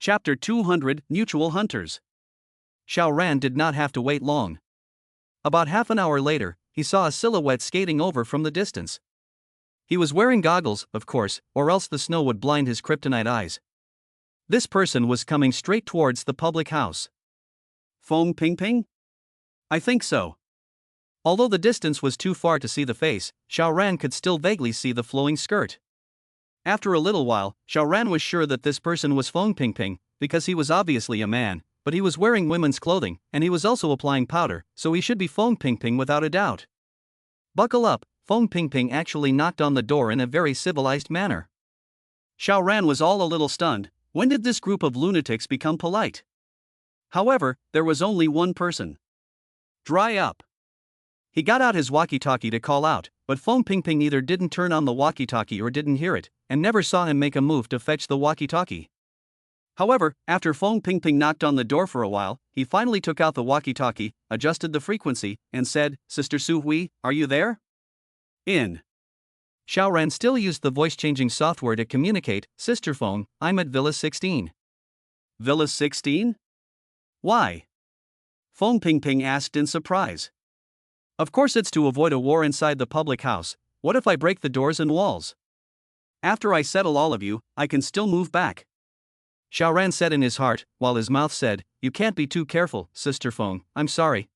Chapter 200 Mutual Hunters. Xiao Ran did not have to wait long. About half an hour later, he saw a silhouette skating over from the distance. He was wearing goggles, of course, or else the snow would blind his kryptonite eyes. This person was coming straight towards the public house. Fong Pingping? I think so. Although the distance was too far to see the face, Xiao Ran could still vaguely see the flowing skirt. After a little while, Xiao Ran was sure that this person was Fong Pingping, because he was obviously a man, but he was wearing women's clothing, and he was also applying powder, so he should be Fong Pingping without a doubt. Buckle up, Fong Pingping actually knocked on the door in a very civilized manner. Xiao Ran was all a little stunned. When did this group of lunatics become polite? However, there was only one person. Dry up. He got out his walkie-talkie to call out, but Fong Pingping either didn't turn on the walkie-talkie or didn't hear it, and never saw him make a move to fetch the walkie-talkie. However, after Fong Pingping knocked on the door for a while, he finally took out the walkie-talkie, adjusted the frequency, and said, "Sister Su Hui, are you there?" In. Xiao Ran still used the voice-changing software to communicate. "Sister Fong, I'm at Villa 16. Villa 16? Why? Fong Pingping asked in surprise. Of course it's to avoid a war inside the public house. What if I break the doors and walls? After I settle all of you, I can still move back. Xiao Ran said in his heart, while his mouth said, "You can't be too careful, Sister Fong, I'm sorry."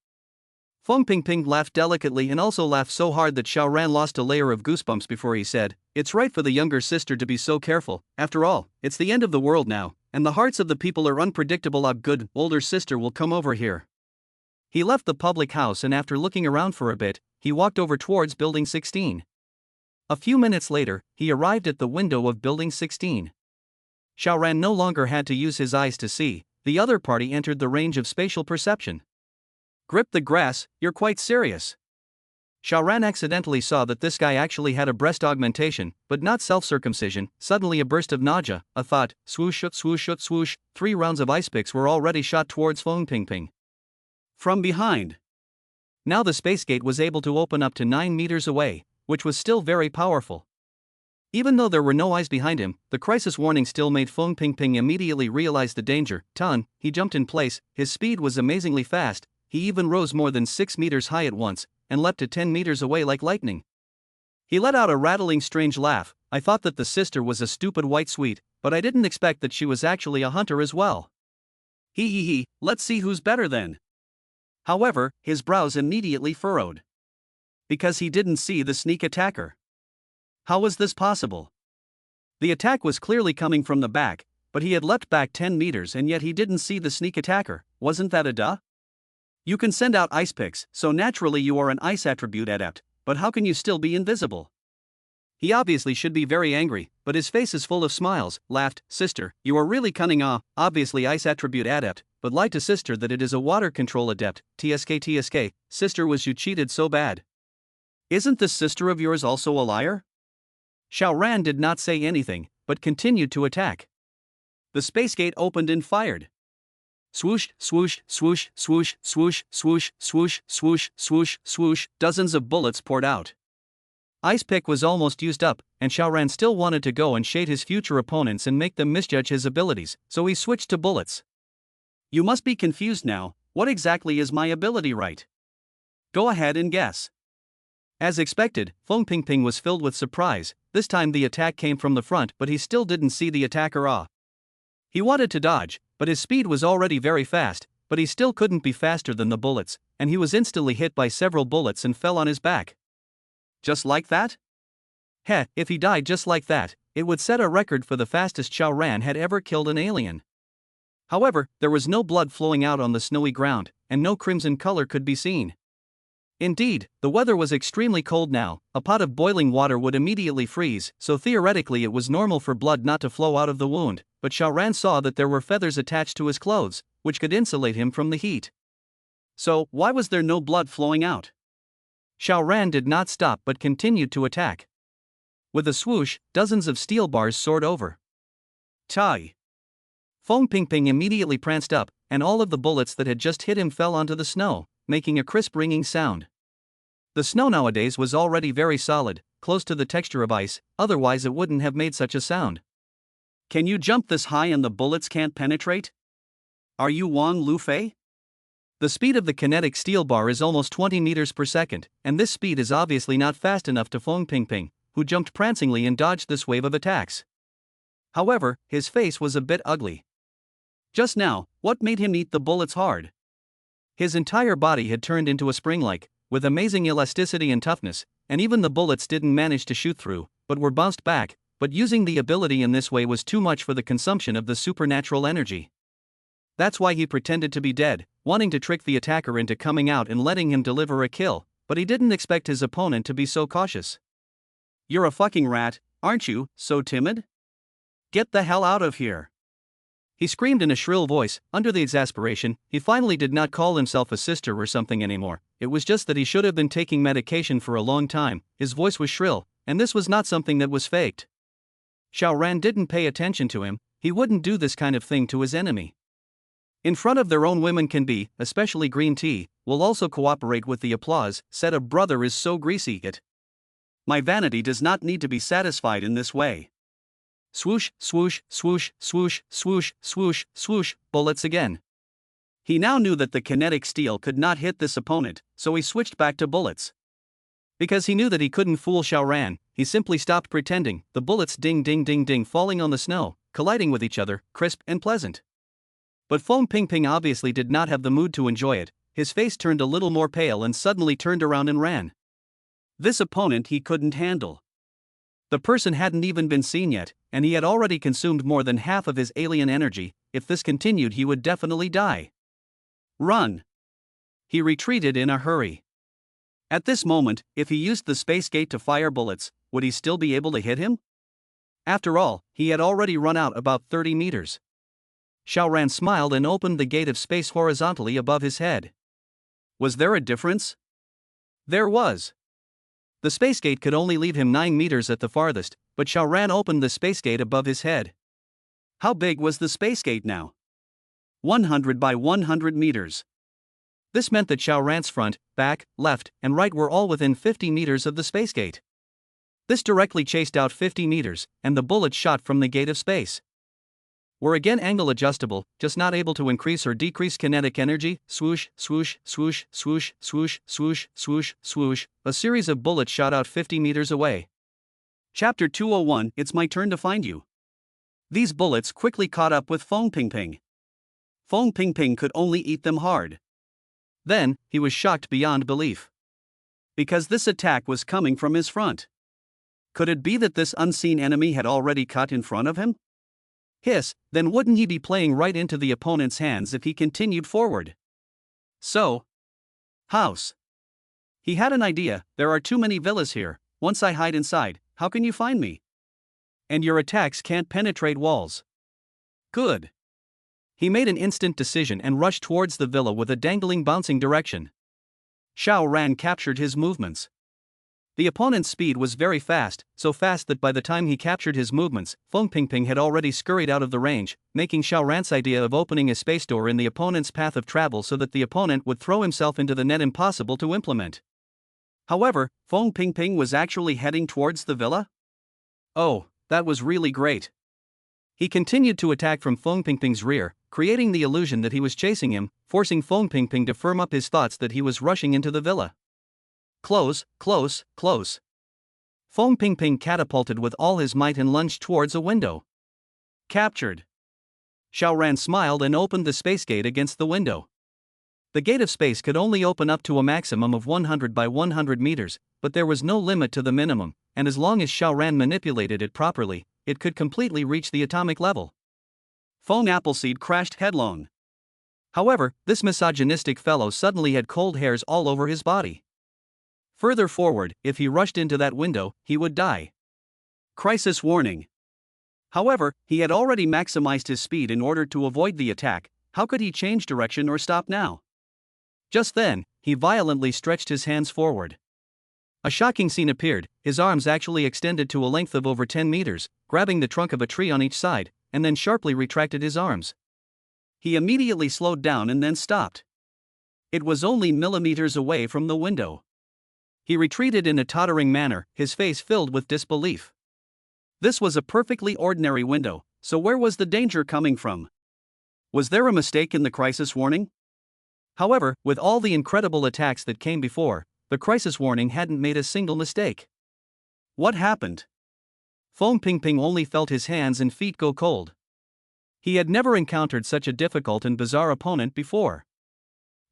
Fong Pingping laughed delicately and also laughed so hard that Xiao Ran lost a layer of goosebumps before he said, "It's right for the younger sister to be so careful. After all, it's the end of the world now, and the hearts of the people are unpredictable. A good, older sister will come over here." He left the public house and after looking around for a bit, he walked over towards Building 16. A few minutes later, he arrived at the window of Building 16. Xiao Ran no longer had to use his eyes to see. The other party entered the range of spatial perception. "Grip the grass, you're quite serious." Xiao Ran accidentally saw that this guy actually had a breast augmentation, but not self-circumcision. Suddenly a burst of nausea, a thought, swoosh, swoosh, swoosh. 3 rounds of ice picks were already shot towards Fong Pingping. From behind. Now the space gate was able to open up to 9 meters away, which was still very powerful. Even though there were no eyes behind him, the crisis warning still made Fong Pingping immediately realize the danger. He jumped in place, his speed was amazingly fast, he even rose more than 6 meters high at once, and leapt to 10 meters away like lightning. He let out a rattling strange laugh. "I thought that the sister was a stupid white sweet, but I didn't expect that she was actually a hunter as well. He, let's see who's better then." However, his brows immediately furrowed. Because he didn't see the sneak attacker. How was this possible? The attack was clearly coming from the back, but he had leapt back 10 meters and yet he didn't see the sneak attacker. Wasn't that a duh? You can send out ice picks, so naturally you are an ice attribute adept, but how can you still be invisible? He obviously should be very angry, but his face is full of smiles. Laughed, "Sister, you are really cunning. Obviously ice attribute adept, but lied to sister that it is a water control adept. TSK, sister, was you cheated so bad? Isn't this sister of yours also a liar?" Xiao Ran did not say anything, but continued to attack. The space gate opened and fired. Swoosh, swoosh, swoosh, swoosh, swoosh, swoosh, swoosh, swoosh, swoosh, swoosh, dozens of bullets poured out. Ice pick was almost used up, and Xiao Ran still wanted to go and shade his future opponents and make them misjudge his abilities, so he switched to bullets. You must be confused now. What exactly is my ability, right? Go ahead and guess. As expected, Fong Pingping was filled with surprise. This time the attack came from the front, but he still didn't see the attacker. He wanted to dodge, but his speed was already very fast, but he still couldn't be faster than the bullets, and he was instantly hit by several bullets and fell on his back. Just like that? If he died just like that, it would set a record for the fastest Xiao Ran had ever killed an alien. However, there was no blood flowing out on the snowy ground, and no crimson color could be seen. Indeed, the weather was extremely cold now. A pot of boiling water would immediately freeze, so theoretically it was normal for blood not to flow out of the wound, but Xiao Ran saw that there were feathers attached to his clothes, which could insulate him from the heat. So, why was there no blood flowing out? Xiao Ran did not stop but continued to attack. With a swoosh, dozens of steel bars soared over. Tai! Fong Pingping immediately pranced up, and all of the bullets that had just hit him fell onto the snow, making a crisp ringing sound. The snow nowadays was already very solid, close to the texture of ice, otherwise it wouldn't have made such a sound. Can you jump this high and the bullets can't penetrate? Are you Wang Lufei? The speed of the kinetic steel bar is almost 20 meters per second, and this speed is obviously not fast enough to Fong Pingping, who jumped prancingly and dodged this wave of attacks. However, his face was a bit ugly. Just now, what made him eat the bullets hard? His entire body had turned into a spring-like, with amazing elasticity and toughness, and even the bullets didn't manage to shoot through, but were bounced back, but using the ability in this way was too much for the consumption of the supernatural energy. That's why he pretended to be dead, wanting to trick the attacker into coming out and letting him deliver a kill, but he didn't expect his opponent to be so cautious. You're a fucking rat, aren't you, so timid? Get the hell out of here! He screamed in a shrill voice. Under the exasperation, he finally did not call himself a sister or something anymore, it was just that he should have been taking medication for a long time. His voice was shrill, and this was not something that was faked. Xiaoran didn't pay attention to him, he wouldn't do this kind of thing to his enemy. In front of their own women can be, especially green tea, will also cooperate with the applause, said a brother is so greasy it. My vanity does not need to be satisfied in this way. Swoosh, swoosh, swoosh, swoosh, swoosh, swoosh, swoosh, bullets again. He now knew that the kinetic steel could not hit this opponent, so he switched back to bullets. Because he knew that he couldn't fool Xiaoran, he simply stopped pretending, the bullets ding ding ding ding falling on the snow, colliding with each other, crisp and pleasant. But Fong Pingping obviously did not have the mood to enjoy it, his face turned a little more pale and suddenly turned around and ran. This opponent he couldn't handle. The person hadn't even been seen yet, and he had already consumed more than half of his alien energy. If this continued, he would definitely die. Run! He retreated in a hurry. At this moment, if he used the space gate to fire bullets, would he still be able to hit him? After all, he had already run out about 30 meters. Xiaoran smiled and opened the gate of space horizontally above his head. Was there a difference? There was. The space gate could only leave him 9 meters at the farthest, but Xiaoran opened the space gate above his head. How big was the space gate now? 100 by 100 meters. This meant that Xiaoran's front, back, left, and right were all within 50 meters of the space gate. This directly chased out 50 meters, and the bullets shot from the gate of space were again angle adjustable, just not able to increase or decrease kinetic energy. Swoosh, swoosh, swoosh, swoosh, swoosh, swoosh, swoosh, swoosh. A series of bullets shot out 50 meters away. Chapter 201, It's my turn to find you. These bullets quickly caught up with Fong Pingping. Fong Pingping could only eat them hard. Then, he was shocked beyond belief. Because this attack was coming from his front. Could it be that this unseen enemy had already cut in front of him? Hiss, then wouldn't he be playing right into the opponent's hands if he continued forward? So, house. He had an idea. There are too many villas here. Once I hide inside, how can you find me? And your attacks can't penetrate walls. Good. He made an instant decision and rushed towards the villa with a dangling bouncing direction. Xiaoran captured his movements. The opponent's speed was very fast, so fast that by the time he captured his movements, Fong Pingping had already scurried out of the range, making Xiaoran's idea of opening a space door in the opponent's path of travel so that the opponent would throw himself into the net impossible to implement. However, Fong Pingping was actually heading towards the villa? Oh, that was really great. He continued to attack from Fong Pingping's rear, creating the illusion that he was chasing him, forcing Fong Pingping to firm up his thoughts that he was rushing into the villa. Close, close, close. Fong Pingping catapulted with all his might and lunged towards a window. Captured. Xiaoran smiled and opened the space gate against the window. The gate of space could only open up to a maximum of 100 by 100 meters, but there was no limit to the minimum, and as long as Xiaoran manipulated it properly, it could completely reach the atomic level. Fong Appleseed crashed headlong. However, this misogynistic fellow suddenly had cold hairs all over his body. Further forward, if he rushed into that window, he would die. Crisis warning. However, he had already maximized his speed in order to avoid the attack. How could he change direction or stop now? Just then, he violently stretched his hands forward. A shocking scene appeared. His arms actually extended to a length of over 10 meters, grabbing the trunk of a tree on each side, and then sharply retracted his arms. He immediately slowed down and then stopped. It was only millimeters away from the window. He retreated in a tottering manner, his face filled with disbelief. This was a perfectly ordinary window, So where was the danger coming from? Was there a mistake in the crisis warning? However, with all the incredible attacks that came before, the crisis warning hadn't made a single mistake. What happened? Fong Pingping only felt his hands and feet go cold. He had never encountered such a difficult and bizarre opponent before.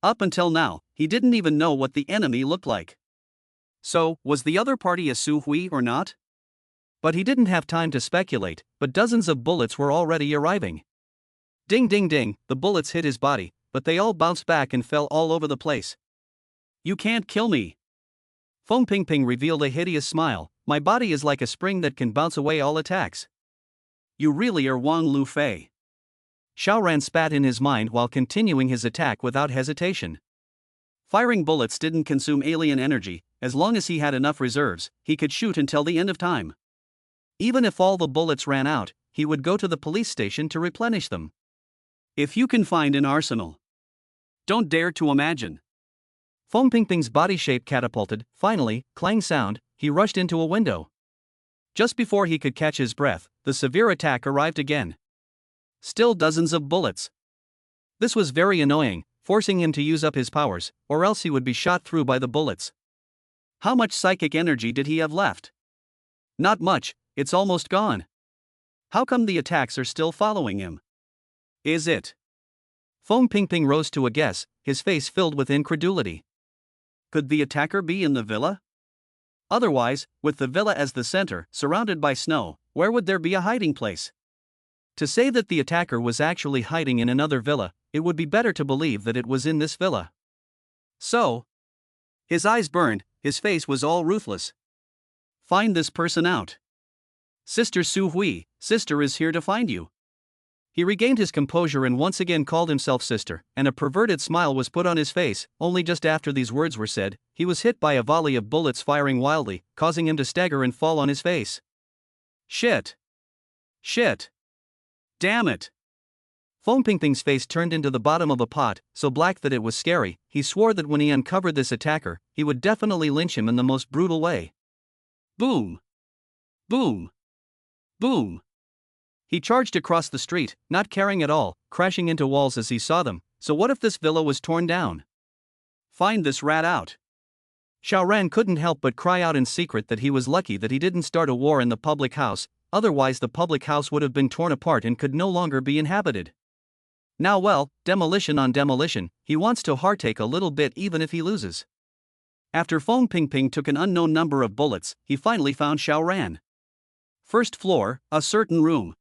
Up until now, he didn't even know what the enemy looked like. So, was the other party a Su Hui or not? But he didn't have time to speculate, but dozens of bullets were already arriving. Ding ding ding, the bullets hit his body, but they all bounced back and fell all over the place. You can't kill me. Fong Pingping revealed a hideous smile. My body is like a spring that can bounce away all attacks. You really are Wang Lu Fei. Xiaoran spat in his mind while continuing his attack without hesitation. Firing bullets didn't consume alien energy. As long as he had enough reserves, he could shoot until the end of time. Even if all the bullets ran out, he would go to the police station to replenish them. If you can find an arsenal. Don't dare to imagine. Fong Pingping's body shape catapulted. Finally, clang sound, he rushed into a window. Just before he could catch his breath, the severe attack arrived again. Still dozens of bullets. This was very annoying, forcing him to use up his powers, or else he would be shot through by the bullets. How much psychic energy did he have left? Not much, it's almost gone. How come the attacks are still following him? Is it? Fong Pingping rose to a guess, his face filled with incredulity. Could the attacker be in the villa? Otherwise, with the villa as the center, surrounded by snow, where would there be a hiding place? To say that the attacker was actually hiding in another villa, it would be better to believe that it was in this villa. So, his eyes burned, his face was all ruthless. Find this person out. Sister Su Hui, sister is here to find you. He regained his composure and once again called himself sister, and a perverted smile was put on his face. Only just after these words were said, he was hit by a volley of bullets firing wildly, causing him to stagger and fall on his face. Shit. Shit. Damn it. Fong Pingping's face turned into the bottom of a pot, so black that it was scary. He swore that when he uncovered this attacker, he would definitely lynch him in the most brutal way. Boom. Boom. Boom. He charged across the street, not caring at all, crashing into walls as he saw them. So what if this villa was torn down? Find this rat out. Xiaoran couldn't help but cry out in secret that he was lucky that he didn't start a war in the public house, otherwise the public house would have been torn apart and could no longer be inhabited. Now well, demolition on demolition, he wants to heartache a little bit even if he loses. After Fong Pingping took an unknown number of bullets, he finally found Xiaoran. First floor, a certain room.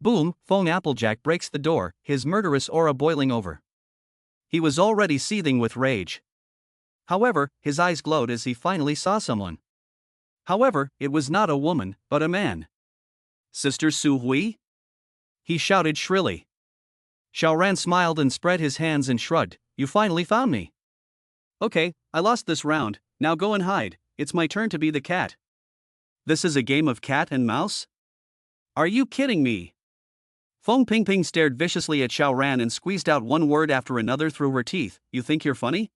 Boom, Fong Applejack breaks the door, his murderous aura boiling over. He was already seething with rage. However, his eyes glowed as he finally saw someone. However, it was not a woman, but a man. Sister Su Hui? He shouted shrilly. Xiaoran smiled and spread his hands and shrugged. You finally found me. Okay, I lost this round, now go and hide, it's my turn to be the cat. This is a game of cat and mouse? Are you kidding me? Fong Pingping stared viciously at Xiaoran and squeezed out one word after another through her teeth. You think you're funny?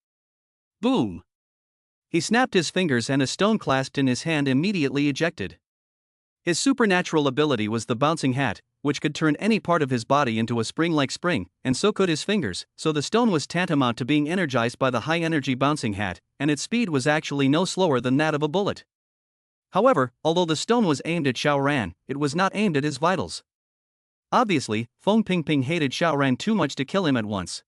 Boom. He snapped his fingers and a stone clasped in his hand immediately ejected. His supernatural ability was the bouncing hat, which could turn any part of his body into a spring-like spring, and so could his fingers, so the stone was tantamount to being energized by the high-energy bouncing hat, and its speed was actually no slower than that of a bullet. However, although the stone was aimed at Xiaoran, it was not aimed at his vitals. Obviously, Fong Pingping hated Xiaoran too much to kill him at once.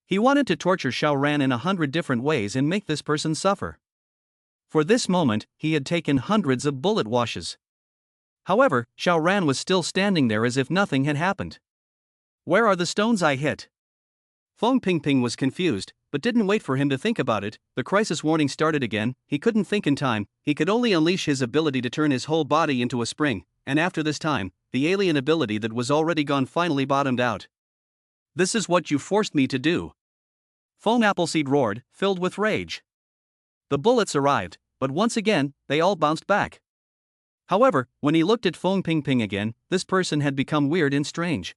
He wanted to torture Xiaoran in 100 different ways and make this person suffer. For this moment, he had taken hundreds of bullet washes. However, Xiaoran was still standing there as if nothing had happened. Where are the stones I hit? Fong Pingping was confused, but didn't wait for him to think about it. The crisis warning started again. He couldn't think in time, he could only unleash his ability to turn his whole body into a spring, and after this time, the alien ability that was already gone finally bottomed out. This is what you forced me to do. Fong Appleseed roared, filled with rage. The bullets arrived, but once again, they all bounced back. However, when he looked at Fong Pingping again, this person had become weird and strange.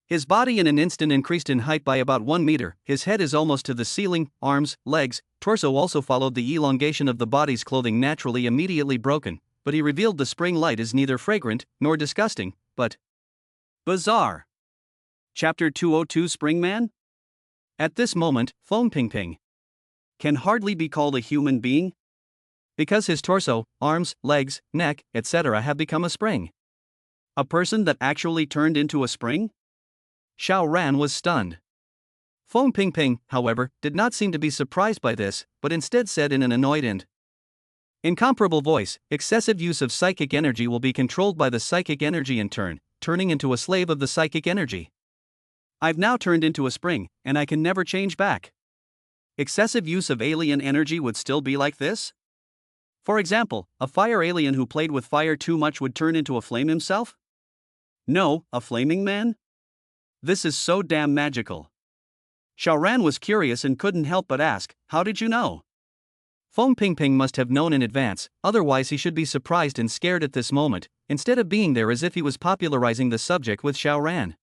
His body in an instant increased in height by about 1 meter, his head is almost to the ceiling, arms, legs, torso also followed the elongation of the body's clothing naturally immediately broken, but he revealed the spring light is neither fragrant, nor disgusting, but Bizarre. Chapter 202 Springman? At this moment, Fong Pingping can hardly be called a human being, because his torso, arms, legs, neck, etc. have become a spring. A person that actually turned into a spring? Xiao Ran was stunned. Fong Pingping, however, did not seem to be surprised by this, but instead said in an annoyed and incomparable voice, excessive use of psychic energy will be controlled by the psychic energy in turn, turning into a slave of the psychic energy. I've now turned into a spring, and I can never change back. Excessive use of alien energy would still be like this? For example, a fire alien who played with fire too much would turn into a flame himself? No, a flaming man? This is so damn magical. Xiao Ran was curious and couldn't help but ask, how did you know? Fong Pingping must have known in advance, otherwise he should be surprised and scared at this moment, instead of being there as if he was popularizing the subject with Xiao Ran.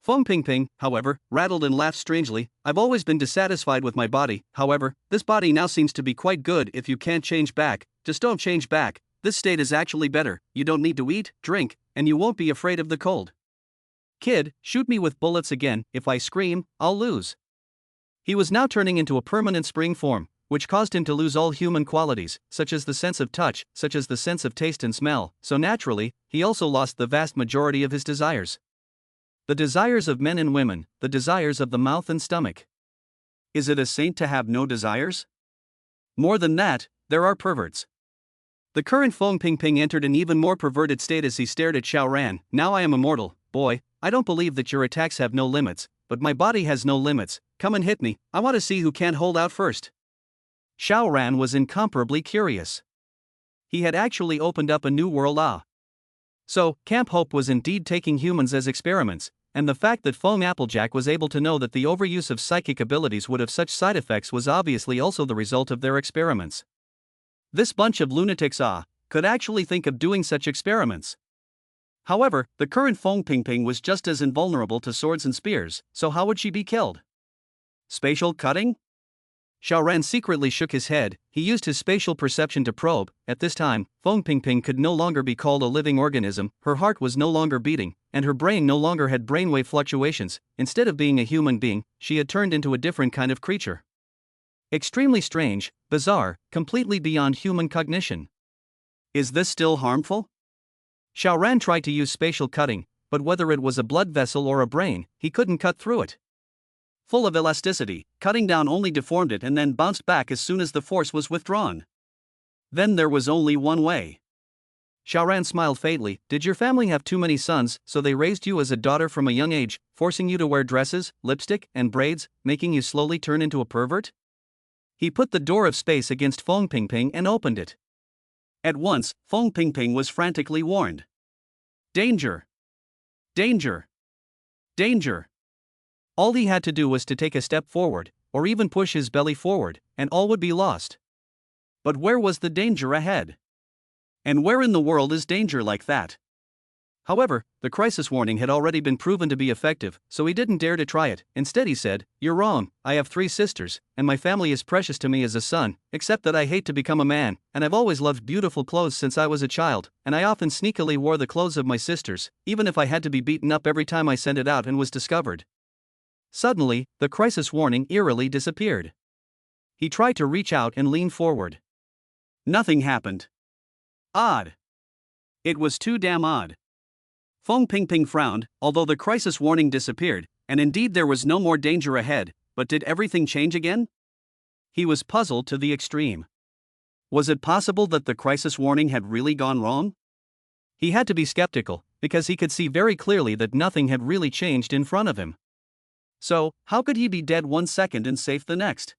Fong Pingping, however, rattled and laughed strangely. I've always been dissatisfied with my body, however, this body now seems to be quite good. If you can't change back, just don't change back. This state is actually better. You don't need to eat, drink, and you won't be afraid of the cold. Kid, shoot me with bullets again. If I scream, I'll lose. He was now turning into a permanent spring form, which caused him to lose all human qualities, such as the sense of touch, such as the sense of taste and smell, so naturally, he also lost the vast majority of his desires. The desires of men and women, the desires of the mouth and stomach. Is it a saint to have no desires? More than that, there are perverts. The current Fong Pingping entered an even more perverted state as he stared at Xiao Ran. Now I am immortal, boy, I don't believe that your attacks have no limits, but my body has no limits. Come and hit me, I want to see who can hold out first. Xiao Ran was incomparably curious. He had actually opened up a new world. So, Camp Hope was indeed taking humans as experiments, and the fact that Fong Applejack was able to know that the overuse of psychic abilities would have such side effects was obviously also the result of their experiments. This bunch of lunatics could actually think of doing such experiments. However, the current Fong Pingping was just as invulnerable to swords and spears, so how would she be killed? Spatial cutting? Xiao Ran secretly shook his head. He used his spatial perception to probe. At this time, Fong Pingping could no longer be called a living organism, her heart was no longer beating, and her brain no longer had brainwave fluctuations. Instead of being a human being, she had turned into a different kind of creature. Extremely strange, bizarre, completely beyond human cognition. Is this still harmful? Xiao Ran tried to use spatial cutting, but whether it was a blood vessel or a brain, he couldn't cut through it. Full of elasticity, cutting down only deformed it and then bounced back as soon as the force was withdrawn. Then there was only one way. Xiao Ran smiled faintly. Did your family have too many sons, so they raised you as a daughter from a young age, forcing you to wear dresses, lipstick, and braids, making you slowly turn into a pervert? He put the door of space against Fong Pingping and opened it. At once, Fong Pingping was frantically warned. Danger! Danger! Danger! All he had to do was to take a step forward, or even push his belly forward, and all would be lost. But where was the danger ahead? And where in the world is danger like that? However, the crisis warning had already been proven to be effective, so he didn't dare to try it. Instead he said, "You're wrong, I have 3 sisters, and my family is precious to me as a son, except that I hate to become a man, and I've always loved beautiful clothes since I was a child, and I often sneakily wore the clothes of my sisters, even if I had to be beaten up every time I sent it out and was discovered." Suddenly, the crisis warning eerily disappeared. He tried to reach out and lean forward. Nothing happened. Odd. It was too damn odd. Fong Pingping frowned, although the crisis warning disappeared, and indeed there was no more danger ahead, but did everything change again? He was puzzled to the extreme. Was it possible that the crisis warning had really gone wrong? He had to be skeptical, because he could see very clearly that nothing had really changed in front of him. So, how could he be dead one second and safe the next?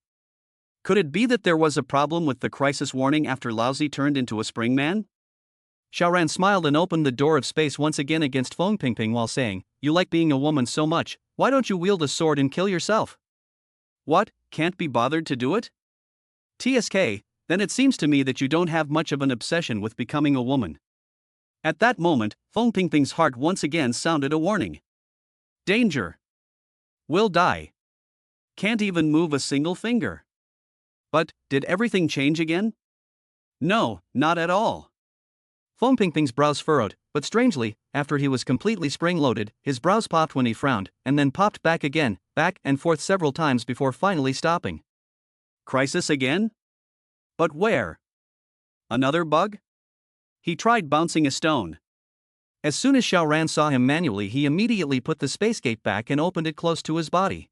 Could it be that there was a problem with the crisis warning after Laozi turned into a springman? Xiao Ran smiled and opened the door of space once again against Fong Pingping while saying, "You like being a woman so much, why don't you wield a sword and kill yourself?" What, can't be bothered to do it? TSK, then it seems to me that you don't have much of an obsession with becoming a woman. At that moment, Fong Pingping's heart once again sounded a warning. Danger. Will die. Can't even move a single finger. But, did everything change again? No, not at all. Fong Pingping's brows furrowed, but strangely, after he was completely spring-loaded, his brows popped when he frowned, and then popped back again, back and forth several times before finally stopping. Crisis again? But where? Another bug? He tried bouncing a stone. As soon as Xiao Ran saw him manually, he immediately put the space gate back and opened it close to his body.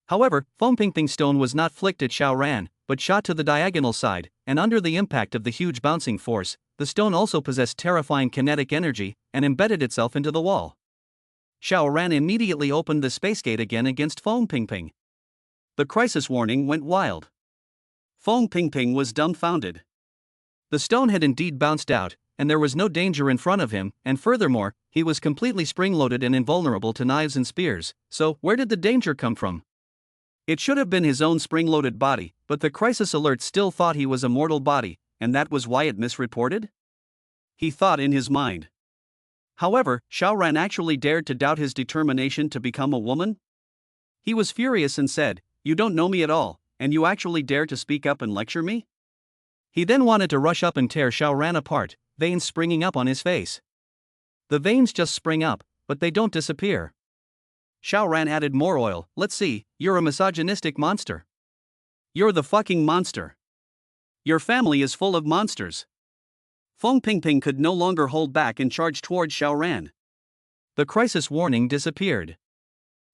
However, Fong Pingping stone was not flicked at Xiao Ran, but shot to the diagonal side, and under the impact of the huge bouncing force, the stone also possessed terrifying kinetic energy and embedded itself into the wall. Xiao Ran immediately opened the space gate again against Fong Pingping. The crisis warning went wild. Fong Pingping was dumbfounded. The stone had indeed bounced out, and there was no danger in front of him, and furthermore, he was completely spring-loaded and invulnerable to knives and spears, so where did the danger come from? It should have been his own spring-loaded body, but the crisis alert still thought he was a mortal body, and that was why it misreported? He thought in his mind. However, Xiao Ran actually dared to doubt his determination to become a woman? He was furious and said, "You don't know me at all, and you actually dare to speak up and lecture me?" He then wanted to rush up and tear Xiao Ran apart, veins springing up on his face. The veins just spring up, but they don't disappear. Xiao Ran added more oil. "Let's see, you're a misogynistic monster. You're the fucking monster. Your family is full of monsters." Fong Pingping could no longer hold back and charged towards Xiao Ran. The crisis warning disappeared.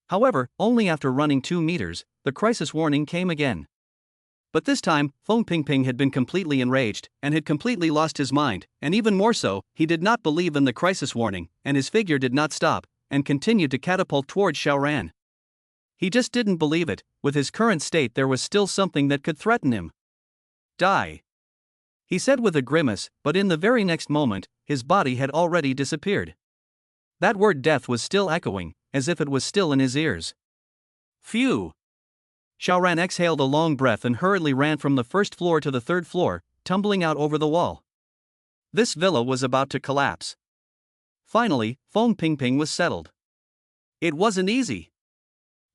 However, only after running 2 meters, the crisis warning came again. But this time, Fong Pingping had been completely enraged, and had completely lost his mind, and even more so, he did not believe in the crisis warning, and his figure did not stop, and continued to catapult towards Xiao Ran. He just didn't believe it. With his current state there was still something that could threaten him. "Die," he said with a grimace, but in the very next moment, his body had already disappeared. That word death was still echoing, as if it was still in his ears. Phew! Xiao Ran exhaled a long breath and hurriedly ran from the first floor to the 3rd floor, tumbling out over the wall. This villa was about to collapse. Finally, Fong Pingping was settled. It wasn't easy.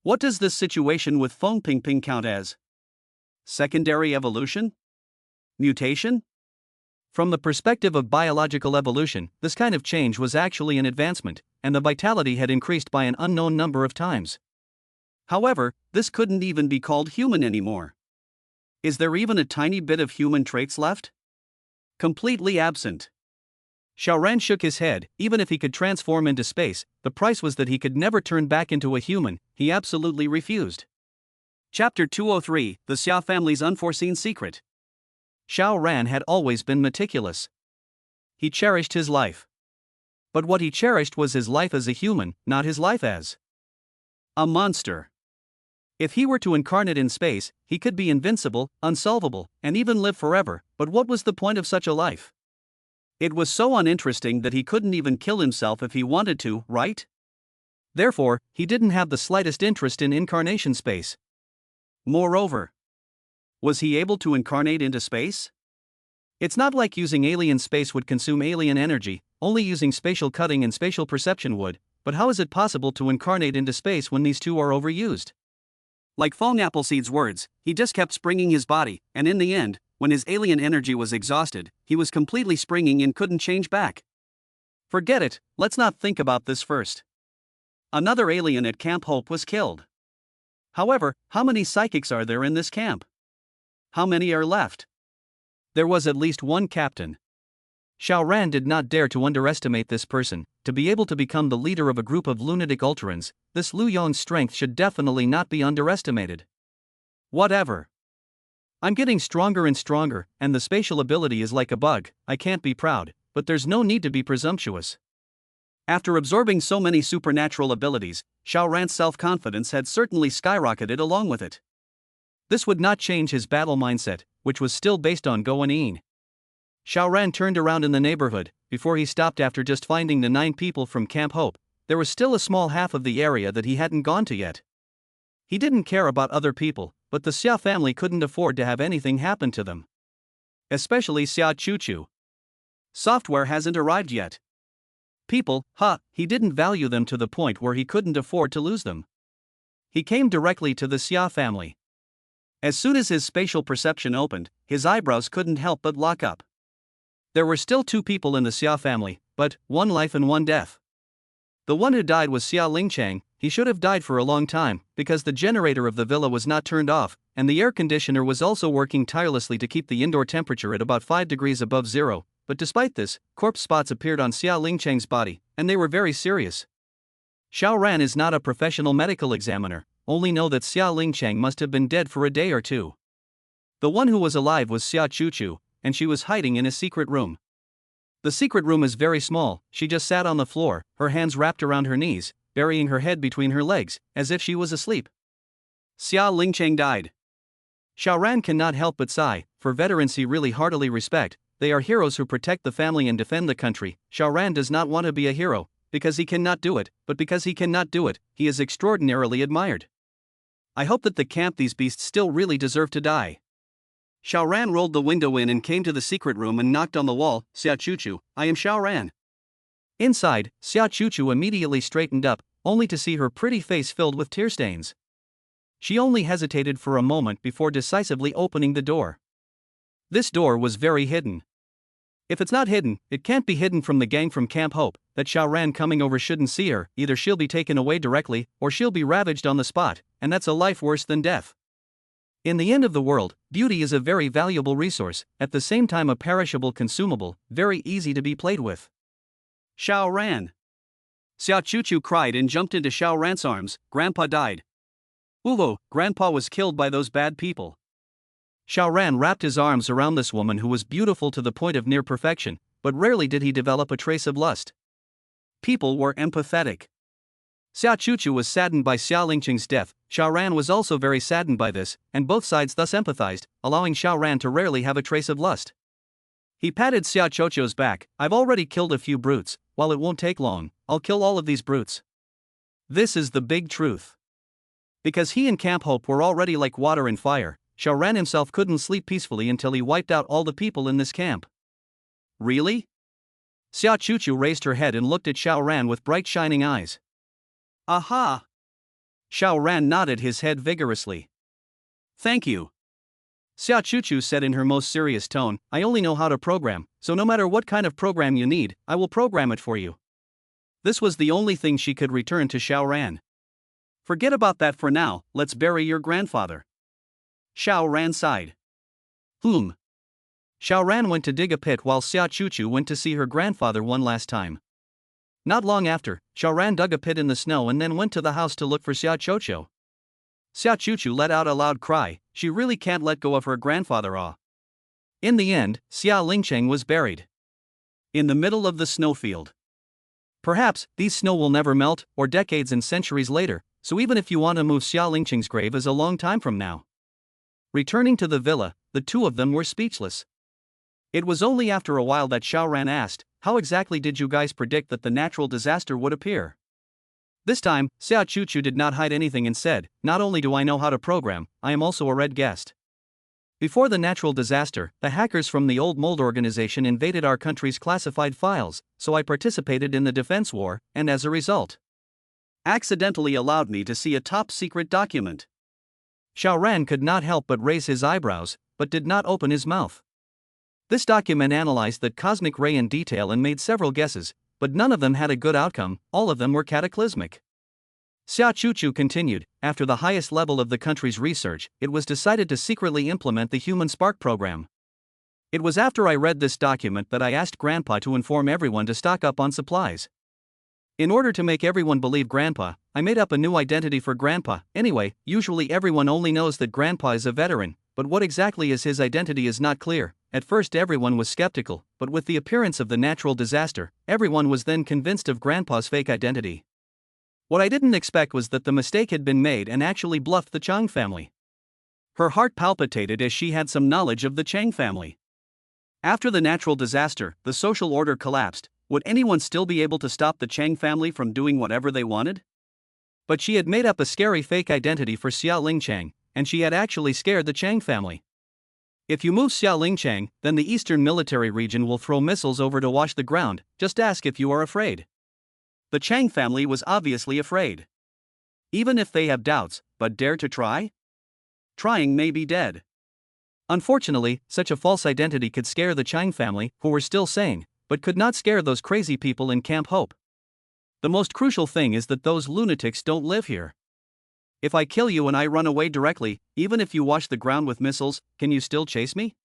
What does this situation with Fong Pingping count as? Secondary evolution? Mutation? From the perspective of biological evolution, this kind of change was actually an advancement, and the vitality had increased by an unknown number of times. However, this couldn't even be called human anymore. Is there even a tiny bit of human traits left? Completely absent. Xiao Ran shook his head. Even if he could transform into space, the price was that he could never turn back into a human. He absolutely refused. Chapter 203, The Xia Family's Unforeseen Secret. Xiao Ran had always been meticulous. He cherished his life. But what he cherished was his life as a human, not his life as a monster. If he were to incarnate in space, he could be invincible, unsolvable, and even live forever, but what was the point of such a life? It was so uninteresting that he couldn't even kill himself if he wanted to, right? Therefore, he didn't have the slightest interest in incarnation space. Moreover, was he able to incarnate into space? It's not like using alien space would consume alien energy, only using spatial cutting and spatial perception would, but how is it possible to incarnate into space when these two are overused? Like Fong Appleseed's words, he just kept springing his body, and in the end, when his alien energy was exhausted, he was completely springing and couldn't change back. Forget it, let's not think about this first. Another alien at Camp Hope was killed. However, how many psychics are there in this camp? How many are left? There was at least one captain. Xiao Ran did not dare to underestimate this person. To be able to become the leader of a group of lunatic Ultrans, this Lu Yong's strength should definitely not be underestimated. Whatever. I'm getting stronger and stronger, and the spatial ability is like a bug. I can't be proud, but there's no need to be presumptuous. After absorbing so many supernatural abilities, Xiao Ran's self-confidence had certainly skyrocketed along with it. This would not change his battle mindset, which was still based on go and eat. Xiao Ran turned around in the neighborhood. Before he stopped after just finding the 9 people from Camp Hope, there was still a small half of the area that he hadn't gone to yet. He didn't care about other people, but the Xia family couldn't afford to have anything happen to them. Especially Xia Chuchu. Software hasn't arrived yet. People, he didn't value them to the point where he couldn't afford to lose them. He came directly to the Xia family. As soon as his spatial perception opened, his eyebrows couldn't help but lock up. There were still 2 people in the Xia family, but one life and one death. The one who died was Xia Lingchang. He should have died for a long time, because the generator of the villa was not turned off, and the air conditioner was also working tirelessly to keep the indoor temperature at about 5 degrees above zero. But despite this, corpse spots appeared on Xia Lingchang's body, and they were very serious. Xiao Ran is not a professional medical examiner, only know that Xia Lingchang must have been dead for a day or two. The one who was alive was Xia Chuchu, and she was hiding in a secret room. The secret room is very small. She just sat on the floor, her hands wrapped around her knees, burying her head between her legs, as if she was asleep. Xia Lingchang died. Xiao Ran cannot help but sigh, for veterans he really heartily respect. They are heroes who protect the family and defend the country. Xiao Ran does not want to be a hero, because he cannot do it, but because he cannot do it, he is extraordinarily admired. I hope that the camp these beasts still really deserve to die. Xiao Ran rolled the window in and came to the secret room and knocked on the wall. Xia Chuchu, I am Xiao Ran. Inside, Xia Chuchu immediately straightened up, only to see her pretty face filled with tear stains. She only hesitated for a moment before decisively opening the door. This door was very hidden. If it's not hidden, it can't be hidden from the gang from Camp Hope. That Xiao Ran coming over shouldn't see her. Either she'll be taken away directly, or she'll be ravaged on the spot, and that's a life worse than death. In the end of the world, beauty is a very valuable resource, at the same time a perishable consumable, very easy to be played with. Xiao Ran. Xia Chuchu cried and jumped into Xiao Ran's arms. Grandpa died. Uvo, Grandpa was killed by those bad people. Xiao Ran wrapped his arms around this woman who was beautiful to the point of near perfection, but rarely did he develop a trace of lust. People were empathetic. Xia Chuchu was saddened by Xia Lingchang's death. Xiao Ran was also very saddened by this, and both sides thus empathized, allowing Xiao Ran to rarely have a trace of lust. He patted Xia Chuchu's back. I've already killed a few brutes. While it won't take long, I'll kill all of these brutes. This is the big truth. Because he and Camp Hope were already like water and fire, Xiao Ran himself couldn't sleep peacefully until he wiped out all the people in this camp. Really? Xia Chuchu raised her head and looked at Xiao Ran with bright shining eyes. Aha! Xiao Ran nodded his head vigorously. Thank you. Xia Chuchu said in her most serious tone, I only know how to program, so no matter what kind of program you need, I will program it for you. This was the only thing she could return to Xiao Ran. Forget about that for now, let's bury your grandfather. Xiao Ran sighed. Xiao Ran went to dig a pit while Xia Chuchu went to see her grandfather one last time. Not long after, Xiao Ran dug a pit in the snow and then went to the house to look for Xia Chuchu. Xia Chuchu let out a loud cry. She really can't let go of her grandfather. In the end, Xia Lingchang was buried in the middle of the snowfield. Perhaps these snow will never melt, or decades and centuries later, so even if you want to move Xia Lingchang's grave is a long time from now. Returning to the villa, the two of them were speechless. It was only after a while that Xiao Ran asked, how exactly did you guys predict that the natural disaster would appear? This time, Xia Chuchu did not hide anything and said, not only do I know how to program, I am also a red guest. Before the natural disaster, the hackers from the old mold organization invaded our country's classified files, so I participated in the defense war, and as a result, accidentally allowed me to see a top-secret document. Xiao Ran could not help but raise his eyebrows, but did not open his mouth. This document analyzed the cosmic ray in detail and made several guesses, but none of them had a good outcome, all of them were cataclysmic. Xia Chuchu continued, after the highest level of the country's research, it was decided to secretly implement the human spark program. It was after I read this document that I asked Grandpa to inform everyone to stock up on supplies. In order to make everyone believe Grandpa, I made up a new identity for Grandpa. Anyway, usually everyone only knows that Grandpa is a veteran, but what exactly is his identity is not clear. At first everyone was skeptical, but with the appearance of the natural disaster, everyone was then convinced of Grandpa's fake identity. What I didn't expect was that the mistake had been made and actually bluffed the Chang family. Her heart palpitated as she had some knowledge of the Chang family. After the natural disaster, the social order collapsed. Would anyone still be able to stop the Chang family from doing whatever they wanted? But she had made up a scary fake identity for Xia Lingchang, and she had actually scared the Chang family. If you move Xia Lingchang, then the eastern military region will throw missiles over to wash the ground. Just ask if you are afraid. The Chang family was obviously afraid. Even if they have doubts, but dare to try? Trying may be dead. Unfortunately, such a false identity could scare the Chang family, who were still saying, but could not scare those crazy people in Camp Hope. The most crucial thing is that those lunatics don't live here. If I kill you and I run away directly, even if you wash the ground with missiles, can you still chase me?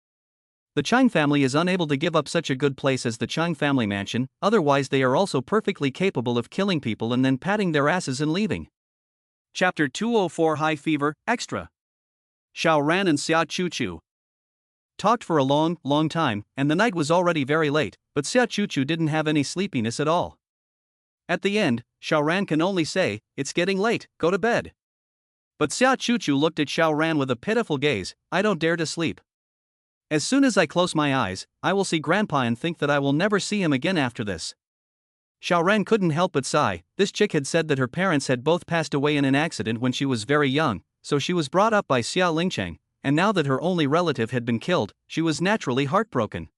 The Chang family is unable to give up such a good place as the Chang family mansion, otherwise they are also perfectly capable of killing people and then patting their asses and leaving. Chapter 204 High Fever, Extra. Xiao Ran and Xia Chuchu talked for a long time, and the night was already very late, but Xia Chuchu didn't have any sleepiness at all. At the end, Xiao Ran can only say, "It's getting late, go to bed." But Xia Chuchu looked at Xiao Ran with a pitiful gaze. "I don't dare to sleep. As soon as I close my eyes, I will see Grandpa and think that I will never see him again after this." Xiao Ran couldn't help but sigh. This chick had said that her parents had both passed away in an accident when she was very young, so she was brought up by Xia Lingcheng, and now that her only relative had been killed, she was naturally heartbroken.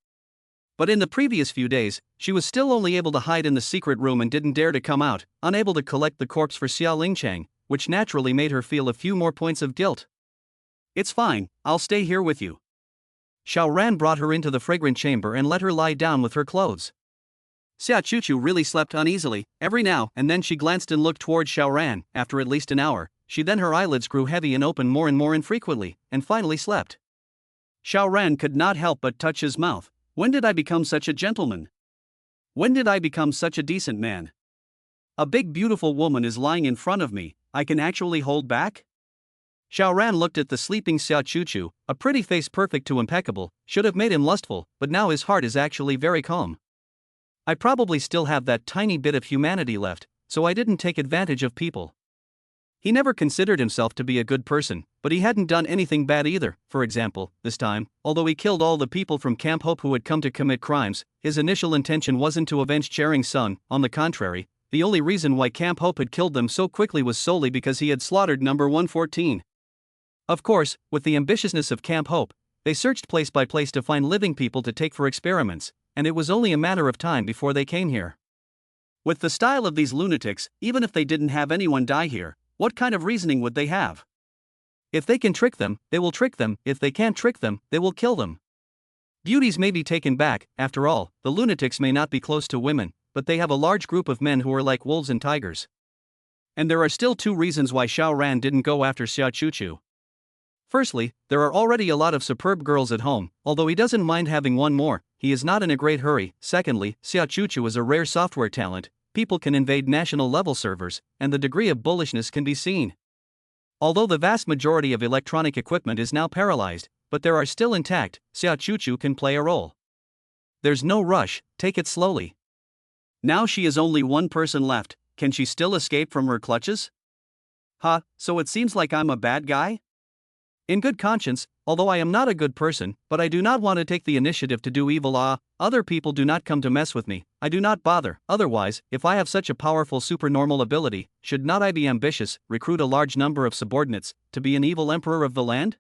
But in the previous few days, she was still only able to hide in the secret room and didn't dare to come out, unable to collect the corpse for Xia Lingcheng, which naturally made her feel a few more points of guilt. "It's fine, I'll stay here with you." Xiao Ran brought her into the fragrant chamber and let her lie down with her clothes. Xia Chuchu really slept uneasily. Every now and then she glanced and looked toward Xiao Ran. After at least an hour, then her eyelids grew heavy and opened more and more infrequently, and finally slept. Xiao Ran could not help but touch his mouth. When did I become such a gentleman? When did I become such a decent man? A big beautiful woman is lying in front of me, I can actually hold back? Xiao Ran looked at the sleeping Xia Chuchu. A pretty face perfect to impeccable should have made him lustful, but now his heart is actually very calm. I probably still have that tiny bit of humanity left, so I didn't take advantage of people. He never considered himself to be a good person, but he hadn't done anything bad either. For example, this time, although he killed all the people from Camp Hope who had come to commit crimes, his initial intention wasn't to avenge Charing's son. On the contrary, the only reason why Camp Hope had killed them so quickly was solely because he had slaughtered number 114. Of course, with the ambitiousness of Camp Hope, they searched place by place to find living people to take for experiments, and it was only a matter of time before they came here. With the style of these lunatics, even if they didn't have anyone die here, what kind of reasoning would they have? If they can trick them, they will trick them. If they can't trick them, they will kill them. Beauties may be taken back. After all, the lunatics may not be close to women, but they have a large group of men who are like wolves and tigers. And there are still two reasons why Xiao Ran didn't go after Xia Chuchu. Firstly, there are already a lot of superb girls at home, although he doesn't mind having one more. He is not in a great hurry. Secondly, Xia Chuchu is a rare software talent. People can invade national-level servers, and the degree of bullishness can be seen. Although the vast majority of electronic equipment is now paralyzed, but there are still intact, Xia Chuchu can play a role. There's no rush, take it slowly. Now she is only one person left. Can she still escape from her clutches? So it seems like I'm a bad guy? In good conscience, although I am not a good person, but I do not want to take the initiative to do evil. Other people do not come to mess with me. I do not bother. Otherwise, if I have such a powerful supernormal ability, should not I be ambitious, recruit a large number of subordinates, to be an evil emperor of the land?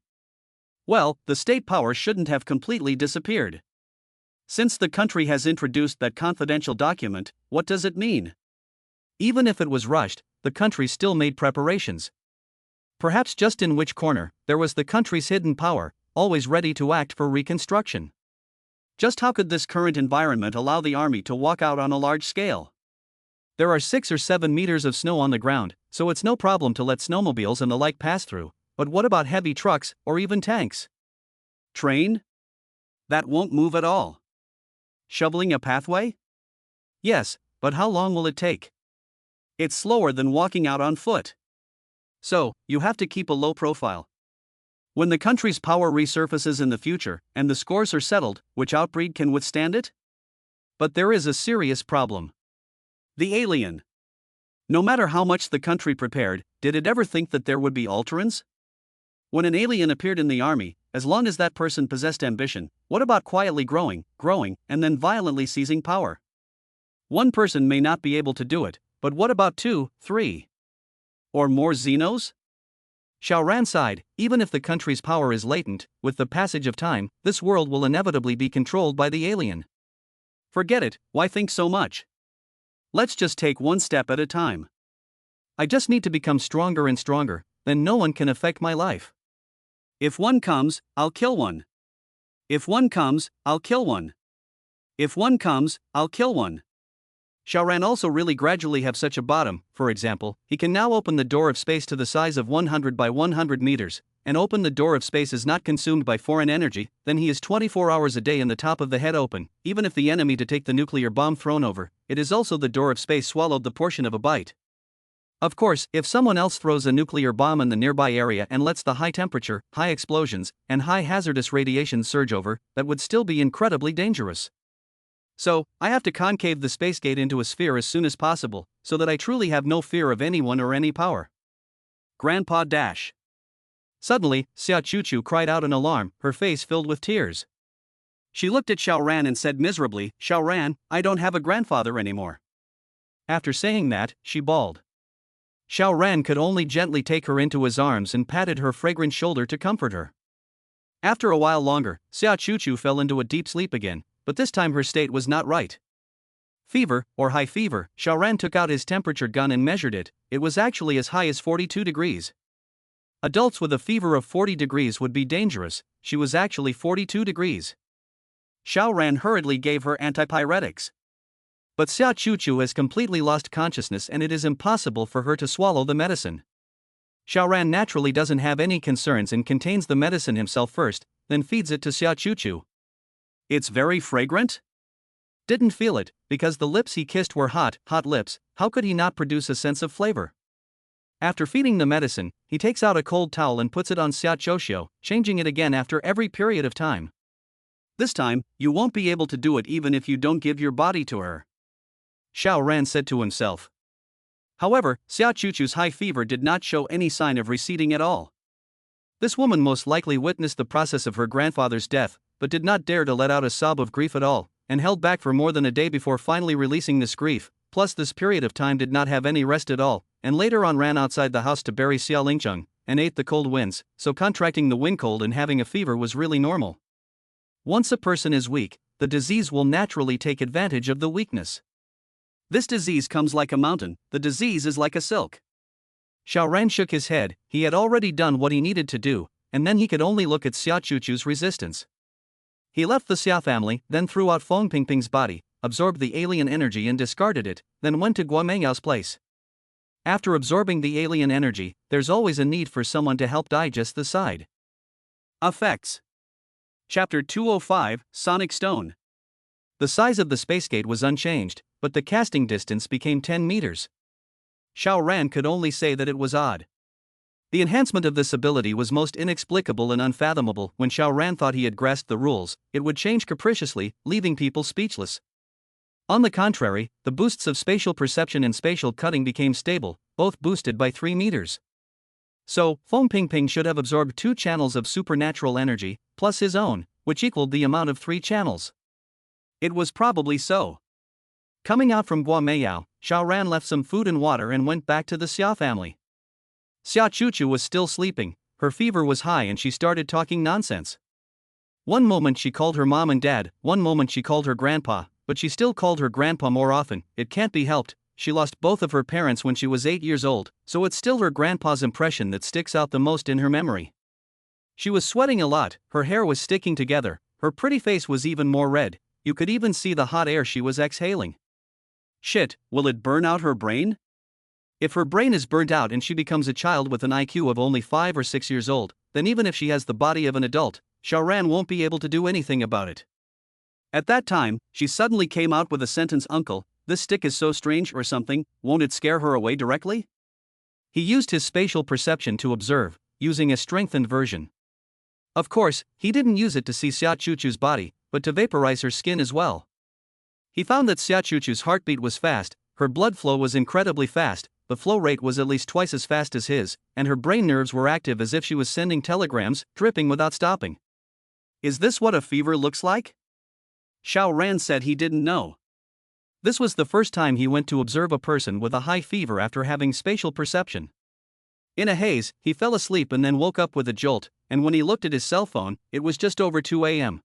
Well, the state power shouldn't have completely disappeared. Since the country has introduced that confidential document, what does it mean? Even if it was rushed, the country still made preparations. Perhaps just in which corner, there was the country's hidden power, always ready to act for reconstruction. Just how could this current environment allow the army to walk out on a large scale? There are 6 or 7 meters of snow on the ground, so it's no problem to let snowmobiles and the like pass through, but what about heavy trucks, or even tanks? Train? That won't move at all. Shoveling a pathway? Yes, but how long will it take? It's slower than walking out on foot. So, you have to keep a low profile. When the country's power resurfaces in the future, and the scores are settled, which outbreed can withstand it? But there is a serious problem. The alien. No matter how much the country prepared, did it ever think that there would be alterans? When an alien appeared in the army, as long as that person possessed ambition, what about quietly growing, and then violently seizing power? One person may not be able to do it, but what about 2, 3? Or more Xenos? Xiao Ran sighed. Even if the country's power is latent, with the passage of time, this world will inevitably be controlled by the alien. Forget it, why think so much? Let's just take one step at a time. I just need to become stronger and stronger, then no one can affect my life. If one comes, I'll kill one. If one comes, I'll kill one. If one comes, I'll kill one. Xiaoran also really gradually have such a bottom. For example, he can now open the door of space to the size of 100 by 100 meters, and open the door of space is not consumed by foreign energy, then he is 24 hours a day in the top of the head open, even if the enemy to take the nuclear bomb thrown over, it is also the door of space swallowed the portion of a bite. Of course, if someone else throws a nuclear bomb in the nearby area and lets the high temperature, high explosions, and high hazardous radiation surge over, that would still be incredibly dangerous. So, I have to concave the space gate into a sphere as soon as possible, so that I truly have no fear of anyone or any power. Grandpa dash. Suddenly, Xia Chuchu cried out in alarm, her face filled with tears. She looked at Xiaoran and said miserably, "Xiaoran, I don't have a grandfather anymore." After saying that, she bawled. Xiaoran could only gently take her into his arms and patted her fragrant shoulder to comfort her. After a while longer, Xia Chuchu fell into a deep sleep again, but this time her state was not right. Fever, or high fever, Xiaoran took out his temperature gun and measured it, it was actually as high as 42 degrees. Adults with a fever of 40 degrees would be dangerous, she was actually 42 degrees. Xiaoran hurriedly gave her antipyretics. But Xia Chuchu has completely lost consciousness and it is impossible for her to swallow the medicine. Xiaoran naturally doesn't have any concerns and contains the medicine himself first, then feeds it to Xia Chuchu. It's very fragrant? Didn't feel it, because the lips he kissed were hot lips, how could he not produce a sense of flavor? After feeding the medicine, he takes out a cold towel and puts it on Xia Chuchu, changing it again after every period of time. This time, you won't be able to do it even if you don't give your body to her, Xiaoran said to himself. However, Xia Chuchu's high fever did not show any sign of receding at all. This woman most likely witnessed the process of her grandfather's death, but did not dare to let out a sob of grief at all, and held back for more than a day before finally releasing this grief, plus this period of time did not have any rest at all, and later on ran outside the house to bury Xia Lingcheng, and ate the cold winds, so contracting the wind cold and having a fever was really normal. Once a person is weak, the disease will naturally take advantage of the weakness. This disease comes like a mountain, the disease is like a silk. Xiaoran shook his head, he had already done what he needed to do, and then he could only look at Xia Chuchu's resistance. He left the Xia family, then threw out Fong Pingping's body, absorbed the alien energy and discarded it, then went to Guomeyao's place. After absorbing the alien energy, there's always a need for someone to help digest the side effects. Chapter 205, Sonic Stone. The size of the spacegate was unchanged, but the casting distance became 10 meters. Xiaoran could only say that it was odd. The enhancement of this ability was most inexplicable and unfathomable. When Xiaoran thought he had grasped the rules, it would change capriciously, leaving people speechless. On the contrary, the boosts of spatial perception and spatial cutting became stable, both boosted by 3 meters. So, Fong Pingping should have absorbed 2 channels of supernatural energy, plus his own, which equaled the amount of 3 channels. It was probably so. Coming out from Guomeyao, Xiaoran left some food and water and went back to the Xia family. Xia Chuchu was still sleeping, her fever was high and she started talking nonsense. One moment she called her mom and dad, one moment she called her grandpa, but she still called her grandpa more often. It can't be helped, she lost both of her parents when she was 8 years old, so it's still her grandpa's impression that sticks out the most in her memory. She was sweating a lot, her hair was sticking together, her pretty face was even more red, you could even see the hot air she was exhaling. Shit, will it burn out her brain? If her brain is burnt out and she becomes a child with an IQ of only 5 or 6 years old, then even if she has the body of an adult, Xiaoran won't be able to do anything about it. At that time, she suddenly came out with a sentence, "Uncle, this stick is so strange," or something, won't it scare her away directly? He used his spatial perception to observe, using a strengthened version. Of course, he didn't use it to see Xia Chuchu's body, but to vaporize her skin as well. He found that Xia Chuchu's heartbeat was fast, her blood flow was incredibly fast, the flow rate was at least twice as fast as his, and her brain nerves were active as if she was sending telegrams, dripping without stopping. Is this what a fever looks like? Xiaoran said he didn't know. This was the first time he went to observe a person with a high fever after having spatial perception. In a haze, he fell asleep and then woke up with a jolt, and when he looked at his cell phone, it was just over 2 a.m.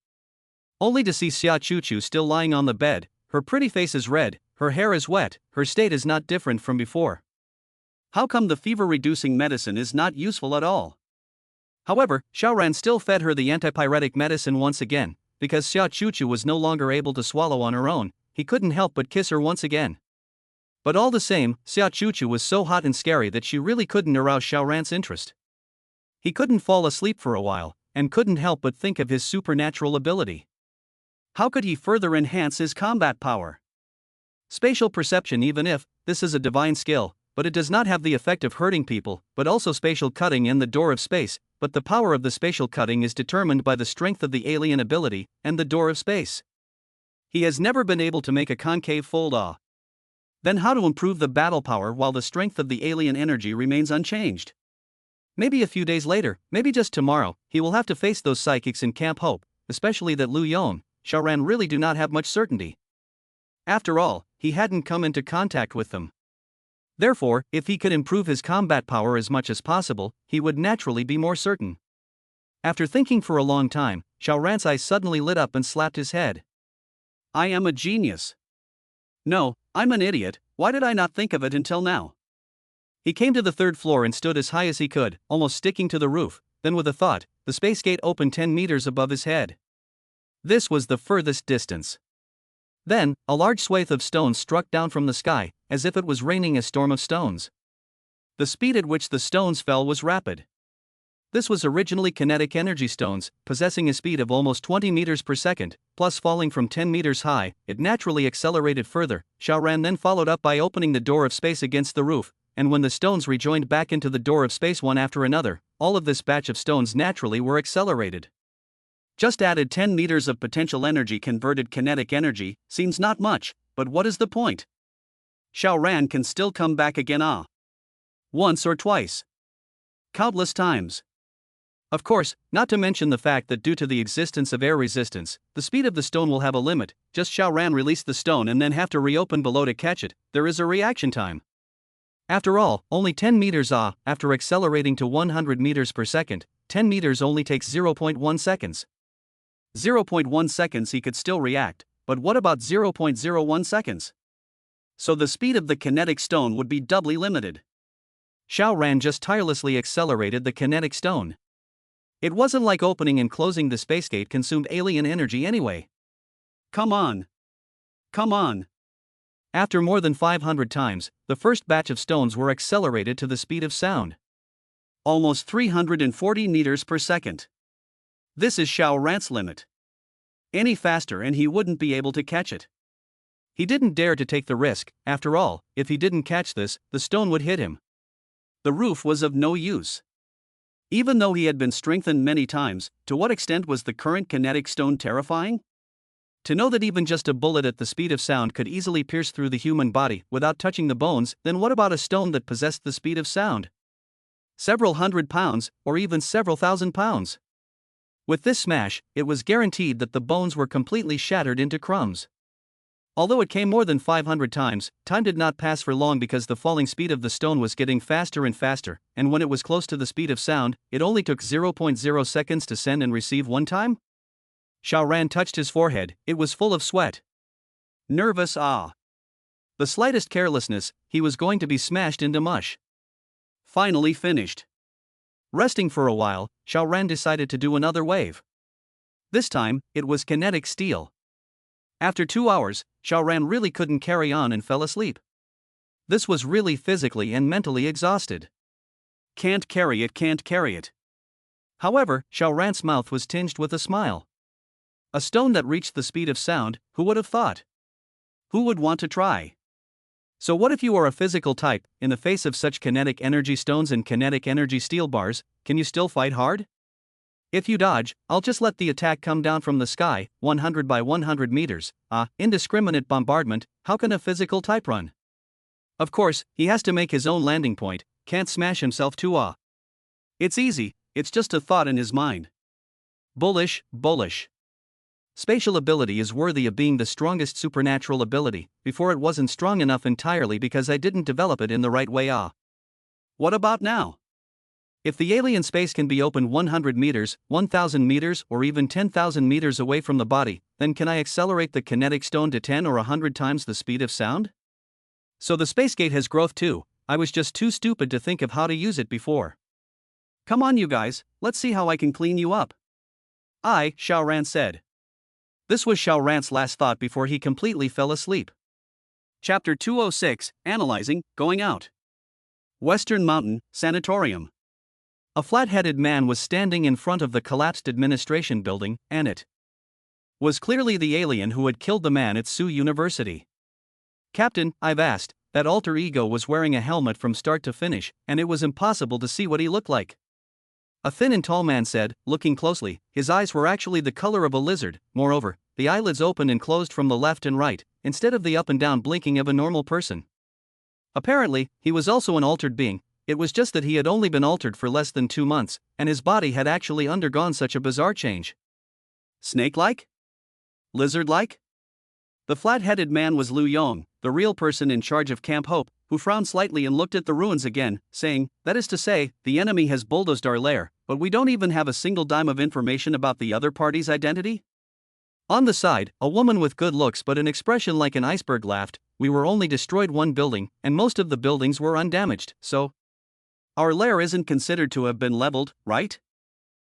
Only to see Xia Chuchu still lying on the bed, her pretty face is red, her hair is wet, her state is not different from before. How come the fever-reducing medicine is not useful at all? However, Xiaoran still fed her the antipyretic medicine once again, because Xiao Chuchu was no longer able to swallow on her own, he couldn't help but kiss her once again. But all the same, Xiao Chuchu was so hot and scary that she really couldn't arouse Xiao Ran's interest. He couldn't fall asleep for a while, and couldn't help but think of his supernatural ability. How could he further enhance his combat power? Spatial perception, even if this is a divine skill, but it does not have the effect of hurting people, but also spatial cutting and the door of space, but the power of the spatial cutting is determined by the strength of the alien ability and the door of space. He has never been able to make a concave fold. Then how to improve the battle power while the strength of the alien energy remains unchanged? Maybe a few days later, maybe just tomorrow, he will have to face those psychics in Camp Hope, especially that Lu Yon, Xiao Ran really do not have much certainty. After all, he hadn't come into contact with them. Therefore, if he could improve his combat power as much as possible, he would naturally be more certain. After thinking for a long time, Xiao Ran's eyes suddenly lit up and slapped his head. I am a genius. No, I'm an idiot, why did I not think of it until now? He came to the third floor and stood as high as he could, almost sticking to the roof, then with a thought, the space gate opened 10 meters above his head. This was the furthest distance. Then, a large swathe of stones struck down from the sky, as if it was raining a storm of stones. The speed at which the stones fell was rapid. This was originally kinetic energy stones, possessing a speed of almost 20 meters per second, plus falling from 10 meters high, it naturally accelerated further. Xiao Ran then followed up by opening the door of space against the roof, and when the stones rejoined back into the door of space one after another, all of this batch of stones naturally were accelerated. Just added 10 meters of potential energy converted kinetic energy, seems not much, but what is the point? Xiao Ran can still come back again once or twice. Countless times. Of course, not to mention the fact that due to the existence of air resistance, the speed of the stone will have a limit. Just Xiao Ran release the stone and then have to reopen below to catch it, there is a reaction time. After all, only 10 meters after accelerating to 100 meters per second, 10 meters only takes 0.1 seconds. 0.1 seconds he could still react, but what about 0.01 seconds? So the speed of the kinetic stone would be doubly limited. Xiao Ran just tirelessly accelerated the kinetic stone. It wasn't like opening and closing the space gate consumed alien energy anyway. Come on. Come on. After more than 500 times, the first batch of stones were accelerated to the speed of sound. Almost 340 meters per second. This is Xiao Ran's limit. Any faster and he wouldn't be able to catch it. He didn't dare to take the risk. After all, if he didn't catch this, the stone would hit him. The roof was of no use. Even though he had been strengthened many times, to what extent was the current kinetic stone terrifying? To know that even just a bullet at the speed of sound could easily pierce through the human body without touching the bones, then what about a stone that possessed the speed of sound? Several hundred pounds, or even several thousand pounds. With this smash, it was guaranteed that the bones were completely shattered into crumbs. Although it came more than 500 times, time did not pass for long because the falling speed of the stone was getting faster and faster, and when it was close to the speed of sound, it only took 0.0 seconds to send and receive one time? Xiao Ran touched his forehead, it was full of sweat. Nervous The slightest carelessness, he was going to be smashed into mush. Finally finished. Resting for a while, Xiao Ran decided to do another wave. This time, it was kinetic steel. After 2 hours, Xiao Ran really couldn't carry on and fell asleep. This was really physically and mentally exhausted. Can't carry it, can't carry it. However, Xiao Ran's mouth was tinged with a smile. A stone that reached the speed of sound, who would have thought? Who would want to try? So what if you are a physical type, in the face of such kinetic energy stones and kinetic energy steel bars, can you still fight hard? If you dodge, I'll just let the attack come down from the sky, 100 by 100 meters, indiscriminate bombardment, how can a physical type run? Of course, he has to make his own landing point, can't smash himself too It's easy, it's just a thought in his mind. Bullish. Spatial ability is worthy of being the strongest supernatural ability, before it wasn't strong enough entirely because I didn't develop it in the right way What about now? If the alien space can be opened 100 meters, 1,000 meters, or even 10,000 meters away from the body, then can I accelerate the kinetic stone to 10 or 100 times the speed of sound? So the space gate has growth too, I was just too stupid to think of how to use it before. Come on you guys, let's see how I can clean you up. Xiao Ran said. This was Xiaoran's last thought before he completely fell asleep. Chapter 206, Analyzing, Going Out. Western Mountain, Sanatorium. A flat-headed man was standing in front of the collapsed administration building, and it was clearly the alien who had killed the man at Sioux University. "Captain, I've asked." That alter ego was wearing a helmet from start to finish, and it was impossible to see what he looked like. A thin and tall man said, looking closely. His eyes were actually the color of a lizard. Moreover, the eyelids opened and closed from the left and right, instead of the up and down blinking of a normal person. Apparently, he was also an altered being. It was just that he had only been altered for less than 2 months, and his body had actually undergone such a bizarre change. Snake-like? Lizard-like? The flat-headed man was Lu Yong, the real person in charge of Camp Hope, who frowned slightly and looked at the ruins again, saying, "That is to say, the enemy has bulldozed our lair, but we don't even have a single dime of information about the other party's identity?" On the side, a woman with good looks but an expression like an iceberg laughed. "We were only destroyed one building, and most of the buildings were undamaged, so our lair isn't considered to have been leveled, right?"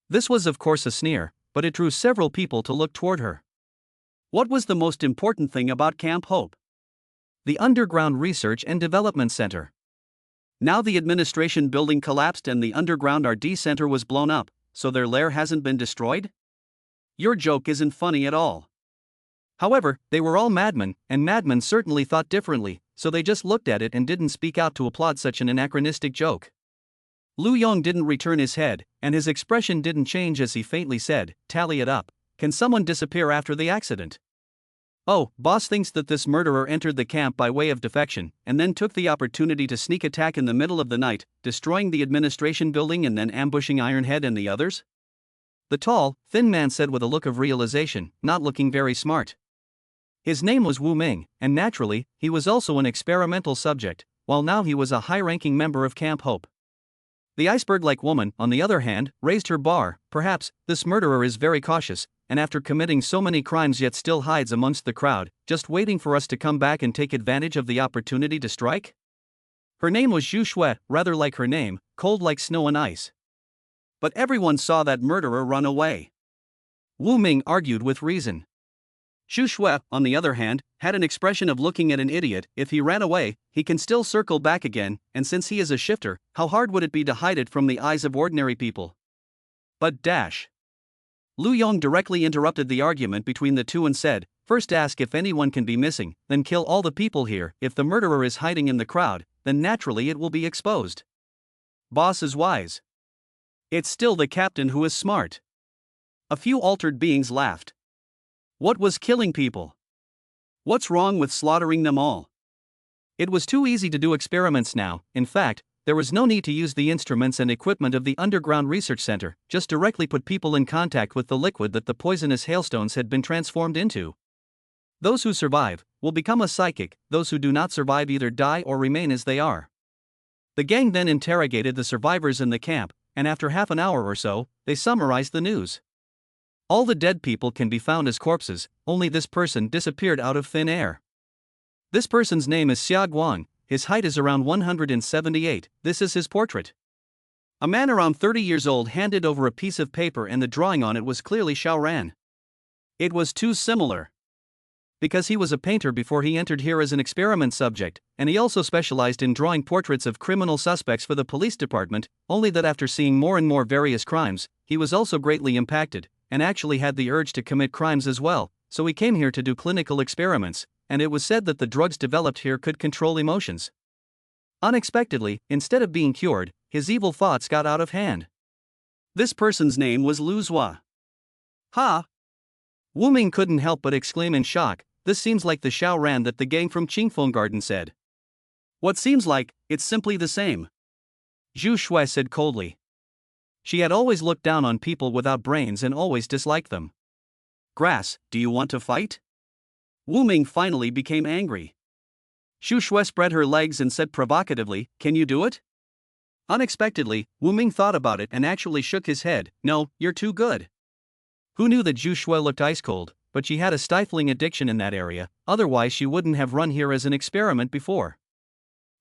This was of course a sneer, but it drew several people to look toward her. What was the most important thing about Camp Hope? The Underground Research and Development Center. Now the administration building collapsed and the underground R&D center was blown up, so their lair hasn't been destroyed? Your joke isn't funny at all. However, they were all madmen, and madmen certainly thought differently, so they just looked at it and didn't speak out to applaud such an anachronistic joke. Lu Yong didn't return his head, and his expression didn't change as he faintly said, "Tally it up. Can someone disappear after the accident?" "Oh, boss thinks that this murderer entered the camp by way of defection, and then took the opportunity to sneak attack in the middle of the night, destroying the administration building and then ambushing Ironhead and the others?" The tall, thin man said with a look of realization, not looking very smart. His name was Wu Ming, and naturally, he was also an experimental subject, while now he was a high-ranking member of Camp Hope. The iceberg-like woman, on the other hand, raised her bar. "Perhaps, this murderer is very cautious, and after committing so many crimes yet still hides amongst the crowd, just waiting for us to come back and take advantage of the opportunity to strike?" Her name was Zhu Shui, rather like her name, cold like snow and ice. "But everyone saw that murderer run away." Wu Ming argued with reason. Zhu Shui, on the other hand, had an expression of looking at an idiot. "If he ran away, he can still circle back again, and since he is a shifter, how hard would it be to hide it from the eyes of ordinary people?" But dash. Lu Yong directly interrupted the argument between the two and said, "First ask if anyone can be missing, then kill all the people here. If the murderer is hiding in the crowd, then naturally it will be exposed." Boss is wise. It's still the captain who is smart. A few altered beings laughed. What was killing people? What's wrong with slaughtering them all? It was too easy to do experiments now. In fact, there was no need to use the instruments and equipment of the Underground Research Center, just directly put people in contact with the liquid that the poisonous hailstones had been transformed into. Those who survive will become a psychic, those who do not survive either die or remain as they are. The gang then interrogated the survivors in the camp, and after half an hour or so, they summarized the news. All the dead people can be found as corpses, only this person disappeared out of thin air. This person's name is Xia Guang, his height is around 178, this is his portrait. A man around 30 years old handed over a piece of paper and the drawing on it was clearly Xiaoran. It was too similar. Because he was a painter before he entered here as an experiment subject, and he also specialized in drawing portraits of criminal suspects for the police department, only that after seeing more and more various crimes, he was also greatly impacted, and actually had the urge to commit crimes as well, so he came here to do clinical experiments, and it was said that the drugs developed here could control emotions. Unexpectedly, instead of being cured, his evil thoughts got out of hand. This person's name was Lu Zhua. Ha! Wu Ming couldn't help but exclaim in shock, this seems like the Xiaoran that the gang from Qingfeng Garden said. What seems like, it's simply the same. Zhu Shui said coldly. She had always looked down on people without brains and always disliked them. Grass, do you want to fight? Wu Ming finally became angry. Zhu Shui spread her legs and said provocatively, can you do it? Unexpectedly, Wu Ming thought about it and actually shook his head, no, you're too good. Who knew that Zhu Shui looked ice cold, but she had a stifling addiction in that area, otherwise she wouldn't have run here as an experiment before.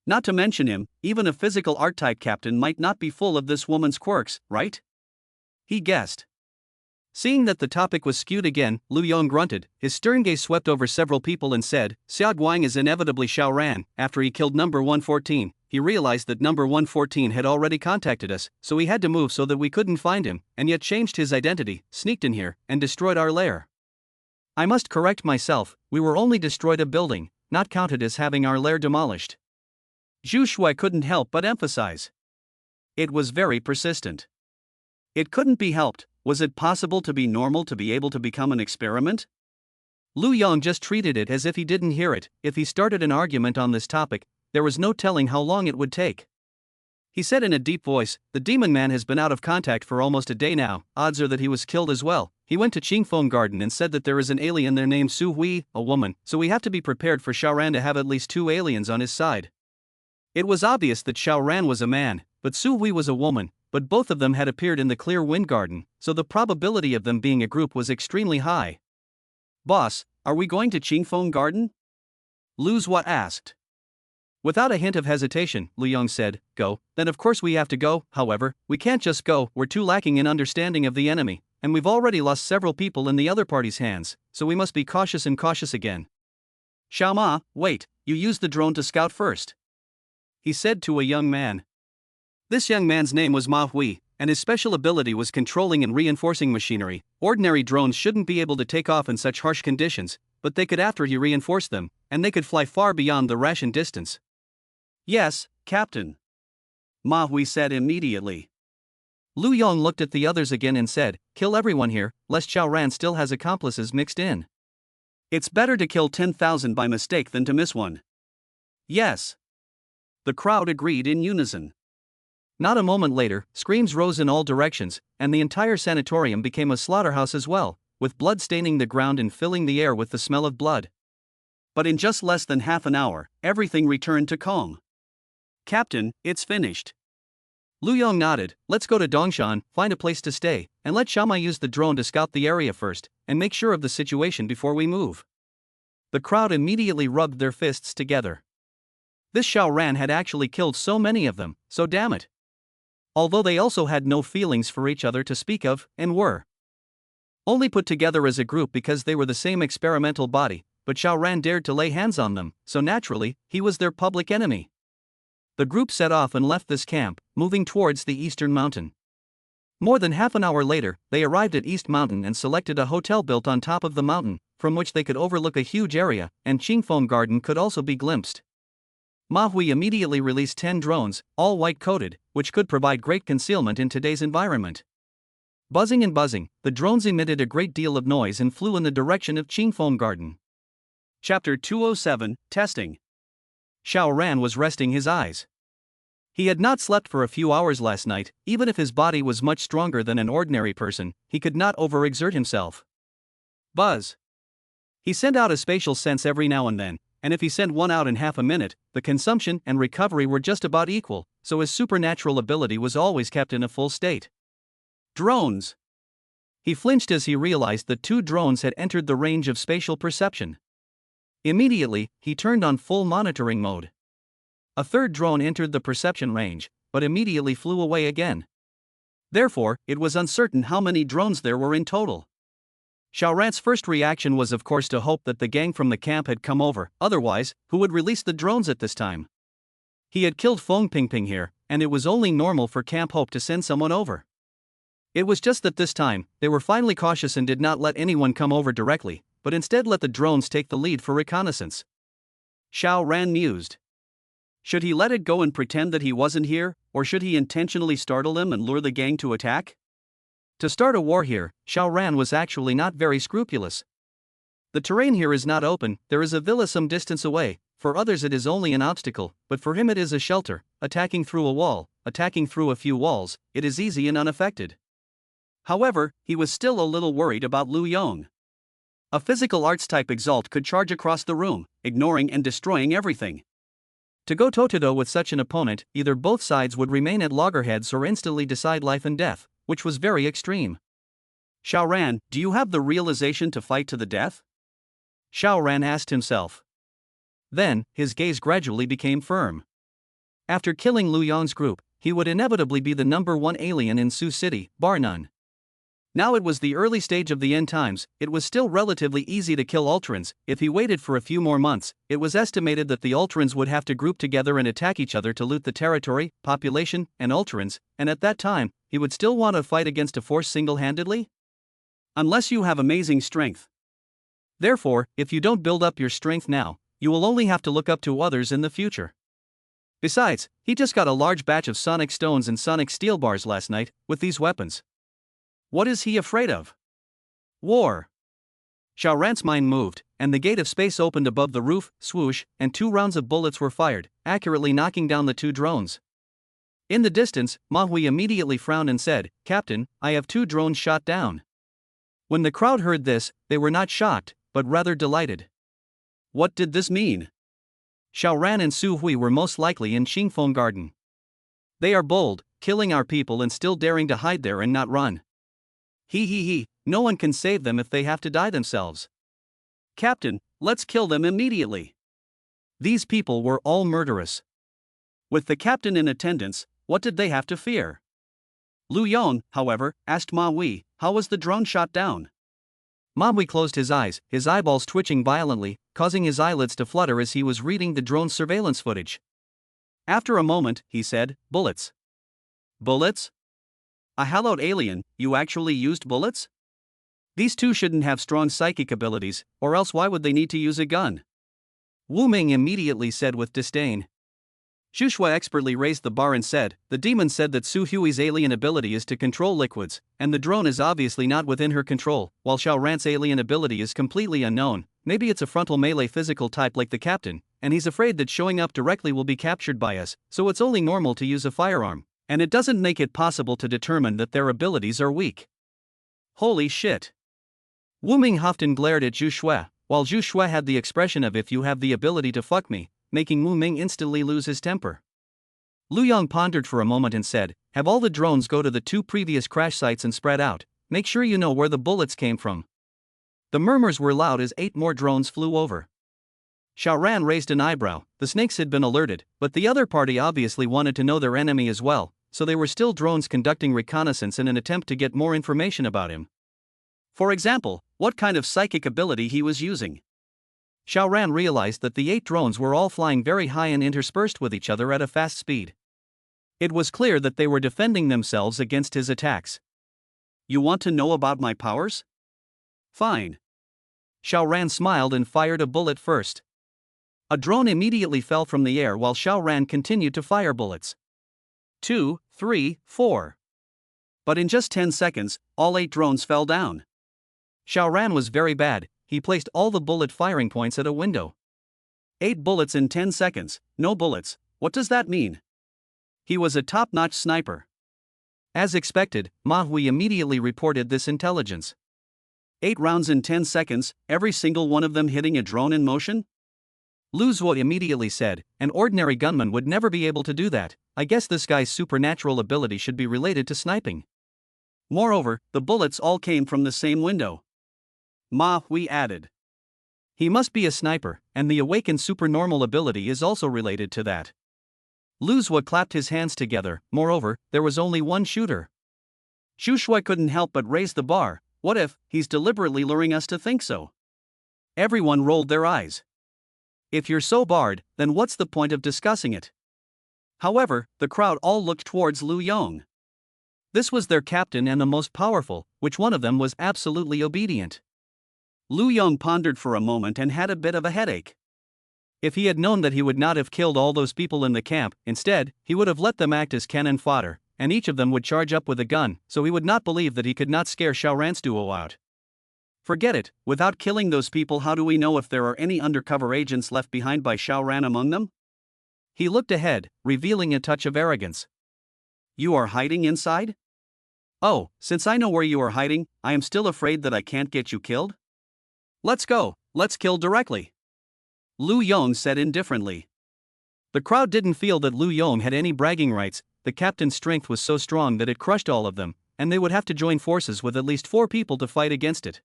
Not to mention him, even a physical art-type captain might not be full of this woman's quirks, right? He guessed. Seeing that the topic was skewed again, Lu Yong grunted, his stern gaze swept over several people and said, Xia Guang is inevitably Xiao Ran. After he killed number 114, he realized that number 114 had already contacted us, so he had to move so that we couldn't find him, and yet changed his identity, sneaked in here, and destroyed our lair. I must correct myself, we were only destroyed a building, not counted as having our lair demolished. Zhu Shui couldn't help but emphasize. It was very persistent. It couldn't be helped. Was it possible to be normal to be able to become an experiment? Lu Yong just treated it as if he didn't hear it. If he started an argument on this topic, there was no telling how long it would take. He said in a deep voice, the demon man has been out of contact for almost a day now, odds are that he was killed as well. He went to Qingfeng Garden and said that there is an alien there named Su Hui, a woman, so we have to be prepared for Xiao Ran to have at least 2 aliens on his side. It was obvious that Xiao Ran was a man, but Su Hui was a woman, but both of them had appeared in the Clear Wind Garden, so the probability of them being a group was extremely high. Boss, are we going to Qingfeng Garden? Lu Zhua asked. Without a hint of hesitation, Lu Yong said, go, then of course we have to go, however, we can't just go, we're too lacking in understanding of the enemy, and we've already lost several people in the other party's hands, so we must be cautious and cautious again. Xiao Ma, wait, you used the drone to scout first. He said to a young man. This young man's name was Ma Hui, and his special ability was controlling and reinforcing machinery. Ordinary drones shouldn't be able to take off in such harsh conditions, but they could after he reinforced them, and they could fly far beyond the ration distance. Yes, Captain. Ma Hui said immediately. Lu Yong looked at the others again and said, kill everyone here, lest Xiao Ran still has accomplices mixed in. It's better to kill 10,000 by mistake than to miss one. Yes. The crowd agreed in unison. Not a moment later, screams rose in all directions, and the entire sanatorium became a slaughterhouse as well, with blood staining the ground and filling the air with the smell of blood. But in just less than half an hour, everything returned to calm. Captain, it's finished. Lu Yong nodded, let's go to Dongshan, find a place to stay, and let Xiaomai use the drone to scout the area first, and make sure of the situation before we move. The crowd immediately rubbed their fists together. This Xiao Ran had actually killed so many of them, so damn it. Although they also had no feelings for each other to speak of, and were only put together as a group because they were the same experimental body, but Xiao Ran dared to lay hands on them, so naturally, he was their public enemy. The group set off and left this camp, moving towards the eastern mountain. More than half an hour later, they arrived at East Mountain and selected a hotel built on top of the mountain, from which they could overlook a huge area, and Qingfeng Garden could also be glimpsed. Ma Hui immediately released 10 drones, all white-coated, which could provide great concealment in today's environment. Buzzing and buzzing, the drones emitted a great deal of noise and flew in the direction of Qingfeng Garden. Chapter 207, Testing. Xiao Ran was resting his eyes. He had not slept for a few hours last night. Even if his body was much stronger than an ordinary person, he could not overexert himself. Buzz. He sent out a spatial sense every now and then, and if he sent one out in half a minute, the consumption and recovery were just about equal, so his supernatural ability was always kept in a full state. Drones. He flinched as he realized that 2 drones had entered the range of spatial perception. Immediately, he turned on full monitoring mode. A 3rd drone entered the perception range, but immediately flew away again. Therefore, it was uncertain how many drones there were in total. Xiao Ran's first reaction was of course to hope that the gang from the camp had come over, otherwise, who would release the drones at this time? He had killed Fong Pingping here, and it was only normal for Camp Hope to send someone over. It was just that this time, they were finally cautious and did not let anyone come over directly, but instead let the drones take the lead for reconnaissance. Xiao Ran mused. Should he let it go and pretend that he wasn't here, or should he intentionally startle them and lure the gang to attack? To start a war here, Xiao Ran was actually not very scrupulous. The terrain here is not open, there is a villa some distance away, for others it is only an obstacle, but for him it is a shelter, attacking through a wall, attacking through a few walls, it is easy and unaffected. However, he was still a little worried about Lu Yong. A physical arts type exalt could charge across the room, ignoring and destroying everything. To go toe-to-toe with such an opponent, either both sides would remain at loggerheads or instantly decide life and death, which was very extreme. Xiao Ran, do you have the realization to fight to the death? Xiao Ran asked himself. Then, his gaze gradually became firm. After killing Lu Yong's group, he would inevitably be the #1 alien in Sioux City, bar none. Now it was the early stage of the end times. It was still relatively easy to kill Ultrans. If he waited for a few more months, it was estimated that the Ultrans would have to group together and attack each other to loot the territory, population, and Ultrans, and at that time, he would still want to fight against a force single-handedly? Unless you have amazing strength. Therefore, if you don't build up your strength now, you will only have to look up to others in the future. Besides, he just got a large batch of sonic stones and sonic steel bars last night. With these weapons, what is he afraid of? War. Xiao Ran's mind moved, and the gate of space opened above the roof, swoosh, and 2 rounds of bullets were fired, accurately knocking down the 2 drones. In the distance, Ma Hui immediately frowned and said, "Captain, I have 2 drones shot down." When the crowd heard this, they were not shocked, but rather delighted. What did this mean? Xiao Ran and Su Hui were most likely in Qingfeng Garden. They are bold, killing our people and still daring to hide there and not run. He, no one can save them if they have to die themselves. Captain, let's kill them immediately. These people were all murderous. With the captain in attendance, what did they have to fear? Lu Yong, however, asked Ma Hui, how was the drone shot down? Ma Hui closed his eyes, his eyeballs twitching violently, causing his eyelids to flutter as he was reading the drone's surveillance footage. After a moment, he said, "Bullets." Bullets? A hallowed alien, you actually used bullets? These 2 shouldn't have strong psychic abilities, or else why would they need to use a gun? Wu Ming immediately said with disdain. Xu Shui expertly raised the bar and said, "The demon said that Su Hui's alien ability is to control liquids, and the drone is obviously not within her control, while Xiao Ran's alien ability is completely unknown. Maybe it's a frontal melee physical type like the captain, and he's afraid that showing up directly will be captured by us, so it's only normal to use a firearm, and it doesn't make it possible to determine that their abilities are weak." Holy shit. Wu Ming huffed and glared at Zhu Shui, while Zhu Shui had the expression of "if you have the ability to fuck me," making Wu Ming instantly lose his temper. Lu Yong pondered for a moment and said, "Have all the drones go to the 2 previous crash sites and spread out. Make sure you know where the bullets came from." The murmurs were loud as 8 more drones flew over. Xiao Ran raised an eyebrow. The snakes had been alerted, but the other party obviously wanted to know their enemy as well, so they were still drones conducting reconnaissance in an attempt to get more information about him. For example, what kind of psychic ability he was using. Xiao Ran realized that the 8 drones were all flying very high and interspersed with each other at a fast speed. It was clear that they were defending themselves against his attacks. You want to know about my powers? Fine. Xiao Ran smiled and fired a bullet first. A drone immediately fell from the air while Xiao Ran continued to fire bullets. 2, 3, 4. But in just 10 seconds, all 8 drones fell down. Xiao Ran was very bad. He placed all the bullet firing points at a window. 8 bullets in 10 seconds, no bullets. What does that mean? He was a top-notch sniper. As expected, Ma Hui immediately reported this intelligence. 8 rounds in 10 seconds, every single one of them hitting a drone in motion? Lu Zuo immediately said, "An ordinary gunman would never be able to do that. I guess this guy's supernatural ability should be related to sniping." Moreover, the bullets all came from the same window. Ma Hui added, "He must be a sniper, and the awakened supernormal ability is also related to that." Lu Zuo clapped his hands together. Moreover, there was only one shooter. Xu Shui couldn't help but raise the bar. What if he's deliberately luring us to think so? Everyone rolled their eyes. If you're so barred, then what's the point of discussing it? However, the crowd all looked towards Lu Yong. This was their captain and the most powerful. Which one of them was absolutely obedient? Lu Yong pondered for a moment and had a bit of a headache. If he had known that he would not have killed all those people in the camp, instead, he would have let them act as cannon fodder, and each of them would charge up with a gun, so he would not believe that he could not scare Xiao Ran's duo out. Forget it, without killing those people, how do we know if there are any undercover agents left behind by Xiao Ran among them? He looked ahead, revealing a touch of arrogance. You are hiding inside? Oh, since I know where you are hiding, I am still afraid that I can't get you killed? Let's go, let's kill directly. Lu Yong said indifferently. The crowd didn't feel that Lu Yong had any bragging rights. The captain's strength was so strong that it crushed all of them, and they would have to join forces with at least 4 people to fight against it.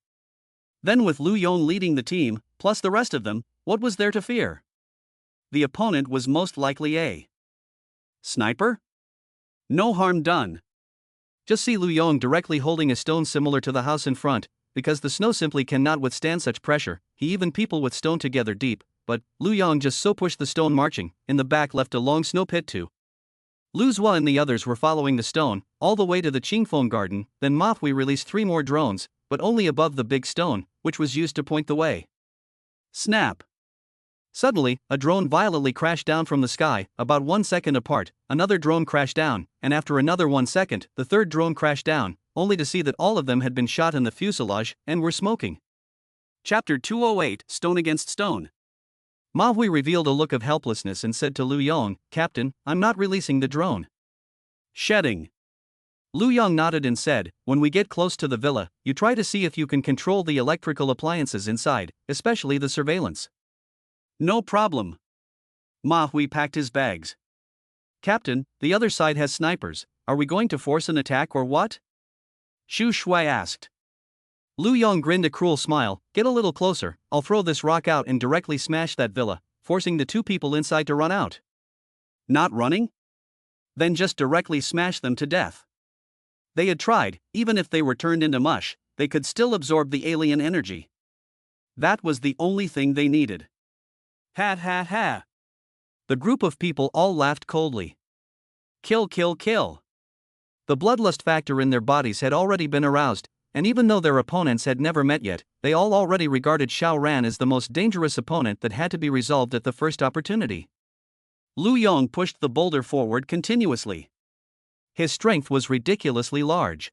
Then with Lu Yong leading the team, plus the rest of them, what was there to fear? The opponent was most likely a sniper? No harm done. Just see Lu Yong directly holding a stone similar to the house in front, because the snow simply cannot withstand such pressure. He even people with stone together deep, but Lu Yong just so pushed the stone marching, in the back left a long snow pit too. Lu Zua and the others were following the stone, all the way to the Qingfeng garden. Then Mafui released 3 more drones, but only above the big stone, which was used to point the way. Snap! Suddenly, a drone violently crashed down from the sky, about 1 second apart. Another drone crashed down, and after another 1 second, the third drone crashed down, only to see that all of them had been shot in the fuselage and were smoking. Chapter 208, Stone Against Stone. Ma Hui revealed a look of helplessness and said to Lu Yong, "Captain, I'm not releasing the drone." Shedding. Lu Yong nodded and said, "When we get close to the villa, you try to see if you can control the electrical appliances inside, especially the surveillance." "No problem." Ma Hui packed his bags. "Captain, the other side has snipers. Are we going to force an attack or what?" Xu Shui asked. Lu Yong grinned a cruel smile. "Get a little closer, I'll throw this rock out and directly smash that villa, forcing the 2 people inside to run out." "Not running? Then just directly smash them to death." They had tried, even if they were turned into mush, they could still absorb the alien energy. That was the only thing they needed. Ha ha ha. The group of people all laughed coldly. Kill, kill, kill. The bloodlust factor in their bodies had already been aroused, and even though their opponents had never met yet, they all already regarded Xiao Ran as the most dangerous opponent that had to be resolved at the first opportunity. Lu Yong pushed the boulder forward continuously. His strength was ridiculously large.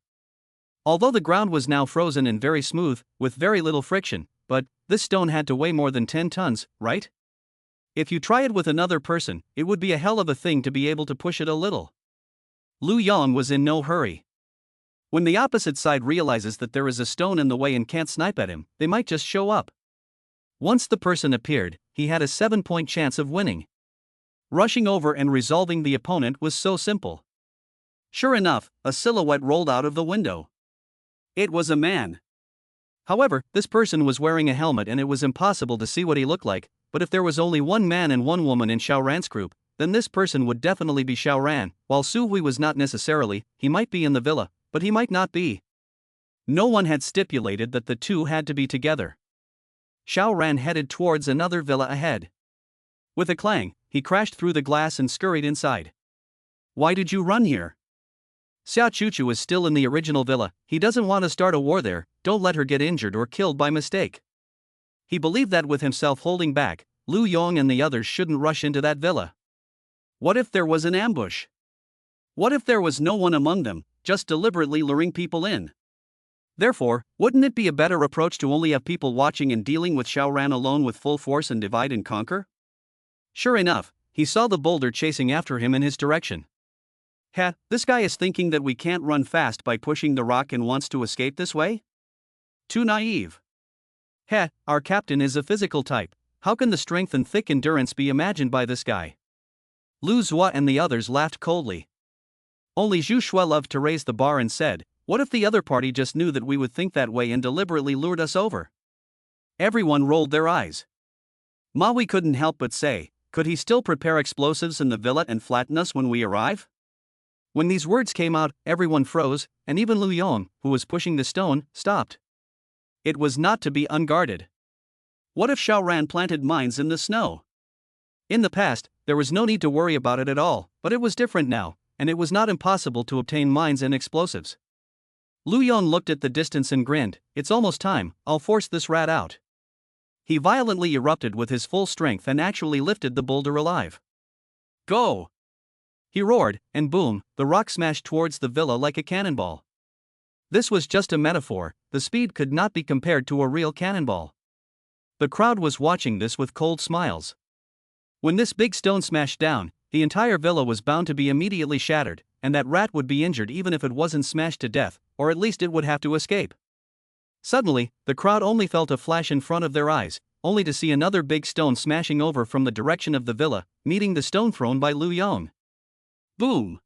Although the ground was now frozen and very smooth, with very little friction, but this stone had to weigh more than 10 tons, right? If you try it with another person, it would be a hell of a thing to be able to push it a little. Lu Yong was in no hurry. When the opposite side realizes that there is a stone in the way and can't snipe at him, they might just show up. Once the person appeared, he had a 7-point chance of winning. Rushing over and resolving the opponent was so simple. Sure enough, a silhouette rolled out of the window. It was a man. However, this person was wearing a helmet and it was impossible to see what he looked like, but if there was only 1 man and 1 woman in Xiao Ran's group, then this person would definitely be Xiao Ran. While Su Hui was not necessarily, he might be in the villa, but he might not be. No one had stipulated that the two had to be together. Xiao Ran headed towards another villa ahead. With a clang, he crashed through the glass and scurried inside. "Why did you run here?" Xia Chuchu is still in the original villa. He doesn't want to start a war there. Don't let her get injured or killed by mistake. He believed that with himself holding back, Lu Yong and the others shouldn't rush into that villa. What if there was an ambush? What if there was no one among them, just deliberately luring people in? Therefore, wouldn't it be a better approach to only have people watching and dealing with Xiao Ran alone with full force and divide and conquer? Sure enough, he saw the boulder chasing after him in his direction. "Ha, this guy is thinking that we can't run fast by pushing the rock and wants to escape this way? Too naive. Ha, our captain is a physical type. How can the strength and thick endurance be imagined by this guy?" Lu Zua and the others laughed coldly. Only Zhu Shui loved to raise the bar and said, "What if the other party just knew that we would think that way and deliberately lured us over?" Everyone rolled their eyes. Maui couldn't help but say, "Could he still prepare explosives in the villa and flatten us when we arrive?" When these words came out, everyone froze, and even Lu Yong, who was pushing the stone, stopped. It was not to be unguarded. What if Xiao Ran planted mines in the snow? In the past, there was no need to worry about it at all, but it was different now, and it was not impossible to obtain mines and explosives. Lu Yong looked at the distance and grinned, "It's almost time, I'll force this rat out." He violently erupted with his full strength and actually lifted the boulder alive. "Go!" He roared, and boom, the rock smashed towards the villa like a cannonball. This was just a metaphor, the speed could not be compared to a real cannonball. The crowd was watching this with cold smiles. When this big stone smashed down, the entire villa was bound to be immediately shattered, and that rat would be injured even if it wasn't smashed to death, or at least it would have to escape. Suddenly, the crowd only felt a flash in front of their eyes, only to see another big stone smashing over from the direction of the villa, meeting the stone thrown by Lu Yong. Boom!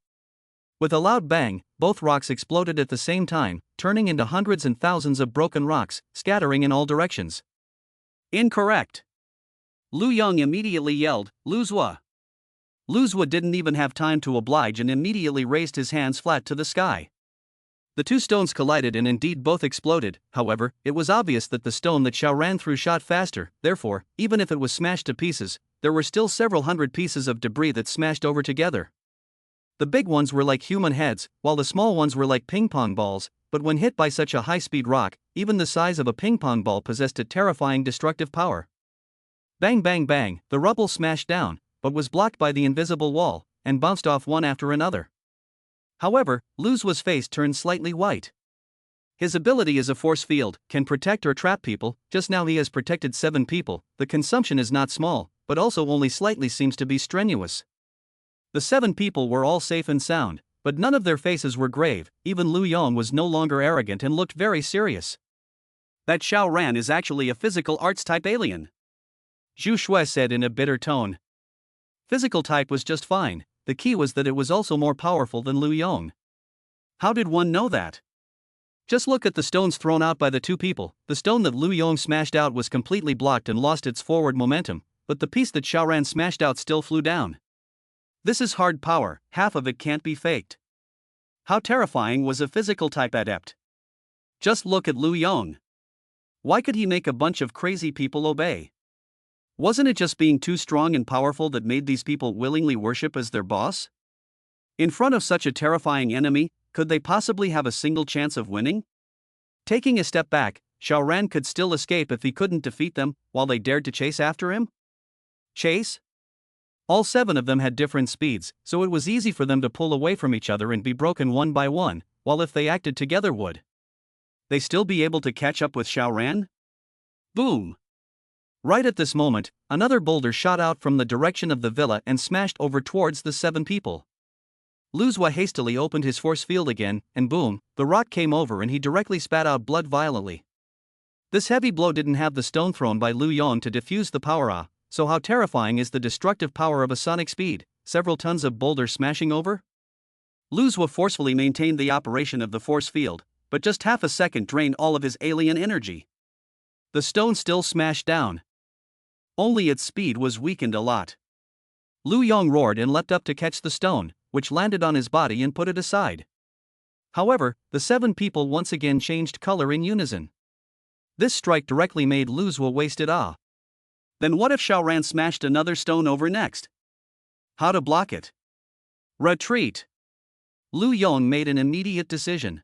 With a loud bang, both rocks exploded at the same time, turning into hundreds and thousands of broken rocks, scattering in all directions. Incorrect! Lu Yong immediately yelled, "Lu Zua!" Lu Zua didn't even have time to oblige and immediately raised his hands flat to the sky. The two stones collided and indeed both exploded. However, it was obvious that the stone that Xiao ran through shot faster. Therefore, even if it was smashed to pieces, there were still several hundred pieces of debris that smashed over together. The big ones were like human heads, while the small ones were like ping-pong balls, but when hit by such a high-speed rock, even the size of a ping-pong ball possessed a terrifying destructive power. Bang bang bang, the rubble smashed down, but was blocked by the invisible wall, and bounced off one after another. However, Lu's face turned slightly white. His ability as a force field can protect or trap people. Just now he has protected 7 people. The consumption is not small, but also only slightly seems to be strenuous. The 7 people were all safe and sound, but none of their faces were grave. Even Lu Yong was no longer arrogant and looked very serious. That Xiao Ran is actually a physical arts type alien, Zhu Shui said in a bitter tone. Physical type was just fine, the key was that it was also more powerful than Lu Yong. How did one know that? Just look at the stones thrown out by the 2 people. The stone that Lu Yong smashed out was completely blocked and lost its forward momentum, but the piece that Xiao Ran smashed out still flew down. This is hard power, half of it can't be faked. How terrifying was a physical type adept? Just look at Lu Yong. Why could he make a bunch of crazy people obey? Wasn't it just being too strong and powerful that made these people willingly worship as their boss? In front of such a terrifying enemy, could they possibly have a single chance of winning? Taking a step back, Xiao Ran could still escape if he couldn't defeat them, while they dared to chase after him? Chase? All 7 of them had different speeds, so it was easy for them to pull away from each other and be broken one by one, while if they acted together would they still be able to catch up with Xiao Ran? Boom! Right at this moment, another boulder shot out from the direction of the villa and smashed over towards the 7 people. Lu Zhuo hastily opened his force field again, and boom, the rock came over and he directly spat out blood violently. This heavy blow didn't have the stone thrown by Lu Yong to diffuse the power. So how terrifying is the destructive power of a sonic speed, several tons of boulders smashing over? Lu Zhuo forcefully maintained the operation of the force field, but just half a second drained all of his alien energy. The stone still smashed down. Only its speed was weakened a lot. Lu Yong roared and leapt up to catch the stone, which landed on his body and put it aside. However, the 7 people once again changed color in unison. This strike directly made Lu Zhuo wasted awe. Then what if Xiao Ran smashed another stone over next? How to block it? Retreat. Lu Yong made an immediate decision.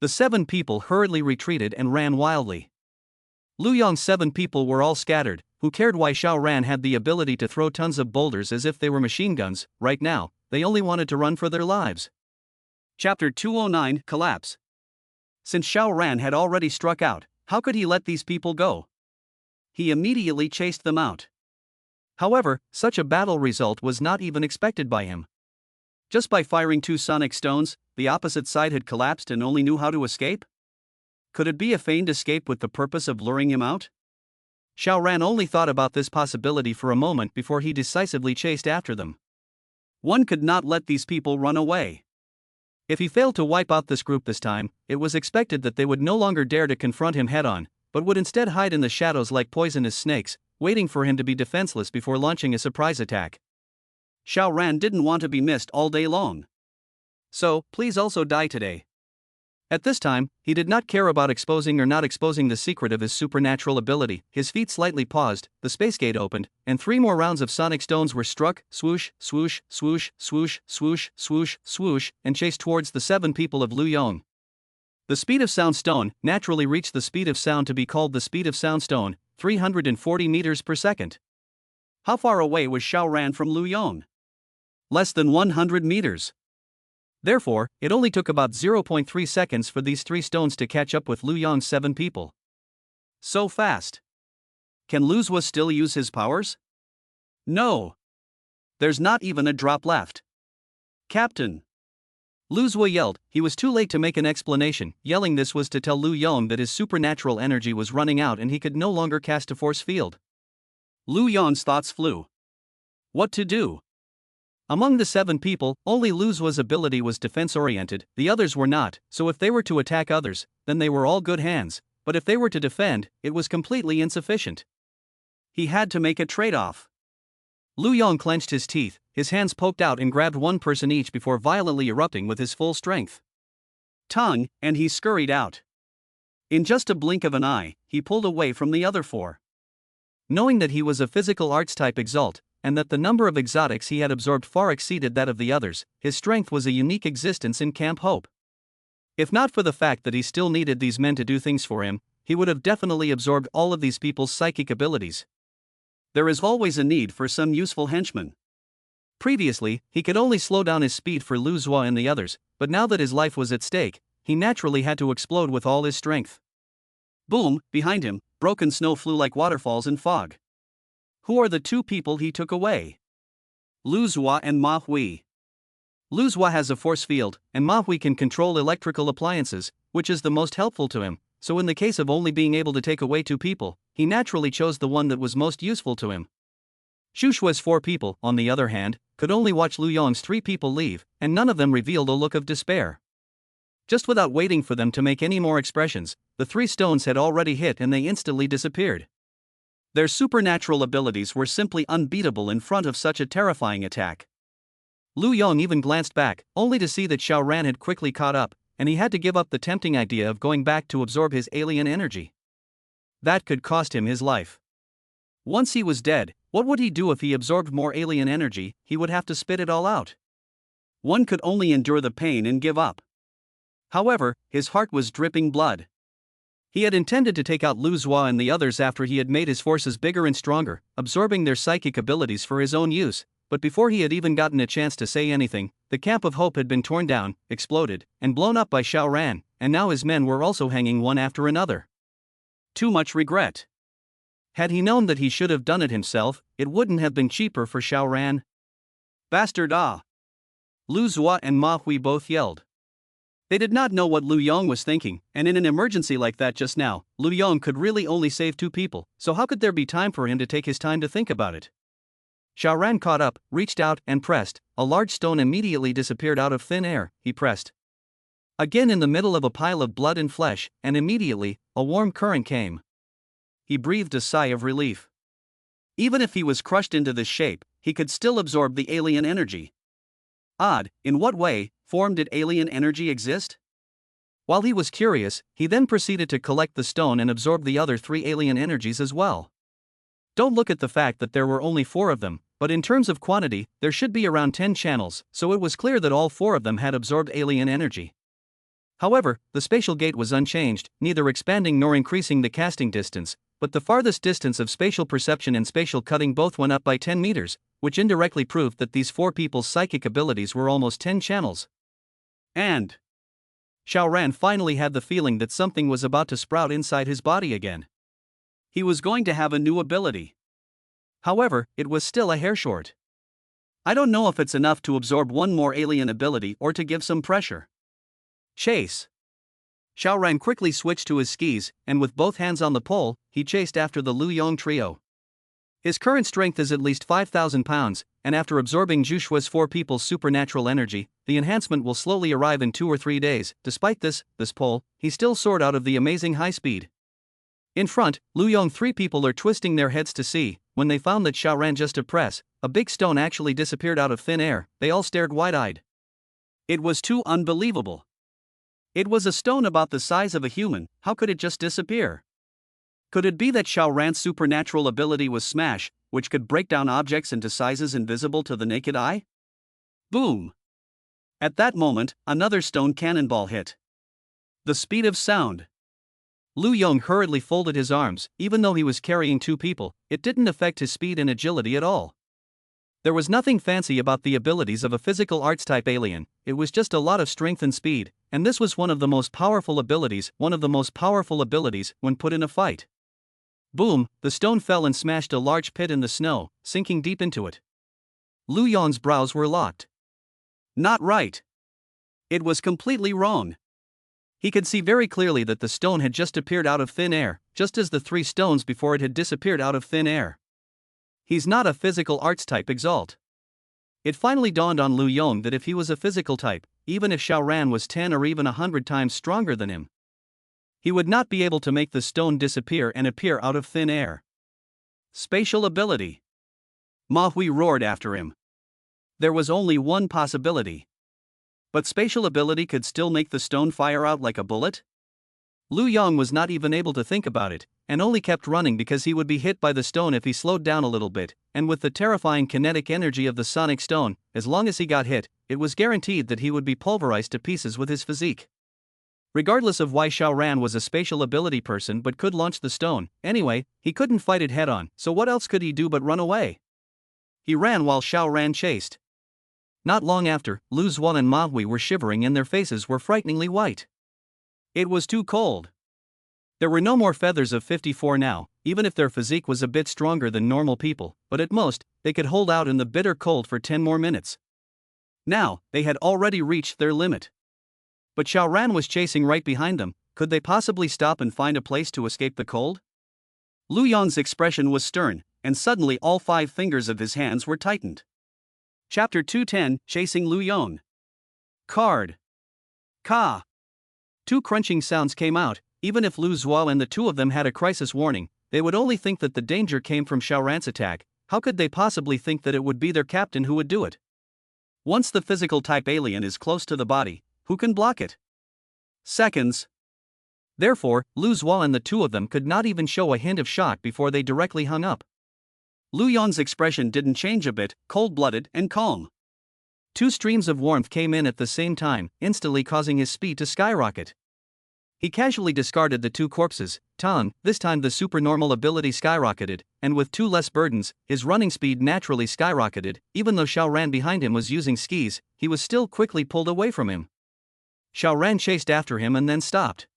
The 7 people hurriedly retreated and ran wildly. Lu Yong's 7 people were all scattered. Who cared why Xiao Ran had the ability to throw tons of boulders as if they were machine guns? Right now, they only wanted to run for their lives. Chapter 209 Collapse. Since Xiao Ran had already struck out, how could he let these people go? He immediately chased them out. However, such a battle result was not even expected by him. Just by firing 2 sonic stones, the opposite side had collapsed and only knew how to escape? Could it be a feigned escape with the purpose of luring him out? Xiao Ran only thought about this possibility for a moment before he decisively chased after them. One could not let these people run away. If he failed to wipe out this group this time, it was expected that they would no longer dare to confront him head-on, but would instead hide in the shadows like poisonous snakes, waiting for him to be defenseless before launching a surprise attack. Xiao Ran didn't want to be missed all day long. So, please also die today. At this time, he did not care about exposing or not exposing the secret of his supernatural ability. His feet slightly paused, the space gate opened, and 3 more rounds of sonic stones were struck, swoosh, swoosh, swoosh, swoosh, swoosh, swoosh, swoosh, and chased towards the 7 people of Lu Yong. The speed of sound stone naturally reached the speed of sound to be called the speed of sound stone, 340 meters per second. How far away was Xiao Ran from Lu Yong? Less than 100 meters. Therefore, it only took about 0.3 seconds for these 3 stones to catch up with Lu Yong's 7 people. So fast. Can Lu Zhuo still use his powers? No. There's not even a drop left. Captain. Lu Zhuo yelled. He was too late to make an explanation. Yelling this was to tell Lu Yong that his supernatural energy was running out and he could no longer cast a force field. Lu Yong's thoughts flew. What to do? Among the 7 people, only Lu Zhuo's ability was defense-oriented, the others were not, so if they were to attack others, then they were all good hands, but if they were to defend, it was completely insufficient. He had to make a trade-off. Lu Yong clenched his teeth, his hands poked out and grabbed one person each before violently erupting with his full strength. tongue, and he scurried out. In just a blink of an eye, he pulled away from the other four. Knowing that he was a physical arts type exalt, and that the number of exotics he had absorbed far exceeded that of the others, his strength was a unique existence in Camp Hope. If not for the fact that he still needed these men to do things for him, he would have definitely absorbed all of these people's psychic abilities. There is always a need for some useful henchman. Previously, he could only slow down his speed for Lu Zhuo and the others, but now that his life was at stake, he naturally had to explode with all his strength. Boom, behind him, broken snow flew like waterfalls in fog. Who are the two people he took away? Lu Zhuo and Ma Hui. Lu Zhuo has a force field, and Ma Hui can control electrical appliances, which is the most helpful to him, so in the case of only being able to take away two people, he naturally chose the one that was most useful to him. Xu Shui's four people, on the other hand, could only watch Lu Yong's three people leave, and none of them revealed a look of despair. Just without waiting for them to make any more expressions, the three stones had already hit and they instantly disappeared. Their supernatural abilities were simply unbeatable in front of such a terrifying attack. Lu Yong even glanced back, only to see that Xiao Ran had quickly caught up, and he had to give up the tempting idea of going back to absorb his alien energy. That could cost him his life. Once he was dead, what would he do if he absorbed more alien energy? He would have to spit it all out. One could only endure the pain and give up. However, his heart was dripping blood. He had intended to take out Lu Zhuo and the others after he had made his forces bigger and stronger, absorbing their psychic abilities for his own use, but before he had even gotten a chance to say anything, the Camp of Hope had been torn down, exploded, and blown up by Xiao Ran, and now his men were also hanging one after another. Too much regret. Had he known that he should have done it himself, it wouldn't have been cheaper for Xiao Ran. Bastard ah! Lu Zhuo and Ma Hui both yelled. They did not know what Lu Yong was thinking, and in an emergency like that just now, Lu Yong could really only save two people, so how could there be time for him to take his time to think about it? Xiao Ran caught up, reached out, and pressed. A large stone immediately disappeared out of thin air. He pressed again in the middle of a pile of blood and flesh, and immediately, a warm current came. He breathed a sigh of relief. Even if he was crushed into this shape, he could still absorb the alien energy. Odd, in what way, form did alien energy exist? While he was curious, he then proceeded to collect the stone and absorb the other three alien energies as well. Don't look at the fact that there were only 4 of them, but in terms of quantity, there should be around 10 channels, so it was clear that all 4 of them had absorbed alien energy. However, the spatial gate was unchanged, neither expanding nor increasing the casting distance, but the farthest distance of spatial perception and spatial cutting both went up by 10 meters, which indirectly proved that these 4 people's psychic abilities were almost 10 channels. And Xiao Ran finally had the feeling that something was about to sprout inside his body again. He was going to have a new ability. However, it was still a hair short. I don't know if it's enough to absorb one more alien ability or to give some pressure. Chase. Xiao Ran quickly switched to his skis, and with both hands on the pole, he chased after the Lu Yong trio. His current strength is at least 5,000 pounds, and after absorbing Zhu Shui's 4 people's supernatural energy, the enhancement will slowly arrive in 2 or 3 days. Despite this pole, he still soared out of the amazing high speed. In front, Lu Yong's 3 people are twisting their heads to see. When they found that Xiao Ran just to press, a big stone actually disappeared out of thin air. They all stared wide-eyed. It was too unbelievable. It was a stone about the size of a human. How could it just disappear? Could it be that Xiao Ran's supernatural ability was Smash, which could break down objects into sizes invisible to the naked eye? Boom! At that moment, another stone cannonball hit. The speed of sound. Lu Yong hurriedly folded his arms. Even though he was carrying 2 people, it didn't affect his speed and agility at all. There was nothing fancy about the abilities of a physical arts type alien, it was just a lot of strength and speed, and this was one of the most powerful abilities when put in a fight. Boom, the stone fell and smashed a large pit in the snow, sinking deep into it. Lu Yong's brows were locked. Not right. It was completely wrong. He could see very clearly that the stone had just appeared out of thin air, just as the 3 stones before it had disappeared out of thin air. He's not a physical arts type exalt. It finally dawned on Lu Yong that if he was a physical type, even if Xiao Ran was 10 or even 100 times stronger than him, he would not be able to make the stone disappear and appear out of thin air. Spatial ability. Ma Hui roared after him. There was only one possibility. But spatial ability could still make the stone fire out like a bullet? Lu Yong was not even able to think about it, and only kept running because he would be hit by the stone if he slowed down a little bit, and with the terrifying kinetic energy of the sonic stone, as long as he got hit, it was guaranteed that he would be pulverized to pieces with his physique. Regardless of why Xiao Ran was a spatial ability person but could launch the stone, anyway, he couldn't fight it head-on, so what else could he do but run away? He ran while Xiao Ran chased. Not long after, Lu Zuo and Ma Hui were shivering and their faces were frighteningly white. It was too cold. There were no more feathers of 54 now, even if their physique was a bit stronger than normal people, but at most, they could hold out in the bitter cold for 10 more minutes. Now, they had already reached their limit. But Xiao Ran was chasing right behind them. Could they possibly stop and find a place to escape the cold? Lu Yong's expression was stern, and suddenly all 5 fingers of his hands were tightened. Chapter 210, Chasing Lu Yong. Card. Ka. 2 crunching sounds came out. Even if Lu Zuo and the 2 of them had a crisis warning, they would only think that the danger came from Xiao Ran's attack. How could they possibly think that it would be their captain who would do it? Once the physical type alien is close to the body, who can block it? Seconds. Therefore, Lu Zuo and the 2 of them could not even show a hint of shock before they directly hung up. Lu Yong's expression didn't change a bit, cold-blooded and calm. 2 streams of warmth came in at the same time, instantly causing his speed to skyrocket. He casually discarded the 2 corpses. This time the supernormal ability skyrocketed, and with 2 less burdens, his running speed naturally skyrocketed. Even though Xiao Ran behind him was using skis, he was still quickly pulled away from him. Xiao Ran chased after him and then stopped.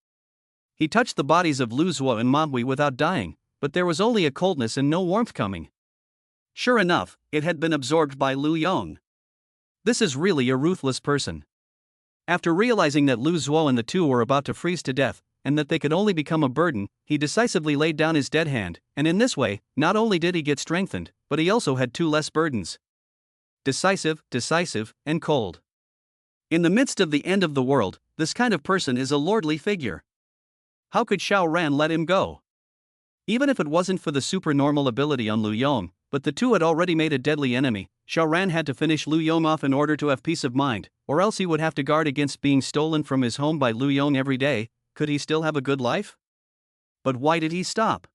He touched the bodies of Lu Zuo and Ma Hui without dying, but there was only a coldness and no warmth coming. Sure enough, it had been absorbed by Lu Yong. This is really a ruthless person. After realizing that Lu Zuo and the 2 were about to freeze to death, and that they could only become a burden, he decisively laid down his dead hand, and in this way, not only did he get strengthened, but he also had 2 less burdens. Decisive, and cold. In the midst of the end of the world, this kind of person is a lordly figure. How could Xiao Ran let him go? Even if it wasn't for the supernormal ability on Lu Yong, but the 2 had already made a deadly enemy, Xiao Ran had to finish Lu Yong off in order to have peace of mind, or else he would have to guard against being stolen from his home by Lu Yong every day. Could he still have a good life? But why did he stop?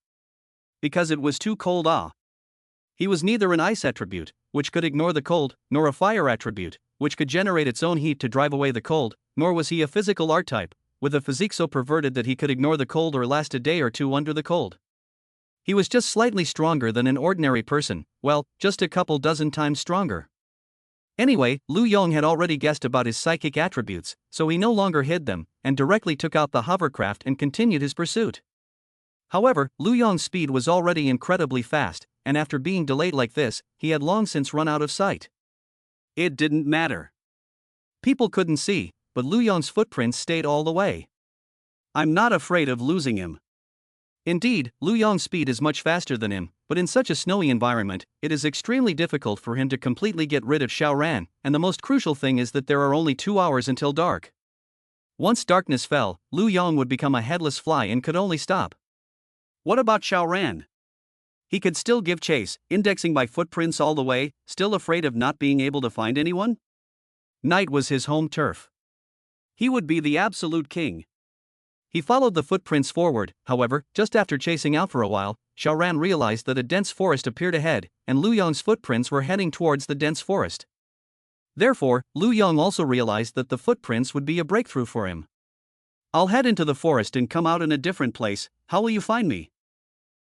Because it was too cold. He was neither an ice attribute, which could ignore the cold, nor a fire attribute, which could generate its own heat to drive away the cold, nor was he a physical archetype, with a physique so perverted that he could ignore the cold or last a day or 2 under the cold. He was just slightly stronger than an ordinary person, well, just a couple dozen times stronger. Anyway, Lu Yong had already guessed about his psychic attributes, so he no longer hid them, and directly took out the hovercraft and continued his pursuit. However, Lu Yong's speed was already incredibly fast, and after being delayed like this, he had long since run out of sight. It didn't matter. People couldn't see, but Lu Yong's footprints stayed all the way. I'm not afraid of losing him. Indeed, Lu Yong's speed is much faster than him, but in such a snowy environment, it is extremely difficult for him to completely get rid of Xiao Ran, and the most crucial thing is that there are only 2 hours until dark. Once darkness fell, Lu Yong would become a headless fly and could only stop. What about Xiao Ran? He could still give chase, indexing by footprints all the way, still afraid of not being able to find anyone? Night was his home turf. He would be the absolute king. He followed the footprints forward. However, just after chasing out for a while, Xiao Ran realized that a dense forest appeared ahead, and Lu Yong's footprints were heading towards the dense forest. Therefore, Lu Yong also realized that the footprints would be a breakthrough for him. I'll head into the forest and come out in a different place. How will you find me?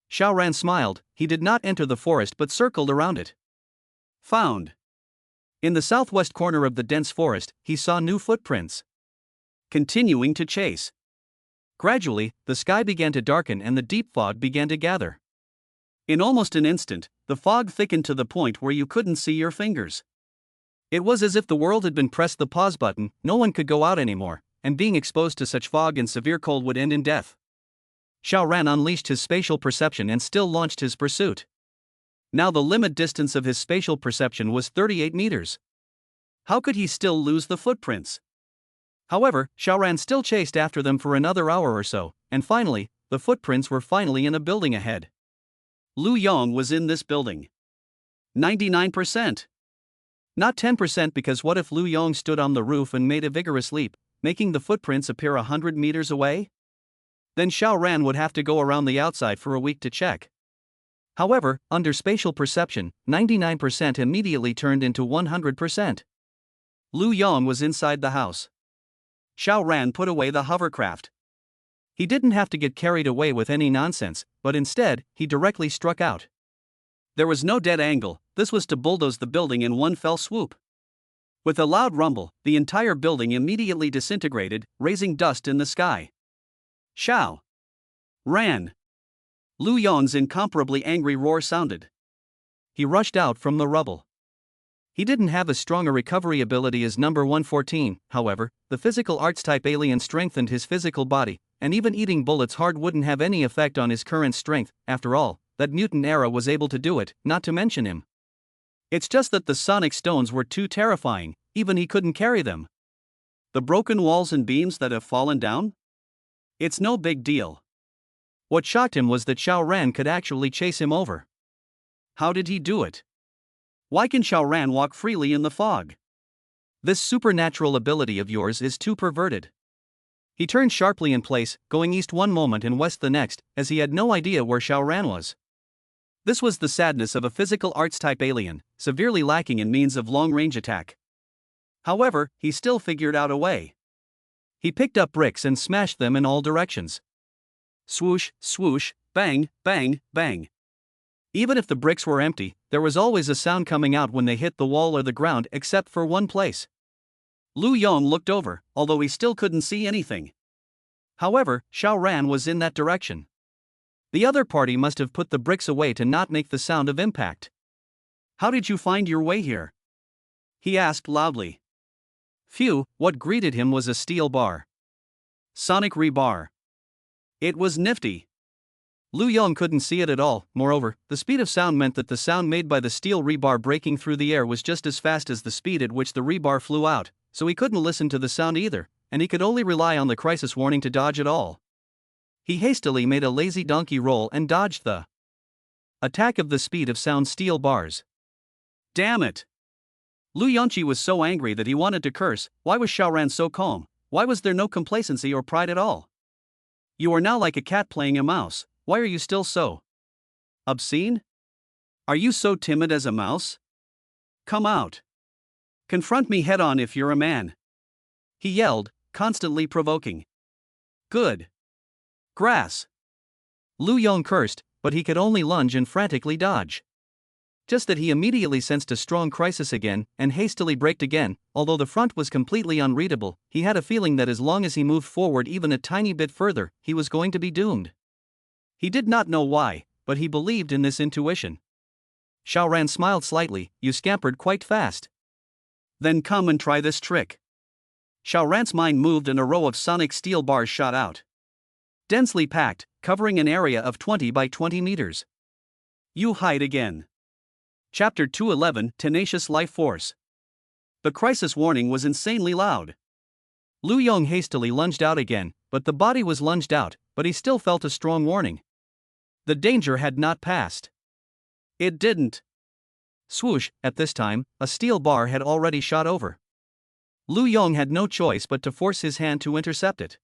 Xiao Ran smiled. He did not enter the forest but circled around it. Found. In the southwest corner of the dense forest, he saw new footprints. Continuing to chase. Gradually, the sky began to darken and the deep fog began to gather. In almost an instant, the fog thickened to the point where you couldn't see your fingers. It was as if the world had been pressed the pause button. No one could go out anymore, and being exposed to such fog and severe cold would end in death. Xiao Ran unleashed his spatial perception and still launched his pursuit. Now the limit distance of his spatial perception was 38 meters. How could he still lose the footprints? However, Xiao Ran still chased after them for another hour or so, and finally, the footprints were finally in a building ahead. Lu Yong was in this building. 99%. Not 10% because what if Lu Yong stood on the roof and made a vigorous leap, making the footprints appear 100 meters away? Then Xiao Ran would have to go around the outside for a week to check. However, under spatial perception, 99% immediately turned into 100%. Lu Yong was inside the house. Xiao Ran put away the hovercraft. He didn't have to get carried away with any nonsense, but instead, he directly struck out. There was no dead angle, this was to bulldoze the building in one fell swoop. With a loud rumble, the entire building immediately disintegrated, raising dust in the sky. Xiao Ran. Lu Yong's incomparably angry roar sounded. He rushed out from the rubble. He didn't have as strong a recovery ability as number 114, however, the physical arts type alien strengthened his physical body, and even eating bullets hard wouldn't have any effect on his current strength. After all, that mutant era was able to do it, not to mention him. It's just that the sonic stones were too terrifying, even he couldn't carry them. The broken walls and beams that have fallen down? It's no big deal. What shocked him was that Xiao Ran could actually chase him over. How did he do it? Why can Xiao Ran walk freely in the fog? This supernatural ability of yours is too perverted. He turned sharply in place, going east one moment and west the next, as he had no idea where Xiao Ran was. This was the sadness of a physical arts type alien, severely lacking in means of long-range attack. However, he still figured out a way. He picked up bricks and smashed them in all directions. Swoosh, swoosh, bang, bang, bang. Even if the bricks were empty, there was always a sound coming out when they hit the wall or the ground except for one place. Lu Yong looked over, although he still couldn't see anything. However, Xiao Ran was in that direction. The other party must have put the bricks away to not make the sound of impact. How did you find your way here? He asked loudly. Phew, what greeted him was a steel bar. Sonic rebar. It was nifty. Lu Yong couldn't see it at all. Moreover, the speed of sound meant that the sound made by the steel rebar breaking through the air was just as fast as the speed at which the rebar flew out, so he couldn't listen to the sound either, and he could only rely on the crisis warning to dodge it all. He hastily made a lazy donkey roll and dodged the attack of the speed of sound steel bars. Damn it! Lu Yongqi was so angry that he wanted to curse. Why was Xiao Ran so calm? Why was there no complacency or pride at all? You are now like a cat playing a mouse. Why are you still so obscene? Are you so timid as a mouse? Come out. Confront me head on if you're a man. He yelled, constantly provoking. Good. Grass. Lu Yong cursed, but he could only lunge and frantically dodge. Just that he immediately sensed a strong crisis again, and hastily braked again. Although the front was completely unreadable, he had a feeling that as long as he moved forward even a tiny bit further, he was going to be doomed. He did not know why, but he believed in this intuition. Xiao Ran smiled slightly. You scampered quite fast. Then come and try this trick. Xiao Ran's mind moved and a row of sonic steel bars shot out. Densely packed, covering an area of 20 by 20 meters. You hide again. Chapter 211, Tenacious Life Force. The crisis warning was insanely loud. Lu Yong hastily lunged out again, but the body was lunged out, but he still felt a strong warning. The danger had not passed. It didn't. Swoosh, at this time, a steel bar had already shot over. Lu Yong had no choice but to force his hand to intercept it.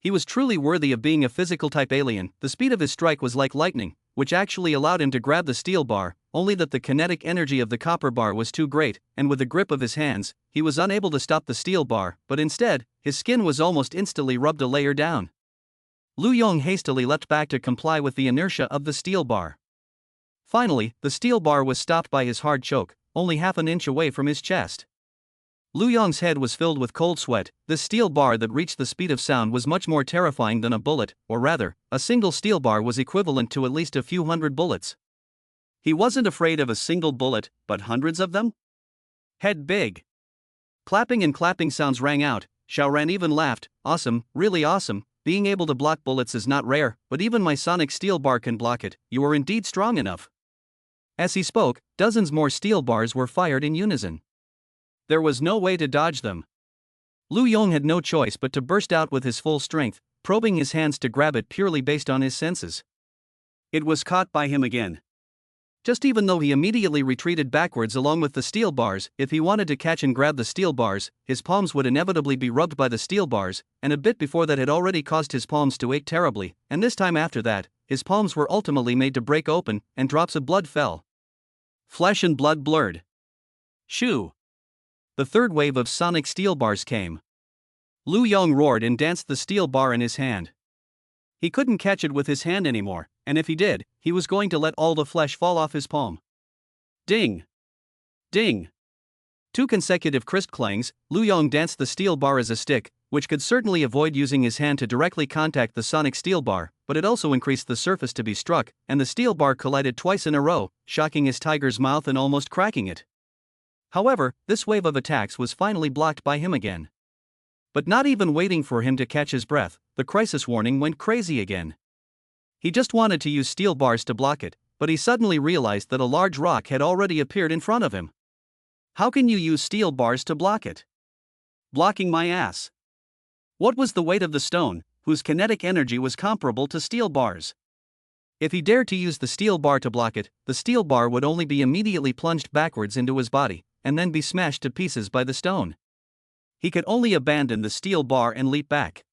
He was truly worthy of being a physical type alien. The speed of his strike was like lightning, which actually allowed him to grab the steel bar, only that the kinetic energy of the copper bar was too great, and with the grip of his hands, he was unable to stop the steel bar, but instead, his skin was almost instantly rubbed a layer down. Lu Yong hastily leapt back to comply with the inertia of the steel bar. Finally, the steel bar was stopped by his hard choke, only half an inch away from his chest. Lu Yong's head was filled with cold sweat. This steel bar that reached the speed of sound was much more terrifying than a bullet, or rather, a single steel bar was equivalent to at least a few hundred bullets. He wasn't afraid of a single bullet, but hundreds of them? Head big. Clapping and clapping sounds rang out. Xiao Ran even laughed. Awesome, really awesome. Being able to block bullets is not rare, but even my sonic steel bar can block it. You are indeed strong enough. As he spoke, dozens more steel bars were fired in unison. There was no way to dodge them. Lu Yong had no choice but to burst out with his full strength, probing his hands to grab it purely based on his senses. It was caught by him again. Just even though he immediately retreated backwards along with the steel bars, if he wanted to catch and grab the steel bars, his palms would inevitably be rubbed by the steel bars, and a bit before that had already caused his palms to ache terribly, and this time after that, his palms were ultimately made to break open, and drops of blood fell. Flesh and blood blurred. Shoo! The third wave of sonic steel bars came. Lu Yong roared and danced the steel bar in his hand. He couldn't catch it with his hand anymore, and if he did, he was going to let all the flesh fall off his palm. Ding! Ding! 2 consecutive crisp clangs. Lu Yong danced the steel bar as a stick, which could certainly avoid using his hand to directly contact the sonic steel bar, but it also increased the surface to be struck, and the steel bar collided twice in a row, shocking his tiger's mouth and almost cracking it. However, this wave of attacks was finally blocked by him again. But not even waiting for him to catch his breath, the crisis warning went crazy again. He just wanted to use steel bars to block it, but he suddenly realized that a large rock had already appeared in front of him. How can you use steel bars to block it? Blocking my ass. What was the weight of the stone, whose kinetic energy was comparable to steel bars? If he dared to use the steel bar to block it, the steel bar would only be immediately plunged backwards into his body, and then be smashed to pieces by the stone. He could only abandon the steel bar and leap back.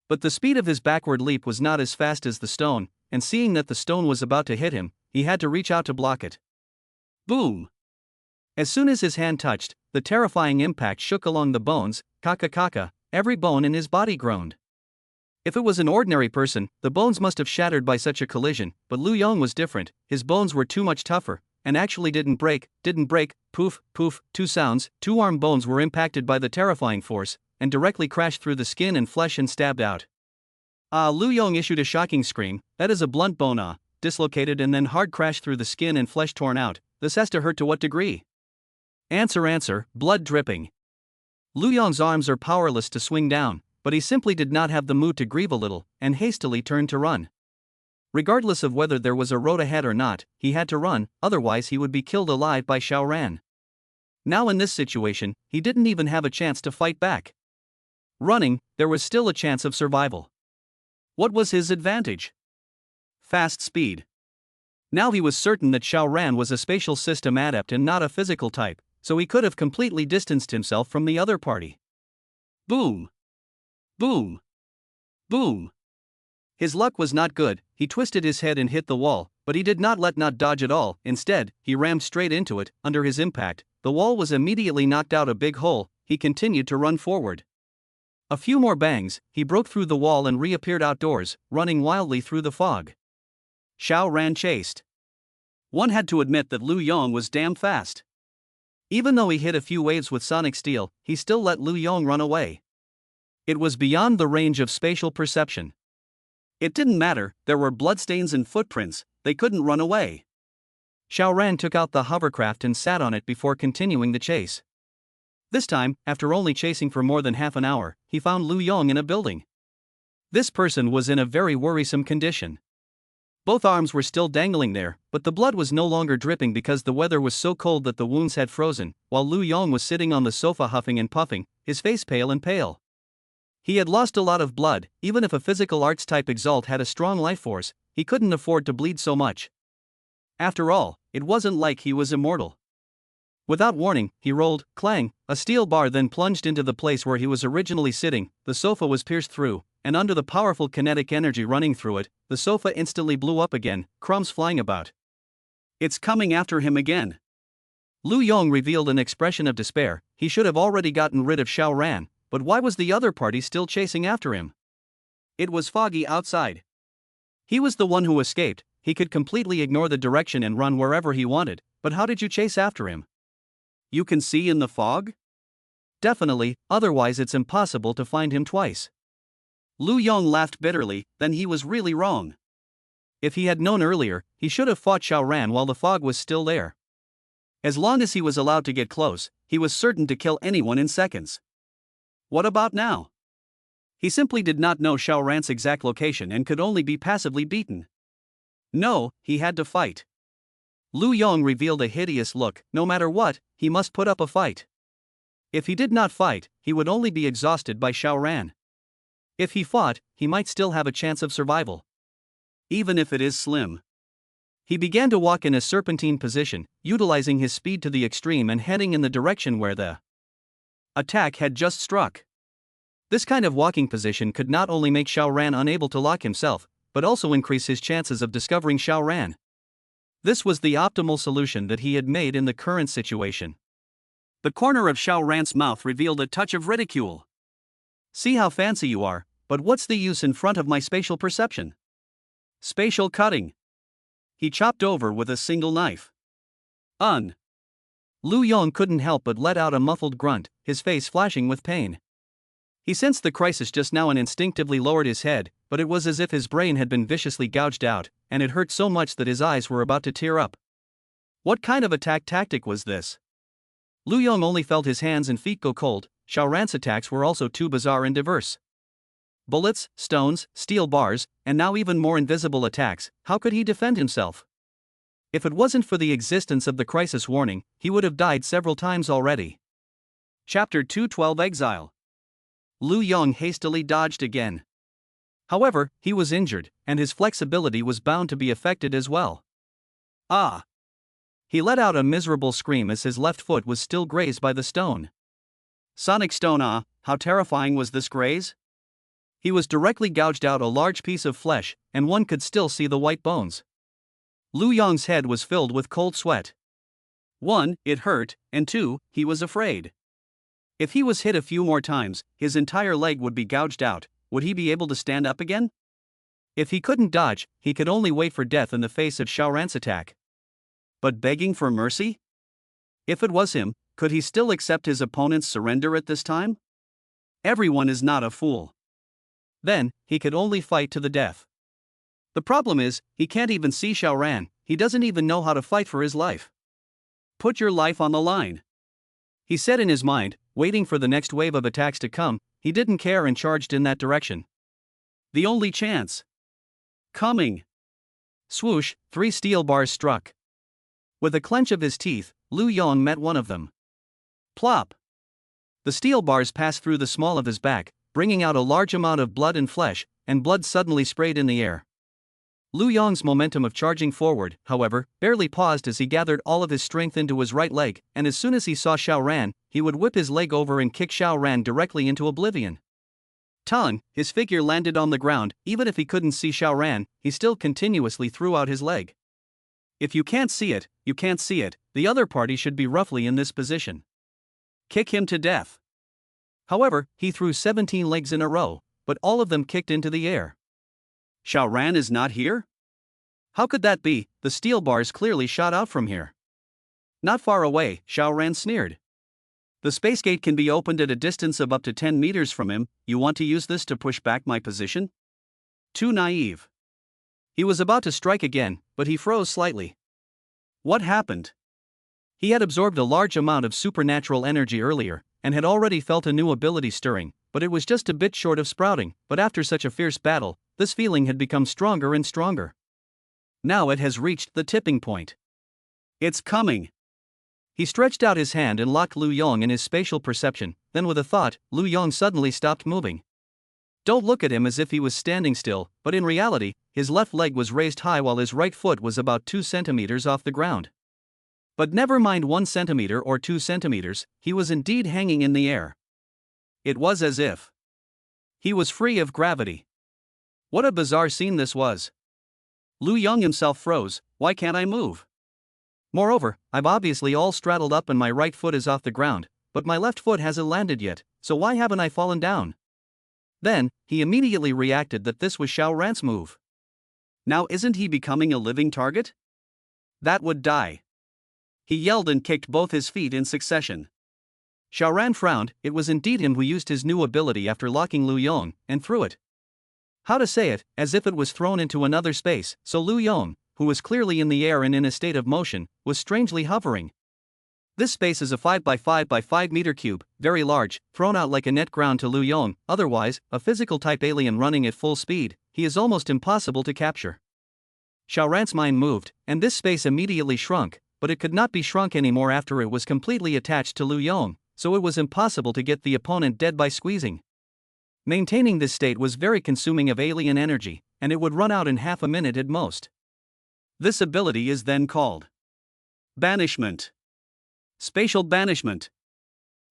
But the speed of his backward leap was not as fast as the stone, and seeing that the stone was about to hit him, he had to reach out to block it. Boom! As soon as his hand touched, the terrifying impact shook along the bones. Kaka, every bone in his body groaned. If it was an ordinary person, the bones must have shattered by such a collision, but Lu Yong was different. His bones were too much tougher, and actually didn't break, poof, poof, 2 sounds. 2 arm bones were impacted by the terrifying force, and directly crashed through the skin and flesh and stabbed out. Lu Yong issued a shocking scream. That is a blunt bone, dislocated and then hard crash through the skin and flesh torn out. This has to hurt to what degree? Answer, blood dripping. Lu Yong's arms are powerless to swing down, but he simply did not have the mood to grieve a little, and hastily turned to run. Regardless of whether there was a road ahead or not, he had to run, otherwise he would be killed alive by Xiaoran. Now in this situation, he didn't even have a chance to fight back. Running, there was still a chance of survival. What was his advantage? Fast speed. Now he was certain that Xiaoran was a spatial system adept and not a physical type, so he could have completely distanced himself from the other party. Boom! Boom! Boom! His luck was not good. He twisted his head and hit the wall, but he did not dodge at all. Instead, he rammed straight into it. Under his impact, the wall was immediately knocked out a big hole. He continued to run forward. A few more bangs, he broke through the wall and reappeared outdoors, running wildly through the fog. Xiaoran chased. One had to admit that Lu Yong was damn fast. Even though he hit a few waves with sonic steel, he still let Lu Yong run away. It was beyond the range of spatial perception. It didn't matter, there were bloodstains and footprints, they couldn't run away. Xiaoran took out the hovercraft and sat on it before continuing the chase. This time, after only chasing for more than half an hour, he found Lu Yong in a building. This person was in a very worrisome condition. Both arms were still dangling there, but the blood was no longer dripping because the weather was so cold that the wounds had frozen, while Lu Yong was sitting on the sofa huffing and puffing, his face pale and pale. He had lost a lot of blood. Even if a physical arts type exalt had a strong life force, he couldn't afford to bleed so much. After all, it wasn't like he was immortal. Without warning, he rolled, clang, a steel bar then plunged into the place where he was originally sitting. The sofa was pierced through, and under the powerful kinetic energy running through it, the sofa instantly blew up again, crumbs flying about. It's coming after him again. Lu Yong revealed an expression of despair. He should have already gotten rid of Xiaoran, but why was the other party still chasing after him? It was foggy outside. He was the one who escaped. He could completely ignore the direction and run wherever he wanted, but how did you chase after him? You can see in the fog? Definitely, otherwise it's impossible to find him twice. Lu Yong laughed bitterly. Then he was really wrong. If he had known earlier, he should have fought Xiaoran while the fog was still there. As long as he was allowed to get close, he was certain to kill anyone in seconds. What about now? He simply did not know Xiaoran's exact location and could only be passively beaten. No, he had to fight. Lu Yong revealed a hideous look. No matter what, he must put up a fight. If he did not fight, he would only be exhausted by Xiaoran. If he fought, he might still have a chance of survival. Even if it is slim. He began to walk in a serpentine position, utilizing his speed to the extreme and heading in the direction where the attack had just struck. This kind of walking position could not only make Xiao Ran unable to lock himself, but also increase his chances of discovering Xiao Ran. This was the optimal solution that he had made in the current situation. The corner of Xiao Ran's mouth revealed a touch of ridicule. See how fancy you are, but what's the use in front of my spatial perception? Spatial cutting. He chopped over with a single knife. Lu Yong couldn't help but let out a muffled grunt, his face flashing with pain. He sensed the crisis just now and instinctively lowered his head, but it was as if his brain had been viciously gouged out, and it hurt so much that his eyes were about to tear up. What kind of attack tactic was this? Lu Yong only felt his hands and feet go cold. Xiao Ran's attacks were also too bizarre and diverse. Bullets, stones, steel bars, and now even more invisible attacks. How could he defend himself? If it wasn't for the existence of the crisis warning, he would have died several times already. Chapter 212 Exile. Lu Yong hastily dodged again. However, he was injured, and his flexibility was bound to be affected as well. Ah! He let out a miserable scream as his left foot was still grazed by the stone. Sonic stone. Ah, how terrifying was this graze? He was directly gouged out a large piece of flesh, and one could still see the white bones. Lu Yong's head was filled with cold sweat. 1. It hurt, and 2. He was afraid. If he was hit a few more times, his entire leg would be gouged out. Would he be able to stand up again? If he couldn't dodge, he could only wait for death in the face of Xiao Ran's attack. But begging for mercy? If it was him, could he still accept his opponent's surrender at this time? Everyone is not a fool. Then, he could only fight to the death. The problem is, he can't even see Xiao Ran. He doesn't even know how to fight for his life. Put your life on the line, he said in his mind, waiting for the next wave of attacks to come. He didn't care and charged in that direction. The only chance. Coming. Swoosh, 3 steel bars struck. With a clench of his teeth, Lu Yong met one of them. Plop. The steel bars passed through the small of his back, bringing out a large amount of blood and flesh, and blood suddenly sprayed in the air. Lu Yong's momentum of charging forward, however, barely paused as he gathered all of his strength into his right leg, and as soon as he saw Xiao Ran, he would whip his leg over and kick Xiao Ran directly into oblivion. His figure landed on the ground. Even if he couldn't see Xiao Ran, he still continuously threw out his leg. If you can't see it, you can't see it. The other party should be roughly in this position. Kick him to death. However, he threw 17 legs in a row, but all of them kicked into the air. Xiao Ran is not here? How could that be? The steel bars clearly shot out from here. Not far away, Xiao Ran sneered. The space gate can be opened at a distance of up to 10 meters from him. You want to use this to push back my position? Too naive. He was about to strike again, but he froze slightly. What happened? He had absorbed a large amount of supernatural energy earlier, and had already felt a new ability stirring, but it was just a bit short of sprouting. But after such a fierce battle, this feeling had become stronger and stronger. Now it has reached the tipping point. It's coming. He stretched out his hand and locked Lu Yong in his spatial perception. Then with a thought, Lu Yong suddenly stopped moving. Don't look at him as if he was standing still, but in reality, his left leg was raised high while his right foot was about 2 centimeters off the ground. But never mind 1 centimeter or 2 centimeters, he was indeed hanging in the air. It was as if he was free of gravity. What a bizarre scene this was. Lu Yong himself froze. Why can't I move? Moreover, I've obviously all straddled up and my right foot is off the ground, but my left foot hasn't landed yet, so why haven't I fallen down? Then, he immediately reacted that this was Xiao Ran's move. Now isn't he becoming a living target? That would die. He yelled and kicked both his feet in succession. Xiao Ran frowned. It was indeed him who used his new ability after locking Lu Yong, and threw it. How to say it, as if it was thrown into another space, so Lu Yong, who was clearly in the air and in a state of motion, was strangely hovering. This space is a 5 by 5 by 5 meter cube, very large, thrown out like a net ground to Lu Yong. Otherwise, a physical type alien running at full speed, he is almost impossible to capture. Xiao Ran's mind moved, and this space immediately shrunk, but it could not be shrunk anymore after it was completely attached to Lu Yong, so it was impossible to get the opponent dead by squeezing. Maintaining this state was very consuming of alien energy, and it would run out in half a minute at most. This ability is then called banishment. Spatial banishment.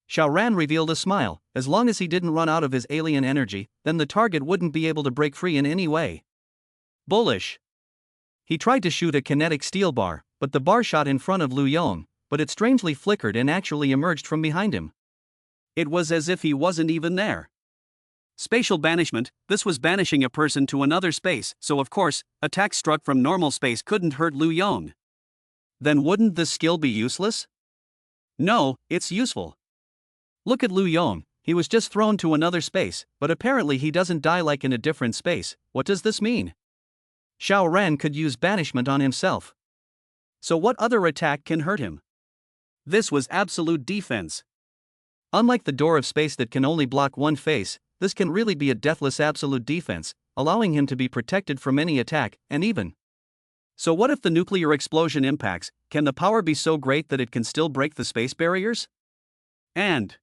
Xiao Ran revealed a smile. As long as he didn't run out of his alien energy, then the target wouldn't be able to break free in any way. Bullish. He tried to shoot a kinetic steel bar, but the bar shot in front of Lu Yong, but it strangely flickered and actually emerged from behind him. It was as if he wasn't even there. Spatial banishment. This was banishing a person to another space, so of course, attacks struck from normal space couldn't hurt Lu Yong. Then wouldn't this skill be useless? No, it's useful. Look at Lu Yong, he was just thrown to another space, but apparently he doesn't die like in a different space. What does this mean? Xiao Ran could use banishment on himself. So what other attack can hurt him? This was absolute defense. Unlike the door of space that can only block one face, this can really be a deathless absolute defense, allowing him to be protected from any attack, and even. So what if the nuclear explosion impacts? Can the power be so great that it can still break the space barriers? And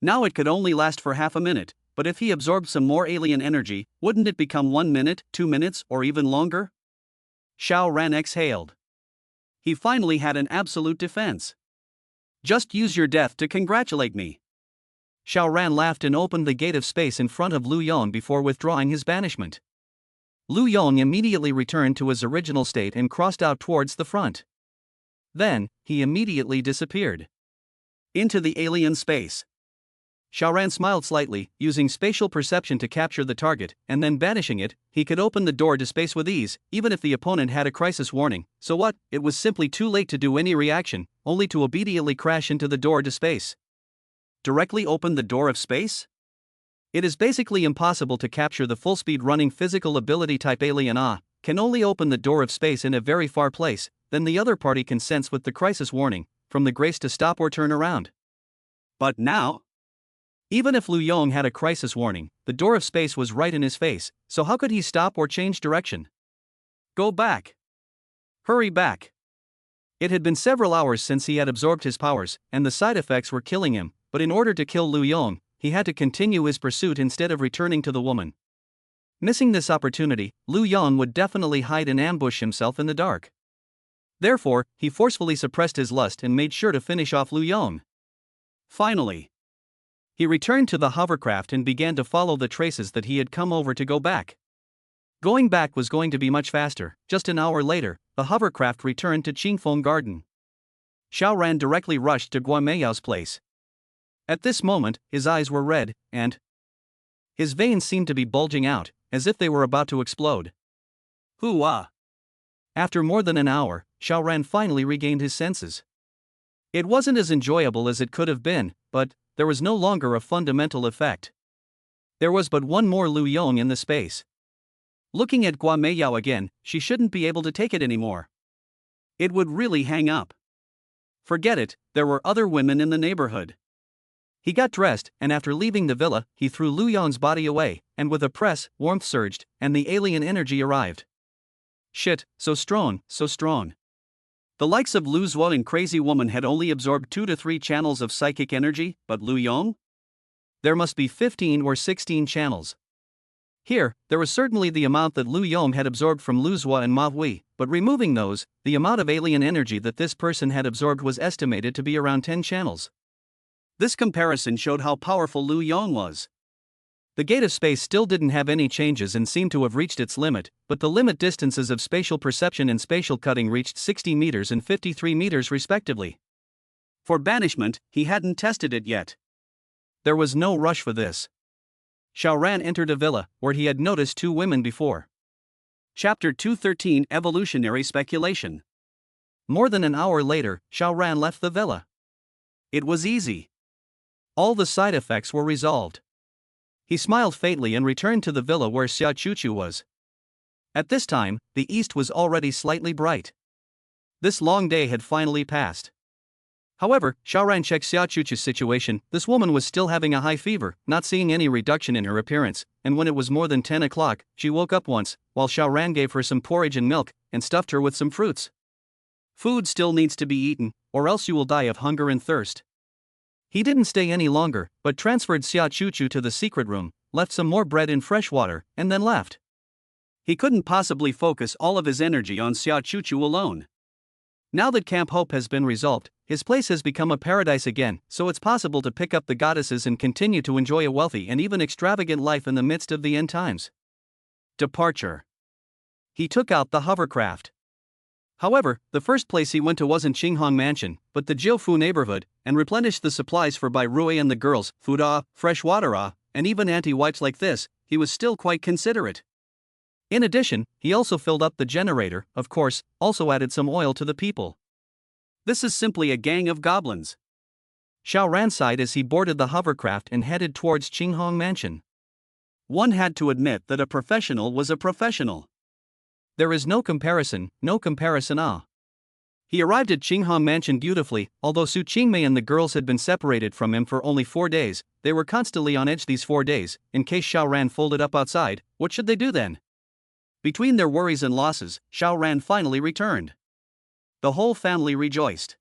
now it could only last for half a minute, but if he absorbed some more alien energy, wouldn't it become 1 minute, 2 minutes, or even longer? Xiao Ran exhaled. He finally had an absolute defense. Just use your death to congratulate me. Xiao Ran laughed and opened the gate of space in front of Lu Yong before withdrawing his banishment. Lu Yong immediately returned to his original state and crossed out towards the front. Then, he immediately disappeared into the alien space. Xiao Ran smiled slightly, using spatial perception to capture the target, and then banishing it, he could open the door to space with ease, even if the opponent had a crisis warning. So what? It was simply too late to do any reaction, only to obediently crash into the door to space. Directly open the door of space? It is basically impossible to capture the full-speed running physical ability type alien can only open the door of space in a very far place, then the other party can sense with the crisis warning, from the grace to stop or turn around. But now? Even if Lu Yong had a crisis warning, the door of space was right in his face, so how could he stop or change direction? Go back. Hurry back. It had been several hours since he had absorbed his powers, and the side effects were killing him, but in order to kill Lu Yong, he had to continue his pursuit instead of returning to the woman. Missing this opportunity, Lu Yong would definitely hide and ambush himself in the dark. Therefore, he forcefully suppressed his lust and made sure to finish off Lu Yong. Finally, he returned to the hovercraft and began to follow the traces that he had come over to go back. Going back was going to be much faster. Just an hour later, the hovercraft returned to Qingfeng Garden. Xiao Ran directly rushed to Guameyao's place. At this moment, his eyes were red, and his veins seemed to be bulging out, as if they were about to explode. Hoo-ah! After more than an hour, Xiao Ran finally regained his senses. It wasn't as enjoyable as it could have been, but there was no longer a fundamental effect. There was but one more Lu Yong in the space. Looking at Guameyao again, she shouldn't be able to take it anymore. It would really hang up. Forget it, there were other women in the neighborhood. He got dressed, and after leaving the villa, he threw Lu Yong's body away, and with a press, warmth surged, and the alien energy arrived. Shit, so strong, so strong. The likes of Lu Zuo and Crazy Woman had only absorbed 2 to 3 channels of psychic energy, but Lu Yong? There must be 15 or 16 channels. Here, there was certainly the amount that Lu Yong had absorbed from Lu Zuo and Ma Hui, but removing those, the amount of alien energy that this person had absorbed was estimated to be around 10 channels. This comparison showed how powerful Lu Yong was. The gate of space still didn't have any changes and seemed to have reached its limit, but the limit distances of spatial perception and spatial cutting reached 60 meters and 53 meters respectively. For banishment, he hadn't tested it yet. There was no rush for this. Xiao Ran entered a villa, where he had noticed 2 women before. Chapter 213 Evolutionary Speculation. More than an hour later, Xiao Ran left the villa. It was easy. All the side effects were resolved. He smiled faintly and returned to the villa where Xia Chuchu was. At this time, the east was already slightly bright. This long day had finally passed. However, Xiao Ran checked Xia Chuchu's situation. This woman was still having a high fever, not seeing any reduction in her appearance, and when it was more than 10 o'clock, she woke up once, while Xiao Ran gave her some porridge and milk, and stuffed her with some fruits. Food still needs to be eaten, or else you will die of hunger and thirst. He didn't stay any longer, but transferred Xia Chuchu to the secret room, left some more bread in fresh water, and then left. He couldn't possibly focus all of his energy on Xia Chuchu alone. Now that Camp Hope has been resolved, his place has become a paradise again, so it's possible to pick up the goddesses and continue to enjoy a wealthy and even extravagant life in the midst of the end times. Departure. He took out the hovercraft. However, the first place he went to wasn't Qinghong Mansion, but the Jiufu neighborhood, and replenished the supplies for Bai Rui and the girls, food fresh water and even anti-wipes like this. He was still quite considerate. In addition, he also filled up the generator, of course, also added some oil to the people. This is simply a gang of goblins. Xiao Ran sighed as he boarded the hovercraft and headed towards Qinghong Mansion. One had to admit that a professional was a professional. There is no comparison. He arrived at Qinghong Mansion beautifully. Although Su Qingmei and the girls had been separated from him for only 4 days, they were constantly on edge these 4 days. In case Xiao Ran folded up outside, what should they do then? Between their worries and losses, Xiao Ran finally returned. The whole family rejoiced.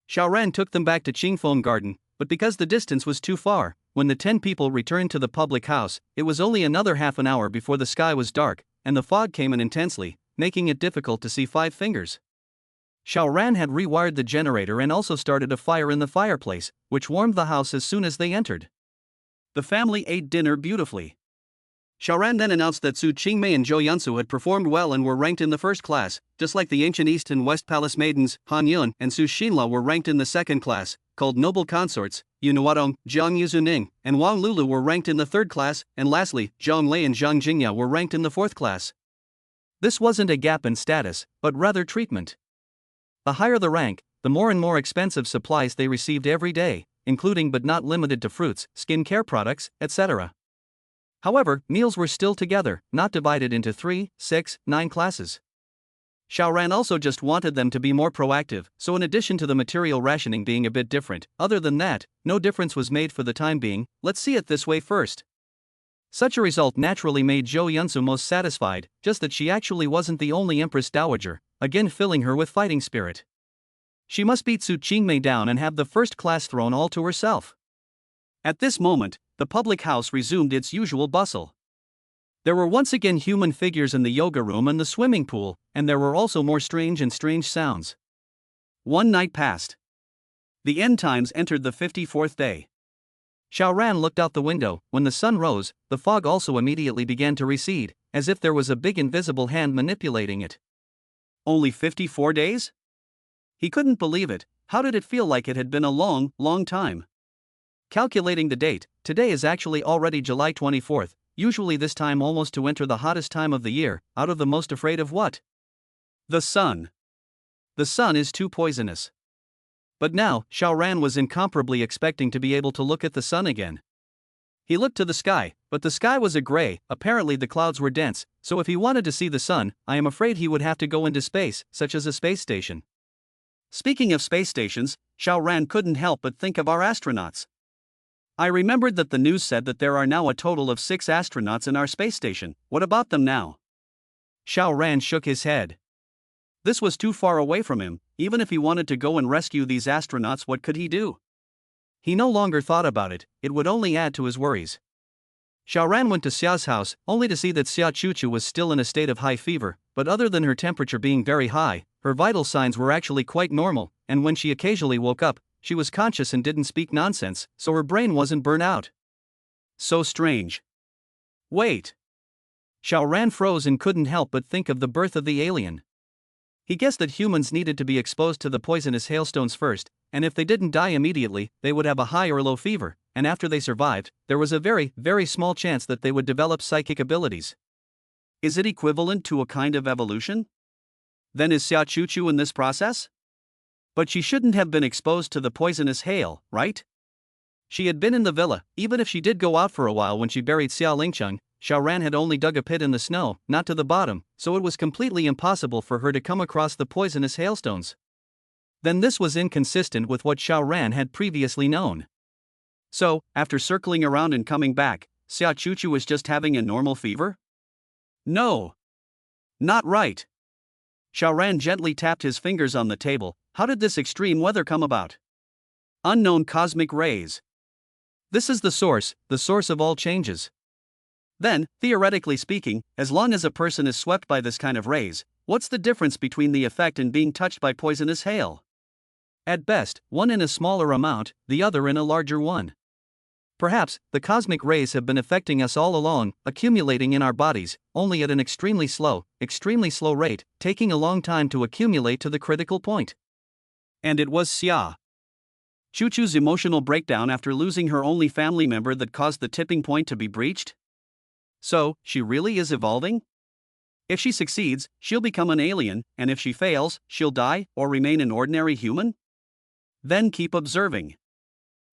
Xiao Ran took them back to Qingfeng Garden, but because the distance was too far, when the 10 people returned to the public house, it was only another half an hour before the sky was dark, and the fog came in intensely, making it difficult to see 5 fingers. Xiao Ran had rewired the generator and also started a fire in the fireplace, which warmed the house as soon as they entered. The family ate dinner beautifully. Xiao Ran then announced that Su Qingmei and Zhou Yunsu had performed well and were ranked in the first class, just like the ancient East and West Palace maidens, Han Yun and Su Xinla were ranked in the second class, called noble consorts. Yu Nuadong, Jiang Yuzuning, and Wang Lulu were ranked in the third class, and lastly, Zhang Lei and Zhang Jingya were ranked in the fourth class. This wasn't a gap in status, but rather treatment. The higher the rank, the more and more expensive supplies they received every day, including but not limited to fruits, skin care products, etc. However, meals were still together, not divided into 3, 6, 9 classes. Xiao Ran also just wanted them to be more proactive, so in addition to the material rationing being a bit different, other than that, no difference was made for the time being. Let's see it this way first. Such a result naturally made Zhou Yunsu most satisfied, just that she actually wasn't the only Empress Dowager, again filling her with fighting spirit. She must beat Su Qingmei down and have the first class throne all to herself. At this moment, the public house resumed its usual bustle. There were once again human figures in the yoga room and the swimming pool, and there were also more strange sounds. One night passed. The end times entered the 54th day. Xiao Ran looked out the window. When the sun rose, the fog also immediately began to recede, as if there was a big invisible hand manipulating it. Only 54 days? He couldn't believe it. How did it feel like it had been a long time? Calculating the date, today is actually already July 24th, usually this time almost to enter the hottest time of the year. Out of the most afraid of what? The sun. The sun is too poisonous. But now, Xiao Ran was incomparably expecting to be able to look at the sun again. He looked to the sky, but the sky was a gray. Apparently the clouds were dense, so if he wanted to see the sun, I am afraid he would have to go into space, such as a space station. Speaking of space stations, Xiao Ran couldn't help but think of our astronauts. I remembered that the news said that there are now a total of 6 astronauts in our space station. What about them now? Xiao Ran shook his head. This was too far away from him. Even if he wanted to go and rescue these astronauts, what could he do? He no longer thought about it. It would only add to his worries. Xiao Ran went to Xia's house, only to see that Xia Chuchu was still in a state of high fever, but other than her temperature being very high, her vital signs were actually quite normal, and when she occasionally woke up, she was conscious and didn't speak nonsense, so her brain wasn't burnt out. So strange. Wait. Xiao Ran froze and couldn't help but think of the birth of the alien. He guessed that humans needed to be exposed to the poisonous hailstones first, and if they didn't die immediately, they would have a high or low fever, and after they survived, there was a very small chance that they would develop psychic abilities. Is it equivalent to a kind of evolution? Then is Xia Chuchu in this process? But she shouldn't have been exposed to the poisonous hail, right? She had been in the villa. Even if she did go out for a while when she buried Xia Lingcheng, Xiao Ran had only dug a pit in the snow, not to the bottom, so it was completely impossible for her to come across the poisonous hailstones. Then this was inconsistent with what Xiao Ran had previously known. So, after circling around and coming back, Xia Chuchu was just having a normal fever? No. Not right. Xiao Ran gently tapped his fingers on the table. How did this extreme weather come about? Unknown cosmic rays. This is the source of all changes. Then, theoretically speaking, as long as a person is swept by this kind of rays, what's the difference between the effect and being touched by poisonous hail? At best, one in a smaller amount, the other in a larger one. Perhaps, the cosmic rays have been affecting us all along, accumulating in our bodies, only at an extremely slow rate, taking a long time to accumulate to the critical point. And it was Xia Chuchu's emotional breakdown after losing her only family member that caused the tipping point to be breached? So, she really is evolving? If she succeeds, she'll become an alien, and if she fails, she'll die or remain an ordinary human? Then keep observing.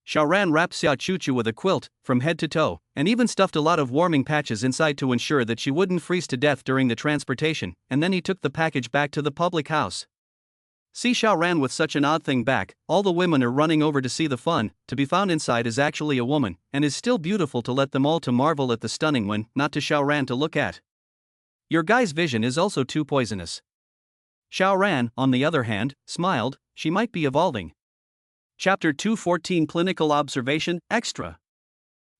Xiaoran wrapped Xia Chuchu with a quilt, from head to toe, and even stuffed a lot of warming patches inside to ensure that she wouldn't freeze to death during the transportation, and then he took the package back to the public house. See Xiaoran with such an odd thing back, all the women are running over to see the fun. To be found inside is actually a woman, and is still beautiful to let them all to marvel at the stunning one, not to Xiaoran to look at. Your guy's vision is also too poisonous. Xiaoran, on the other hand, smiled. She might be evolving. Chapter 214 Clinical Observation, Extra.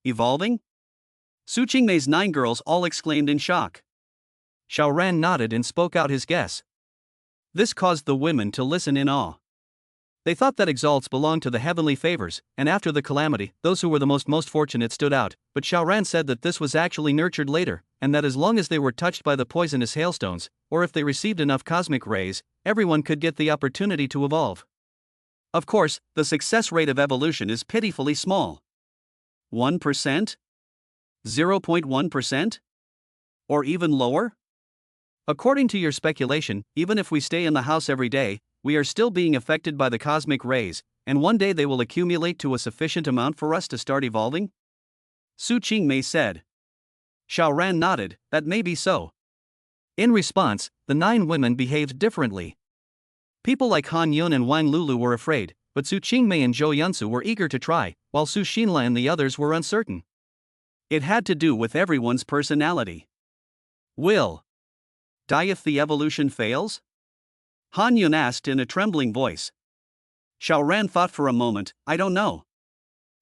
Evolving? Su Qingmei's 9 girls all exclaimed in shock. Xiaoran nodded and spoke out his guess. This caused the women to listen in awe. They thought that exalts belonged to the heavenly favors, and after the calamity, those who were the most fortunate stood out, but Xiaoran said that this was actually nurtured later, and that as long as they were touched by the poisonous hailstones, or if they received enough cosmic rays, everyone could get the opportunity to evolve. Of course, the success rate of evolution is pitifully small. 1%? 0.1%? Or even lower? According to your speculation, even if we stay in the house every day, we are still being affected by the cosmic rays, and one day they will accumulate to a sufficient amount for us to start evolving? Su Qingmei said. Xiaoran nodded, that may be so. In response, the 9 women behaved differently. People like Han Yun and Wang Lulu were afraid, but Su Qingmei and Zhou Yunsu were eager to try, while Su Xinla and the others were uncertain. It had to do with everyone's personality. Will die if the evolution fails? Han Yun asked in a trembling voice. Xiaoran thought for a moment, I don't know.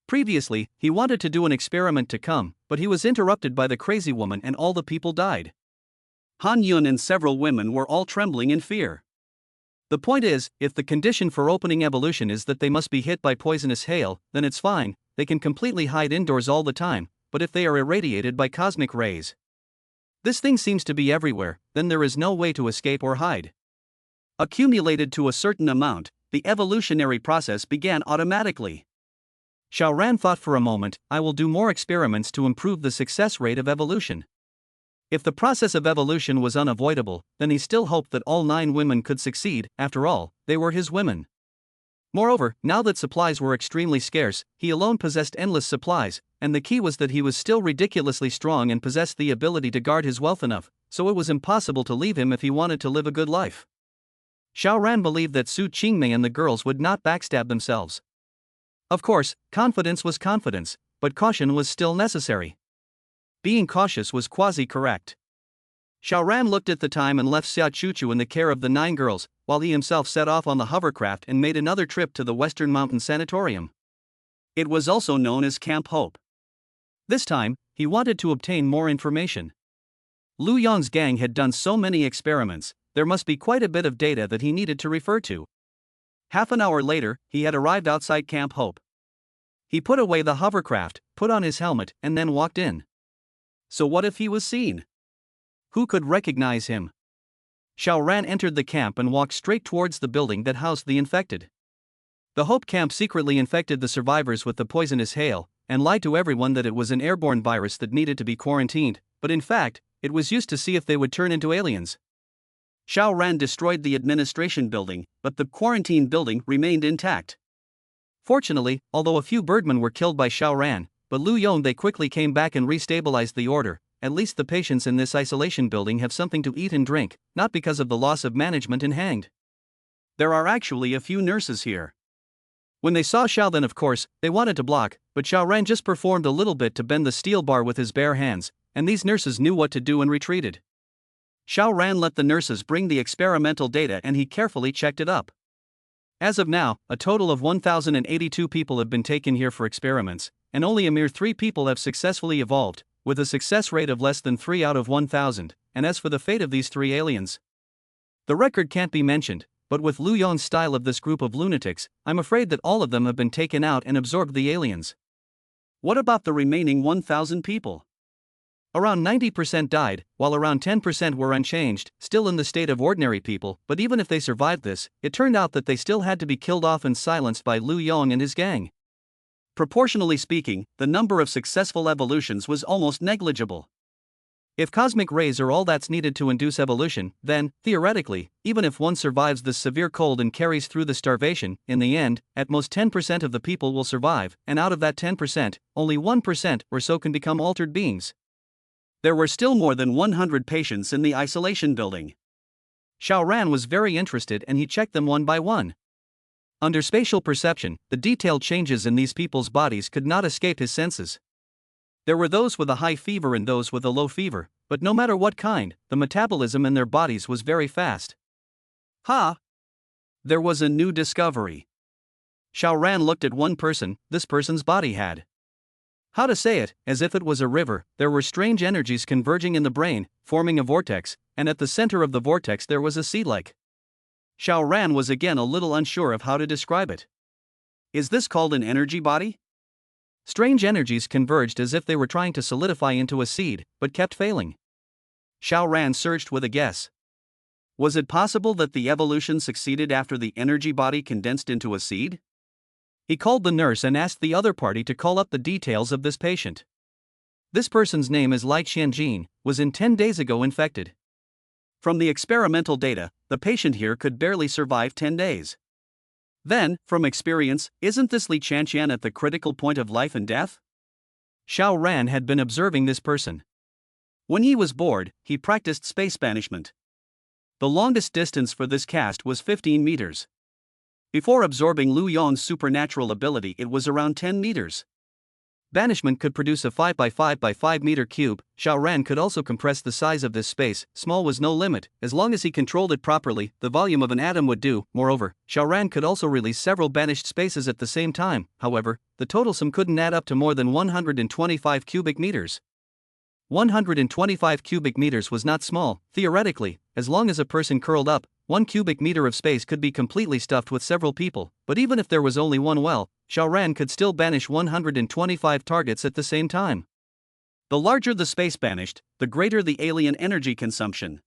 Previously, he wanted to do an experiment to come, but he was interrupted by the crazy woman and all the people died. Han Yun and several women were all trembling in fear. The point is, if the condition for opening evolution is that they must be hit by poisonous hail, then it's fine, they can completely hide indoors all the time, but if they are irradiated by cosmic rays, this thing seems to be everywhere, then there is no way to escape or hide. Accumulated to a certain amount, the evolutionary process began automatically. Xiaoran thought for a moment, I will do more experiments to improve the success rate of evolution. If the process of evolution was unavoidable, then he still hoped that all 9 women could succeed. After all, they were his women. Moreover, now that supplies were extremely scarce, he alone possessed endless supplies, and the key was that he was still ridiculously strong and possessed the ability to guard his wealth enough, so it was impossible to leave him if he wanted to live a good life. Xiaoran believed that Su Qingmei and the girls would not backstab themselves. Of course, confidence was confidence, but caution was still necessary. Being cautious was quasi-correct. Xiaoran looked at the time and left Xia Chuchu in the care of the 9 girls, while he himself set off on the hovercraft and made another trip to the Western Mountain Sanatorium. It was also known as Camp Hope. This time, he wanted to obtain more information. Lu Yong's gang had done so many experiments, there must be quite a bit of data that he needed to refer to. Half an hour later, he had arrived outside Camp Hope. He put away the hovercraft, put on his helmet, and then walked in. So what if he was seen? Who could recognize him? Xiaoran entered the camp and walked straight towards the building that housed the infected. The Hope camp secretly infected the survivors with the poisonous hail, and lied to everyone that it was an airborne virus that needed to be quarantined, but in fact, it was used to see if they would turn into aliens. Xiaoran destroyed the administration building, but the quarantine building remained intact. Fortunately, although a few birdmen were killed by Xiaoran, but Lu Yong they quickly came back and restabilized the order. At least the patients in this isolation building have something to eat and drink, not because of the loss of management and hanged. There are actually a few nurses here. When they saw Xiao then of course, they wanted to block, but Xiaoran just performed a little bit to bend the steel bar with his bare hands, and these nurses knew what to do and retreated. Xiaoran let the nurses bring the experimental data and he carefully checked it up. As of now, a total of 1,082 people have been taken here for experiments, and only a mere 3 people have successfully evolved, with a success rate of less than 3 out of 1,000, and as for the fate of these 3 aliens, the record can't be mentioned, but with Lu Yong's style of this group of lunatics, I'm afraid that all of them have been taken out and absorbed the aliens. What about the remaining 1,000 people? Around 90% died, while around 10% were unchanged, still in the state of ordinary people, but even if they survived this, it turned out that they still had to be killed off and silenced by Lu Yong and his gang. Proportionally speaking, the number of successful evolutions was almost negligible. If cosmic rays are all that's needed to induce evolution, then, theoretically, even if one survives this severe cold and carries through the starvation, in the end, at most 10% of the people will survive, and out of that 10%, only 1% or so can become altered beings. There were still more than 100 patients in the isolation building. Xiao Ran was very interested and he checked them one by one. Under spatial perception, the detailed changes in these people's bodies could not escape his senses. There were those with a high fever and those with a low fever, but no matter what kind, the metabolism in their bodies was very fast. Ha! There was a new discovery. Xiao Ran looked at one person. This person's body had, how to say it, as if it was a river. There were strange energies converging in the brain, forming a vortex, and at the center of the vortex there was a sea-like. Xiao Ran was again a little unsure of how to describe it. Is this called an energy body? Strange energies converged as if they were trying to solidify into a seed, but kept failing. Xiao Ran searched with a guess. Was it possible that the evolution succeeded after the energy body condensed into a seed? He called the nurse and asked the other party to call up the details of this patient. This person's name is Lai Qianjin, was 10 days ago infected. From the experimental data, the patient here could barely survive 10 days. Then, from experience, isn't this Li Qianqian at the critical point of life and death? Xiao Ran had been observing this person. When he was bored, he practiced space banishment. The longest distance for this cast was 15 meters. Before absorbing Lu Yong's supernatural ability, it was around 10 meters. Banishment could produce a 5 by 5 by 5 meter cube. Xiao Ran could also compress the size of this space. Small was no limit, as long as he controlled it properly, the volume of an atom would do. Moreover, Xiao Ran could also release several banished spaces at the same time. However, the total sum couldn't add up to more than 125 cubic meters. 125 cubic meters was not small. Theoretically, as long as a person curled up, 1 cubic meter of space could be completely stuffed with several people, but even if there was only one well, Xiao Ran could still banish 125 targets at the same time. The larger the space banished, the greater the alien energy consumption.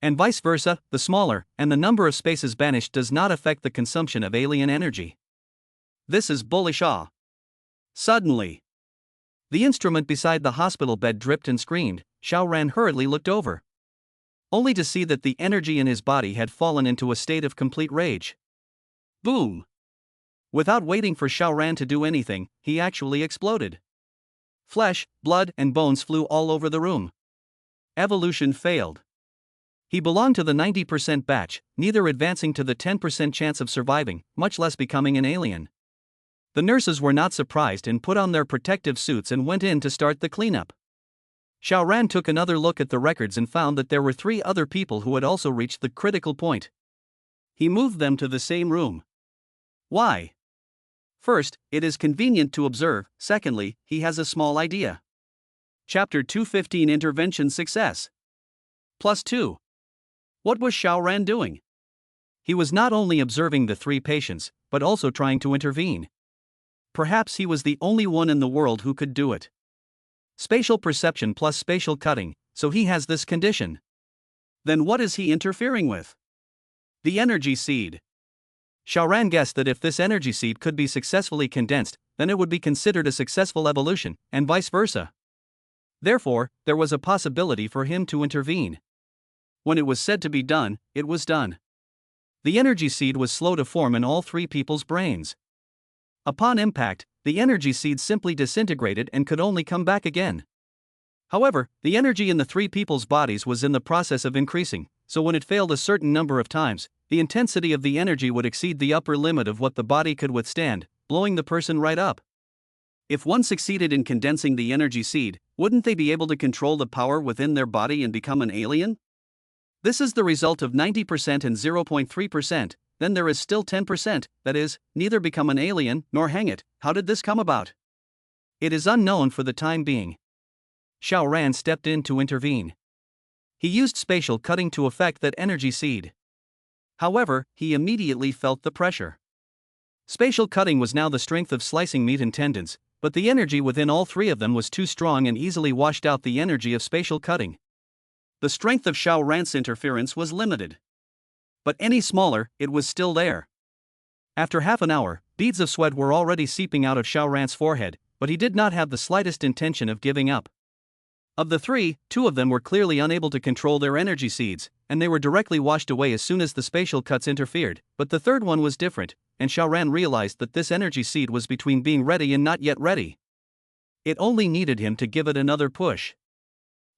And vice versa, the smaller, and the number of spaces banished does not affect the consumption of alien energy. This is bullish. Suddenly, the instrument beside the hospital bed dripped and screamed. Xiao Ran hurriedly looked over, only to see that the energy in his body had fallen into a state of complete rage. Boom! Without waiting for Xiao Ran to do anything, he actually exploded. Flesh, blood, and bones flew all over the room. Evolution failed. He belonged to the 90% batch, neither advancing to the 10% chance of surviving, much less becoming an alien. The nurses were not surprised and put on their protective suits and went in to start the cleanup. Xiao Ran took another look at the records and found that there were 3 other people who had also reached the critical point. He moved them to the same room. Why? First, it is convenient to observe. Secondly, he has a small idea. Chapter 215 Intervention Success. +2. What was Xiao Ran doing? He was not only observing the 3 patients, but also trying to intervene. Perhaps he was the only one in the world who could do it. Spatial perception plus spatial cutting, so he has this condition. Then what is he interfering with? The energy seed. Xiao Ran guessed that if this energy seed could be successfully condensed, then it would be considered a successful evolution, and vice versa. Therefore, there was a possibility for him to intervene. When it was said to be done, it was done. The energy seed was slow to form in all 3 people's brains. Upon impact, the energy seed simply disintegrated and could only come back again. However, the energy in the 3 people's bodies was in the process of increasing, so when it failed a certain number of times, the intensity of the energy would exceed the upper limit of what the body could withstand, blowing the person right up. If one succeeded in condensing the energy seed, wouldn't they be able to control the power within their body and become an alien? This is the result of 90% and 0.3%. Then there is still 10%, that is, neither become an alien nor hang it. How did this come about? It is unknown for the time being. Xiao Ran stepped in to intervene. He used spatial cutting to affect that energy seed. However, he immediately felt the pressure. Spatial cutting was now the strength of slicing meat and tendons, but the energy within all three of them was too strong and easily washed out the energy of spatial cutting. The strength of Xiao Ran's interference was limited. But any smaller, it was still there. After half an hour, beads of sweat were already seeping out of Xiao Ran's forehead, but he did not have the slightest intention of giving up. Of the three, two of them were clearly unable to control their energy seeds, and they were directly washed away as soon as the spatial cuts interfered, but the third one was different, and Xiao Ran realized that this energy seed was between being ready and not yet ready. It only needed him to give it another push.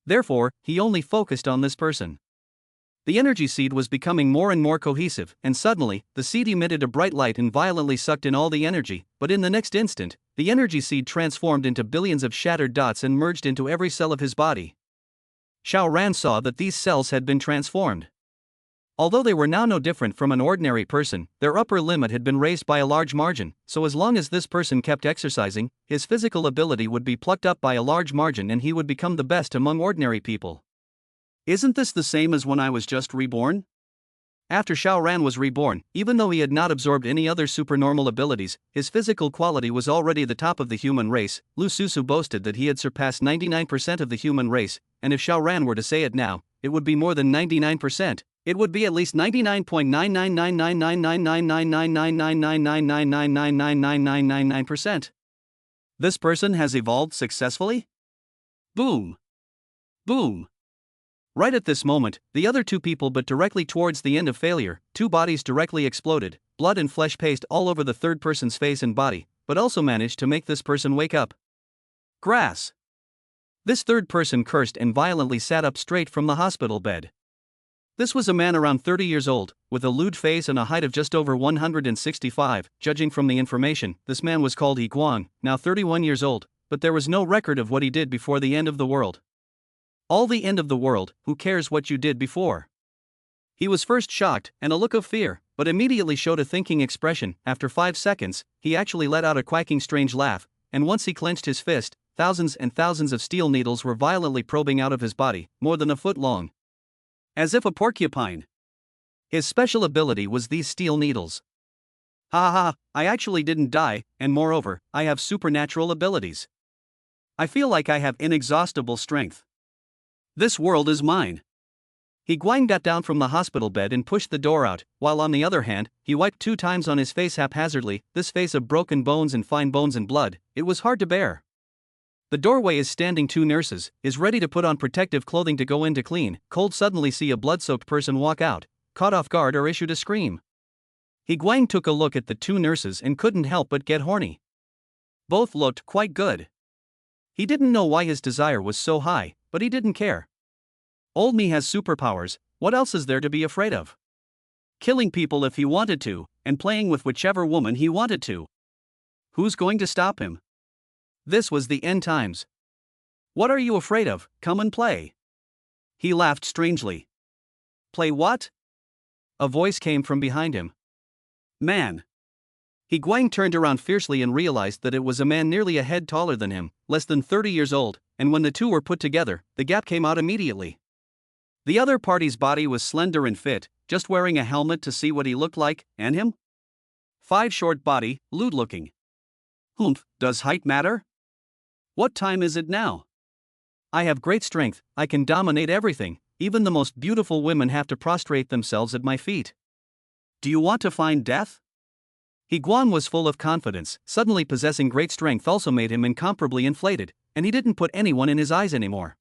Therefore, he only focused on this person. The energy seed was becoming more and more cohesive, and suddenly, the seed emitted a bright light and violently sucked in all the energy, but in the next instant, the energy seed transformed into billions of shattered dots and merged into every cell of his body. Xiao Ran saw that these cells had been transformed. Although they were now no different from an ordinary person, their upper limit had been raised by a large margin, so as long as this person kept exercising, his physical ability would be plucked up by a large margin and he would become the best among ordinary people. Isn't this the same as when I was just reborn? After Xiao Ran was reborn, even though he had not absorbed any other supernormal abilities, his physical quality was already the top of the human race. Lu Susu boasted that he had surpassed 99% of the human race, and if Xiao Ran were to say it now, it would be more than 99%. It would be at least 99.99999999999999999999999999999%. This person has evolved successfully? Boom! Boom! Right at this moment, the other two people, but directly towards the end of failure, two bodies directly exploded, blood and flesh paste all over the third person's face and body, but also managed to make this person wake up. Grass! This third person cursed and violently sat up straight from the hospital bed. This was a man around 30 years old, with a lewd face and a height of just over 165, judging from the information. This man was called Yi Guang, now 31 years old, but there was no record of what he did before the end of the world. All the end of the world, who cares what you did before? He was first shocked, and a look of fear, but immediately showed a thinking expression. After 5 seconds, he actually let out a quacking strange laugh, and once he clenched his fist, thousands and thousands of steel needles were violently probing out of his body, more than a foot long. As if a porcupine. His special ability was these steel needles. Ha ha ha, I actually didn't die, and moreover, I have supernatural abilities. I feel like I have inexhaustible strength. This world is mine. He Guang got down from the hospital bed and pushed the door out, while on the other hand, he wiped 2 times on his face haphazardly, this face of broken bones and fine bones and blood. It was hard to bear. The doorway is standing 2 nurses, is ready to put on protective clothing to go in to clean. Cold suddenly see a blood-soaked person walk out, caught off guard or issued a scream. He Guang took a look at the 2 nurses and couldn't help but get horny. Both looked quite good. He didn't know why his desire was so high, but he didn't care. Old me has superpowers, what else is there to be afraid of? Killing people if he wanted to, and playing with whichever woman he wanted to. Who's going to stop him? This was the end times. What are you afraid of? Come and play. He laughed strangely. Play what? A voice came from behind him. Man. He Guang turned around fiercely and realized that it was a man nearly a head taller than him, less than 30 years old, and when the two were put together, the gap came out immediately. The other party's body was slender and fit, just wearing a helmet to see what he looked like, and him? 5 short body, lewd looking. Humph, does height matter? What time is it now? I have great strength, I can dominate everything, even the most beautiful women have to prostrate themselves at my feet. Do you want to find death? He Guang was full of confidence, suddenly possessing great strength also made him incomparably inflated, and he didn't put anyone in his eyes anymore.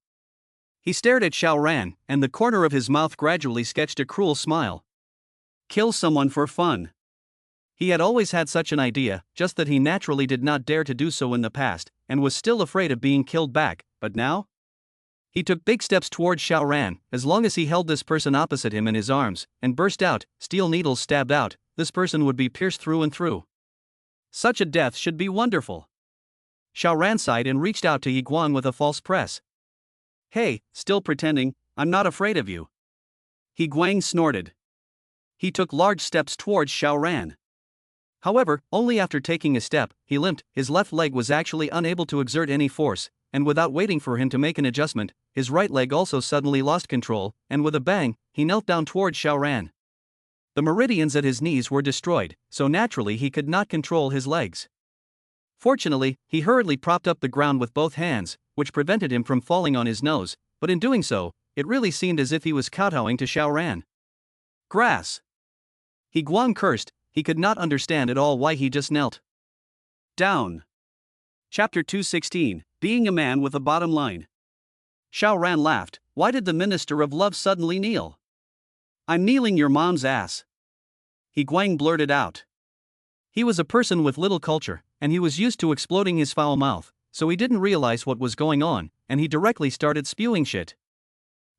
He stared at Xiao Ran, and the corner of his mouth gradually sketched a cruel smile. Kill someone for fun. He had always had such an idea, just that he naturally did not dare to do so in the past, and was still afraid of being killed back, but now? He took big steps towards Xiao Ran, as long as he held this person opposite him in his arms, and burst out, steel needles stabbed out, this person would be pierced through and through. Such a death should be wonderful. Xiao Ran sighed and reached out to Yi Guang with a false press. Hey, still pretending, I'm not afraid of you. Yi Guang snorted. He took large steps towards Xiao Ran. However, only after taking a step, he limped, his left leg was actually unable to exert any force, and without waiting for him to make an adjustment, his right leg also suddenly lost control, and with a bang, he knelt down towards Xiaoran. The meridians at his knees were destroyed, so naturally he could not control his legs. Fortunately, he hurriedly propped up the ground with both hands, which prevented him from falling on his nose, but in doing so, it really seemed as if he was kowtowing to Xiaoran. Grass! He Guang cursed. He could not understand at all why he just knelt down. Chapter 216, Being a Man with a Bottom Line. Xiaoran laughed. Why did the Minister of Love suddenly kneel? I'm kneeling your mom's ass. He Guang blurted out. He was a person with little culture, and he was used to exploding his foul mouth, so he didn't realize what was going on, and he directly started spewing shit.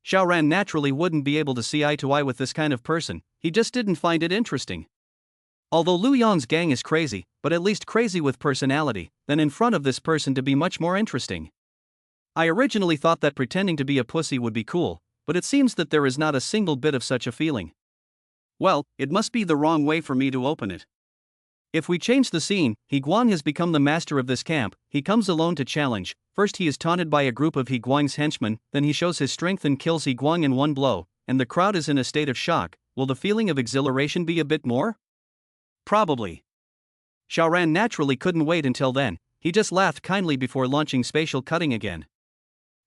Xiaoran naturally wouldn't be able to see eye to eye with this kind of person, he just didn't find it interesting. Although Lu Yong's gang is crazy, but at least crazy with personality, then in front of this person to be much more interesting. I originally thought that pretending to be a pussy would be cool, but it seems that there is not a single bit of such a feeling. Well, it must be the wrong way for me to open it. If we change the scene, He Guang has become the master of this camp. He comes alone to challenge. First he is taunted by a group of He Guang's henchmen, then he shows his strength and kills He Guang in one blow, and the crowd is in a state of shock. Will the feeling of exhilaration be a bit more? Probably. Xiaoran naturally couldn't wait until then. He just laughed kindly before launching spatial cutting again.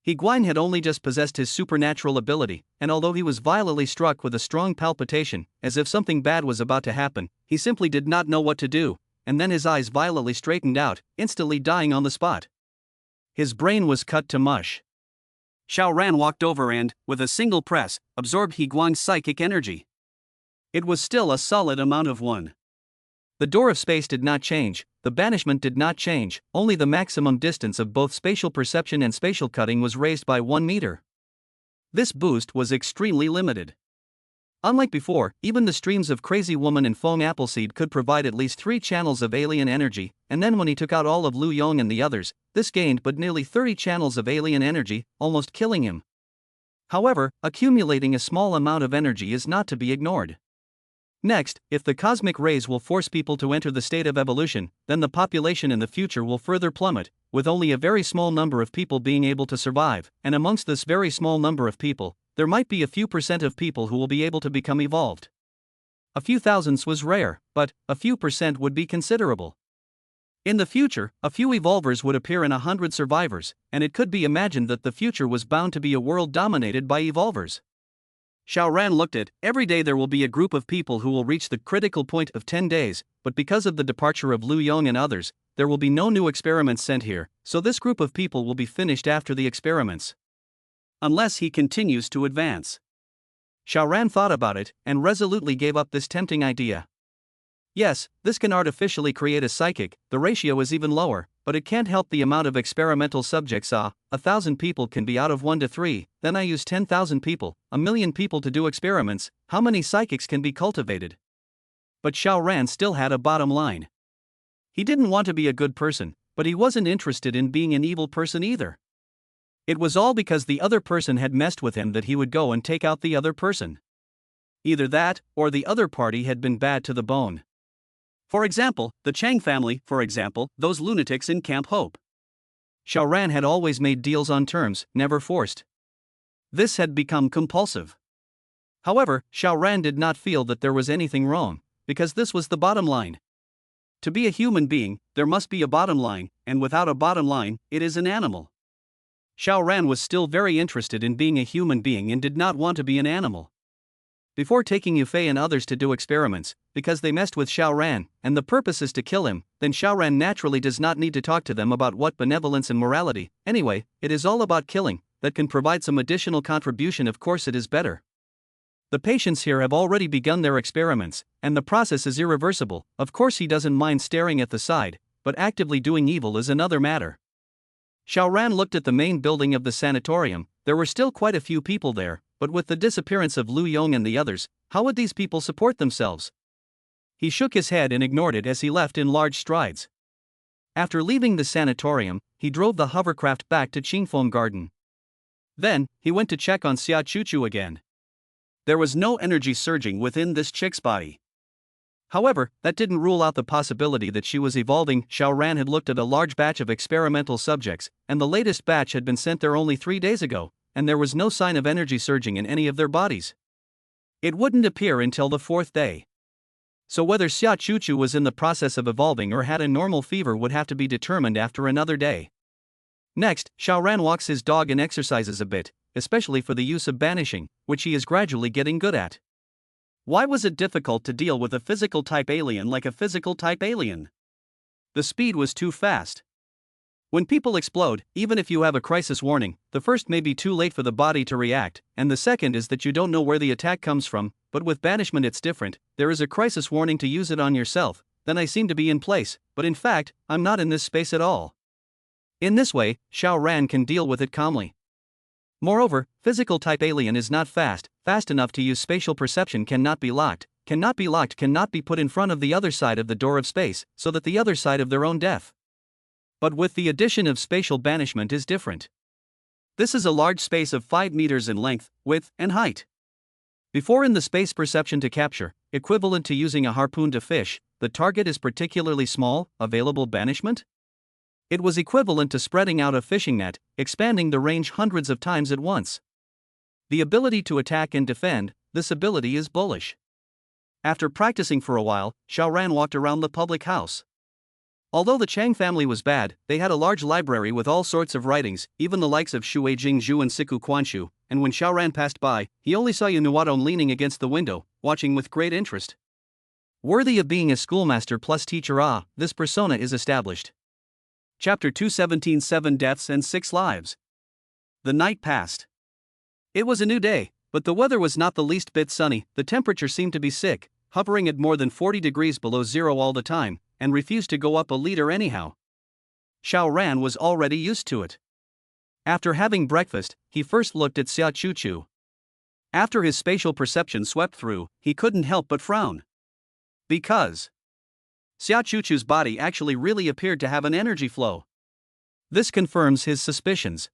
He Guang had only just possessed his supernatural ability, and although he was violently struck with a strong palpitation, as if something bad was about to happen, he simply did not know what to do, and then his eyes violently straightened out, instantly dying on the spot. His brain was cut to mush. Xiaoran walked over and, with a single press, absorbed He Guang's psychic energy. It was still a solid amount of one. The door of space did not change, the banishment did not change, only the maximum distance of both spatial perception and spatial cutting was raised by 1 meter. This boost was extremely limited. Unlike before, even the streams of Crazy Woman and Fong Appleseed could provide at least 3 channels of alien energy, and then when he took out all of Lu Yong and the others, this gained but nearly 30 channels of alien energy, almost killing him. However, accumulating a small amount of energy is not to be ignored. Next, if the cosmic rays will force people to enter the state of evolution, then the population in the future will further plummet, with only a very small number of people being able to survive, and amongst this very small number of people, there might be a few % of people who will be able to become evolved. A few thousands was rare, but a few % would be considerable. In the future, a few evolvers would appear in 100 survivors, and it could be imagined that the future was bound to be a world dominated by evolvers. Xiaoran looked at, every day there will be a group of people who will reach the critical point of 10 days, but because of the departure of Lu Yong and others, there will be no new experiments sent here, so this group of people will be finished after the experiments. Unless he continues to advance. Xiaoran thought about it, and resolutely gave up this tempting idea. Yes, this can artificially create a psychic, the ratio is even lower, but it can't help the amount of experimental subjects. 1,000 people can be out of 1 to 3, then I use 10,000 people, 1,000,000 people to do experiments, how many psychics can be cultivated? But Xiaoran still had a bottom line. He didn't want to be a good person, but he wasn't interested in being an evil person either. It was all because the other person had messed with him that he would go and take out the other person. Either that, or the other party had been bad to the bone. For example, the Chang family, for example, those lunatics in Camp Hope. Xiaoran had always made deals on terms, never forced. This had become compulsive. However, Xiaoran did not feel that there was anything wrong, because this was the bottom line. To be a human being, there must be a bottom line, and without a bottom line, it is an animal. Xiaoran was still very interested in being a human being and did not want to be an animal. Before taking Yufei and others to do experiments, because they messed with Xiaoran, and the purpose is to kill him, then Xiaoran naturally does not need to talk to them about what benevolence and morality, anyway, it is all about killing, that can provide some additional contribution, of course it is better. The patients here have already begun their experiments, and the process is irreversible, of course he doesn't mind staring at the side, but actively doing evil is another matter. Xiaoran looked at the main building of the sanatorium, there were still quite a few people there, but with the disappearance of Lu Yong and the others, how would these people support themselves? He shook his head and ignored it as he left in large strides. After leaving the sanatorium, he drove the hovercraft back to Qingfeng Garden. Then, he went to check on Xia Chuchu again. There was no energy surging within this chick's body. However, that didn't rule out the possibility that she was evolving. Xiao Ran had looked at a large batch of experimental subjects, and the latest batch had been sent there only 3 days ago, and there was no sign of energy surging in any of their bodies. It wouldn't appear until the 4th day. So whether Xia Chuchu was in the process of evolving or had a normal fever would have to be determined after another day. Next, Xiao Ran walks his dog and exercises a bit, especially for the use of banishing, which he is gradually getting good at. Why was it difficult to deal with a physical type alien like a physical type alien? The speed was too fast. When people explode, even if you have a crisis warning, the first may be too late for the body to react, and the second is that you don't know where the attack comes from, but with banishment it's different. There is a crisis warning to use it on yourself, then I seem to be in place, but in fact, I'm not in this space at all. In this way, Xiao Ran can deal with it calmly. Moreover, physical type alien is not fast enough to use spatial perception, cannot be cannot be put in front of the other side of the door of space, so that the other side of their own death. But with the addition of spatial banishment is different. This is a large space of 5 meters in length, width, and height. Before in the space perception to capture, equivalent to using a harpoon to fish, the target is particularly small, available banishment? It was equivalent to spreading out a fishing net, expanding the range hundreds of times at once. The ability to attack and defend, this ability is bullish. After practicing for a while, Xiao Ran walked around the public house. Although the Chang family was bad, they had a large library with all sorts of writings, even the likes of Xue Jingzhu and Siku Quanshu, and when Xiao Ran passed by, he only saw Yunuadong leaning against the window, watching with great interest. Worthy of being a schoolmaster plus teacher, this persona is established. Chapter 217, 7 Deaths and 6 Lives. The night passed. It was a new day, but the weather was not the least bit sunny. The temperature seemed to be sick, hovering at more than 40 degrees below zero all the time, and refused to go up a liter anyhow. Xiao Ran was already used to it. After having breakfast, he first looked at Xia Chuchu. After his spatial perception swept through, he couldn't help but frown. Because Xia Chuchu's body actually really appeared to have an energy flow. This confirms his suspicions.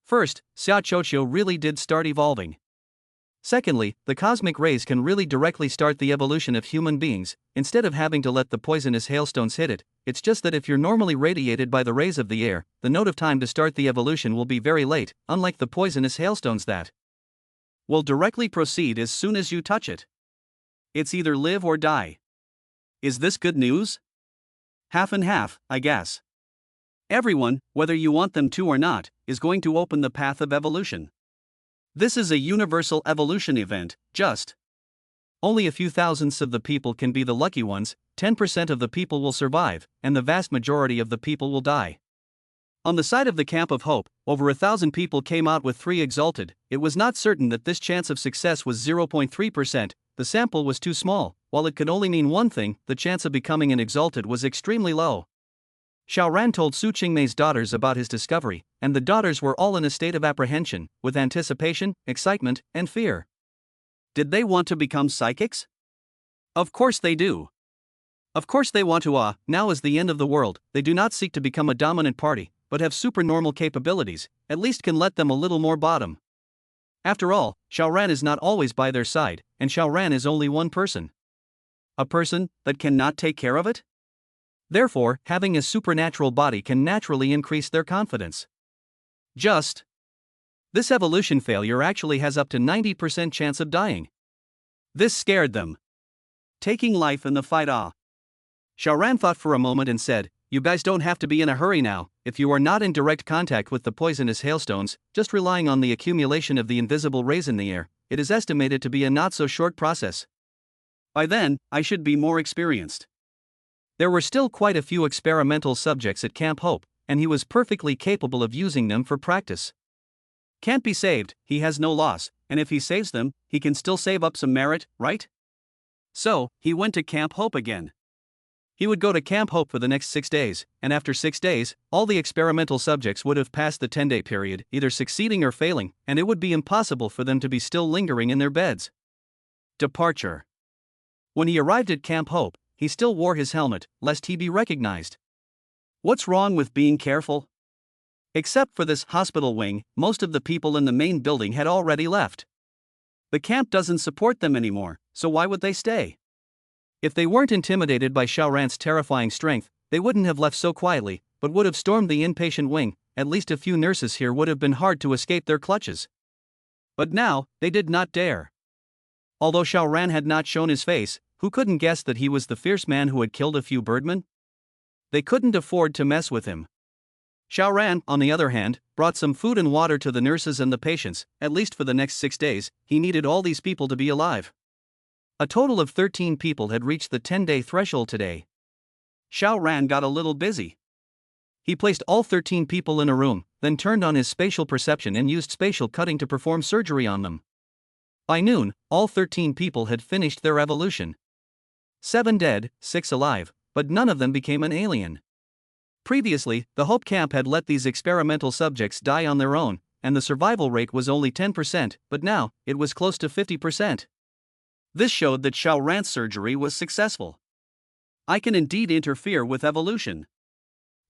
First, Xia Chuchu really did start evolving. Secondly, the cosmic rays can really directly start the evolution of human beings, instead of having to let the poisonous hailstones hit it. It's just that if you're normally radiated by the rays of the air, the note of time to start the evolution will be very late, unlike the poisonous hailstones that will directly proceed as soon as you touch it. It's either live or die. Is this good news? Half and half, I guess. Everyone, whether you want them to or not, is going to open the path of evolution. This is a universal evolution event, just only a few thousandths of the people can be the lucky ones, 10% of the people will survive, and the vast majority of the people will die. On the side of the Camp of Hope, over 1,000 people came out with 3 exalted. It was not certain that this chance of success was 0.3%, the sample was too small. While it could only mean one thing, the chance of becoming an exalted was extremely low. Xiao Ran told Su Qingmei's daughters about his discovery, and the daughters were all in a state of apprehension, with anticipation, excitement, and fear. Did they want to become psychics? Of course they do. Of course they want to. Now is the end of the world. They do not seek to become a dominant party, but have supernormal capabilities, at least can let them a little more bottom. After all, Xiao Ran is not always by their side, and Xiao Ran is only one person. A person that cannot take care of it? Therefore, having a supernatural body can naturally increase their confidence. This evolution failure actually has up to 90% chance of dying. This scared them. Taking life in the fight. Xiao Ran thought for a moment and said, "You guys don't have to be in a hurry now. If you are not in direct contact with the poisonous hailstones, just relying on the accumulation of the invisible rays in the air, it is estimated to be a not so short process. By then, I should be more experienced." There were still quite a few experimental subjects at Camp Hope, and he was perfectly capable of using them for practice. Can't be saved, he has no loss, and if he saves them, he can still save up some merit, right? So, he went to Camp Hope again. He would go to Camp Hope for the next 6 days, and after 6 days, all the experimental subjects would have passed the 10-day period, either succeeding or failing, and it would be impossible for them to be still lingering in their beds. Departure. When he arrived at Camp Hope, he still wore his helmet, lest he be recognized. What's wrong with being careful? Except for this hospital wing, most of the people in the main building had already left. The camp doesn't support them anymore, so why would they stay? If they weren't intimidated by Xiao Ran's terrifying strength, they wouldn't have left so quietly, but would have stormed the inpatient wing. At least a few nurses here would have been hard to escape their clutches. But now, they did not dare. Although Xiao Ran had not shown his face, who couldn't guess that he was the fierce man who had killed a few birdmen? They couldn't afford to mess with him. Xiao Ran, on the other hand, brought some food and water to the nurses and the patients. At least for the next 6 days, he needed all these people to be alive. A total of 13 people had reached the 10-day threshold today. Xiao Ran got a little busy. He placed all 13 people in a room, then turned on his spatial perception and used spatial cutting to perform surgery on them. By noon, all 13 people had finished their evolution. 7 dead, 6 alive, but none of them became an alien. Previously, the Hope Camp had let these experimental subjects die on their own, and the survival rate was only 10%, but now, it was close to 50%. This showed that Xiao Ran's surgery was successful. I can indeed interfere with evolution.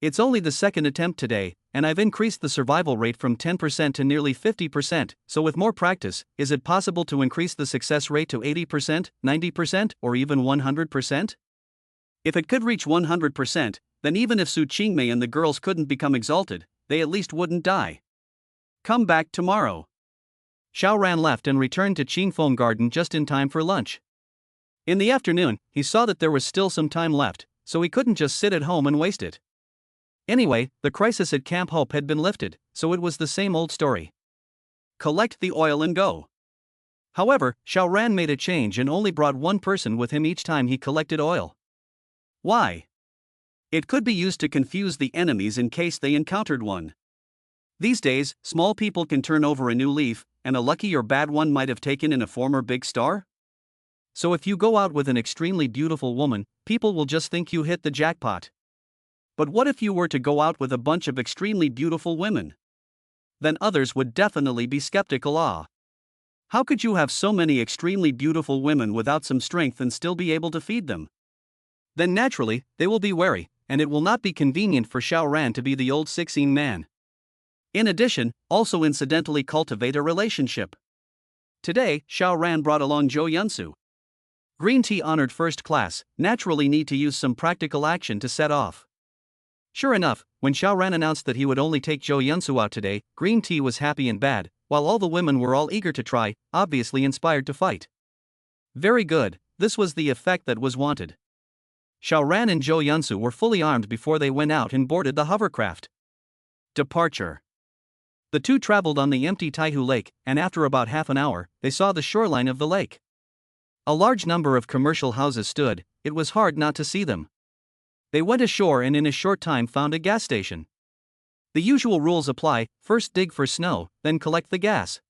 It's only the second attempt today, and I've increased the survival rate from 10% to nearly 50%, so with more practice, is it possible to increase the success rate to 80%, 90%, or even 100%? If it could reach 100%, then even if Su Qingmei and the girls couldn't become exalted, they at least wouldn't die. Come back tomorrow. Xiao Ran left and returned to Qingfeng Garden just in time for lunch. In the afternoon, he saw that there was still some time left, so he couldn't just sit at home and waste it. Anyway, the crisis at Camp Hope had been lifted, so it was the same old story. Collect the oil and go. However, Xiao Ran made a change and only brought one person with him each time he collected oil. Why? It could be used to confuse the enemies in case they encountered one. These days, small people can turn over a new leaf, and a lucky or bad one might have taken in a former big star. So if you go out with an extremely beautiful woman, people will just think you hit the jackpot. But what if you were to go out with a bunch of extremely beautiful women? Then others would definitely be skeptical. How could you have so many extremely beautiful women without some strength and still be able to feed them? Then naturally, they will be wary, and it will not be convenient for Xiao Ran to be the old 16 man. In addition, also incidentally cultivate a relationship. Today, Xiao Ran brought along Zhou Yunsu. Green tea honored first class, naturally need to use some practical action to set off. Sure enough, when Xiao Ran announced that he would only take Zhou Yunsu out today, Green tea was happy and bad, while all the women were all eager to try, obviously inspired to fight. Very good, this was the effect that was wanted. Xiao Ran and Zhou Yunsu were fully armed before they went out and boarded the hovercraft. Departure. The two traveled on the empty Taihu Lake, and after about half an hour, they saw the shoreline of the lake. A large number of commercial houses stood, it was hard not to see them. They went ashore and in a short time found a gas station. The usual rules apply, first dig for snow, then collect the gas.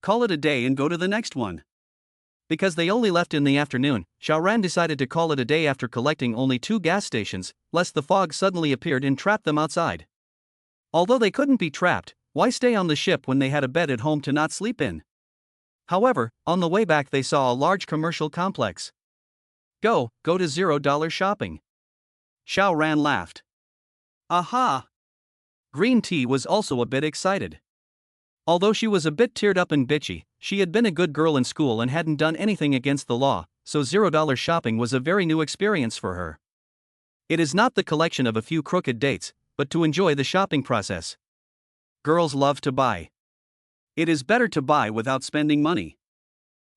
Call it a day and go to the next one. Because they only left in the afternoon, Xiao Ran decided to call it a day after collecting only 2 gas stations, lest the fog suddenly appeared and trapped them outside. Although they couldn't be trapped, why stay on the ship when they had a bed at home to not sleep in? However, on the way back they saw a large commercial complex. Go to $0 shopping. Xiao Ran laughed. Aha! Green tea was also a bit excited. Although she was a bit teared up and bitchy, she had been a good girl in school and hadn't done anything against the law, so $0 shopping was a very new experience for her. It is not the collection of a few crooked dates, but to enjoy the shopping process. Girls love to buy. It is better to buy without spending money.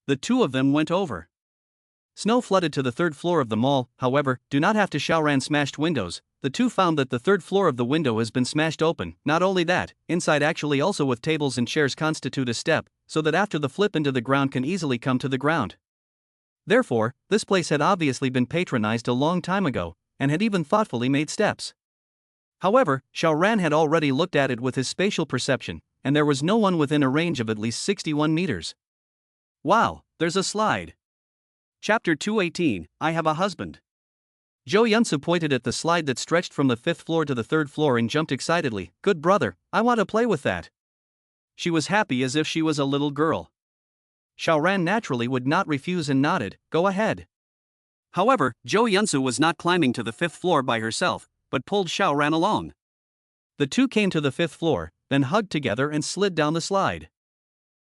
The two of them went over. Snow flooded to the 3rd floor of the mall, however, do not have to Xiao Ran smashed windows. The two found that the 3rd floor of the window has been smashed open. Not only that, inside actually also with tables and chairs constitute a step, so that after the flip into the ground can easily come to the ground. Therefore, this place had obviously been patronized a long time ago, and had even thoughtfully made steps. However, Xiao Ran had already looked at it with his spatial perception, and there was no one within a range of at least 61 meters. Wow, there's a slide. Chapter 218, I Have a Husband. Zhou Yunsu pointed at the slide that stretched from the 5th floor to the 3rd floor and jumped excitedly. Good brother, I want to play with that. She was happy as if she was a little girl. Xiao Ran naturally would not refuse and nodded, go ahead. However, Zhou Yunsu was not climbing to the 5th floor by herself, but pulled Xiao Ran along. The two came to the 5th floor, then hugged together and slid down the slide.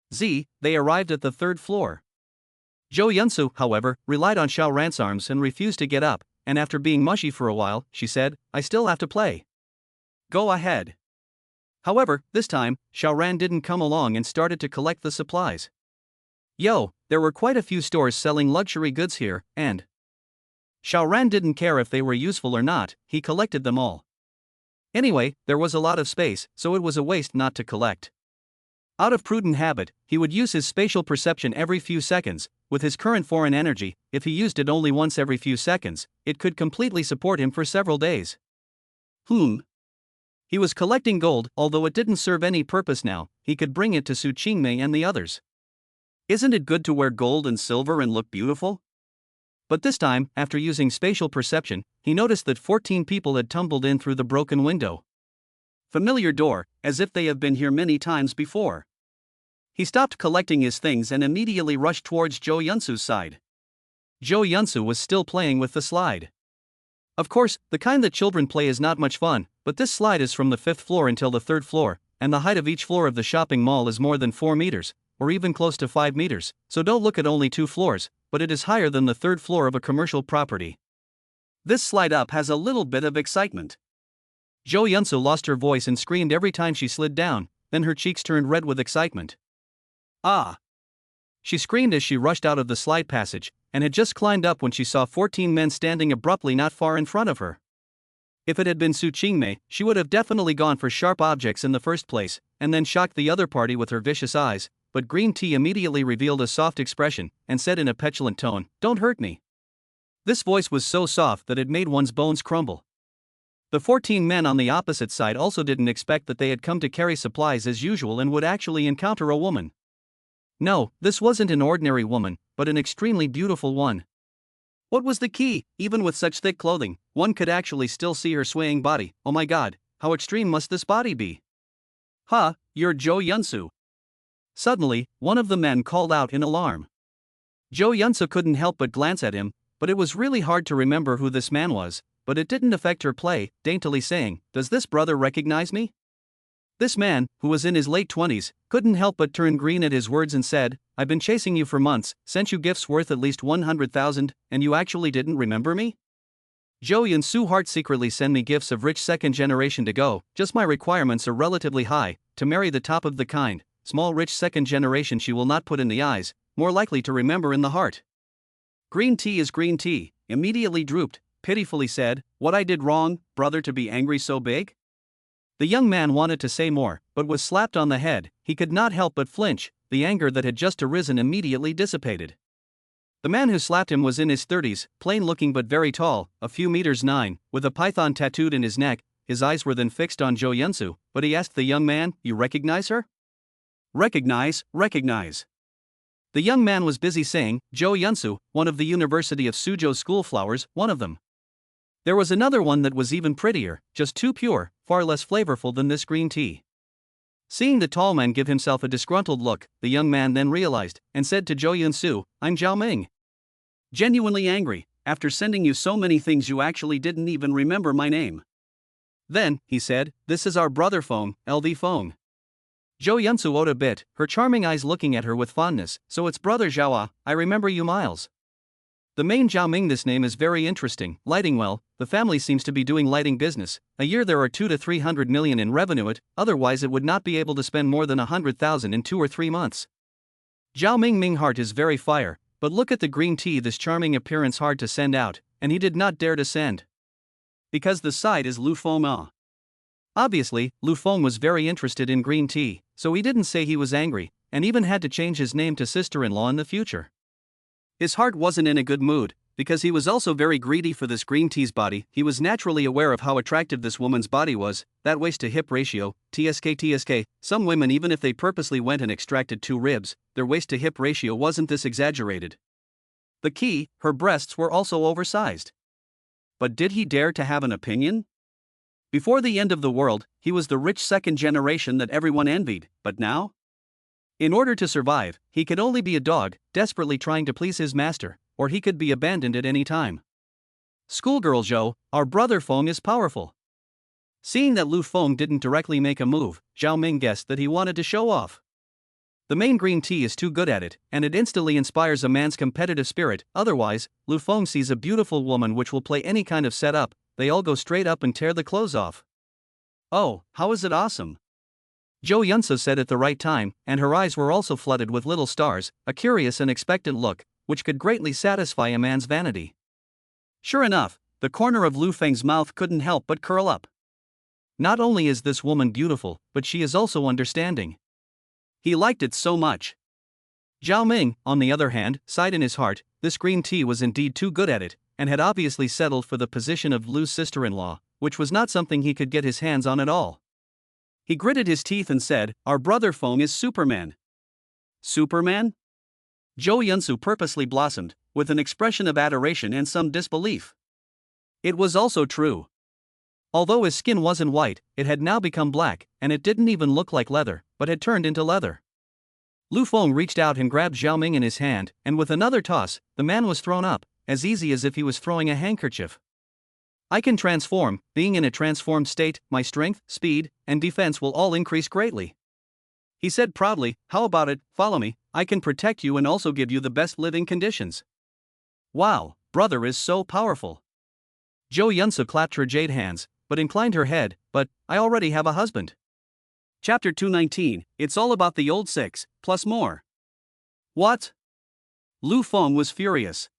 They arrived at the 3rd floor. Zhou Yunsu, however, relied on Xiao Ran's arms and refused to get up, and after being mushy for a while, she said, I still have to play. Go ahead. However, this time, Xiao Ran didn't come along and started to collect the supplies. Yo, there were quite a few stores selling luxury goods here, and Xiao Ran didn't care if they were useful or not, he collected them all. Anyway, there was a lot of space, so it was a waste not to collect. Out of prudent habit, he would use his spatial perception every few seconds. With his current foreign energy, if he used it only once every few seconds, it could completely support him for several days. He was collecting gold, although it didn't serve any purpose now, he could bring it to Su Qingmei and the others. Isn't it good to wear gold and silver and look beautiful? But this time, after using spatial perception, he noticed that 14 people had tumbled in through the broken window. Familiar door, as if they have been here many times before. He stopped collecting his things and immediately rushed towards Zhou Yunsu's side. Zhou Yunsu was still playing with the slide. Of course, the kind that children play is not much fun, but this slide is from the 5th floor until the 3rd floor, and the height of each floor of the shopping mall is more than 4 meters, or even close to 5 meters, so don't look at only 2 floors, but it is higher than the 3rd floor of a commercial property. This slide up has a little bit of excitement. Zhou Yunsu lost her voice and screamed every time she slid down, then her cheeks turned red with excitement. Ah! She screamed as she rushed out of the slide passage, and had just climbed up when she saw 14 men standing abruptly not far in front of her. If it had been Su Qingmei, she would have definitely gone for sharp objects in the first place, and then shocked the other party with her vicious eyes, but green tea immediately revealed a soft expression, and said in a petulant tone, Don't hurt me. This voice was so soft that it made one's bones crumble. The 14 men on the opposite side also didn't expect that they had come to carry supplies as usual and would actually encounter a woman. No, this wasn't an ordinary woman, but an extremely beautiful one. What was the key? Even with such thick clothing, one could actually still see her swaying body. Oh my god, how extreme must this body be? Ha, you're Zhou Yunsu. Suddenly, one of the men called out in alarm. Zhou Yunsu couldn't help but glance at him, but it was really hard to remember who this man was, but it didn't affect her play, daintily saying, Does this brother recognize me? This man, who was in his late 20s, couldn't help but turn green at his words and said, I've been chasing you for months, sent you gifts worth at least 100,000, and you actually didn't remember me? Zhou Yunsu heart secretly send me gifts of rich second generation to go, just my requirements are relatively high, to marry the top of the kind, small rich second generation she will not put in the eyes, more likely to remember in the heart. Green tea is green tea, immediately drooped, pitifully said, What I did wrong, brother to be angry so big? The young man wanted to say more, but was slapped on the head, he could not help but flinch, the anger that had just arisen immediately dissipated. The man who slapped him was in his 30s, plain looking but very tall, a few meters 9, with a python tattooed in his neck. His eyes were then fixed on Zhou Yunsu, but he asked the young man, You recognize her? Recognize. The young man was busy saying, Zhou Yunsu, one of the University of Suzhou schoolflowers, one of them. There was another one that was even prettier, just too pure, far less flavorful than this green tea. Seeing the tall man give himself a disgruntled look, the young man then realized, and said to Zhou Yunsu, I'm Zhao Ming. Genuinely angry, after sending you so many things you actually didn't even remember my name. Then, he said, this is our brother Fong, LV Fong. Zhou Yunsu owed a bit, her charming eyes looking at her with fondness, so it's brother Zhao, I remember you miles. The main Zhao Ming, this name is very interesting, lighting well, the family seems to be doing lighting business, a year there are 2 to 300 million in revenue it, otherwise it would not be able to spend more than 100,000 in 2 or 3 months. Zhao Ming heart is very fire, but look at the green tea, this charming appearance hard to send out, and he did not dare to send. Because the side is Lu Feng. Obviously, Lu Feng was very interested in green tea, so he didn't say he was angry, and even had to change his name to sister-in-law in the future. His heart wasn't in a good mood, because he was also very greedy for this green tea's body. He was naturally aware of how attractive this woman's body was, that waist-to-hip ratio, TSK. Some women, even if they purposely went and extracted 2 ribs, their waist-to-hip ratio wasn't this exaggerated. The key, her breasts were also oversized. But did he dare to have an opinion? Before the end of the world, he was the rich second generation that everyone envied, but now? In order to survive, he could only be a dog, desperately trying to please his master, or he could be abandoned at any time. Schoolgirl Zhou, our brother Fong is powerful. Seeing that Lu Feng didn't directly make a move, Zhao Ming guessed that he wanted to show off. The main green tea is too good at it, and it instantly inspires a man's competitive spirit. Otherwise, Lu Feng sees a beautiful woman which will play any kind of setup, they all go straight up and tear the clothes off. Oh, how is it awesome! Zhou Yunsu said at the right time, and her eyes were also flooded with little stars, a curious and expectant look, which could greatly satisfy a man's vanity. Sure enough, the corner of Lu Feng's mouth couldn't help but curl up. Not only is this woman beautiful, but she is also understanding. He liked it so much. Zhao Ming, on the other hand, sighed in his heart. This green tea was indeed too good at it, and had obviously settled for the position of Lu's sister-in-law, which was not something he could get his hands on at all. He gritted his teeth and said, "Our brother Fong is Superman." Superman? Zhou Yunsu purposely blossomed, with an expression of adoration and some disbelief. It was also true. Although his skin wasn't white, it had now become black, and it didn't even look like leather, but had turned into leather. Lu Feng reached out and grabbed Zhao Ming in his hand, and with another toss, the man was thrown up, as easy as if he was throwing a handkerchief. I can transform. Being in a transformed state, my strength, speed, and defense will all increase greatly. He said proudly, "How about it, follow me, I can protect you and also give you the best living conditions." Wow, brother is so powerful. Zhou Yunsu clapped her jade hands, but inclined her head, "But I already have a husband." Chapter 219, It's all about the old six, plus more. What? Lu Feng was furious.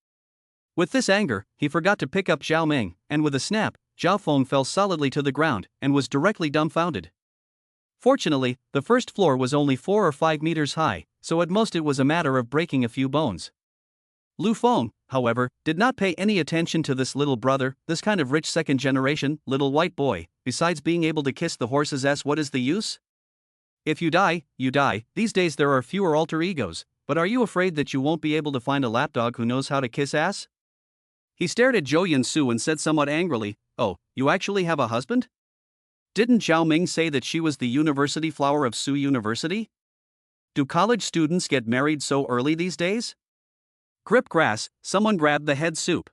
With this anger, he forgot to pick up Zhao Ming, and with a snap, Zhao Feng fell solidly to the ground, and was directly dumbfounded. Fortunately, the first floor was only 4 or 5 meters high, so at most it was a matter of breaking a few bones. Lu Feng, however, did not pay any attention to this little brother, this kind of rich second-generation, little white boy. Besides being able to kiss the horse's ass, what is the use? If you die, you die. These days there are fewer alter egos, but are you afraid that you won't be able to find a lapdog who knows how to kiss ass? He stared at Zhou Yunsu and said somewhat angrily, "Oh, you actually have a husband? Didn't Zhao Ming say that she was the university flower of Su University? Do college students get married so early these days?" Grip grass, someone grabbed the head soup.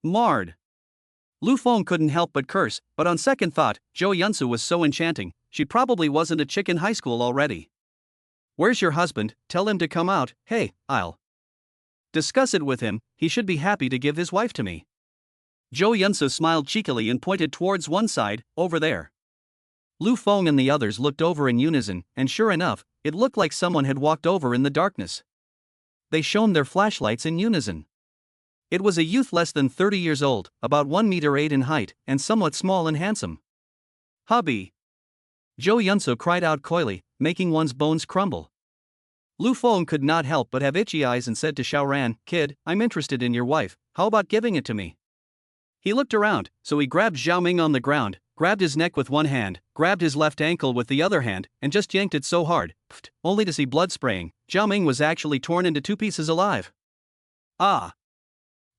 Marred. Lu Feng couldn't help but curse, but on second thought, Zhou Yunsu was so enchanting, she probably wasn't a chick in high school already. "Where's your husband? Tell him to come out." "Hey, I'll discuss it with him, he should be happy to give his wife to me." Zhou Yunsu smiled cheekily and pointed towards one side, "Over there." Lu Feng and the others looked over in unison, and sure enough, it looked like someone had walked over in the darkness. They shone their flashlights in unison. It was a youth less than 30 years old, about 1 meter 8 in height, and somewhat small and handsome. "Hubby!" Zhou Yunsu cried out coyly, making one's bones crumble. Lu Feng could not help but have itchy eyes and said to Xiaoran, "Kid, I'm interested in your wife, how about giving it to me?" He looked around, so he grabbed Zhao Ming on the ground, grabbed his neck with one hand, grabbed his left ankle with the other hand, and just yanked it so hard, only to see blood spraying. Zhao Ming was actually torn into 2 pieces alive. Ah!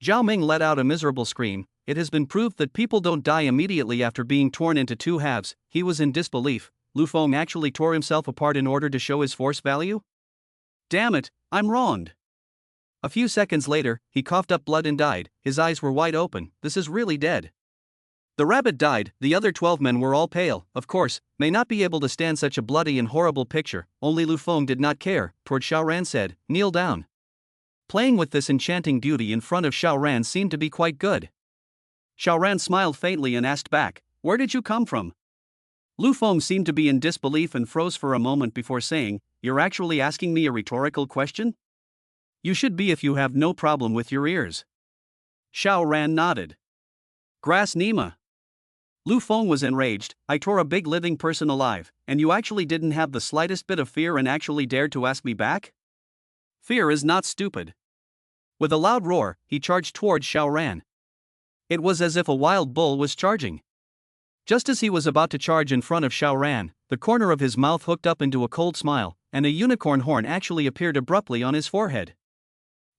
Zhao Ming let out a miserable scream. It has been proved that people don't die immediately after being torn into 2 halves. He was in disbelief. Lu Feng actually tore himself apart in order to show his force value? Damn it, I'm wronged. A few seconds later, he coughed up blood and died. His eyes were wide open. This is really dead. The rabbit died. The other 12 men were all pale, of course, may not be able to stand such a bloody and horrible picture. Only Lu Feng did not care. Toward Xiaoran said, "Kneel down." Playing with this enchanting beauty in front of Xiaoran seemed to be quite good. Xiaoran smiled faintly and asked back, "Where did you come from?" Lu Feng seemed to be in disbelief and froze for a moment before saying, "You're actually asking me a rhetorical question? You should be if you have no problem with your ears." Xiaoran nodded. Grass Nima. Lu Feng was enraged. "I tore a big living person alive, and you actually didn't have the slightest bit of fear and actually dared to ask me back? Fear is not stupid." With a loud roar, he charged towards Xiaoran. It was as if a wild bull was charging. Just as he was about to charge in front of Xiaoran, the corner of his mouth hooked up into a cold smile, and a unicorn horn actually appeared abruptly on his forehead.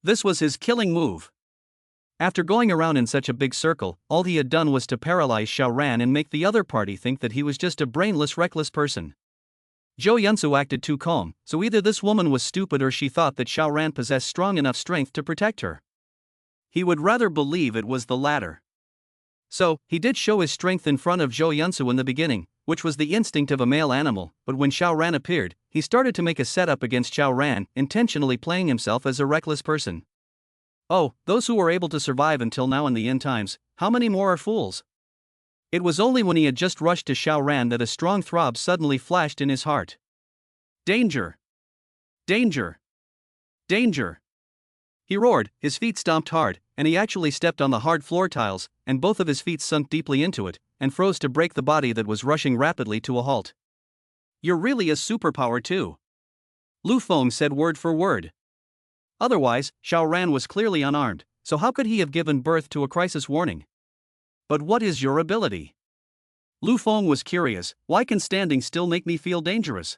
This was his killing move. After going around in such a big circle, all he had done was to paralyze Xiaoran and make the other party think that he was just a brainless, reckless person. Zhou Yunsu acted too calm, so either this woman was stupid or she thought that Xiaoran possessed strong enough strength to protect her. He would rather believe it was the latter. So, he did show his strength in front of Zhou Yunsu in the beginning, which was the instinct of a male animal, but when Xiaoran appeared, he started to make a setup against Xiao Ran, intentionally playing himself as a reckless person. Oh, those who were able to survive until now in the end times, how many more are fools? It was only when he had just rushed to Xiao Ran that a strong throb suddenly flashed in his heart. Danger! Danger! Danger! He roared, his feet stomped hard, and he actually stepped on the hard floor tiles, and both of his feet sunk deeply into it, and froze to break the body that was rushing rapidly to a halt. You're really a superpower too. Lu Feng said word for word. Otherwise, Xiao Ran was clearly unarmed, so how could he have given birth to a crisis warning? But what is your ability? Lu Feng was curious, why can standing still make me feel dangerous?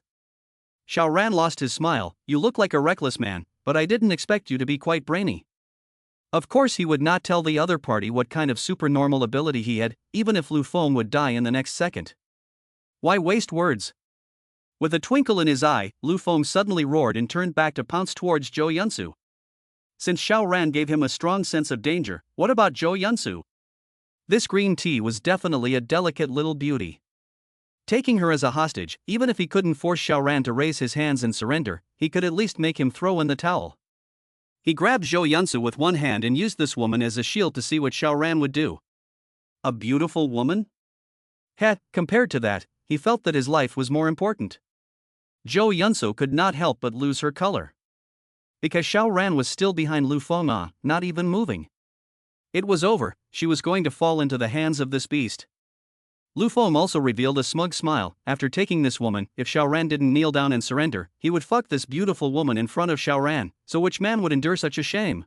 Xiao Ran lost his smile, you look like a reckless man, but I didn't expect you to be quite brainy. Of course he would not tell the other party what kind of supernormal ability he had, even if Lu Feng would die in the next second. Why waste words? With a twinkle in his eye, Lu Feng suddenly roared and turned back to pounce towards Zhou Yunsu. Since Xiao Ran gave him a strong sense of danger, what about Zhou Yunsu? This green tea was definitely a delicate little beauty. Taking her as a hostage, even if he couldn't force Xiao Ran to raise his hands and surrender, he could at least make him throw in the towel. He grabbed Zhou Yunsu with one hand and used this woman as a shield to see what Xiao Ran would do. A beautiful woman? Compared to that, he felt that his life was more important. Zhou Yunsu could not help but lose her color. Because Xiao Ran was still behind Lu Feng, not even moving. It was over, she was going to fall into the hands of this beast. Lu Feng also revealed a smug smile. After taking this woman, if Xiao Ran didn't kneel down and surrender, he would fuck this beautiful woman in front of Xiao Ran, so which man would endure such a shame?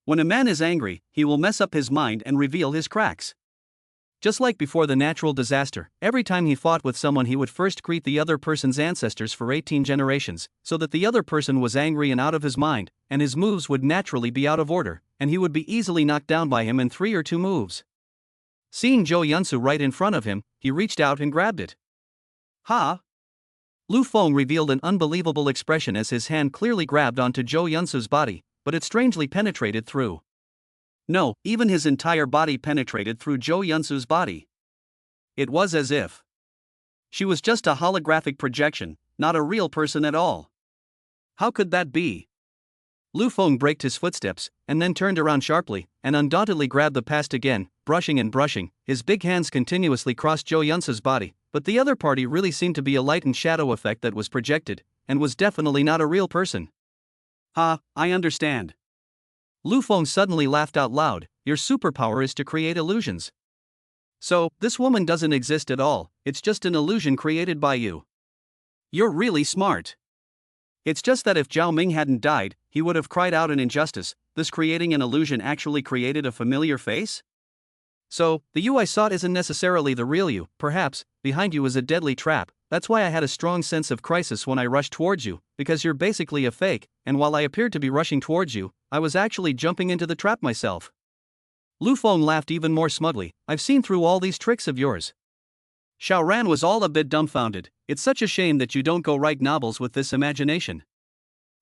When a man is angry, he will mess up his mind and reveal his cracks. Just like before the natural disaster, every time he fought with someone he would first greet the other person's ancestors for 18 generations, so that the other person was angry and out of his mind, and his moves would naturally be out of order, and he would be easily knocked down by him in 3 or 2 moves. Seeing Zhou Yunsu right in front of him, he reached out and grabbed it. Ha! Lu Feng revealed an unbelievable expression as his hand clearly grabbed onto Zhou Yunsu's body, but it strangely penetrated through. No, even his entire body penetrated through Zhou Yunsu's body. It was as if she was just a holographic projection, not a real person at all. How could that be? Lu Feng braked his footsteps, and then turned around sharply, and undauntedly grabbed the past again, brushing and brushing. His big hands continuously crossed Zhou Yunsu's body, but the other party really seemed to be a light and shadow effect that was projected, and was definitely not a real person. Ha, I understand. Lu Feng suddenly laughed out loud, your superpower is to create illusions. So, this woman doesn't exist at all, it's just an illusion created by you. You're really smart. It's just that if Zhao Ming hadn't died, he would have cried out an injustice, thus creating an illusion actually created a familiar face? So, the you I sought isn't necessarily the real you, perhaps, behind you is a deadly trap, that's why I had a strong sense of crisis when I rushed towards you, because you're basically a fake, and while I appeared to be rushing towards you, I was actually jumping into the trap myself. Lu Feng laughed even more smugly, I've seen through all these tricks of yours. Xiao Ran was all a bit dumbfounded, it's such a shame that you don't go write novels with this imagination.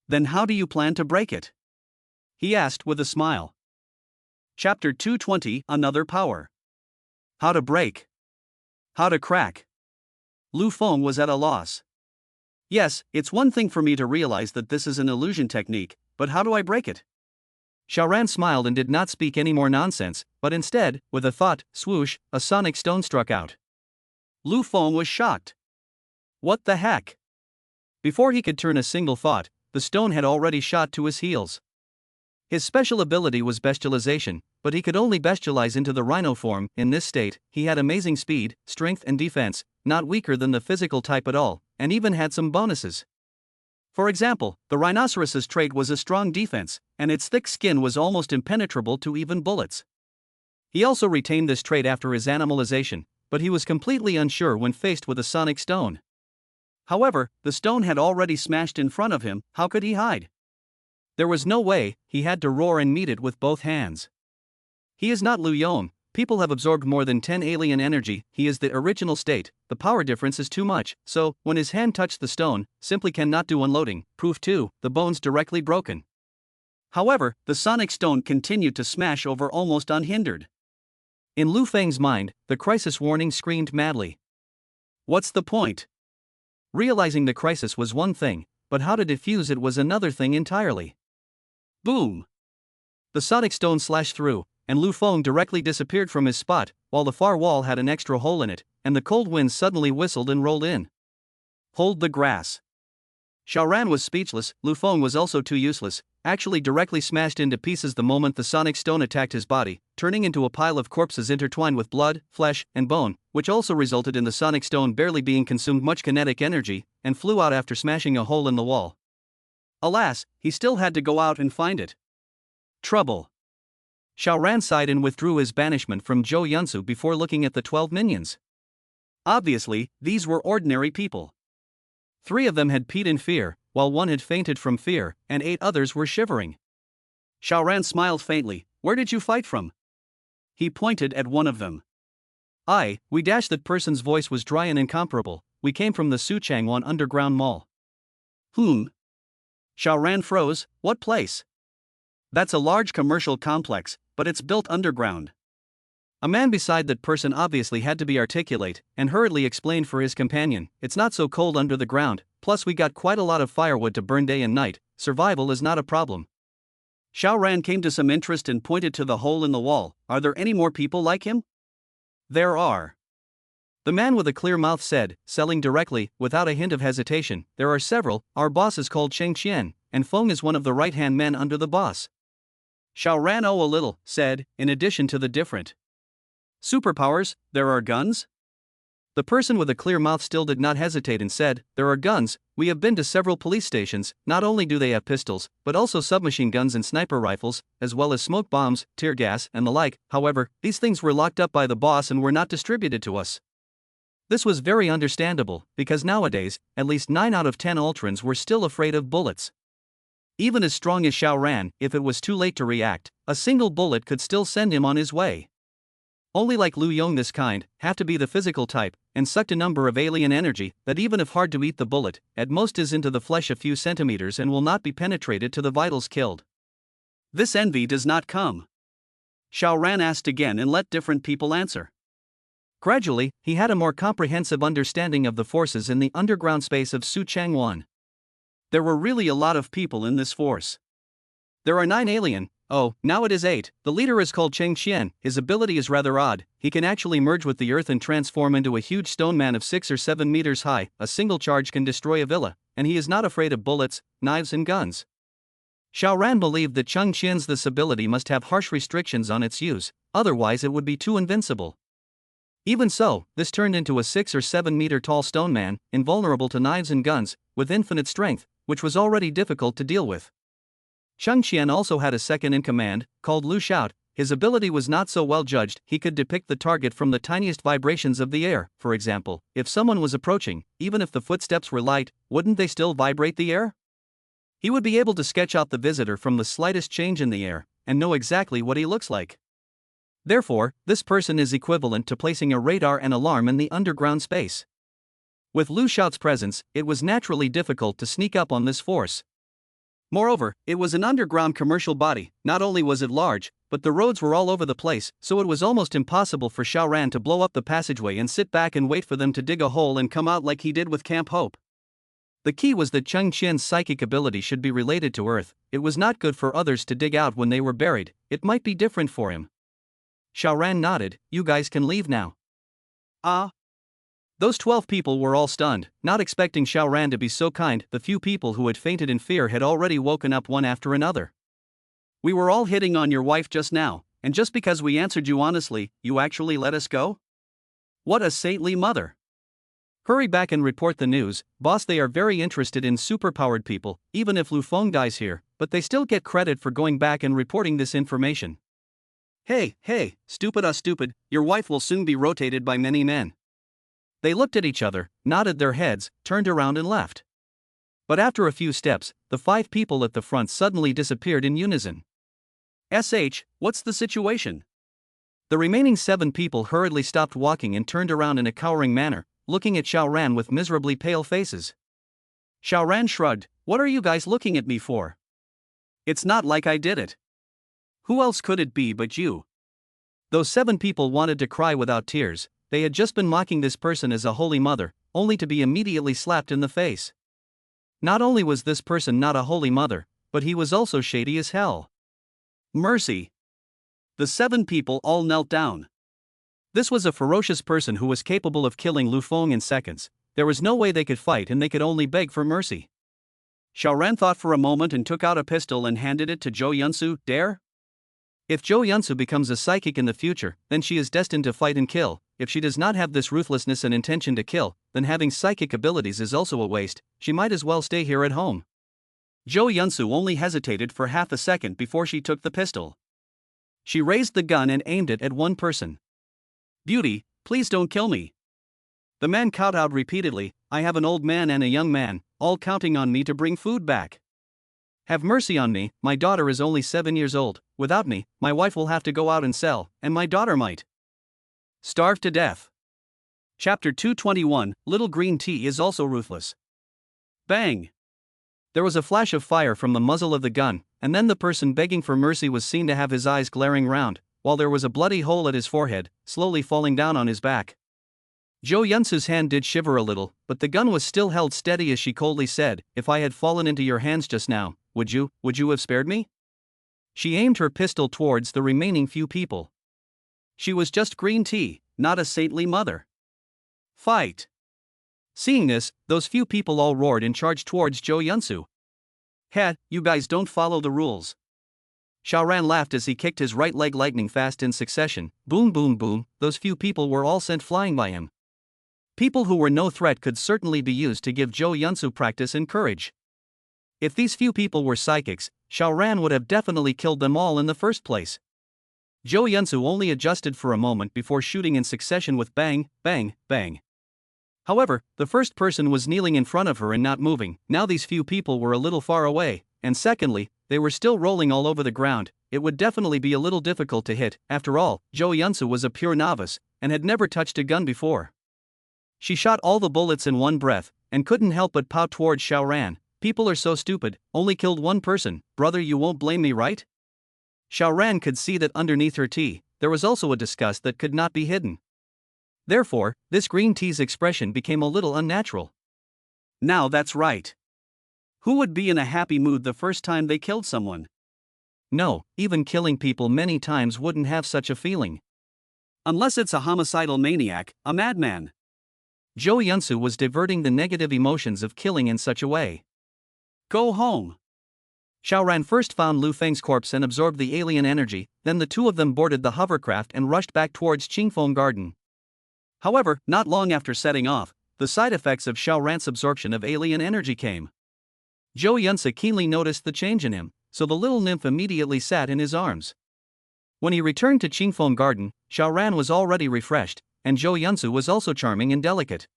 Then how do you plan to break it? He asked with a smile. Chapter 220, Another Power. How to break. How to crack. Lu Feng was at a loss. Yes, it's one thing for me to realize that this is an illusion technique, but how do I break it? Xiao Ran smiled and did not speak any more nonsense, but instead, with a thought, swoosh, a sonic stone struck out. Lu Feng was shocked. What the heck? Before he could turn a single thought, the stone had already shot to his heels. His special ability was bestialization, but he could only bestialize into the rhino form. In this state, he had amazing speed, strength and defense, not weaker than the physical type at all, and even had some bonuses. For example, the rhinoceros's trait was a strong defense, and its thick skin was almost impenetrable to even bullets. He also retained this trait after his animalization, but he was completely unsure when faced with a sonic stone. However, the stone had already smashed in front of him, how could he hide? There was no way, he had to roar and meet it with both hands. He is not Lu Yong, people have absorbed more than 10 alien energy, he is the original state, the power difference is too much, so, when his hand touched the stone, simply cannot do unloading. Proof 2, the bones directly broken. However, the sonic stone continued to smash over almost unhindered. In Lu Feng's mind, the crisis warning screamed madly. What's the point? Realizing the crisis was one thing, but how to defuse it was another thing entirely. Boom! The sonic stone slashed through, and Lu Feng directly disappeared from his spot, while the far wall had an extra hole in it, and the cold wind suddenly whistled and rolled in. Hold the grass. Xiaoran was speechless. Lu Feng was also too useless, actually directly smashed into pieces the moment the sonic stone attacked his body, turning into a pile of corpses intertwined with blood, flesh, and bone, which also resulted in the sonic stone barely being consumed much kinetic energy, and flew out after smashing a hole in the wall. Alas, he still had to go out and find it. Trouble. Xiaoran sighed and withdrew his banishment from Zhou Yunsu before looking at the 12 minions. Obviously, these were ordinary people. 3 of them had peed in fear, while 1 had fainted from fear, and 8 others were shivering. Xiaoran smiled faintly. Where did you fight from? He pointed at one of them. We dashed. That person's voice was dry and incomparable. We came from the Suchangwan underground mall. Xiaoran froze. What place? That's a large commercial complex, but it's built underground. A man beside that person obviously had to be articulate, and hurriedly explained for his companion, it's not so cold under the ground, plus we got quite a lot of firewood to burn day and night, survival is not a problem. Xiaoran came to some interest and pointed to the hole in the wall. Are there any more people like him? There are. The man with a clear mouth said, selling directly, without a hint of hesitation, there are several. Our boss is called Cheng Qian, and Feng is one of the right-hand men under the boss. Xiaoran a little, said, in addition to the different superpowers, there are guns? The person with a clear mouth still did not hesitate and said, there are guns. We have been to several police stations. Not only do they have pistols, but also submachine guns and sniper rifles, as well as smoke bombs, tear gas, and the like. However, these things were locked up by the boss and were not distributed to us. This was very understandable, because nowadays, at least 9 out of 10 Ultrans were still afraid of bullets. Even as strong as Xiaoran, if it was too late to react, a single bullet could still send him on his way. Only like Lu Yong this kind, have to be the physical type, and sucked a number of alien energy, that even if hard to eat the bullet, at most is into the flesh a few centimeters and will not be penetrated to the vitals killed. This envy does not come. Xiaoran asked again and let different people answer. Gradually, he had a more comprehensive understanding of the forces in the underground space of Suchangwan. There were really a lot of people in this force. There are 9 alien. Now it is 8. The leader is called Cheng Qian. His ability is rather odd. He can actually merge with the earth and transform into a huge stone man of 6 or 7 meters high. A single charge can destroy a villa, and he is not afraid of bullets, knives and guns. Xiaoran believed that Cheng Qian's this ability must have harsh restrictions on its use, otherwise it would be too invincible. Even so, this turned into a 6 or 7 meter tall stone man, invulnerable to knives and guns, with infinite strength, which was already difficult to deal with. Cheng Qian also had a second in command, called Lu Shout. His ability was not so well judged. He could depict the target from the tiniest vibrations of the air. For example, if someone was approaching, even if the footsteps were light, wouldn't they still vibrate the air? He would be able to sketch out the visitor from the slightest change in the air, and know exactly what he looks like. Therefore, this person is equivalent to placing a radar and alarm in the underground space. With Lu Shout's presence, it was naturally difficult to sneak up on this force. Moreover, it was an underground commercial body. Not only was it large, but the roads were all over the place, so it was almost impossible for Xiaoran to blow up the passageway and sit back and wait for them to dig a hole and come out like he did with Camp Hope. The key was that Cheng Qian's psychic ability should be related to Earth. It was not good for others to dig out when they were buried. It might be different for him. Xiaoran nodded. You guys can leave now. Those 12 people were all stunned, not expecting Xiaoran to be so kind. The few people who had fainted in fear had already woken up one after another. We were all hitting on your wife just now, and just because we answered you honestly, you actually let us go? What a saintly mother. Hurry back and report the news, boss. They are very interested in superpowered people, even if Lu Feng dies here, but they still get credit for going back and reporting this information. Hey, stupid, your wife will soon be rotated by many men. They looked at each other, nodded their heads, turned around and left. But after a few steps, the 5 people at the front suddenly disappeared in unison. What's the situation? The remaining 7 people hurriedly stopped walking and turned around in a cowering manner, looking at Xiaoran with miserably pale faces. Xiaoran shrugged. What are you guys looking at me for? It's not like I did it. Who else could it be but you? Those 7 people wanted to cry without tears. They had just been mocking this person as a holy mother, only to be immediately slapped in the face. Not only was this person not a holy mother, but he was also shady as hell. Mercy. The 7 people all knelt down. This was a ferocious person who was capable of killing Lu Feng in seconds. There was no way they could fight and they could only beg for mercy. Xiaoran thought for a moment and took out a pistol and handed it to Zhou Yunsu. Dare? If Zhou Yunsu becomes a psychic in the future, then she is destined to fight and kill. If she does not have this ruthlessness and intention to kill, then having psychic abilities is also a waste. She might as well stay here at home. Zhou Yunsu only hesitated for half a second before she took the pistol. She raised the gun and aimed it at one person. Beauty, please don't kill me. The man kowtowed repeatedly. I have an old man and a young man, all counting on me to bring food back. Have mercy on me, my daughter is only 7 years old. Without me, my wife will have to go out and sell, and my daughter might starve to death. Chapter 221, Little Green Tea is also ruthless. Bang! There was a flash of fire from the muzzle of the gun, and then the person begging for mercy was seen to have his eyes glaring round, while there was a bloody hole at his forehead, slowly falling down on his back. Zhou Yunsu's hand did shiver a little, but the gun was still held steady as she coldly said, If I had fallen into your hands just now, would you have spared me? She aimed her pistol towards the remaining few people. She was just green tea, not a saintly mother. Fight! Seeing this, those few people all roared and charged towards Zhou Yunsu. Heh, you guys don't follow the rules. Xiaoran laughed as he kicked his right leg lightning fast in succession. Boom boom boom, those few people were all sent flying by him. People who were no threat could certainly be used to give Zhou Yunsu practice and courage. If these few people were psychics, Xiaoran would have definitely killed them all in the first place. Zhou Yunsu only adjusted for a moment before shooting in succession with bang, bang, bang. However, the first person was kneeling in front of her and not moving. Now these few people were a little far away, and secondly, they were still rolling all over the ground. It would definitely be a little difficult to hit. After all, Zhou Yunsu was a pure novice, and had never touched a gun before. She shot all the bullets in one breath, and couldn't help but pout towards Xiaoran. People are so stupid, only killed one person. Brother, you won't blame me, right? Xiaoran could see that underneath her tea, there was also a disgust that could not be hidden. Therefore, this green tea's expression became a little unnatural. Now that's right. Who would be in a happy mood the first time they killed someone? No, even killing people many times wouldn't have such a feeling. Unless it's a homicidal maniac, a madman. Zhou Yunsu was diverting the negative emotions of killing in such a way. Go home. Xiaoran first found Lu Feng's corpse and absorbed the alien energy, then the two of them boarded the hovercraft and rushed back towards Qingfeng Garden. However, not long after setting off, the side effects of Xiaoran's absorption of alien energy came. Zhou Yunsu keenly noticed the change in him, so the little nymph immediately sat in his arms. When he returned to Qingfeng Garden, Xiaoran was already refreshed, and Zhou Yunsu was also charming and delicate.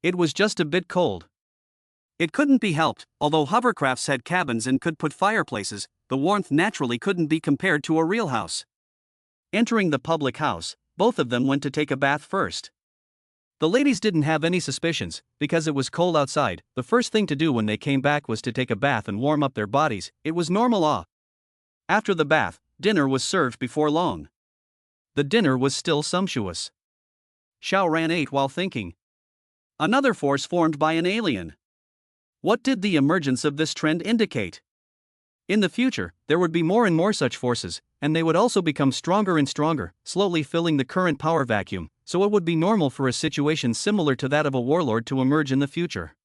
It was just a bit cold. It couldn't be helped, although hovercrafts had cabins and could put fireplaces, the warmth naturally couldn't be compared to a real house. Entering the public house, both of them went to take a bath first. The ladies didn't have any suspicions, because it was cold outside. The first thing to do when they came back was to take a bath and warm up their bodies. It was normal. After the bath, dinner was served before long. The dinner was still sumptuous. Xiaoran ate while thinking. Another force formed by an alien. What did the emergence of this trend indicate? In the future, there would be more and more such forces, and they would also become stronger and stronger, slowly filling the current power vacuum, so it would be normal for a situation similar to that of a warlord to emerge in the future.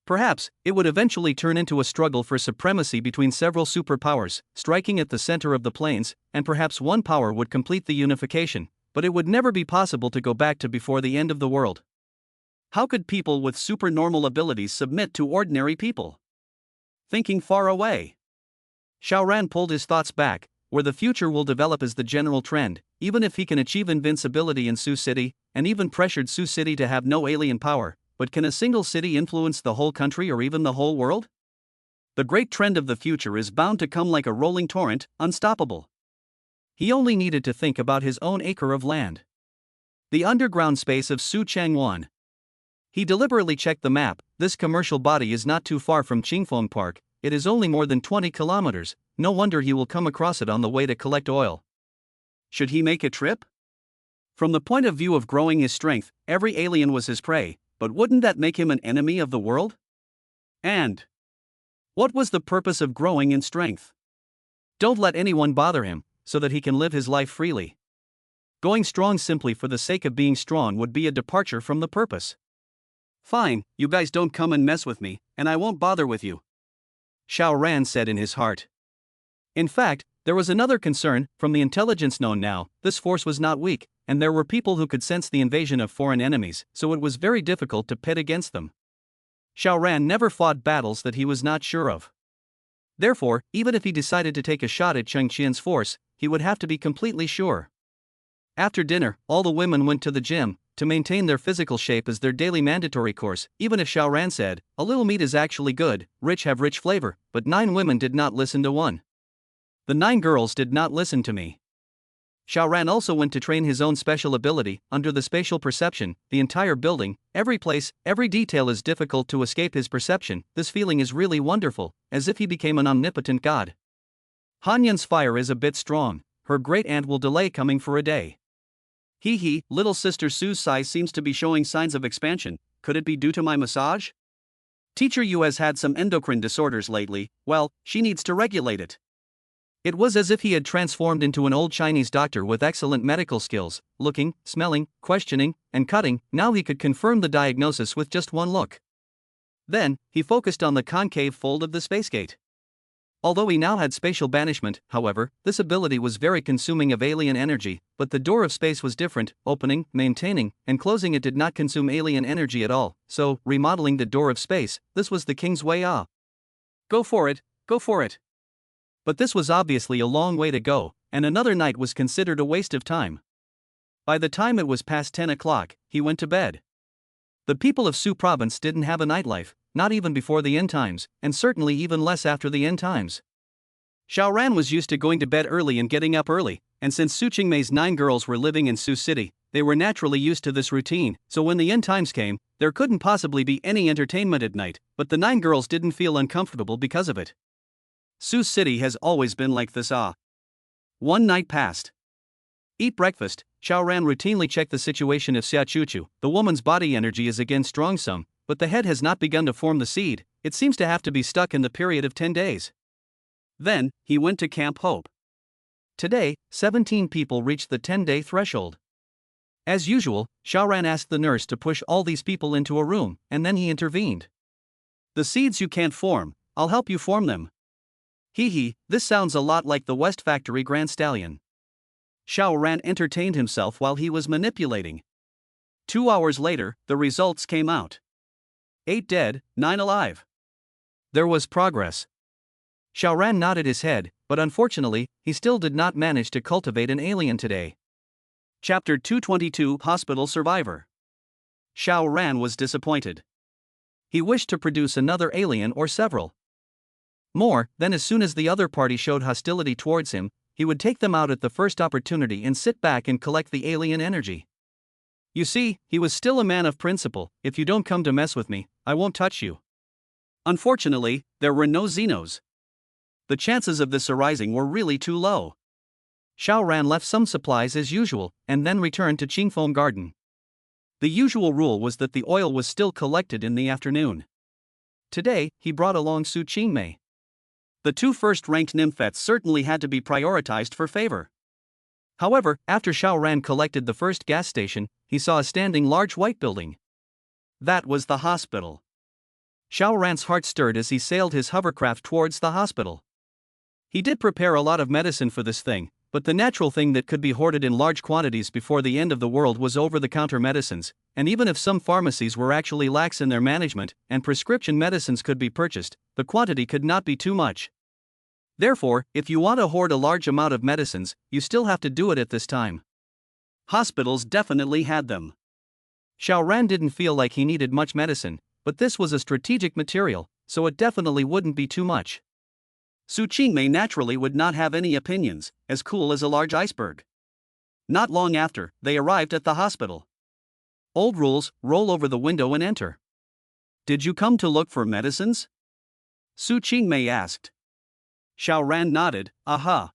Perhaps, it would eventually turn into a struggle for supremacy between several superpowers, striking at the center of the planes, and perhaps one power would complete the unification, but it would never be possible to go back to before the end of the world. How could people with supernormal abilities submit to ordinary people? Thinking far away, Xiaoran pulled his thoughts back. Where the future will develop as the general trend, even if he can achieve invincibility in Sioux City, and even pressured Sioux City to have no alien power, but can a single city influence the whole country or even the whole world? The great trend of the future is bound to come like a rolling torrent, unstoppable. He only needed to think about his own acre of land. The underground space of Su Changwan. He deliberately checked the map. This commercial body is not too far from Qingfeng Park, it is only more than 20 kilometers. No wonder he will come across it on the way to collect oil. Should he make a trip? From the point of view of growing his strength, every alien was his prey, But wouldn't that make him an enemy of the world? And what was the purpose of growing in strength? Don't let anyone bother him, so that he can live his life freely. Going strong simply for the sake of being strong would be a departure from the purpose. Fine, you guys don't come and mess with me, and I won't bother with you, Xiao Ran said in his heart. In fact, there was another concern. From the intelligence known now, this force was not weak, and there were people who could sense the invasion of foreign enemies, so it was very difficult to pit against them. Xiao Ran never fought battles that he was not sure of. Therefore, even if he decided to take a shot at Cheng Qian's force, he would have to be completely sure. After dinner, all the women went to the gym to maintain their physical shape as their daily mandatory course. Even if Xiao Ran said, "A little meat is actually good, rich have rich flavor," but 9 women did not listen to one. The 9 girls did not listen to me. Xiao Ran also went to train his own special ability. Under the spatial perception, the entire building, every place, every detail is difficult to escape his perception. This feeling is really wonderful, as if he became an omnipotent god. Hanyan's fire is a bit strong. Her great aunt will delay coming for a day. Hee, little sister Sue's size seems to be showing signs of expansion. Could it be due to my massage? Teacher Yu has had some endocrine disorders lately. Well, she needs to regulate it. It was as if he had transformed into an old Chinese doctor with excellent medical skills, looking, smelling, questioning, and cutting. Now he could confirm the diagnosis with just one look. Then, he focused on the concave fold of the space gate. Although he now had spatial banishment, however, this ability was very consuming of alien energy, but the door of space was different. Opening, maintaining, and closing it did not consume alien energy at all, so, remodeling the door of space, this was the king's way. Go for it, go for it. But this was obviously a long way to go, and another night was considered a waste of time. By the time it was past 10 o'clock, he went to bed. The people of Su province didn't have a nightlife, not even before the end times, and certainly even less after the end times. Xiao Ran was used to going to bed early and getting up early, and since Su Qingmei's 9 girls were living in Su City, they were naturally used to this routine, so when the end times came, there couldn't possibly be any entertainment at night, but the 9 girls didn't feel uncomfortable because of it. Su City has always been like this. One night passed. Eat breakfast. Xiao Ran routinely checked the situation of Xia Chuchu. The woman's body energy is again strong some, but the head has not begun to form the seed. It seems to have to be stuck in the period of 10 days. Then, he went to Camp Hope. Today, 17 people reached the 10-day threshold. As usual, Xiao Ran asked the nurse to push all these people into a room, and then he intervened. The seeds you can't form, I'll help you form them. This sounds a lot like the West Factory Grand Stallion. Xiao Ran entertained himself while he was manipulating. 2 hours later, the results came out. 8 dead, 9 alive. There was progress. Xiao Ran nodded his head, but unfortunately, he still did not manage to cultivate an alien today. Chapter 222 Hospital Survivor. Xiao Ran was disappointed. He wished to produce another alien or several. More, then as soon as the other party showed hostility towards him, he would take them out at the first opportunity and sit back and collect the alien energy. You see, he was still a man of principle. If you don't come to mess with me, I won't touch you. Unfortunately, there were no Xenos. The chances of this arising were really too low. Xiao Ran left some supplies as usual, and then returned to Qingfeng Garden. The usual rule was that the oil was still collected in the afternoon. Today, he brought along Su Qingmei. The 2 first-ranked nymphets certainly had to be prioritized for favor. However, after Xiao Ran collected the first gas station, he saw a standing large white building. That was the hospital. Xiao Ran's heart stirred as he sailed his hovercraft towards the hospital. He did prepare a lot of medicine for this thing, but the natural thing that could be hoarded in large quantities before the end of the world was over-the-counter medicines, and even if some pharmacies were actually lax in their management and prescription medicines could be purchased, the quantity could not be too much. Therefore, if you want to hoard a large amount of medicines, you still have to do it at this time. Hospitals definitely had them. Xiao Ran didn't feel like he needed much medicine, but this was a strategic material, so it definitely wouldn't be too much. Su Qingmei naturally would not have any opinions, as cool as a large iceberg. Not long after, they arrived at the hospital. Old rules, roll over the window and enter. Did you come to look for medicines? Su Qingmei asked. Xiao Ran nodded, aha.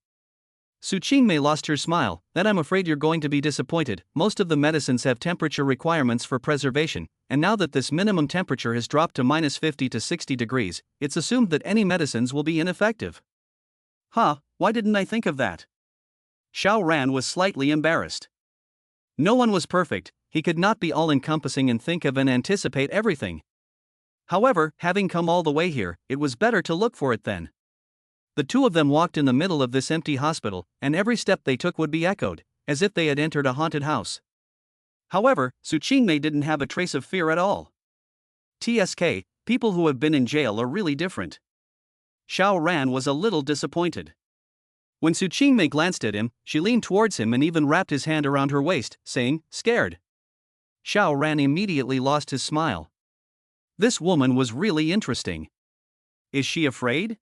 Su Qingmei lost her smile. Then I'm afraid you're going to be disappointed. Most of the medicines have temperature requirements for preservation, and now that this minimum temperature has dropped to -50 to 60 degrees, it's assumed that any medicines will be ineffective. Huh, why didn't I think of that? Xiao Ran was slightly embarrassed. No one was perfect, he could not be all-encompassing and think of and anticipate everything. However, having come all the way here, it was better to look for it then. The two of them walked in the middle of this empty hospital, and every step they took would be echoed, as if they had entered a haunted house. However, Su Qingmei didn't have a trace of fear at all. TSK, people who have been in jail are really different. Xiao Ran was a little disappointed. When Su Qingmei glanced at him, she leaned towards him and even wrapped his hand around her waist, saying, "Scared?" Xiao Ran immediately lost his smile. This woman was really interesting. Is she afraid?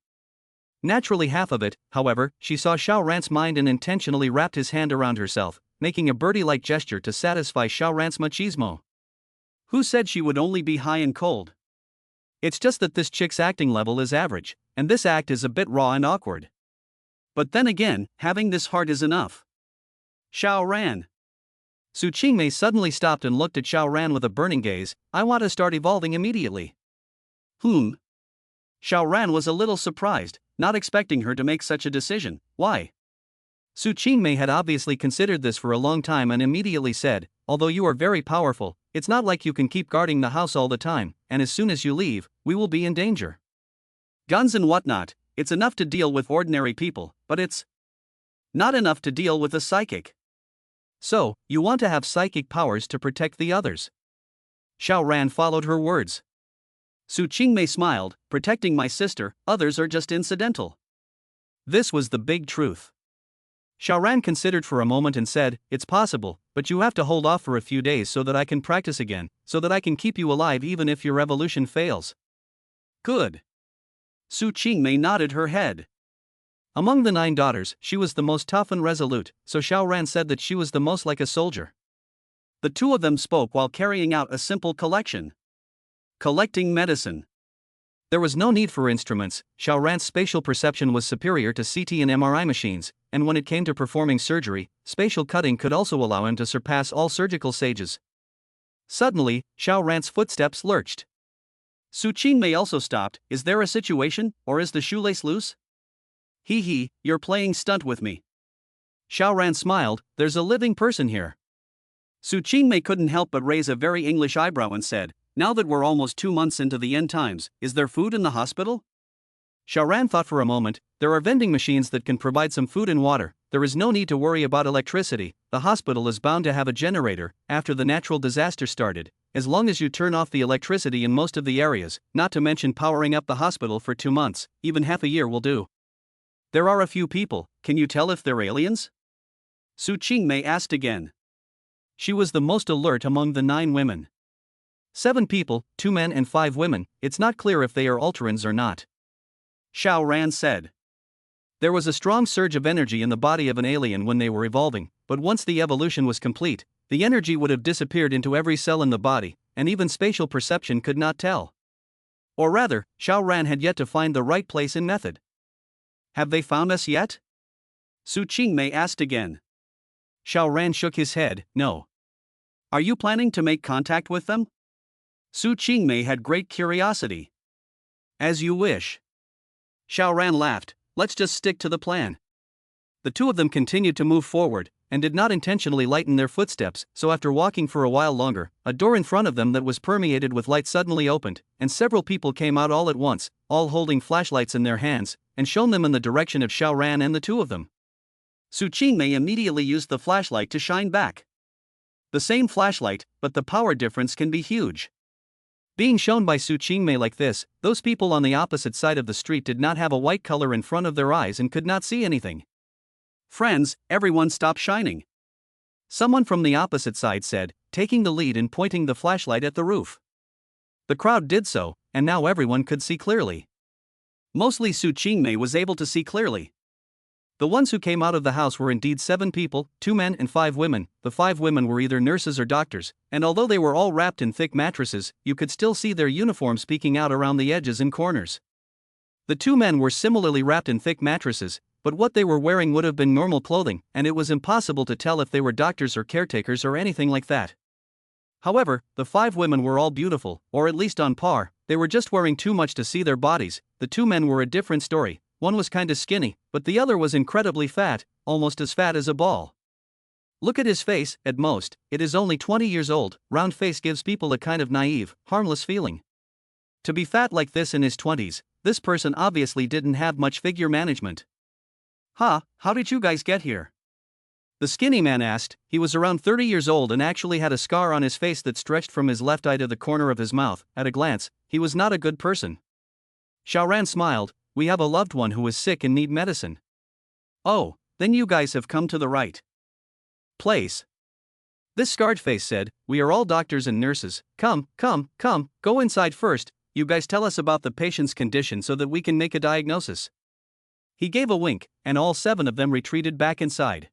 Naturally half of it, however, she saw Xiao Ran's mind and intentionally wrapped his hand around herself, making a birdie-like gesture to satisfy Xiao Ran's machismo. Who said she would only be high and cold? It's just that this chick's acting level is average, and this act is a bit raw and awkward. But then again, having this heart is enough. Xiao Ran. Su Qingmei suddenly stopped and looked at Xiao Ran with a burning gaze. I want to start evolving immediately. Xiao Ran was a little surprised, not expecting her to make such a decision. Why? Su Qingmei had obviously considered this for a long time and immediately said, although you are very powerful, it's not like you can keep guarding the house all the time, and as soon as you leave, we will be in danger. Guns and whatnot, it's enough to deal with ordinary people, but it's not enough to deal with a psychic. So, you want to have psychic powers to protect the others. Xiao Ran followed her words. Su Qingmei smiled, protecting my sister, others are just incidental. This was the big truth. Xiao Ran considered for a moment and said, it's possible, but you have to hold off for a few days so that I can practice again, so that I can keep you alive even if your evolution fails. Good. Su Qingmei nodded her head. Among the 9 daughters, she was the most tough and resolute, so Xiao Ran said that she was the most like a soldier. The two of them spoke while carrying out a simple collection. Collecting medicine. There was no need for instruments. Xiao Ran's spatial perception was superior to CT and MRI machines, and when it came to performing surgery, spatial cutting could also allow him to surpass all surgical sages. Suddenly, Xiao Ran's footsteps lurched. Su Qingmei also stopped. Is there a situation, or is the shoelace loose? Hee, you're playing stunt with me. Xiao Ran smiled, there's a living person here. Su Qingmei couldn't help but raise a very English eyebrow and said, now that we're almost 2 months into the end times, is there food in the hospital? Xiao Ran thought for a moment, there are vending machines that can provide some food and water, there is no need to worry about electricity, the hospital is bound to have a generator, after the natural disaster started, as long as you turn off the electricity in most of the areas, not to mention powering up the hospital for 2 months, even half a year will do. There are a few people, can you tell if they're aliens? Su Qingmei asked again. She was the most alert among the 9 women. 7 people, 2 men and 5 women, it's not clear if they are Ultrans or not. Xiao Ran said. There was a strong surge of energy in the body of an alien when they were evolving, but once the evolution was complete, the energy would have disappeared into every cell in the body, and even spatial perception could not tell. Or rather, Xiao Ran had yet to find the right place and method. Have they found us yet? Su Qingmei asked again. Xiao Ran shook his head, no. Are you planning to make contact with them? Su Qingmei had great curiosity. As you wish. Xiao Ran laughed, let's just stick to the plan. The two of them continued to move forward, and did not intentionally lighten their footsteps, so after walking for a while longer, a door in front of them that was permeated with light suddenly opened, and several people came out all at once, all holding flashlights in their hands, and shone them in the direction of Xiao Ran and the two of them. Su Qingmei immediately used the flashlight to shine back. The same flashlight, but the power difference can be huge. Being shown by Su Qingmei like this, those people on the opposite side of the street did not have a white color in front of their eyes and could not see anything. Friends, everyone stop shining. Someone from the opposite side said, taking the lead and pointing the flashlight at the roof. The crowd did so, and now everyone could see clearly. Mostly Su Qingmei was able to see clearly. The ones who came out of the house were indeed 7 people, 2 men and 5 women. The 5 women were either nurses or doctors, and although they were all wrapped in thick mattresses, you could still see their uniforms peeking out around the edges and corners. The 2 men were similarly wrapped in thick mattresses, but what they were wearing would have been normal clothing, and it was impossible to tell if they were doctors or caretakers or anything like that. However, the 5 women were all beautiful, or at least on par. They were just wearing too much to see their bodies. The 2 men were a different story. One was kinda skinny, but the other was incredibly fat, almost as fat as a ball. Look at his face. At most, it is only 20 years old. Round face gives people a kind of naive, harmless feeling. To be fat like this in his 20s, this person obviously didn't have much figure management. How did you guys get here? The skinny man asked. He was around 30 years old and actually had a scar on his face that stretched from his left eye to the corner of his mouth. At a glance, he was not a good person. Xiaoran smiled. We have a loved one who is sick and need medicine. Oh, then you guys have come to the right place. This scarred face said, we are all doctors and nurses. Come, go inside first. You guys tell us about the patient's condition so that we can make a diagnosis. He gave a wink, and all 7 of them retreated back inside.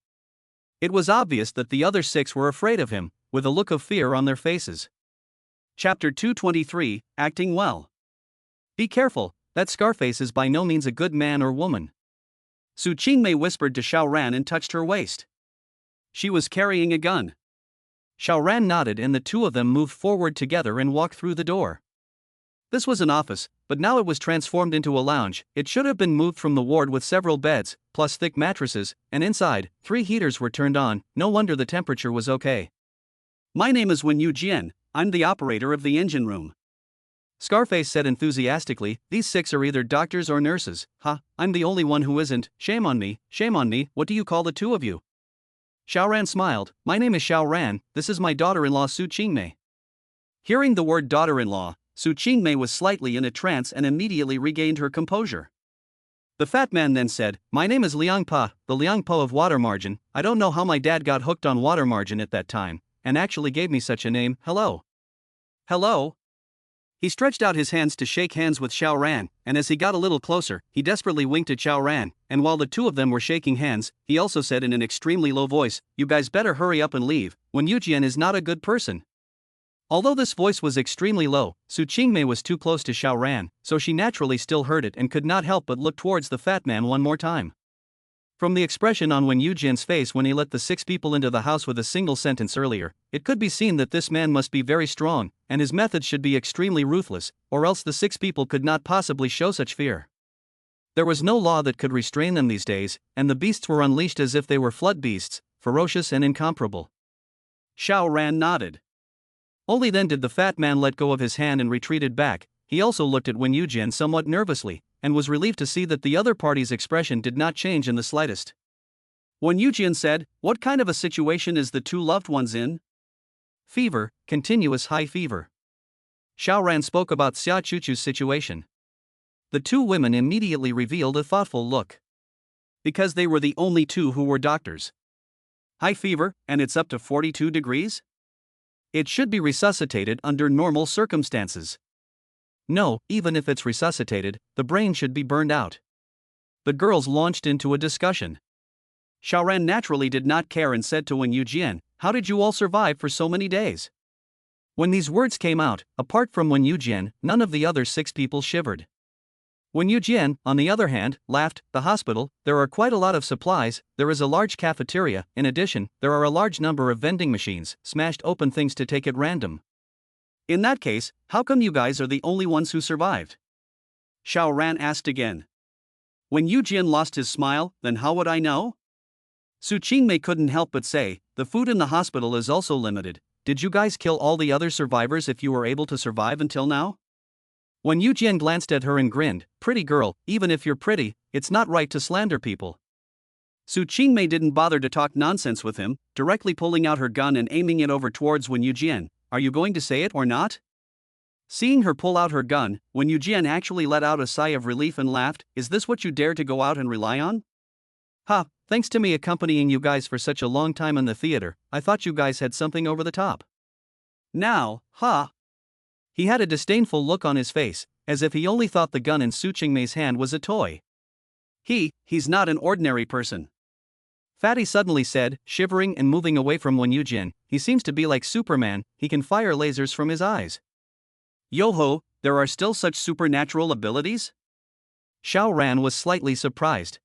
It was obvious that the other 6 were afraid of him, with a look of fear on their faces. Chapter 223, Acting Well. Be careful, that Scarface is by no means a good man or woman. Su Qingmei whispered to Xiaoran and touched her waist. She was carrying a gun. Xiaoran nodded and the 2 of them moved forward together and walked through the door. This was an office, but now it was transformed into a lounge. It should have been moved from the ward with several beds, plus thick mattresses, and inside, 3 heaters were turned on. No wonder the temperature was okay. My name is Wenyu Jian, I'm the operator of the engine room. Scarface said enthusiastically, these 6 are either doctors or nurses. I'm the only one who isn't. Shame on me, what do you call the 2 of you? Xiaoran smiled, my name is Xiaoran, this is my daughter-in-law Su Qingmei. Hearing the word daughter-in-law, Su Qingmei was slightly in a trance and immediately regained her composure. The fat man then said, my name is Liang Pa, the Liang Po of water margin. I don't know how my dad got hooked on water margin at that time, and actually gave me such a name. Hello. Hello? He stretched out his hands to shake hands with Xiaoran, and as he got a little closer, he desperately winked at Xiaoran, and while the 2 of them were shaking hands, he also said in an extremely low voice, you guys better hurry up and leave, Wenyu Jian is not a good person. Although this voice was extremely low, Su Qingmei was too close to Xiaoran, so she naturally still heard it and could not help but look towards the fat man one more time. From the expression on Wenyu Jian's face when he let the 6 people into the house with a single sentence earlier, it could be seen that this man must be very strong, and his methods should be extremely ruthless, or else the 6 people could not possibly show such fear. There was no law that could restrain them these days, and the beasts were unleashed as if they were flood beasts, ferocious and incomparable. Xiaoran nodded. Only then did the fat man let go of his hand and retreated back. He also looked at Wenyu Jian somewhat nervously, and was relieved to see that the other party's expression did not change in the slightest. Wenyu Jian said, what kind of a situation is the 2 loved ones in? Fever, continuous high fever. Xiaoran spoke about Xia Chuchu's situation. The 2 women immediately revealed a thoughtful look. Because they were the only 2 who were doctors. High fever, and it's up to 42 degrees? It should be resuscitated under normal circumstances. No, even if it's resuscitated, the brain should be burned out. The girls launched into a discussion. Xiaoran naturally did not care and said to Wenyu Jian, how did you all survive for so many days? When these words came out, apart from Wenyu Jian, none of the other 6 people shivered. Wenyu Jian, on the other hand, laughed. The hospital, there are quite a lot of supplies, there is a large cafeteria, in addition, there are a large number of vending machines, smashed open things to take at random. In that case, how come you guys are the only ones who survived? Xiaoran asked again. Wenyu Jian lost his smile, then how would I know? Su Qingmei couldn't help but say, the food in the hospital is also limited. Did you guys kill all the other survivors if you were able to survive until now? Wenyu Jian glanced at her and grinned, pretty girl, even if you're pretty, it's not right to slander people. Su Qingmei didn't bother to talk nonsense with him, directly pulling out her gun and aiming it over towards Wenyu Jian. Are you going to say it or not? Seeing her pull out her gun, Wenyu Jian actually let out a sigh of relief and laughed, is this what you dare to go out and rely on? Thanks to me accompanying you guys for such a long time in the theater, I thought you guys had something over the top. Now, He had a disdainful look on his face, as if he only thought the gun in Su Qingmei's hand was a toy. He's not an ordinary person. Fatty suddenly said, shivering and moving away from Wenyu Jian, he seems to be like Superman, he can fire lasers from his eyes. Yo-ho, there are still such supernatural abilities? Xiaoran was slightly surprised.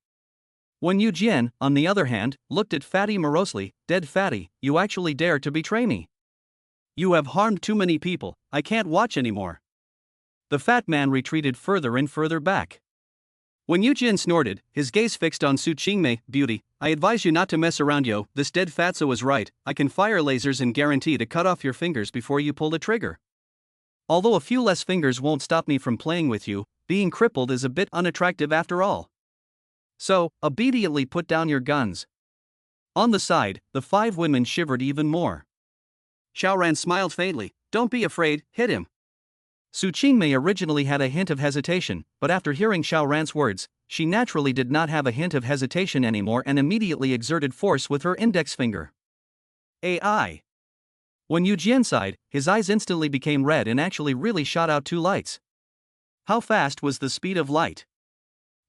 When Yu Jian, on the other hand, looked at Fatty morosely, "Dead Fatty, you actually dare to betray me? You have harmed too many people, I can't watch anymore." The fat man retreated further and further back. When Yu Jian snorted, his gaze fixed on Su Qingmei, "Beauty, I advise you not to mess around, yo. This dead fatso is right. I can fire lasers and guarantee to cut off your fingers before you pull the trigger. Although a few less fingers won't stop me from playing with you, being crippled is a bit unattractive after all. So, obediently put down your guns." On the side, the 5 women shivered even more. Xiaoran smiled faintly. "Don't be afraid, hit him." Su Qingmei originally had a hint of hesitation, but after hearing Xiaoran's words, she naturally did not have a hint of hesitation anymore and immediately exerted force with her index finger. AI. When Yu Jian sighed, his eyes instantly became red and actually really shot out 2 lights. How fast was the speed of light?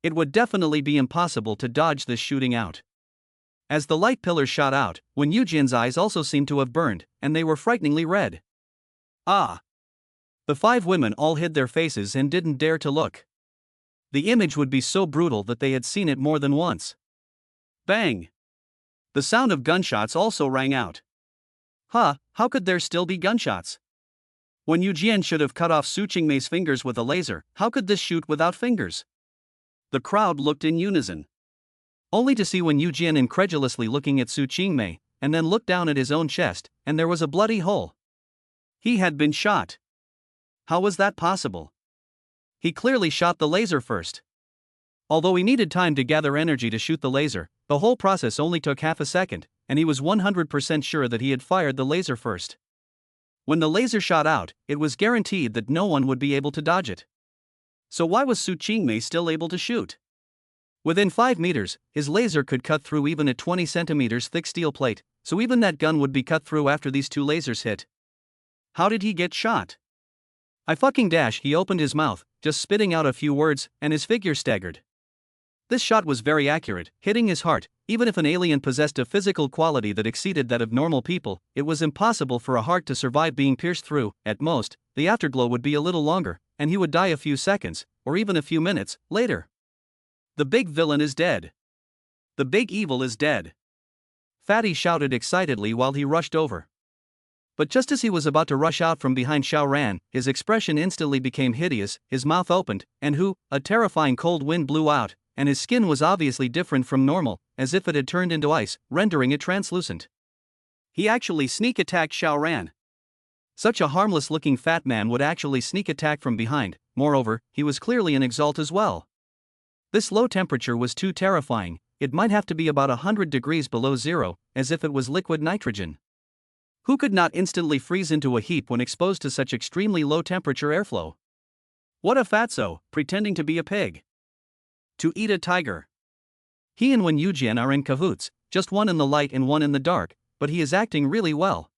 It would definitely be impossible to dodge this shooting out. As the light pillars shot out, when Yu Jian's eyes also seemed to have burned, and they were frighteningly red. Ah! The 5 women all hid their faces and didn't dare to look. The image would be so brutal that they had seen it more than once. Bang! The sound of gunshots also rang out. How could there still be gunshots? When Yu Jian should have cut off Su Qingmei's fingers with a laser, how could this shoot without fingers? The crowd looked in unison. Only to see when Yu Jian incredulously looking at Su Qingmei, and then looked down at his own chest, and there was a bloody hole. He had been shot. How was that possible? He clearly shot the laser first. Although he needed time to gather energy to shoot the laser, the whole process only took half a second, and he was 100% sure that he had fired the laser first. When the laser shot out, it was guaranteed that no one would be able to dodge it. So why was Su Qingmei still able to shoot? Within 5 meters, his laser could cut through even a 20 centimeters thick steel plate, so even that gun would be cut through after these 2 lasers hit. How did he get shot? He opened his mouth, just spitting out a few words, and his figure staggered. This shot was very accurate, hitting his heart. Even if an alien possessed a physical quality that exceeded that of normal people, it was impossible for a heart to survive being pierced through. At most, the afterglow would be a little longer, and he would die a few seconds, or even a few minutes, later. The big villain is dead. The big evil is dead. Fatty shouted excitedly while he rushed over. But just as he was about to rush out from behind Xiaoran, his expression instantly became hideous, his mouth opened, and a terrifying cold wind blew out, and his skin was obviously different from normal, as if it had turned into ice, rendering it translucent. He actually sneak attacked Xiaoran. Such a harmless-looking fat man would actually sneak attack from behind. Moreover, he was clearly an exalt as well. This low temperature was too terrifying. It might have to be about 100 degrees below zero, as if it was liquid nitrogen. Who could not instantly freeze into a heap when exposed to such extremely low temperature airflow? What a fatso, pretending to be a pig. To eat a tiger. He and Wen Yujian are in cahoots, just one in the light and one in the dark, but he is acting really well.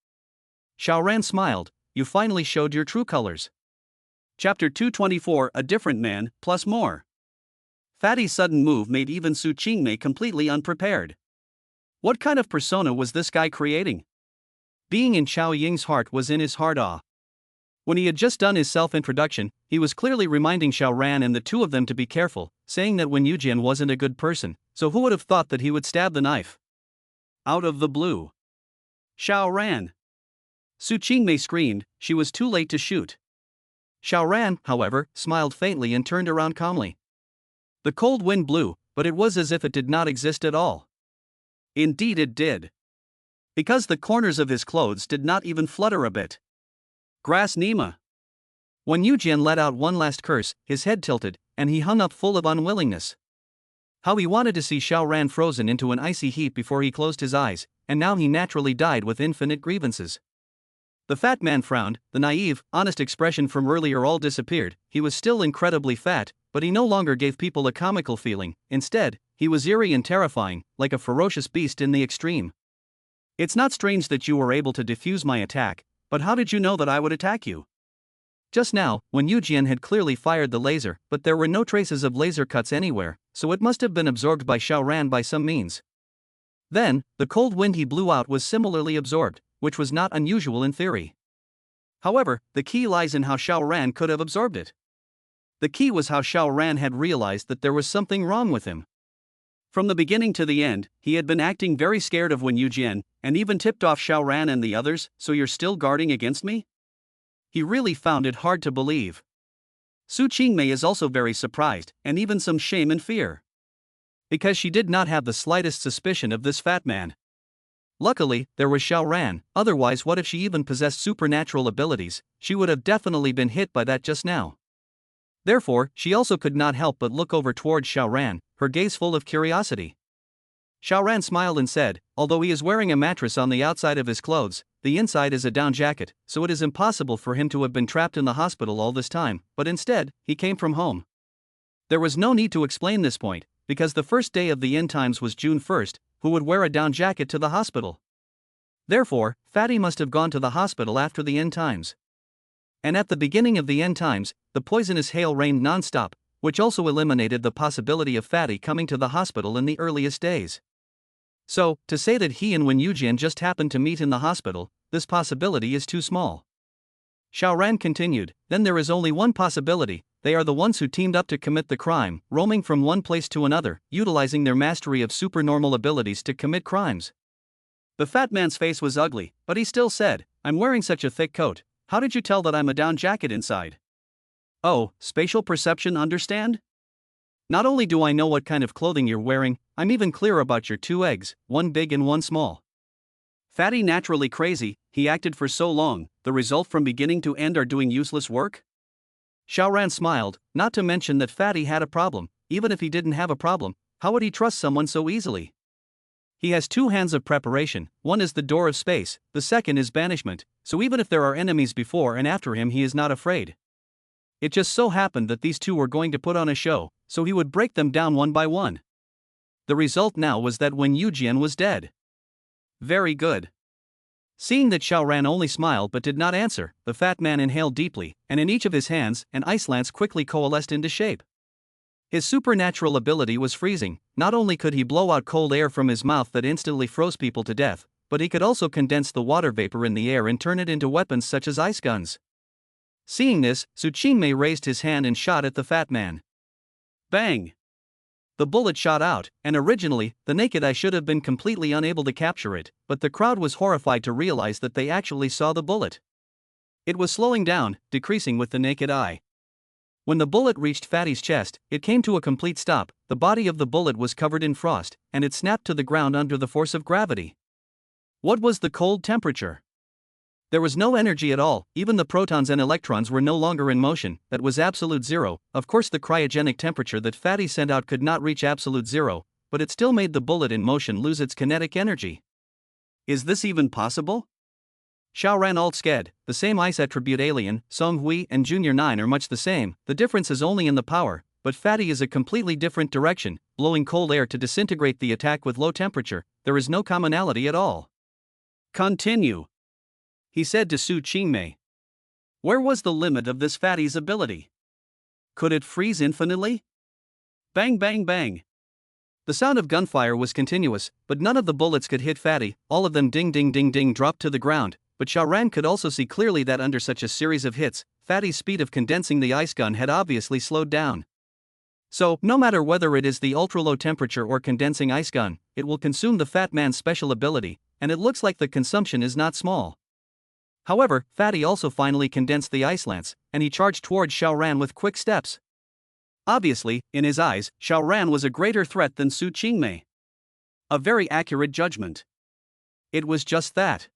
Xiaoran smiled. You finally showed your true colors. Chapter 224, A Different Man, plus more. Fatty's sudden move made even Su Qingmei completely unprepared. What kind of persona was this guy creating? Being in Xiao Ying's heart was in his heart awe. When he had just done his self-introduction, he was clearly reminding Xiaoran and the two of them to be careful, saying that Wen Yujian wasn't a good person, so who would have thought that he would stab the knife? Out of the blue. Xiaoran! Su Qingmei screamed. She was too late to shoot. Xiaoran, however, smiled faintly and turned around calmly. The cold wind blew, but it was as if it did not exist at all. Indeed it did. Because the corners of his clothes did not even flutter a bit. Grass Nima. When Yujian let out one last curse, his head tilted, and he hung up full of unwillingness. How he wanted to see Xiaoran frozen into an icy heap before he closed his eyes, and now he naturally died with infinite grievances. The fat man frowned, the naive, honest expression from earlier all disappeared. He was still incredibly fat, but he no longer gave people a comical feeling. Instead, he was eerie and terrifying, like a ferocious beast in the extreme. It's not strange that you were able to defuse my attack, but how did you know that I would attack you? Just now, when Yujian had clearly fired the laser, but there were no traces of laser cuts anywhere, so it must have been absorbed by Xiaoran by some means. Then, the cold wind he blew out was similarly absorbed, which was not unusual in theory. However, the key lies in how Xiaoran could have absorbed it. The key was how Xiaoran had realized that there was something wrong with him. From the beginning to the end, he had been acting very scared of Wen Yujian, and even tipped off Xiaoran and the others. So you're still guarding against me? He really found it hard to believe. Su Qingmei is also very surprised, and even some shame and fear. Because she did not have the slightest suspicion of this fat man. Luckily, there was Xiaoran, otherwise what if she even possessed supernatural abilities? She would have definitely been hit by that just now. Therefore, she also could not help but look over towards Xiaoran, her gaze full of curiosity. Xiaoran smiled and said, although he is wearing a mattress on the outside of his clothes, the inside is a down jacket, so it is impossible for him to have been trapped in the hospital all this time, but instead, he came from home. There was no need to explain this point, because the first day of the end times was June 1st, who would wear a down jacket to the hospital? Therefore, Fatty must have gone to the hospital after the end times. And at the beginning of the end times, the poisonous hail rained non-stop, which also eliminated the possibility of Fatty coming to the hospital in the earliest days. So, to say that he and Wen Yujian just happened to meet in the hospital, this possibility is too small. Xiaoran continued, then there is only one possibility, they are the ones who teamed up to commit the crime, roaming from one place to another, utilizing their mastery of supernormal abilities to commit crimes. The fat man's face was ugly, but he still said, I'm wearing such a thick coat, how did you tell that I'm a down jacket inside? Oh, spatial perception, understand? Not only do I know what kind of clothing you're wearing, I'm even clear about your two eggs, one big and one small. Fatty naturally crazy, he acted for so long, the result from beginning to end are doing useless work? Xiaoran smiled, not to mention that Fatty had a problem. Even if he didn't have a problem, how would he trust someone so easily? He has two hands of preparation, one is the door of space, the second is banishment, so even if there are enemies before and after him he is not afraid. It just so happened that these two were going to put on a show, so he would break them down one by one. The result now was that Wen Yujian was dead. Very good. Seeing that Xiaoran only smiled but did not answer, the fat man inhaled deeply, and in each of his hands, an ice lance quickly coalesced into shape. His supernatural ability was freezing. Not only could he blow out cold air from his mouth that instantly froze people to death, but he could also condense the water vapor in the air and turn it into weapons such as ice guns. Seeing this, Su Qingmei raised his hand and shot at the fat man. Bang! The bullet shot out, and originally, the naked eye should have been completely unable to capture it, but the crowd was horrified to realize that they actually saw the bullet. It was slowing down, decreasing with the naked eye. When the bullet reached Fatty's chest, it came to a complete stop. The body of the bullet was covered in frost, and it snapped to the ground under the force of gravity. What was the cold temperature? There was no energy at all, even the protons and electrons were no longer in motion, that was absolute zero. Of course the cryogenic temperature that Fatty sent out could not reach absolute zero, but it still made the bullet in motion lose its kinetic energy. Is this even possible? Xiaoran alt sked, the same ice attribute alien, Song Hui and Junior 9 are much the same, the difference is only in the power, but Fatty is a completely different direction, blowing cold air to disintegrate the attack with low temperature, there is no commonality at all. Continue. He said to Su Qingmei. Where was the limit of this Fatty's ability? Could it freeze infinitely? Bang bang bang. The sound of gunfire was continuous, but none of the bullets could hit Fatty, all of them ding ding ding ding dropped to the ground, but Xiaoran could also see clearly that under such a series of hits, Fatty's speed of condensing the ice gun had obviously slowed down. So, no matter whether it is the ultra-low temperature or condensing ice gun, it will consume the fat man's special ability, and it looks like the consumption is not small. However, Fatty also finally condensed the ice lance, and he charged towards Xiaoran with quick steps. Obviously, in his eyes, Xiaoran was a greater threat than Su Qingmei. A very accurate judgment. It was just that.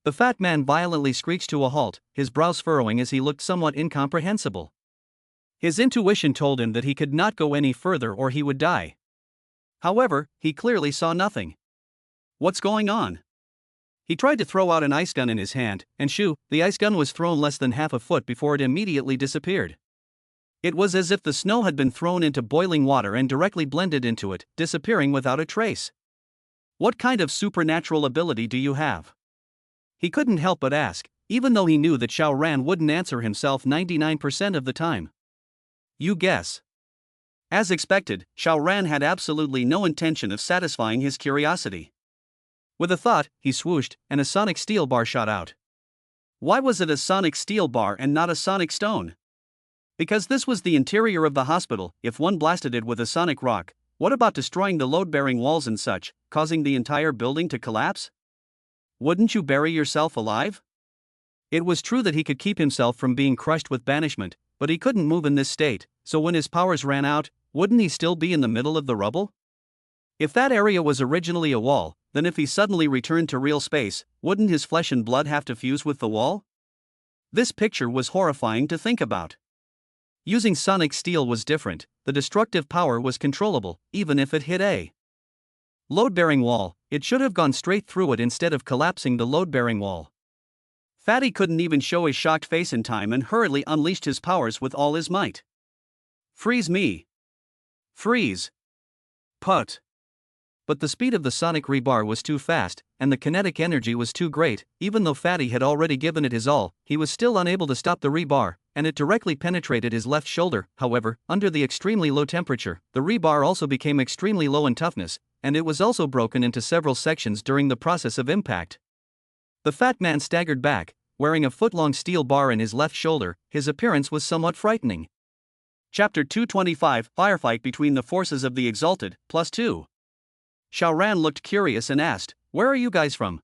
The fat man violently screeched to a halt, his brows furrowing as he looked somewhat incomprehensible. His intuition told him that he could not go any further or he would die. However, he clearly saw nothing. What's going on? He tried to throw out an ice gun in his hand, and shoo, the ice gun was thrown less than half a foot before it immediately disappeared. It was as if the snow had been thrown into boiling water and directly blended into it, disappearing without a trace. What kind of supernatural ability do you have? He couldn't help but ask, even though he knew that Xiaoran wouldn't answer himself 99% of the time. You guess. As expected, Xiaoran had absolutely no intention of satisfying his curiosity. With a thought, he swooshed, and a sonic steel bar shot out. Why was it a sonic steel bar and not a sonic stone? Because this was the interior of the hospital. If one blasted it with a sonic rock, What about destroying the load-bearing walls and such, causing the entire building to collapse? Wouldn't you bury yourself alive? It was true that he could keep himself from being crushed with banishment, but he couldn't move in this state, so when his powers ran out, wouldn't he still be in the middle of the rubble? If that area was originally a wall, then if he suddenly returned to real space, wouldn't his flesh and blood have to fuse with the wall? This picture was horrifying to think about. Using sonic steel was different, the destructive power was controllable, even if it hit a load-bearing wall, it should have gone straight through it instead of collapsing the load-bearing wall. Fatty couldn't even show his shocked face in time and hurriedly unleashed his powers with all his might. Freeze me! Freeze! Put! But the speed of the sonic rebar was too fast, and the kinetic energy was too great. Even though Fatty had already given it his all, he was still unable to stop the rebar, and it directly penetrated his left shoulder. However, under the extremely low temperature, the rebar also became extremely low in toughness, and it was also broken into several sections during the process of impact. The fat man staggered back, wearing a foot-long steel bar in his left shoulder. His appearance was somewhat frightening. Chapter 225, Firefight between the forces of the Exalted, +2. Xiao Ran looked curious and asked, "Where are you guys from?"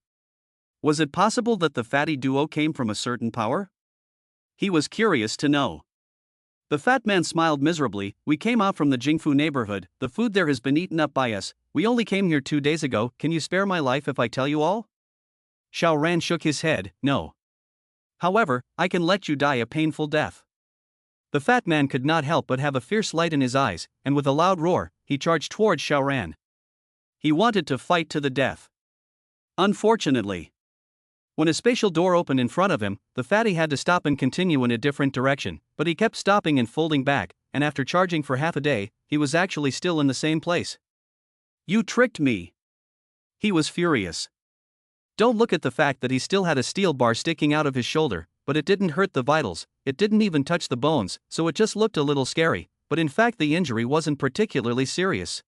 Was it possible that the fatty duo came from a certain power? He was curious to know. The fat man smiled miserably. "We came out from the Jingfu neighborhood. The food there has been eaten up by us. We only came here 2 days ago. Can you spare my life if I tell you all?" Xiao Ran shook his head. "No. However, I can let you die a painful death." The fat man could not help but have a fierce light in his eyes, and with a loud roar, he charged towards Xiao Ran. He wanted to fight to the death. Unfortunately, when a spatial door opened in front of him, the fatty had to stop and continue in a different direction, but he kept stopping and folding back, and after charging for half a day, he was actually still in the same place. "You tricked me!" He was furious. Don't look at the fact that he still had a steel bar sticking out of his shoulder, but it didn't hurt the vitals, it didn't even touch the bones, so it just looked a little scary, but in fact the injury wasn't particularly serious.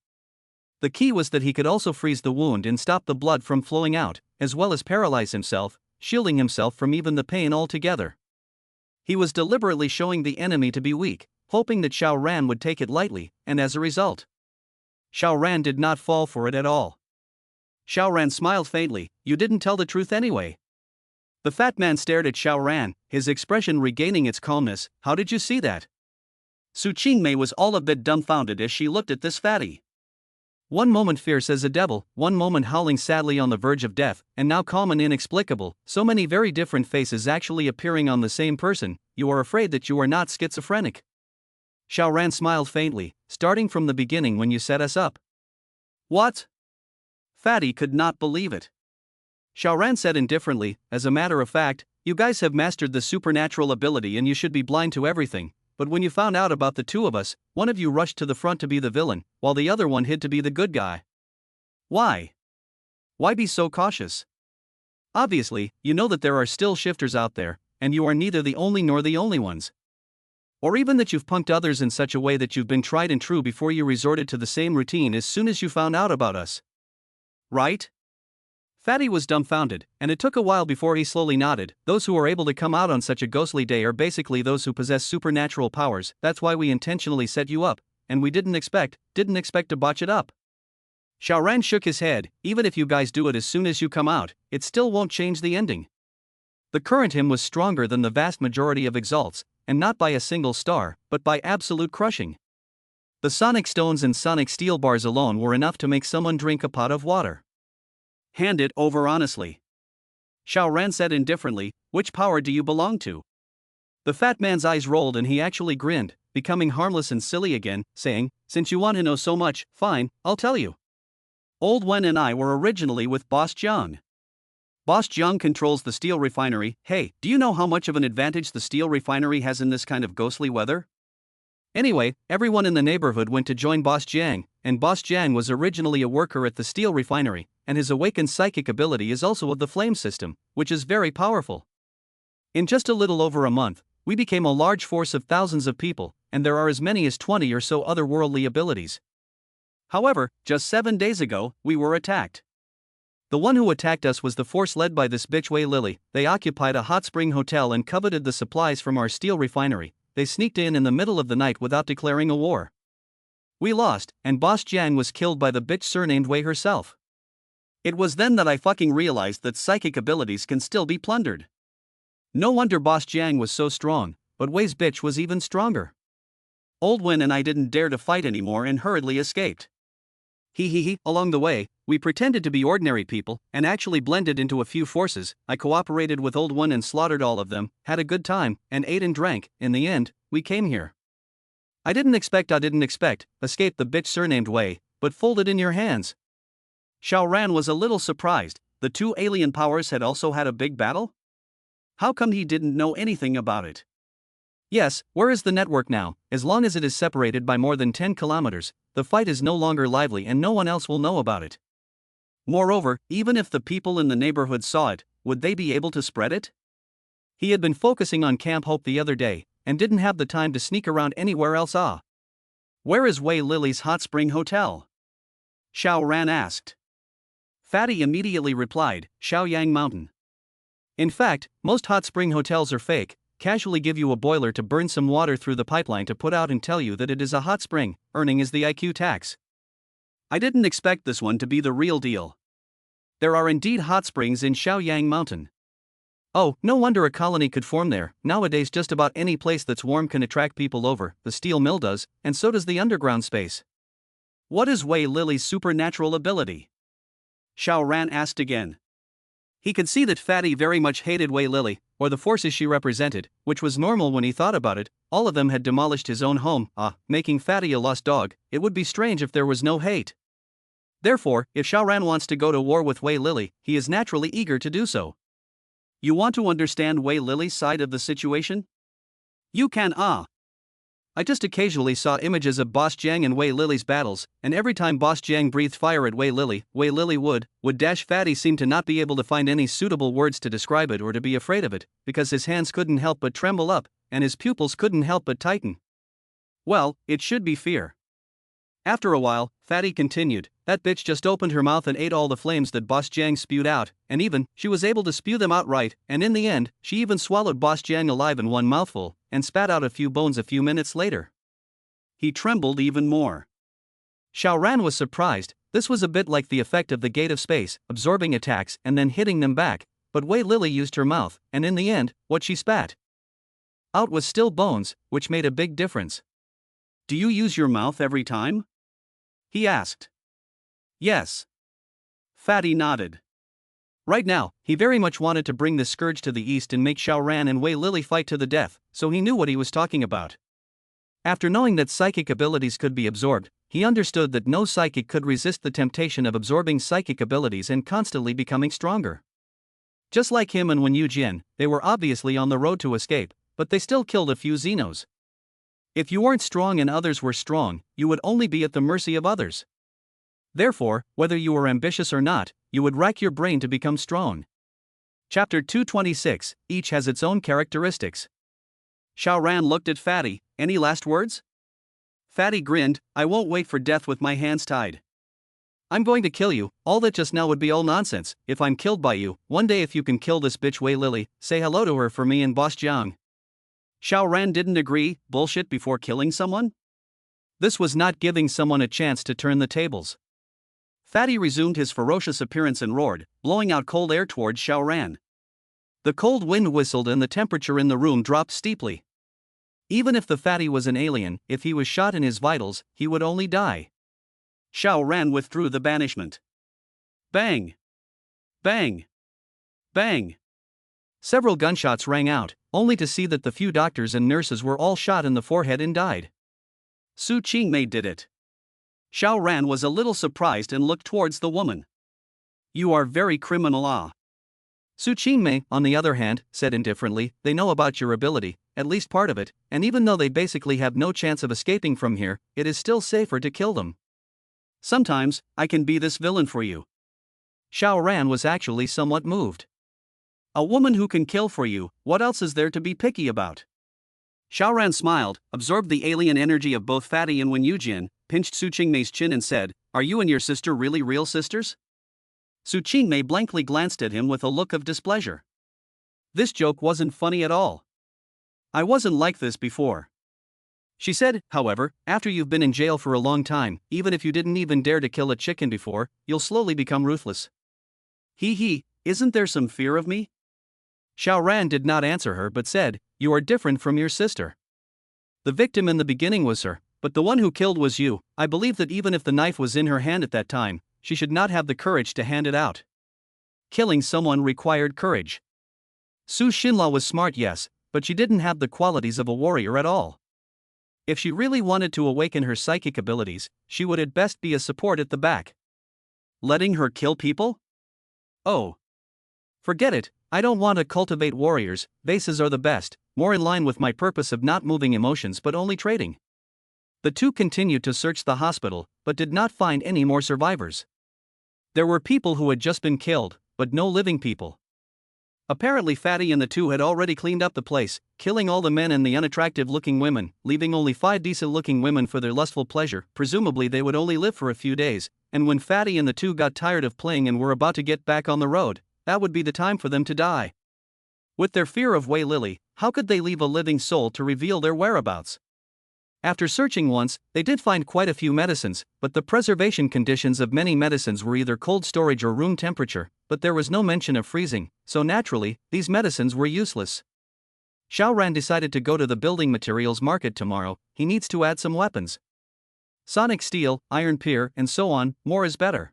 The key was that he could also freeze the wound and stop the blood from flowing out, as well as paralyze himself, shielding himself from even the pain altogether. He was deliberately showing the enemy to be weak, hoping that Xiao Ran would take it lightly, and as a result, Xiao Ran did not fall for it at all. Xiao Ran smiled faintly. "You didn't tell the truth anyway." The fat man stared at Xiao Ran, his expression regaining its calmness. "How did you see that?" Su Qingmei was all a bit dumbfounded as she looked at this fatty. One moment fierce as a devil, one moment howling sadly on the verge of death, and now calm and inexplicable, so many very different faces actually appearing on the same person. "You are afraid that you are not schizophrenic?" Xiao Ran smiled faintly. "Starting from the beginning when you set us up." "What?" Fatty could not believe it. Xiao Ran said indifferently, "As a matter of fact, you guys have mastered the supernatural ability and you should be blind to everything. But when you found out about the two of us, one of you rushed to the front to be the villain, while the other one hid to be the good guy. Why? Why be so cautious? Obviously, you know that there are still shifters out there, and you are neither the only nor the only ones. Or even that you've punked others in such a way that you've been tried and true before you resorted to the same routine as soon as you found out about us. Right?" Fatty was dumbfounded, and it took a while before he slowly nodded. "Those who are able to come out on such a ghostly day are basically those who possess supernatural powers. That's why we intentionally set you up, and we didn't expect to botch it up." Xiao Ran shook his head. "Even if you guys do it as soon as you come out, it still won't change the ending. The current him was stronger than the vast majority of exalts, and not by a single star, but by absolute crushing. The sonic stones and sonic steel bars alone were enough to make someone drink a pot of water." "Hand it over honestly." Xiao Ran said indifferently. "Which power do you belong to?" The fat man's eyes rolled and he actually grinned, becoming harmless and silly again, saying, "Since you want to know so much, fine, I'll tell you. Old Wen and I were originally with Boss Jiang. Boss Jiang controls the steel refinery. Hey, do you know how much of an advantage the steel refinery has in this kind of ghostly weather? Anyway, everyone in the neighborhood went to join Boss Jiang, and Boss Jiang was originally a worker at the steel refinery, and his awakened psychic ability is also of the flame system, which is very powerful. In just a little over a month, we became a large force of thousands of people, and there are as many as 20 or so otherworldly abilities. However, just 7 days ago, we were attacked. The one who attacked us was the force led by this bitch Wei Lily. They occupied a hot spring hotel and coveted the supplies from our steel refinery. They sneaked in the middle of the night without declaring a war. We lost, and Boss Jiang was killed by the bitch surnamed Wei herself. It was then that I fucking realized that psychic abilities can still be plundered. No wonder Boss Jiang was so strong, but Wei's bitch was even stronger. Old Wen and I didn't dare to fight anymore and hurriedly escaped. Along the way, we pretended to be ordinary people and actually blended into a few forces. I cooperated with Old One and slaughtered all of them, had a good time, and ate and drank. In the end, we came here. I didn't expect, escape the bitch surnamed Wei, but fold it in your hands. Xiao Ran was a little surprised. The two alien powers had also had a big battle? How come he didn't know anything about it? Yes, where is the network now? As long as it is separated by more than 10 kilometers, the fight is no longer lively and no one else will know about it. Moreover, even if the people in the neighborhood saw it, would they be able to spread it? He had been focusing on Camp Hope the other day, and didn't have the time to sneak around anywhere else. Where is Wei Lily's hot spring hotel? Xiao Ran asked. Fatty immediately replied, Xiaoyang Mountain. In fact, most hot spring hotels are fake, casually give you a boiler to burn some water through the pipeline to put out and tell you that it is a hot spring, earning is the IQ tax. I didn't expect this one to be the real deal. There are indeed hot springs in Xiaoyang Mountain. Oh, no wonder a colony could form there. Nowadays just about any place that's warm can attract people over. The steel mill does, and so does the underground space. What is Wei Lily's supernatural ability? Xiao Ran asked again. He could see that Fatty very much hated Wei Lily, or the forces she represented, which was normal when he thought about it. All of them had demolished his own home, making Fatty a lost dog. It would be strange if there was no hate. Therefore, if Xiao Ran wants to go to war with Wei Lily, he is naturally eager to do so. You want to understand Wei Lily's side of the situation? You can. I just occasionally saw images of Boss Jiang and Wei Lily's battles, and every time Boss Jiang breathed fire at Wei Lily would dash. Fatty seemed to not be able to find any suitable words to describe it or to be afraid of it, because his hands couldn't help but tremble up, and his pupils couldn't help but tighten. Well, it should be fear. After a while, Fatty continued, that bitch just opened her mouth and ate all the flames that Boss Jiang spewed out, and even, she was able to spew them out right, and in the end, she even swallowed Boss Jiang alive in one mouthful, and spat out a few bones a few minutes later. He trembled even more. Xiao Ran was surprised. This was a bit like the effect of the gate of space, absorbing attacks and then hitting them back, but Wei Lily used her mouth, and in the end, what she spat out was still bones, which made a big difference. Do you use your mouth every time? He asked. Yes. Fatty nodded. Right now, he very much wanted to bring this scourge to the east and make Xiao Ran and Wei Lily fight to the death, so he knew what he was talking about. After knowing that psychic abilities could be absorbed, he understood that no psychic could resist the temptation of absorbing psychic abilities and constantly becoming stronger. Just like him and Wen Yujian, they were obviously on the road to escape, but they still killed a few Xenos. If you weren't strong and others were strong, you would only be at the mercy of others. Therefore, whether you were ambitious or not, you would rack your brain to become strong. Chapter 226, each has its own characteristics. Xiao Ran looked at Fatty. Any last words? Fatty grinned, I won't wait for death with my hands tied. I'm going to kill you. All that just now would be all nonsense. If I'm killed by you, one day if you can kill this bitch Wei Lily, say hello to her for me and Boss Jiang. Xiao Ran didn't agree. Bullshit before killing someone? This was not giving someone a chance to turn the tables. Fatty resumed his ferocious appearance and roared, blowing out cold air towards Xiao Ran. The cold wind whistled and the temperature in the room dropped steeply. Even if the Fatty was an alien, if he was shot in his vitals, he would only die. Xiao Ran withdrew the banishment. Bang! Bang! Bang! Several gunshots rang out, only to see that the few doctors and nurses were all shot in the forehead and died. Su Qingmei did it. Xiao Ran was a little surprised and looked towards the woman. You are very criminal. Su Qingmei, on the other hand, said indifferently, they know about your ability, at least part of it, and even though they basically have no chance of escaping from here, it is still safer to kill them. Sometimes, I can be this villain for you. Xiao Ran was actually somewhat moved. A woman who can kill for you, what else is there to be picky about? Xiao Ran smiled, absorbed the alien energy of both Fatty and Wen Yujian, pinched Su Qingmei's chin and said, are you and your sister really real sisters? Su Qingmei blankly glanced at him with a look of displeasure. This joke wasn't funny at all. I wasn't like this before. She said, however, after you've been in jail for a long time, even if you didn't even dare to kill a chicken before, you'll slowly become ruthless. Isn't there some fear of me? Xiao Ran did not answer her but said, you are different from your sister. The victim in the beginning was her, but the one who killed was you. I believe that even if the knife was in her hand at that time, she should not have the courage to hand it out. Killing someone required courage. Su Xinla was smart, yes, but she didn't have the qualities of a warrior at all. If she really wanted to awaken her psychic abilities, she would at best be a support at the back. Letting her kill people? Oh. Forget it, I don't want to cultivate warriors, vases are the best, more in line with my purpose of not moving emotions but only trading. The two continued to search the hospital, but did not find any more survivors. There were people who had just been killed, but no living people. Apparently Fatty and the two had already cleaned up the place, killing all the men and the unattractive-looking women, leaving only 5 decent-looking women for their lustful pleasure. Presumably they would only live for a few days, and when Fatty and the two got tired of playing and were about to get back on the road, that would be the time for them to die. With their fear of Wei Lily, how could they leave a living soul to reveal their whereabouts? After searching once, they did find quite a few medicines, but the preservation conditions of many medicines were either cold storage or room temperature, but there was no mention of freezing, so naturally, these medicines were useless. Xiao Ran decided to go to the building materials market tomorrow. He needs to add some weapons. Sonic steel, iron pier, and so on, more is better.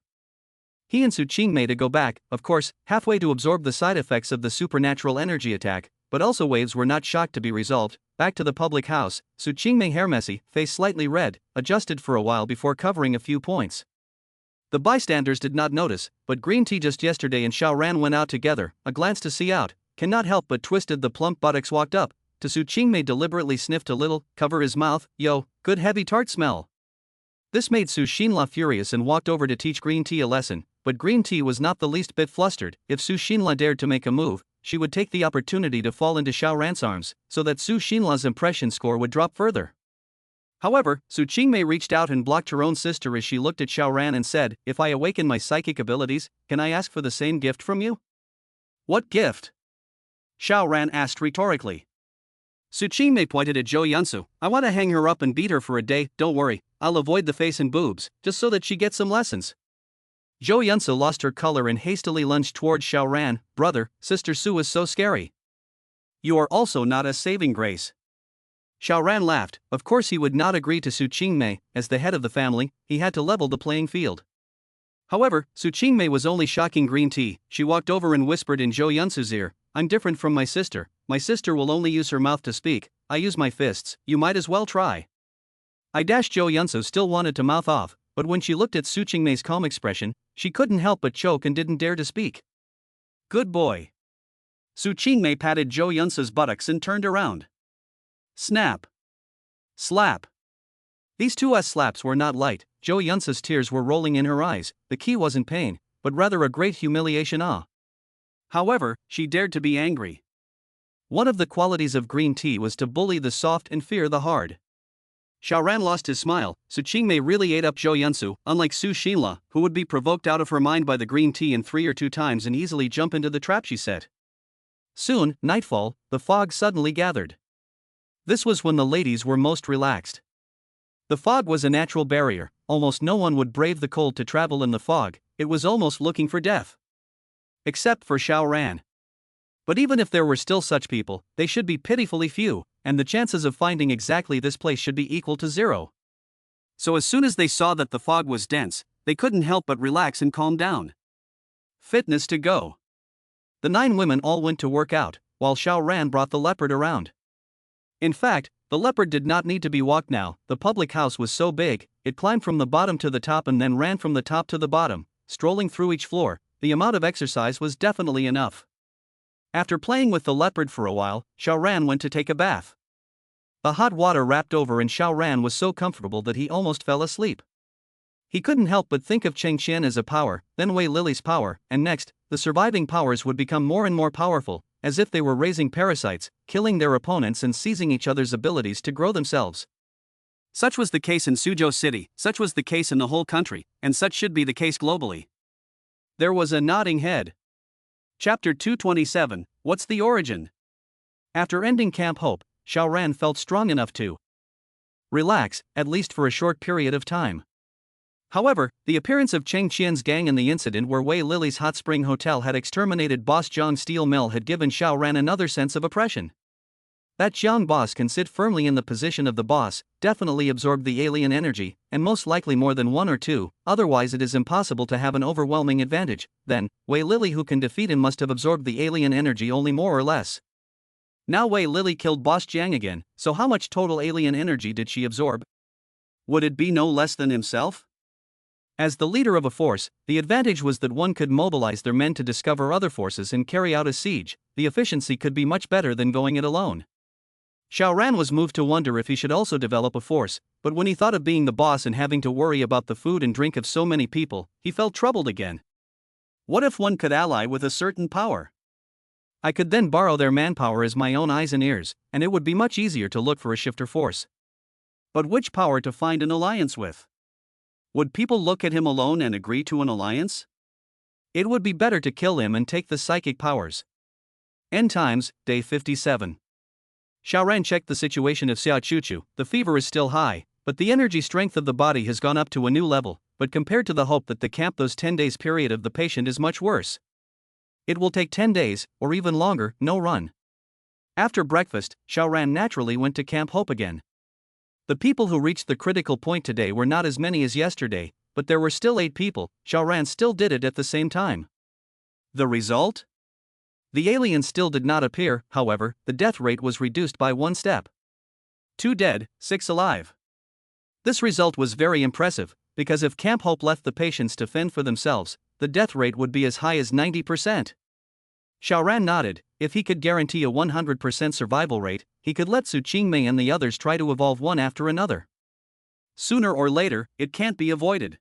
He and Su Qingmei to go back, of course, halfway to absorb the side effects of the supernatural energy attack, but also waves were not shocked to be resolved. Back to the public house, Su Qingmei, hair messy, face slightly red, adjusted for a while before covering a few points. The bystanders did not notice, but Green Tea just yesterday and Xiao Ran went out together. A glance to see out, cannot help but twisted the plump buttocks, walked up to Su Qingmei, deliberately sniffed a little, cover his mouth. Yo, good heavy tart smell. This made Su Xinla furious and walked over to teach Green Tea a lesson, but Green Tea was not the least bit flustered. If Su Xinla dared to make a move, she would take the opportunity to fall into Xiao Ran's arms, so that Su Xinla's impression score would drop further. However, Su Qingmei reached out and blocked her own sister as she looked at Xiao Ran and said, if I awaken my psychic abilities, can I ask for the same gift from you? What gift? Xiao Ran asked rhetorically. Su Qingmei pointed at Zhou Yunsu. I want to hang her up and beat her for a day. Don't worry, I'll avoid the face and boobs, just so that she gets some lessons. Zhou Yunsu lost her color and hastily lunged towards Xiao Ran. Brother, Sister Su is so scary. You are also not a saving grace. Xiao Ran laughed. Of course he would not agree to Su Qingmei. As the head of the family, he had to level the playing field. However, Su Qingmei was only shocking Green Tea. She walked over and whispered in Zhou Yunsu's ear, I'm different from my sister. My sister will only use her mouth to speak. I use my fists. You might as well try. Zhou Yunsu still wanted to mouth off, but when she looked at Su Qingmei's calm expression, she couldn't help but choke and didn't dare to speak. Good boy. Su Qingmei patted Zhou Yunsu's buttocks and turned around. Snap. Slap. These 2 slaps were not light. Zhou Yunsu's tears were rolling in her eyes. The key wasn't pain, but rather a great humiliation. However, she dared to be angry. One of the qualities of Green Tea was to bully the soft and fear the hard. Xiao Ran lost his smile. Su Qingmei really ate up Zhou Yunsu, unlike Su Xinla, who would be provoked out of her mind by the green tea in 3 or 2 times and easily jump into the trap she set. Soon, nightfall, the fog suddenly gathered. This was when the ladies were most relaxed. The fog was a natural barrier. Almost no one would brave the cold to travel in the fog. It was almost looking for death. Except for Xiao Ran. But even if there were still such people, they should be pitifully few, and the chances of finding exactly this place should be equal to 0. So as soon as they saw that the fog was dense, they couldn't help but relax and calm down. Fitness to go. The 9 women all went to work out, while Xiao Ran brought the leopard around. In fact, the leopard did not need to be walked now. The public house was so big, it climbed from the bottom to the top and then ran from the top to the bottom, strolling through each floor. The amount of exercise was definitely enough. After playing with the leopard for a while, Xiao Ran went to take a bath. The hot water wrapped over and Xiao Ran was so comfortable that he almost fell asleep. He couldn't help but think of Cheng Qian as a power, then Wei Lily's power, and next, the surviving powers would become more and more powerful, as if they were raising parasites, killing their opponents and seizing each other's abilities to grow themselves. Such was the case in Suzhou City, such was the case in the whole country, and such should be the case globally. There was a nodding head. Chapter 227, What's the Origin? After ending Camp Hope, Xiao Ran felt strong enough to relax, at least for a short period of time. However, the appearance of Cheng Qian's gang in the incident where Wei Lily's hot spring hotel had exterminated boss Zhang's steel mill had given Xiao Ran another sense of oppression. That Zhang boss can sit firmly in the position of the boss, definitely absorb the alien energy, and most likely more than one or two, otherwise it is impossible to have an overwhelming advantage. Then, Wei Lily who can defeat him must have absorbed the alien energy only more or less. Now Wei Lily killed boss Zhang again, so how much total alien energy did she absorb? Would it be no less than himself? As the leader of a force, the advantage was that one could mobilize their men to discover other forces and carry out a siege. The efficiency could be much better than going it alone. Xiao Ran was moved to wonder if he should also develop a force, but when he thought of being the boss and having to worry about the food and drink of so many people, he felt troubled again. What if one could ally with a certain power? I could then borrow their manpower as my own eyes and ears, and it would be much easier to look for a shifter force. But which power to find an alliance with? Would people look at him alone and agree to an alliance? It would be better to kill him and take the psychic powers. End times, day 57. Xiao Ran checked the situation of Xiao Chuchu. The fever is still high, but the energy strength of the body has gone up to a new level, but compared to the hope that the camp those 10 days period of the patient is much worse. It will take 10 days, or even longer, no run. After breakfast, Xiao Ran naturally went to Camp Hope again. The people who reached the critical point today were not as many as yesterday, but there were still 8 people. Xiao Ran still did it at the same time. The result? The aliens still did not appear. However, the death rate was reduced by 1 step. 2 dead, 6 alive. This result was very impressive, because if Camp Hope left the patients to fend for themselves, the death rate would be as high as 90%. Xiao Ran nodded. If he could guarantee a 100% survival rate, he could let Su Qingmei and the others try to evolve one after another. Sooner or later, it can't be avoided.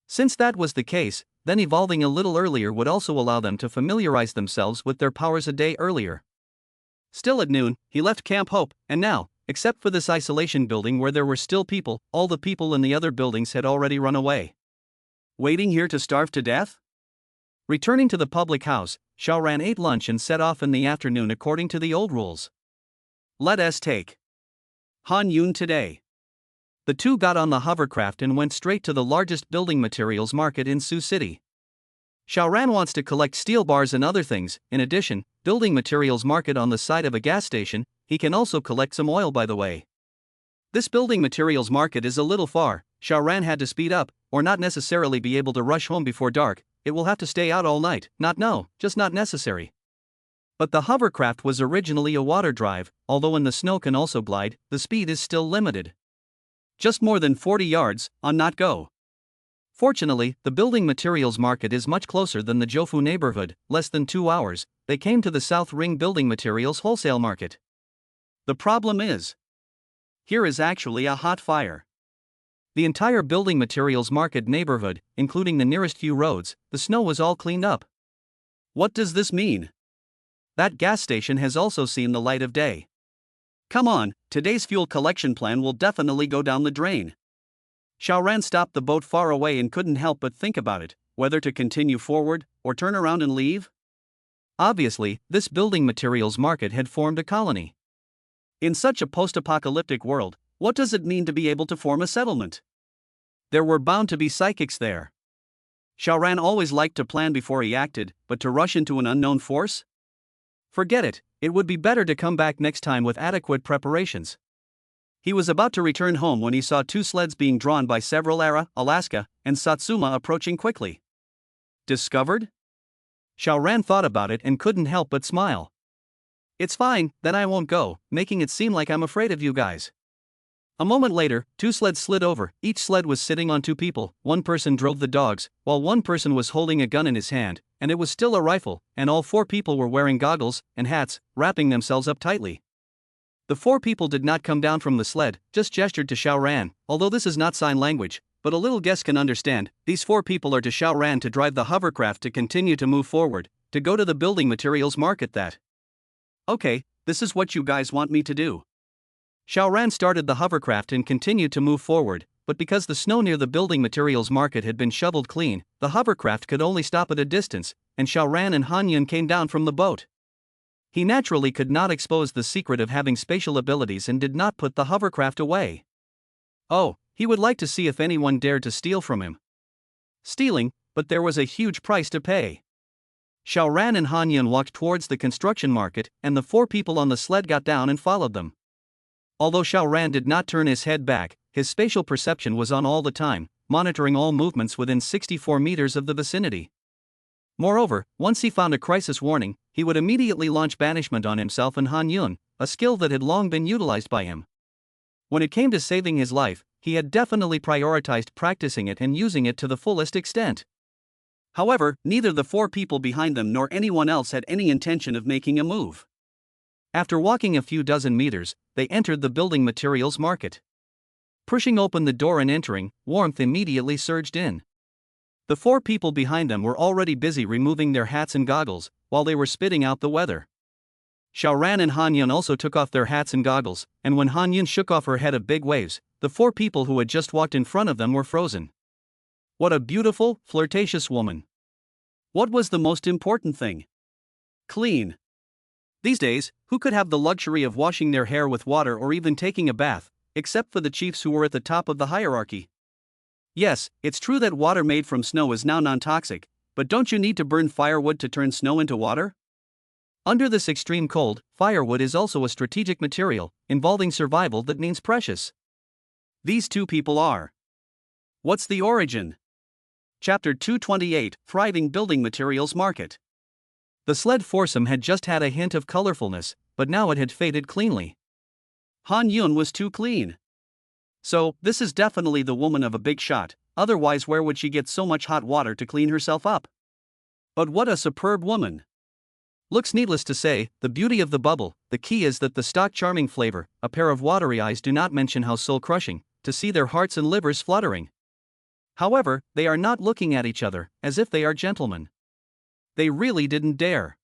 Since that was the case, then evolving a little earlier would also allow them to familiarize themselves with their powers a day earlier. Still at noon, he left Camp Hope, and now, except for this isolation building where there were still people, all the people in the other buildings had already run away. Waiting here to starve to death? Returning to the public house, Xiao Ran ate lunch and set off in the afternoon according to the old rules. Let us take Han Yun today. The two got on the hovercraft and went straight to the largest building materials market in Sioux City. Xiao Ran wants to collect steel bars and other things. In addition, building materials market on the side of a gas station. He can also collect some oil, by the way. This building materials market is a little far. Xiao Ran had to speed up, or not necessarily be able to rush home before dark. It will have to stay out all night. Just not necessary. But the hovercraft was originally a water drive, although in the snow can also glide, the speed is still limited. Just more than 40 yards, on not go. Fortunately, the building materials market is much closer than the Zhoufu neighborhood, less than 2 hours. They came to the South Ring building materials wholesale market. The problem is, here is actually a hot fire. The entire building materials market neighborhood, including the nearest few roads, the snow was all cleaned up. What does this mean? That gas station has also seen the light of day. Come on, today's fuel collection plan will definitely go down the drain. Xiao Ran stopped the boat far away and couldn't help but think about it, whether to continue forward, or turn around and leave. Obviously, this building materials market had formed a colony. In such a post-apocalyptic world, what does it mean to be able to form a settlement? There were bound to be psychics there. Xiao Ran always liked to plan before he acted, but to rush into an unknown force? Forget it, it would be better to come back next time with adequate preparations. He was about to return home when he saw 2 sleds being drawn by several Ara, Alaska, and Satsuma approaching quickly. Discovered? Xiao Ran thought about it and couldn't help but smile. It's fine, then I won't go, making it seem like I'm afraid of you guys. A moment later, 2 sleds slid over. Each sled was sitting on 2 people. 1 person drove the dogs, while 1 person was holding a gun in his hand, and it was still a rifle, and all 4 people were wearing goggles and hats, wrapping themselves up tightly. The 4 people did not come down from the sled, just gestured to Xiao Ran, although this is not sign language, but a little guess can understand. These 4 people are to Xiao Ran to drive the hovercraft to continue to move forward, to go to the building materials market that. Okay, this is what you guys want me to do. Xiao Ran started the hovercraft and continued to move forward, but because the snow near the building materials market had been shoveled clean, the hovercraft could only stop at a distance, and Xiao Ran and Han Yun came down from the boat. He naturally could not expose the secret of having spatial abilities and did not put the hovercraft away. Oh, he would like to see if anyone dared to steal from him. Stealing, but there was a huge price to pay. Xiao Ran and Han Yun walked towards the construction market, and the four people on the sled got down and followed them. Although Xiao Ran did not turn his head back, his spatial perception was on all the time, monitoring all movements within 64 meters of the vicinity. Moreover, once he found a crisis warning, he would immediately launch banishment on himself and Han Yun, a skill that had long been utilized by him. When it came to saving his life, he had definitely prioritized practicing it and using it to the fullest extent. However, neither the four people behind them nor anyone else had any intention of making a move. After walking a few dozen meters, they entered the building materials market. Pushing open the door and entering, warmth immediately surged in. The four people behind them were already busy removing their hats and goggles, while they were spitting out the weather. Xiao Ran and Han Yun also took off their hats and goggles, and when Han Yun shook off her head of big waves, the four people who had just walked in front of them were frozen. What a beautiful, flirtatious woman. What was the most important thing? Clean. These days, who could have the luxury of washing their hair with water or even taking a bath, except for the chiefs who were at the top of the hierarchy? Yes, it's true that water made from snow is now non-toxic, but don't you need to burn firewood to turn snow into water? Under this extreme cold, firewood is also a strategic material, involving survival that means precious. These two people are. What's the origin? Chapter 228, Thriving Building Materials Market. The sled foursome had just had a hint of colorfulness, but now it had faded cleanly. Han Yun was too clean. So, this is definitely the woman of a big shot, otherwise where would she get so much hot water to clean herself up? But what a superb woman. Looks needless to say, the beauty of the bubble, the key is that the stock charming flavor, a pair of watery eyes do not mention how soul-crushing, to see their hearts and livers fluttering. However, they are not looking at each other, as if they are gentlemen. They really didn't dare.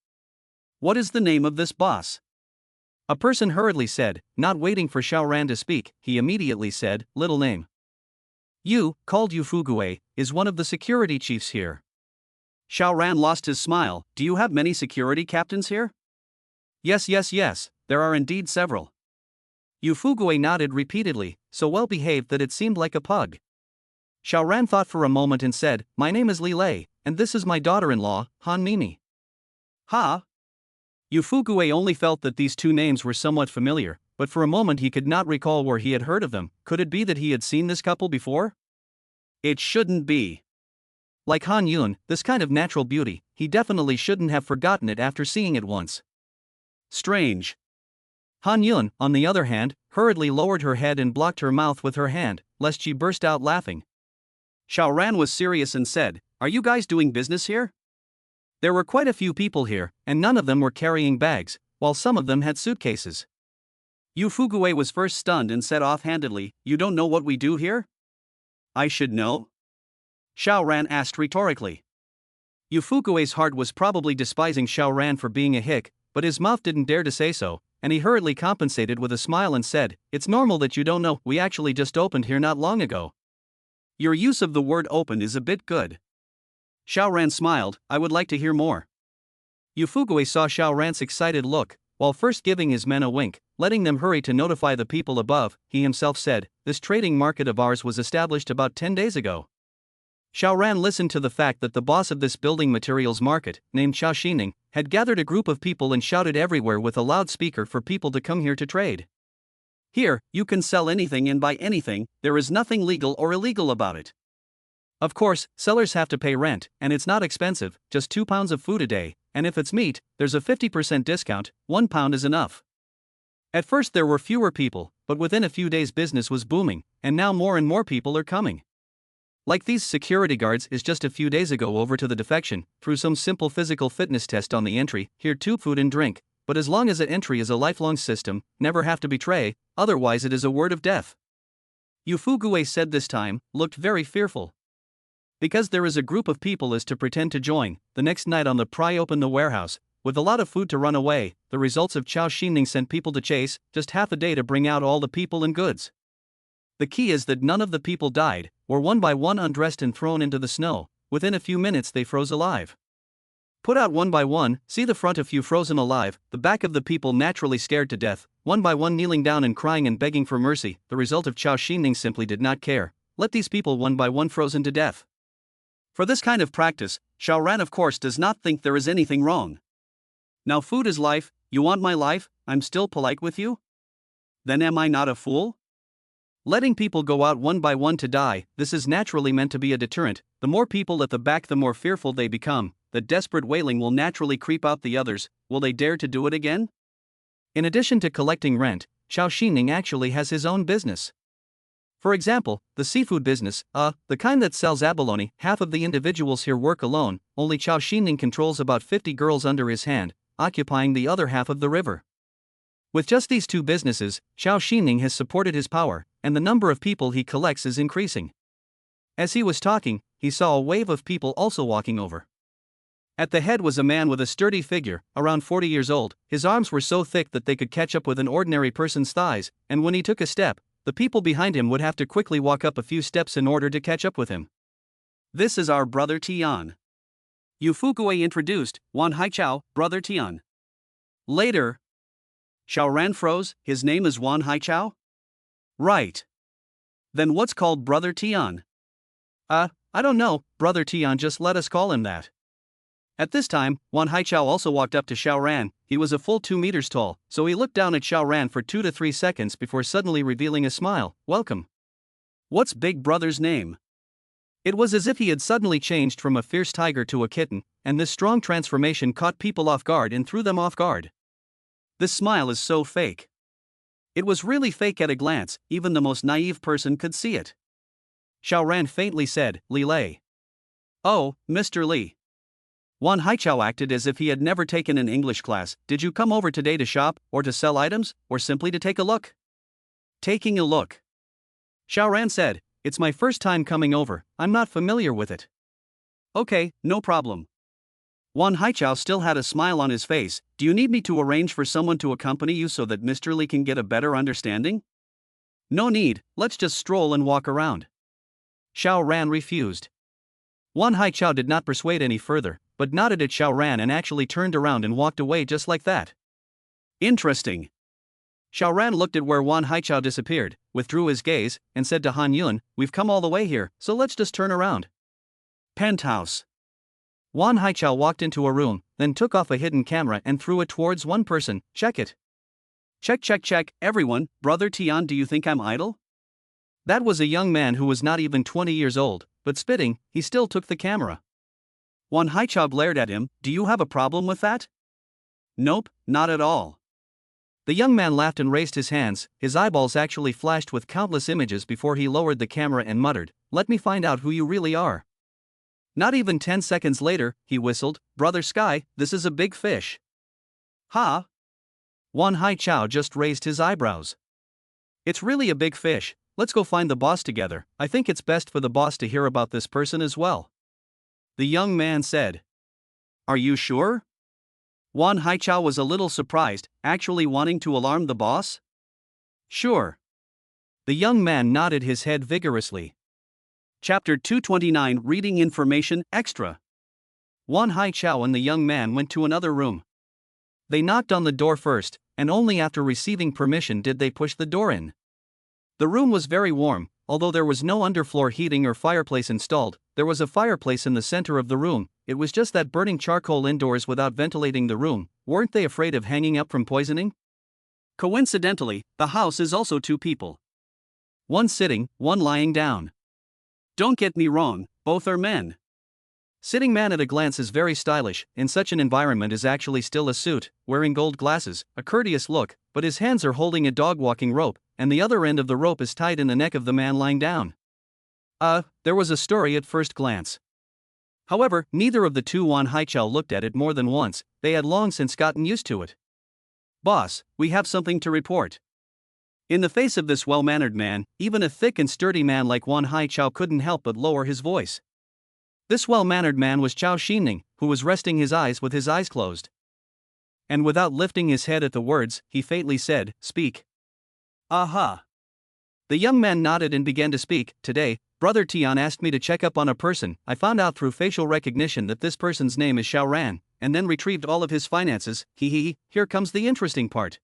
What is the name of this boss? A person hurriedly said, not waiting for Xiao Ran to speak, he immediately said, little name. You, called Yufugue, is one of the security chiefs here. Xiao Ran lost his smile. Do you have many security captains here? Yes, there are indeed several. Yufugue nodded repeatedly, so well behaved that it seemed like a pug. Xiao Ran thought for a moment and said, my name is Li Lei, and this is my daughter-in-law, Han Mimi. Ha! Yufugue only felt that these two names were somewhat familiar, but for a moment he could not recall where he had heard of them. Could it be that he had seen this couple before? It shouldn't be. Like Han Yun, this kind of natural beauty, he definitely shouldn't have forgotten it after seeing it once. Strange. Han Yun, on the other hand, hurriedly lowered her head and blocked her mouth with her hand, lest she burst out laughing. Xiao Ran was serious and said, are you guys doing business here? There were quite a few people here, and none of them were carrying bags, while some of them had suitcases. Yufugue was first stunned and said offhandedly, you don't know what we do here? I should know? Xiao Ran asked rhetorically. Yufugue's heart was probably despising Xiao Ran for being a hick, but his mouth didn't dare to say so, and he hurriedly compensated with a smile and said, it's normal that you don't know, we actually just opened here not long ago. Your use of the word open is a bit good. Xiao Ran smiled, I would like to hear more. Yufugue saw Xiao Ran's excited look, while first giving his men a wink, letting them hurry to notify the people above. He himself said, this trading market of ours was established about 10 days ago. Xiao Ran listened to the fact that the boss of this building materials market, named Xiao Xining, had gathered a group of people and shouted everywhere with a loudspeaker for people to come here to trade. Here, you can sell anything and buy anything, there is nothing legal or illegal about it. Of course, sellers have to pay rent, and it's not expensive, just 2 pounds of food a day, and if it's meat, there's a 50% discount, 1 pound is enough. At first there were fewer people, but within a few days business was booming, and now more and more people are coming. Like these security guards is just a few days ago over to the defection, through some simple physical fitness test on the entry, here too food and drink, but as long as the entry is a lifelong system, never have to betray, otherwise it is a word of death. Yufugue said this time, looked very fearful. Because there is a group of people is to pretend to join, the next night on the pry open the warehouse, with a lot of food to run away, the results of Xiao Xining sent people to chase, just half a day to bring out all the people and goods. The key is that none of the people died, were one by one undressed and thrown into the snow, within a few minutes they froze alive. Put out one by one, see the front a few frozen alive, the back of the people naturally scared to death, one by one kneeling down and crying and begging for mercy. The result of Chao Xining simply did not care. Let these people one by one frozen to death. For this kind of practice, Xiao Ran of course does not think there is anything wrong. Now food is life, you want my life, I'm still polite with you? Then am I not a fool? Letting people go out one by one to die, this is naturally meant to be a deterrent. The more people at the back, the more fearful they become. The desperate wailing will naturally creep out the others. Will they dare to do it again? In addition to collecting rent, Chao Xining actually has his own business. For example, the seafood business, the kind that sells abalone. Half of the individuals here work alone, only Chao Xining controls about 50 girls under his hand, occupying the other half of the river. With just these two businesses, Chao Xining has supported his power, and the number of people he collects is increasing. As he was talking, he saw a wave of people also walking over. At the head was a man with a sturdy figure, around 40 years old. His arms were so thick that they could catch up with an ordinary person's thighs, and when he took a step, the people behind him would have to quickly walk up a few steps in order to catch up with him. This is our brother Tian. Yu Fuguei introduced, Wan Haichao, brother Tian. Later, Xiao Ran froze. His name is Wan Haichao? Right. Then what's called brother Tian? I don't know, brother Tian just let us call him that. At this time, Wan Haichao also walked up to Xiao Ran. He was a full 2 meters tall, so he looked down at Xiao Ran for 2 to 3 seconds before suddenly revealing a smile. Welcome. What's big brother's name? It was as if he had suddenly changed from a fierce tiger to a kitten, and this strong transformation caught people off guard and threw them off guard. This smile is so fake. It was really fake at a glance, even the most naive person could see it. Xiao Ran faintly said, Li Lei. Oh, Mr. Li. Wan Haichao acted as if he had never taken an English class. Did you come over today to shop, or to sell items, or simply to take a look? Taking a look. Xiao Ran said, it's my first time coming over, I'm not familiar with it. Okay, no problem. Wan Haichao still had a smile on his face. Do you need me to arrange for someone to accompany you so that Mr. Li can get a better understanding? No need, let's just stroll and walk around. Xiao Ran refused. Wan Haichao did not persuade any further, but nodded at Xiao Ran and actually turned around and walked away just like that. Interesting. Xiao Ran looked at where Wan Haichao disappeared, withdrew his gaze, and said to Han Yun, we've come all the way here, so let's just turn around. Penthouse. Wan Haichao walked into a room, then took off a hidden camera and threw it towards one person. Check it. Check, check, check, everyone. Brother Tian, do you think I'm idle? That was a young man who was not even 20 years old, but spitting, he still took the camera. Wan Haichao glared at him. Do you have a problem with that? Nope, not at all. The young man laughed and raised his hands. His eyeballs actually flashed with countless images before he lowered the camera and muttered, let me find out who you really are. Not even 10 seconds later, he whistled, Brother Sky, this is a big fish. Ha! Wan Haichao just raised his eyebrows. It's really a big fish. Let's go find the boss together. I think it's best for the boss to hear about this person as well. The young man said. Are you sure? Wan Haichao was a little surprised, actually wanting to alarm the boss? Sure. The young man nodded his head vigorously. Chapter 229 Reading Information Extra. Wan Haichao and the young man went to another room. They knocked on the door first, and only after receiving permission did they push the door in. The room was very warm, although there was no underfloor heating or fireplace installed. There was a fireplace in the center of the room. It was just that burning charcoal indoors without ventilating the room. Weren't they afraid of hanging up from poisoning? Coincidentally, the house is also 2 people. One sitting, one lying down. Don't get me wrong, both are men. Sitting man at a glance is very stylish. In such an environment is actually still a suit, wearing gold glasses, a courteous look, but his hands are holding a dog walking rope, and the other end of the rope is tied in the neck of the man lying down. There was a story at first glance. However, neither of the two Wan Haichao looked at it more than once. They had long since gotten used to it. Boss, we have something to report. In the face of this well-mannered man, even a thick and sturdy man like Wan Haichao couldn't help but lower his voice. This well-mannered man was Chao Xining, who was resting his eyes with his eyes closed. And without lifting his head at the words, he faintly said, Speak. Aha. The young man nodded and began to speak. Today, Brother Tian asked me to check up on a person. I found out through facial recognition that this person's name is Xiao Ran, and then retrieved all of his finances. Here comes the interesting part.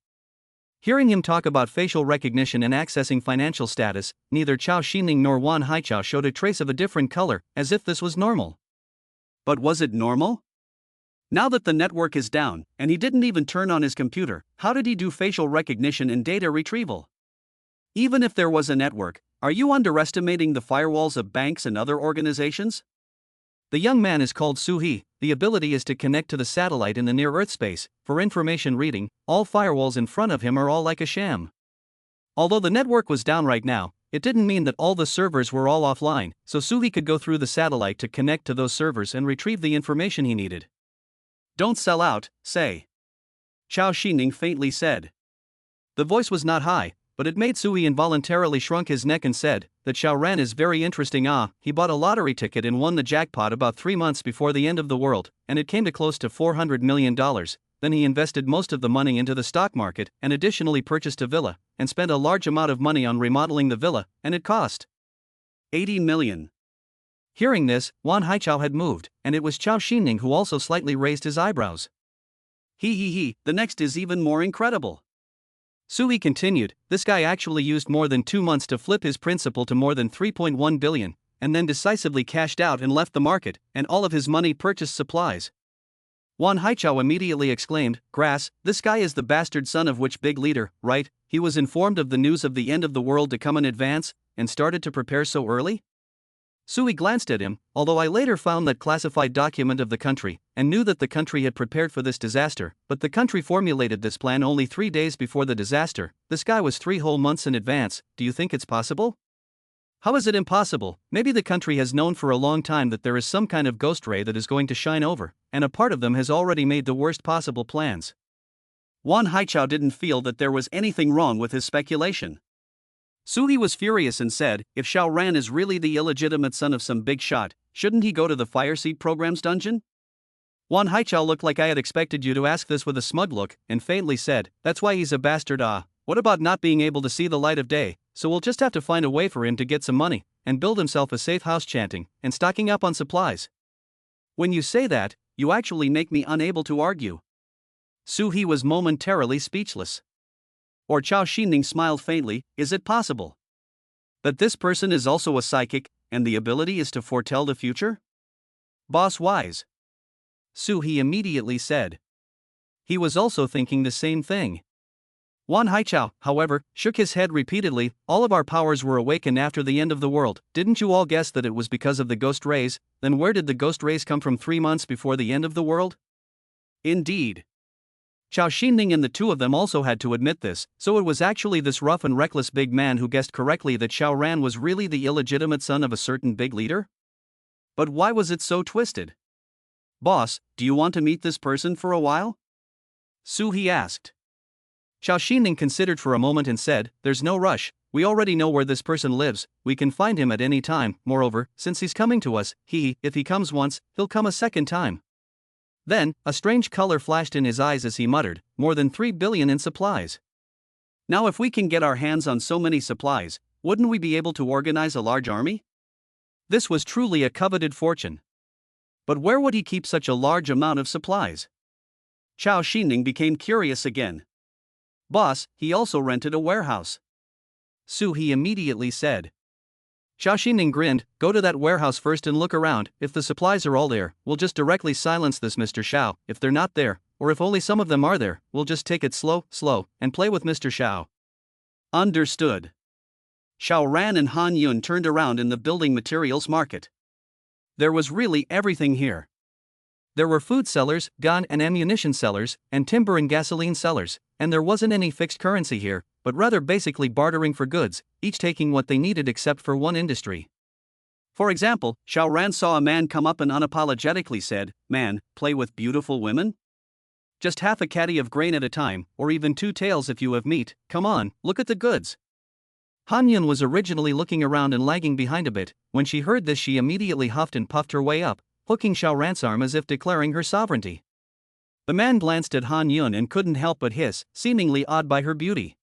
Hearing him talk about facial recognition and accessing financial status, neither Chao Xinning nor Wan Haichao showed a trace of a different color, as if this was normal. But was it normal? Now that the network is down, and he didn't even turn on his computer, how did he do facial recognition and data retrieval? Even if there was a network, are you underestimating the firewalls of banks and other organizations? The young man is called Su-He. The ability is to connect to the satellite in the near-Earth space. For information reading, all firewalls in front of him are all like a sham. Although the network was down right now, it didn't mean that all the servers were all offline, so Su-He could go through the satellite to connect to those servers and retrieve the information he needed. Don't sell out, say. Chao Xinning faintly said. The voice was not high, but it made Su-He involuntarily shrunk his neck and said, that Xiao Ran is very interesting. He bought a lottery ticket and won the jackpot about 3 months before the end of the world, and it came to close to $400 million. Then he invested most of the money into the stock market and additionally purchased a villa, and spent a large amount of money on remodeling the villa, and it cost 80 million. Hearing this, Wan Haichao had moved, and it was Chao Xinning who also slightly raised his eyebrows. The next is even more incredible. Su-He continued, this guy actually used more than 2 months to flip his principal to more than 3.1 billion, and then decisively cashed out and left the market, and all of his money purchased supplies. Wan Haichao immediately exclaimed, Grass, this guy is the bastard son of which big leader, right? He was informed of the news of the end of the world to come in advance, and started to prepare so early? Su-He glanced at him, although I later found that classified document of the country, and knew that the country had prepared for this disaster, but the country formulated this plan only 3 days before the disaster. This guy was 3 whole months in advance. Do you think it's possible? How is it impossible? Maybe the country has known for a long time that there is some kind of ghost ray that is going to shine over, and a part of them has already made the worst possible plans. Wan Haichao didn't feel that there was anything wrong with his speculation. Su-He was furious and said, if Xiao Ran is really the illegitimate son of some big shot, shouldn't he go to the Fireseed program's dungeon? Wan Haichao looked like I had expected you to ask this with a smug look, and faintly said, that's why he's a bastard. What about not being able to see the light of day? So we'll just have to find a way for him to get some money, and build himself a safe house chanting, and stocking up on supplies. When you say that, you actually make me unable to argue. Su-He was momentarily speechless. Or Chao Xinning smiled faintly, is it possible that this person is also a psychic, and the ability is to foretell the future? Boss wise. Su-He immediately said. He was also thinking the same thing. Wan Haichao, however, shook his head repeatedly, all of our powers were awakened after the end of the world. Didn't you all guess that it was because of the ghost rays? Then where did the ghost rays come from 3 months before the end of the world? Indeed. Chao Xinning and the two of them also had to admit this, so it was actually this rough and reckless big man who guessed correctly that Xiao Ran was really the illegitimate son of a certain big leader? But why was it so twisted? Boss, do you want to meet this person for a while? Su-He asked. Chao Xinning considered for a moment and said, there's no rush, we already know where this person lives, we can find him at any time. Moreover, since he's coming to us, if he comes once, he'll come a second time. Then, a strange color flashed in his eyes as he muttered, more than 3 billion in supplies. Now if we can get our hands on so many supplies, wouldn't we be able to organize a large army? This was truly a coveted fortune. But where would he keep such a large amount of supplies? Chao Xinning became curious again. Boss, he also rented a warehouse. Su-He immediately said. Chao Xinning grinned, go to that warehouse first and look around. If the supplies are all there, we'll just directly silence this Mr. Xiao. If they're not there, or if only some of them are there, we'll just take it slow, and play with Mr. Xiao. Understood. Xiao Ran and Han Yun turned around in the building materials market. There was really everything here. There were food sellers, gun and ammunition sellers, and timber and gasoline sellers, and there wasn't any fixed currency here, but rather basically bartering for goods, each taking what they needed except for one industry. For example, Xiao Ran saw a man come up and unapologetically said, man, play with beautiful women? Just half a caddy of grain at a time, or even 2 taels if you have meat, come on, look at the goods. Han Yun was originally looking around and lagging behind a bit. When she heard this she immediately huffed and puffed her way up, hooking Xiao Ran's arm as if declaring her sovereignty. The man glanced at Han Yun and couldn't help but hiss, seemingly awed by her beauty.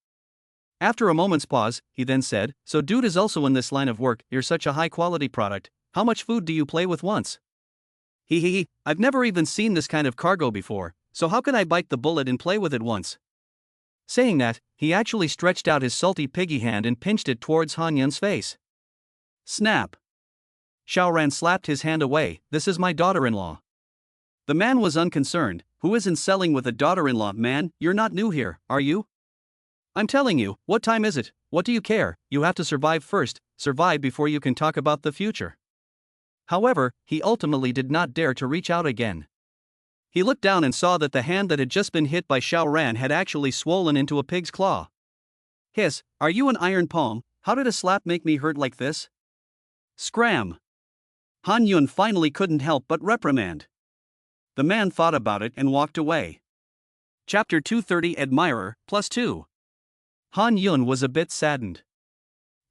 After a moment's pause, he then said, so dude is also in this line of work, you're such a high-quality product, how much food do you play with once? I've never even seen this kind of cargo before, so how can I bite the bullet and play with it once? Saying that, he actually stretched out his salty piggy hand and pinched it towards Han Yun's face. Snap! Xiaoran slapped his hand away. This is my daughter-in-law. The man was unconcerned. Who isn't selling with a daughter-in-law, man? You're not new here, are you? I'm telling you, what time is it? What do you care? You have to survive first, survive before you can talk about the future. However, he ultimately did not dare to reach out again. He looked down and saw that the hand that had just been hit by Xiaoran had actually swollen into a pig's claw. Hiss, are you an iron palm? How did a slap make me hurt like this? Scram! Han Yun finally couldn't help but reprimand. The man thought about it and walked away. Chapter 230 Admirer, +2. Han Yun was a bit saddened.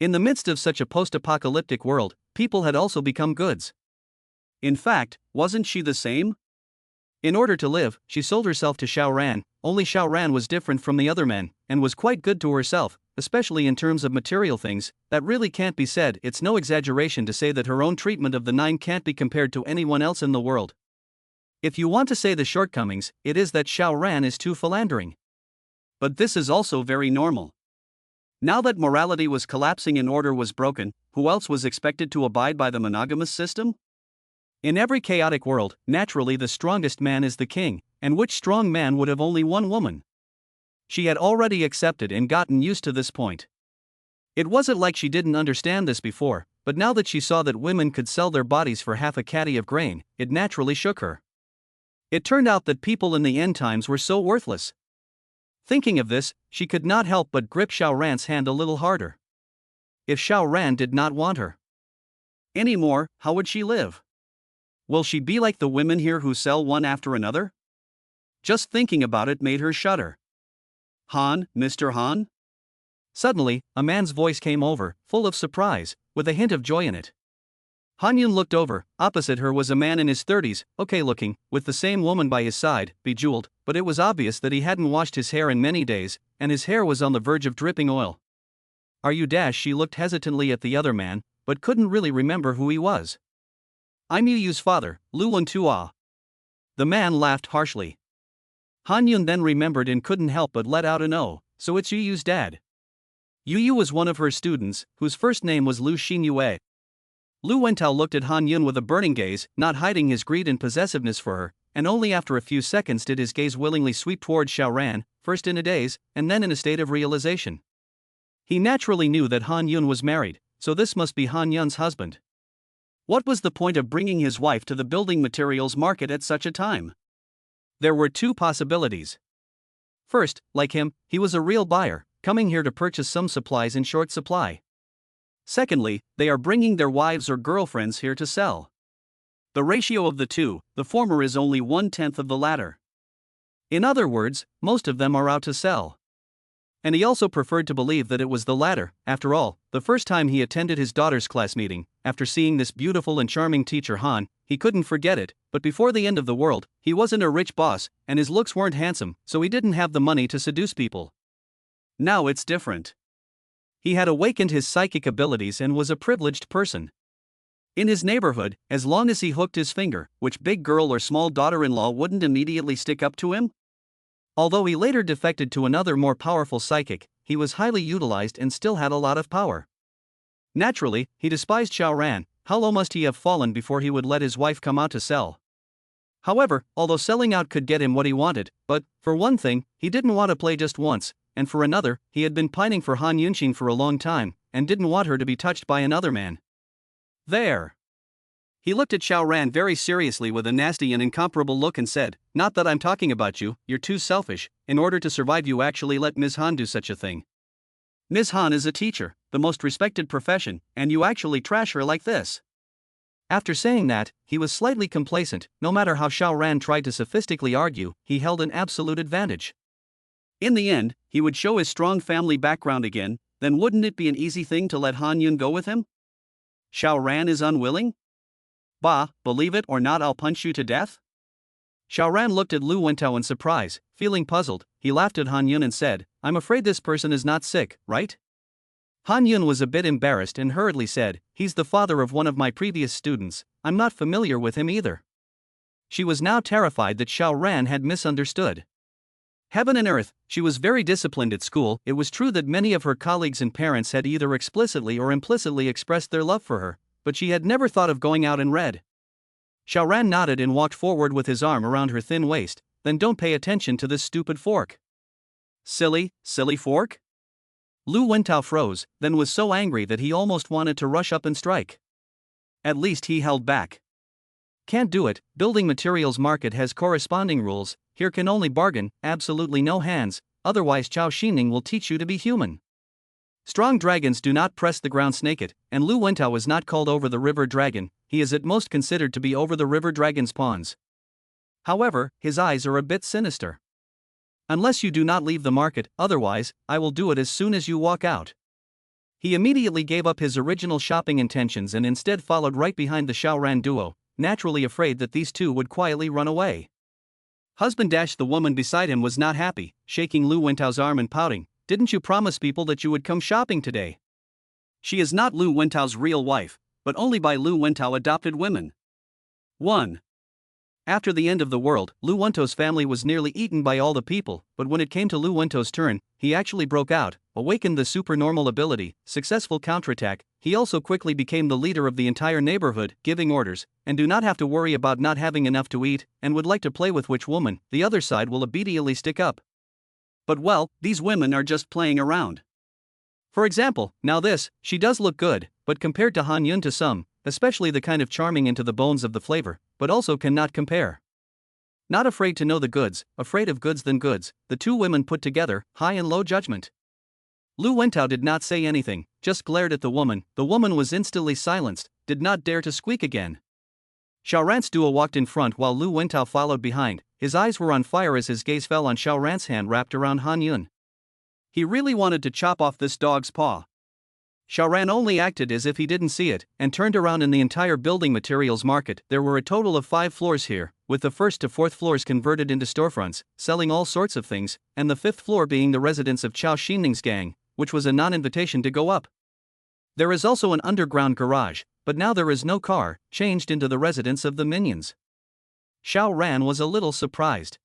In the midst of such a post-apocalyptic world, people had also become goods. In fact, wasn't she the same? In order to live, she sold herself to Xiaoran, only Xiaoran was different from the other men, and was quite good to herself, especially in terms of material things. That really can't be said. It's no exaggeration to say that her own treatment of the nine can't be compared to anyone else in the world. If you want to say the shortcomings, it is that Xiaoran is too philandering. But this is also very normal. Now that morality was collapsing and order was broken, who else was expected to abide by the monogamous system? In every chaotic world, naturally the strongest man is the king, and which strong man would have only one woman? She had already accepted and gotten used to this point. It wasn't like she didn't understand this before, but now that she saw that women could sell their bodies for half a caddy of grain, it naturally shook her. It turned out that people in the end times were so worthless. Thinking of this, she could not help but grip Xiaoran's hand a little harder. If Xiaoran did not want her anymore, how would she live? Will she be like the women here who sell one after another? Just thinking about it made her shudder. Han, Mr. Han? Suddenly, a man's voice came over, full of surprise, with a hint of joy in it. Han Yun looked over. Opposite her was a man in his 30s, okay looking, with the same woman by his side, bejeweled, but it was obvious that he hadn't washed his hair in many days, and his hair was on the verge of dripping oil. Are you dash? She looked hesitantly at the other man, but couldn't really remember who he was. I'm Yu Yu's father, Lu Wentua. The man laughed harshly. Han Yun then remembered and couldn't help but let out an "oh," so it's Yu Yu's dad. Yu Yu was one of her students, whose first name was Lu Xinyue. Lu Wentao looked at Han Yun with a burning gaze, not hiding his greed and possessiveness for her, and only after a few seconds did his gaze willingly sweep towards Xiaoran, first in a daze, and then in a state of realization. He naturally knew that Han Yun was married, so this must be Han Yun's husband. What was the point of bringing his wife to the building materials market at such a time? There were two possibilities. First, like him, he was a real buyer, coming here to purchase some supplies in short supply. Secondly, they are bringing their wives or girlfriends here to sell. The ratio of the two, the former is only 1/10 of the latter. In other words, most of them are out to sell. And he also preferred to believe that it was the latter. After all, the first time he attended his daughter's class meeting, after seeing this beautiful and charming teacher Han, he couldn't forget it, but before the end of the world, he wasn't a rich boss, and his looks weren't handsome, so he didn't have the money to seduce people. Now it's different. He had awakened his psychic abilities and was a privileged person. In his neighborhood, as long as he hooked his finger, which big girl or small daughter-in-law wouldn't immediately stick up to him? Although he later defected to another more powerful psychic, he was highly utilized and still had a lot of power. Naturally, he despised Xiaoran. How low must he have fallen before he would let his wife come out to sell? However, although selling out could get him what he wanted, but, for one thing, he didn't want to play just once, and for another, he had been pining for Han Yunxin for a long time, and didn't want her to be touched by another man. There. He looked at Xiaoran very seriously with a nasty and incomparable look and said, "Not that I'm talking about you, you're too selfish. In order to survive you actually let Ms. Han do such a thing. Ms. Han is a teacher, the most respected profession, and you actually trash her like this." After saying that, he was slightly complacent. No matter how Xiaoran tried to sophisticatedly argue, he held an absolute advantage. In the end, he would show his strong family background again, then wouldn't it be an easy thing to let Han Yun go with him? Xiaoran is unwilling? Bah, believe it or not, I'll punch you to death? Xiaoran looked at Lu Wentao in surprise. Feeling puzzled, he laughed at Han Yun and said, "I'm afraid this person is not sick, right?" Han Yun was a bit embarrassed and hurriedly said, "He's the father of one of my previous students, I'm not familiar with him either." she was now terrified that Xiao Ran had misunderstood. Heaven and earth, she was very disciplined at school. It was true that many of her colleagues and parents had either explicitly or implicitly expressed their love for her, but she had never thought of going out in red. Xiao Ran nodded and walked forward with his arm around her thin waist. Then don't pay attention to this stupid fork. Silly fork? Lu Wentao froze, then was so angry that he almost wanted to rush up and strike. At least he held back. Can't do it, building materials market has corresponding rules, here can only bargain, absolutely no hands, otherwise Chao Xining will teach you to be human. Strong dragons do not press the ground naked, and Lu Wentao is not called over the river dragon, he is at most considered to be over the river dragon's pawns. However, his eyes are a bit sinister. Unless you do not leave the market, otherwise, I will do it as soon as you walk out. He immediately gave up his original shopping intentions and instead followed right behind the Xiao Ran duo, naturally afraid that these two would quietly run away. The woman beside him was not happy, shaking Lu Wentao's arm and pouting, "Didn't you promise people that you would come shopping today?" She is not Lu Wentao's real wife, but only by Lu Wentao adopted women. 1. After the end of the world, Lu Wentao's family was nearly eaten by all the people, but when it came to Lu Wentao's turn, he actually broke out, awakened the supernormal ability, successful counterattack. He also quickly became the leader of the entire neighborhood, giving orders, and do not have to worry about not having enough to eat, and would like to play with which woman the other side will immediately stick up. But well, these women are just playing around. For example, now this, she does look good, but compared to Han Yun to some, especially the kind of charming into the bones of the flavor, but also cannot compare. Not afraid to know the goods, afraid of goods than goods, the two women put together, high and low judgment. Lu Wentao did not say anything, just glared at the woman was instantly silenced, did not dare to squeak again. Xiao Ran's duo walked in front while Lu Wentao followed behind, his eyes were on fire as his gaze fell on Xiao Ran's hand wrapped around Han Yun. He really wanted to chop off this dog's paw. Xiao Ran only acted as if he didn't see it, and turned around. In the entire building materials market, there were a total of 5 floors here, with the 1st to 4th floors converted into storefronts, selling all sorts of things, and the 5th floor being the residence of Chao Xining's gang, which was a non-invitation to go up. There is also an underground garage, but now there is no car, changed into the residence of the minions. Xiao Ran was a little surprised.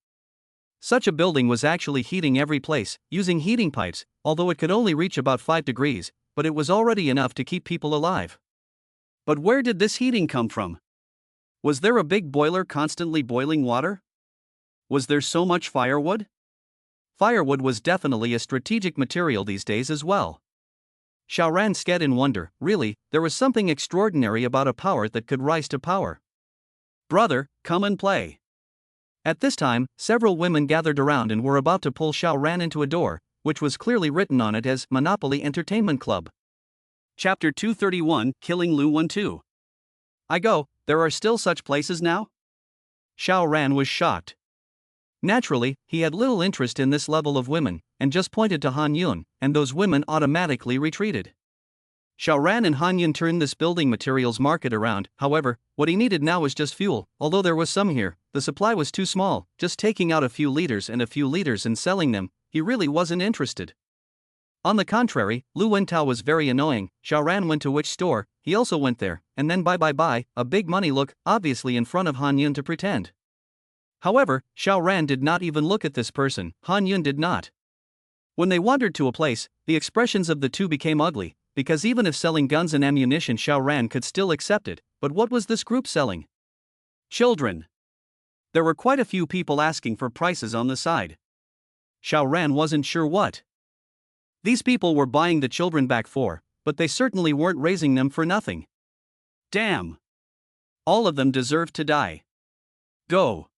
Such a building was actually heating every place, using heating pipes, although it could only reach about 5 degrees, but it was already enough to keep people alive. But where did this heating come from? Was there a big boiler constantly boiling water? Was there so much firewood? Firewood was definitely a strategic material these days as well. Xiao Ran stared in wonder, really, there was something extraordinary about a power that could rise to power. Brother, come and play. At this time, several women gathered around and were about to pull Xiao Ran into a door, which was clearly written on it as Monopoly Entertainment Club. Chapter 231, Killing Lu Wentao. I go, there are still such places now? Xiao Ran was shocked. Naturally, he had little interest in this level of women, and just pointed to Han Yun, and those women automatically retreated. Xiao Ran and Han Yun turned this building materials market around. However, what he needed now was just fuel. Although there was some here, the supply was too small, just taking out a few liters and selling them, he really wasn't interested. On the contrary, Lu Wentao was very annoying. Xiao Ran went to which store, he also went there, and then buy, a big money look, obviously in front of Han Yun to pretend. However, Xiao Ran did not even look at this person, Han Yun did not. When they wandered to a place, the expressions of the two became ugly, because even if selling guns and ammunition Xiao Ran could still accept it, but what was this group selling? Children. There were quite a few people asking for prices on the side. Xiao Ran wasn't sure what these people were buying the children back for, but they certainly weren't raising them for nothing. Damn. All of them deserved to die. Go.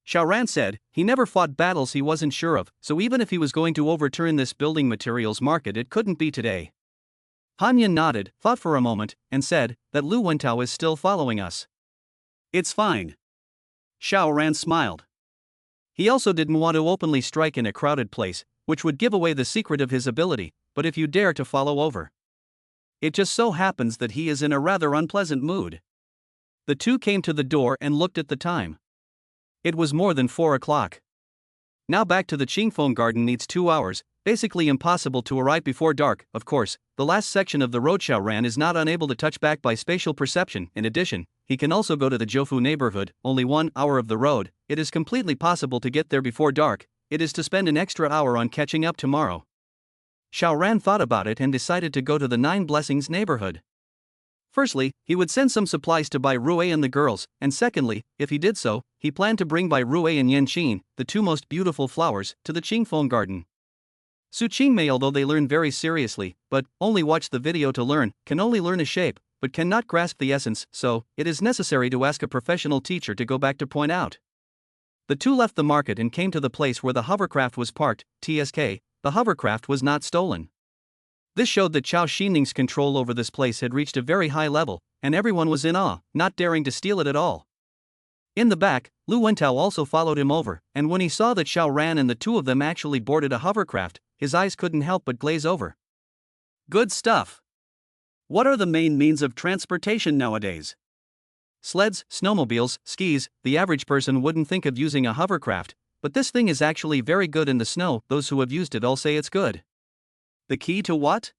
Xiao Ran said, he never fought battles he wasn't sure of, so even if he was going to overturn this building materials market it couldn't be today. Han Yun nodded, thought for a moment, and said, that Lu Wentao is still following us. It's fine. Xiao Ran smiled. He also didn't want to openly strike in a crowded place, which would give away the secret of his ability, but if you dare to follow over. It just so happens that he is in a rather unpleasant mood. The two came to the door and looked at the time. It was more than 4 o'clock. Now back to the Qingfeng Garden needs 2 hours, basically impossible to arrive before dark. Of course, the last section of the road Xiao Ran is not unable to touch back by spatial perception. In addition, he can also go to the Jofu neighborhood, only 1 hour of the road. It is completely possible to get there before dark. It is to spend an extra hour on catching up tomorrow. Xiaoran thought about it and decided to go to the Nine Blessings neighborhood. Firstly, he would send some supplies to Bai Rue and the girls, and secondly, if he did so, he planned to bring Bai Rue and Yanqing, the 2 most beautiful flowers, to the Qingfeng garden. Su Qingmei, although they learn very seriously, but only watch the video to learn, can only learn a shape, but cannot grasp the essence, so it is necessary to ask a professional teacher to go back to point out. The 2 left the market and came to the place where the hovercraft was parked. TSK, the hovercraft was not stolen. This showed that Chao Xining's control over this place had reached a very high level, and everyone was in awe, not daring to steal it at all. In the back, Lu Wentao also followed him over, and when he saw that Xiaoran and the 2 of them actually boarded a hovercraft, his eyes couldn't help but glaze over. Good stuff. What are the main means of transportation nowadays? Sleds, snowmobiles, skis. The average person wouldn't think of using a hovercraft, but this thing is actually very good in the snow. Those who have used it all say it's good. The key to what?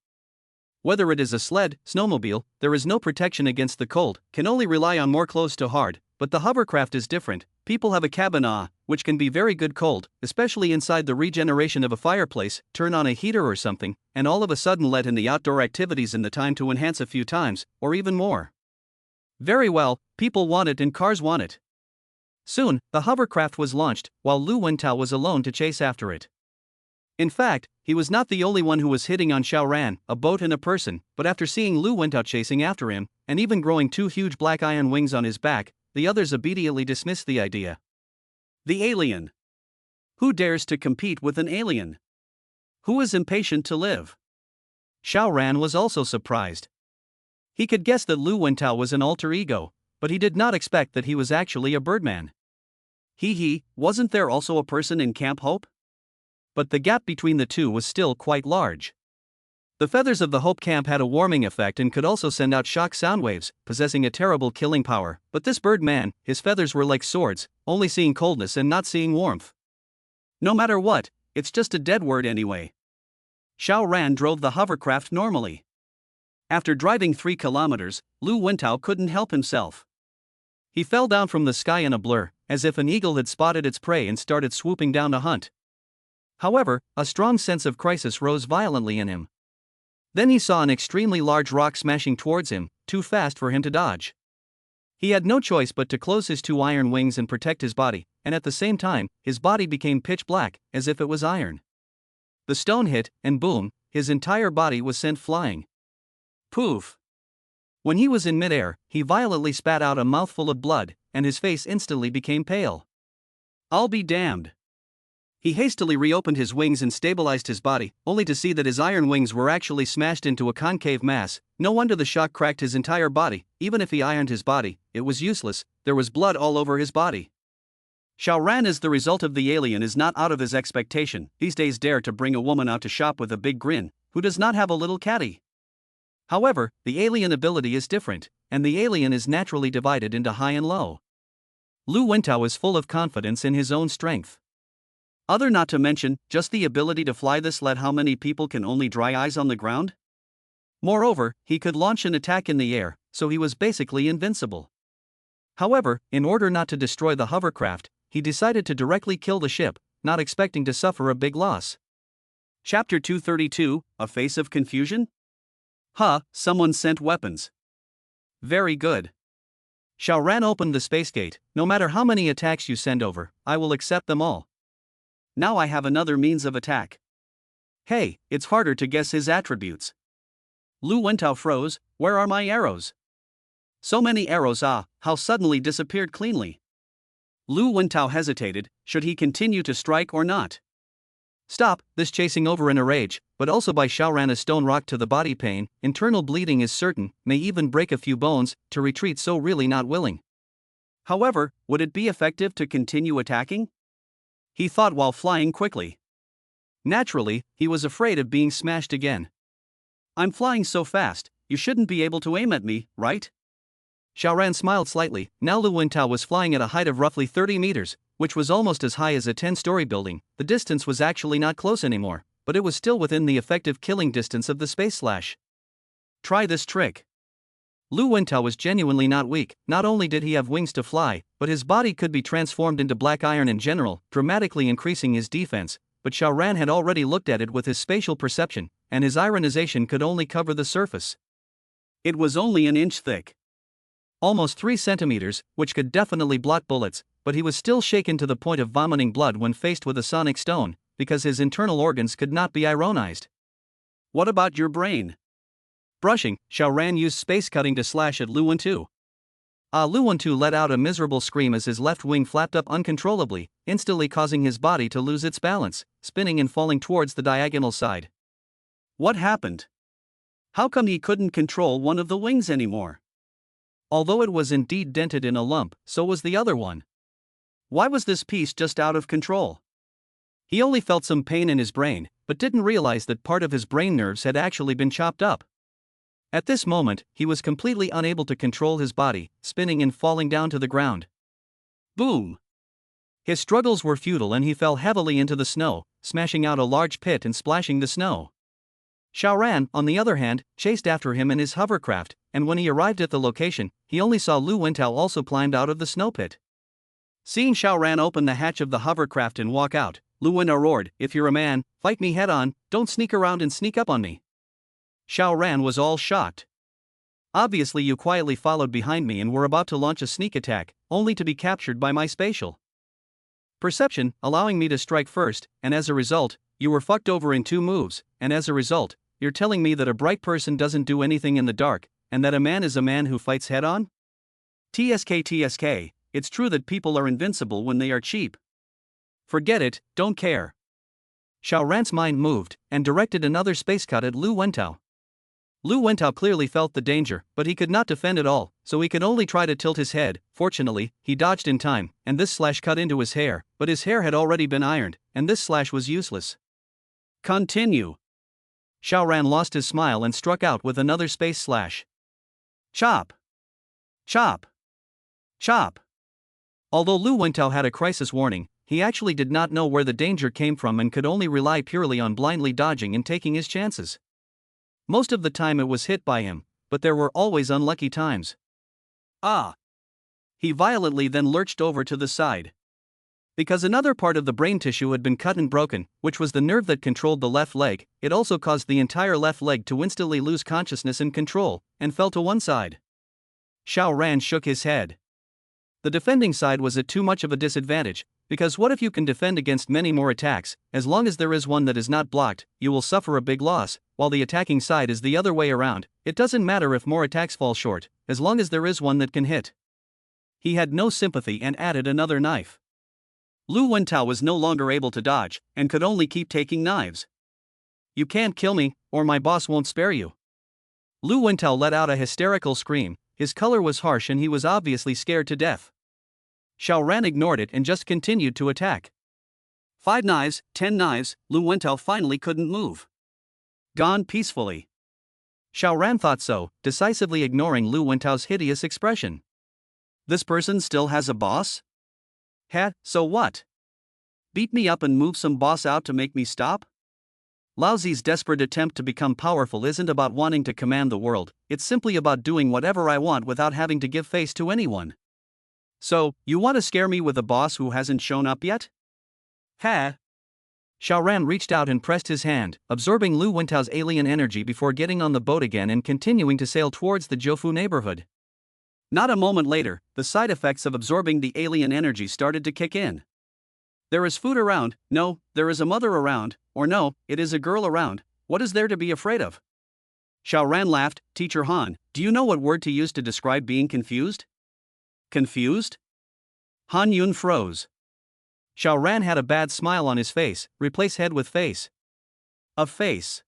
Whether it is a sled, snowmobile, there is no protection against the cold, can only rely on more clothes to hard, but the hovercraft is different. People have a cabin which can be very good cold, especially inside the regeneration of a fireplace. Turn on a heater or something, and all of a sudden let in the outdoor activities in the time to enhance a few times, or even more. Very well, people want it and cars want it. Soon, the hovercraft was launched, while Lu Wentao was alone to chase after it. In fact, he was not the only one who was hitting on Xiaoran, a boat and a person, but after seeing Lu Wentao chasing after him, and even growing 2 huge black iron wings on his back, the others immediately dismissed the idea. The alien. Who dares to compete with an alien? Who is impatient to live? Xiaoran was also surprised. He could guess that Lu Wentao was an alter ego, but he did not expect that he was actually a birdman. Wasn't there also a person in Camp Hope? But the gap between the 2 was still quite large. The feathers of the Hope Camp had a warming effect and could also send out shock sound waves, possessing a terrible killing power, but this birdman, his feathers were like swords, only seeing coldness and not seeing warmth. No matter what, it's just a dead word anyway. Xiaoran drove the hovercraft normally. After driving 3 kilometers, Lu Wentao couldn't help himself. He fell down from the sky in a blur, as if an eagle had spotted its prey and started swooping down to hunt. However, a strong sense of crisis rose violently in him. Then he saw an extremely large rock smashing towards him, too fast for him to dodge. He had no choice but to close his 2 iron wings and protect his body, and at the same time, his body became pitch black, as if it was iron. The stone hit, and boom, his entire body was sent flying. Poof! When he was in midair, he violently spat out a mouthful of blood, and his face instantly became pale. I'll be damned. He hastily reopened his wings and stabilized his body, only to see that his iron wings were actually smashed into a concave mass. No wonder the shock cracked his entire body. Even if he ironed his body, it was useless. There was blood all over his body. Xiaoran, as the result of the alien, is not out of his expectation. These days dare to bring a woman out to shop with a big grin, who does not have a little caddy. However, the alien ability is different, and the alien is naturally divided into high and low. Lu Wentao is full of confidence in his own strength. Other not to mention, just the ability to fly this let how many people can only dry eyes on the ground? Moreover, he could launch an attack in the air, so he was basically invincible. However, in order not to destroy the hovercraft, he decided to directly kill the ship, not expecting to suffer a big loss. Chapter 232, A Face of Confusion? Someone sent weapons. Very good. Xiaoran opened the space gate. No matter how many attacks you send over, I will accept them all. Now I have another means of attack. Hey, it's harder to guess his attributes. Lu Wentao froze. Where are my arrows? So many arrows, how suddenly disappeared cleanly. Lu Wentao hesitated. Should he continue to strike or not? Stop, this chasing over in a rage, but also by Xiaoran a stone rock to the body. Pain, internal bleeding is certain, may even break a few bones. To retreat, so really not willing. However, would it be effective to continue attacking? He thought while flying quickly. Naturally, he was afraid of being smashed again. I'm flying so fast, you shouldn't be able to aim at me, right? Xiaoran smiled slightly. Now Lu Wentao was flying at a height of roughly 30 meters, which was almost as high as a 10-story building. The distance was actually not close anymore, but it was still within the effective killing distance of the space slash. Try this trick. Lu Wentao was genuinely not weak. Not only did he have wings to fly, but his body could be transformed into black iron in general, dramatically increasing his defense. But Xiao Ran had already looked at it with his spatial perception, and his ionization could only cover the surface. It was only an inch thick. Almost 3 centimeters, which could definitely block bullets, but he was still shaken to the point of vomiting blood when faced with a sonic stone, because his internal organs could not be ionized. What about your brain? Brushing, Xiao Ran used space cutting to slash at Lu Wentao. Lu Wentao let out a miserable scream as his left wing flapped up uncontrollably, instantly causing his body to lose its balance, spinning and falling towards the diagonal side. What happened? How come he couldn't control one of the wings anymore? Although it was indeed dented in a lump, so was the other one. Why was this piece just out of control? He only felt some pain in his brain, but didn't realize that part of his brain nerves had actually been chopped up. At this moment, he was completely unable to control his body, spinning and falling down to the ground. Boom! His struggles were futile and he fell heavily into the snow, smashing out a large pit and splashing the snow. Xiao Ran, on the other hand, chased after him in his hovercraft, and when he arrived at the location, he only saw Lu Wentao also climbed out of the snow pit. Seeing Xiao Ran open the hatch of the hovercraft and walk out, Lu Wentao roared, "If you're a man, fight me head on, don't sneak around and sneak up on me." Xiao Ran was all shocked. Obviously you quietly followed behind me and were about to launch a sneak attack, only to be captured by my spatial perception, allowing me to strike first, and as a result, you were fucked over in 2 moves, and as a result, you're telling me that a bright person doesn't do anything in the dark, and that a man is a man who fights head on? TSK, it's true that people are invincible when they are cheap. Forget it, don't care. Xiao Ran's mind moved, and directed another space cut at Lu Wentao. Lu Wentao clearly felt the danger, but he could not defend at all, so he could only try to tilt his head. Fortunately, he dodged in time, and this slash cut into his hair, but his hair had already been ironed, and this slash was useless. Continue. Xiao Ran lost his smile and struck out with another space slash. Chop! Chop! Chop! Although Lu Wentao had a crisis warning, he actually did not know where the danger came from and could only rely purely on blindly dodging and taking his chances. Most of the time it was hit by him, but there were always unlucky times. He violently then lurched over to the side. Because another part of the brain tissue had been cut and broken, which was the nerve that controlled the left leg, it also caused the entire left leg to instantly lose consciousness and control, and fell to one side. Xiao Ran shook his head. The defending side was at too much of a disadvantage, because what if you can defend against many more attacks? As long as there is one that is not blocked, you will suffer a big loss, while the attacking side is the other way around. It doesn't matter if more attacks fall short, as long as there is one that can hit. He had no sympathy and added another knife. Lu Wentao was no longer able to dodge, and could only keep taking knives. "You can't kill me, or my boss won't spare you." Lu Wentao let out a hysterical scream. His color was harsh and he was obviously scared to death. Xiao Ran ignored it and just continued to attack. 5 knives, 10 knives, Lu Wentao finally couldn't move. Gone peacefully. Xiao Ran thought so, decisively ignoring Lu Wentao's hideous expression. This person still has a boss? So what? Beat me up and move some boss out to make me stop? Lao Zi's desperate attempt to become powerful isn't about wanting to command the world, it's simply about doing whatever I want without having to give face to anyone. So, you want to scare me with a boss who hasn't shown up yet? Xiao Ran reached out and pressed his hand, absorbing Lu Wentao's alien energy before getting on the boat again and continuing to sail towards the Jiufu neighborhood. Not a moment later, the side effects of absorbing the alien energy started to kick in. There is food around, no, there is a mother around, or no, it is a girl around. What is there to be afraid of? Xiao Ran laughed. Teacher Han, do you know what word to use to describe being confused? Confused? Han Yun froze. Xiao Ran had a bad smile on his face. Replace head with face. A face.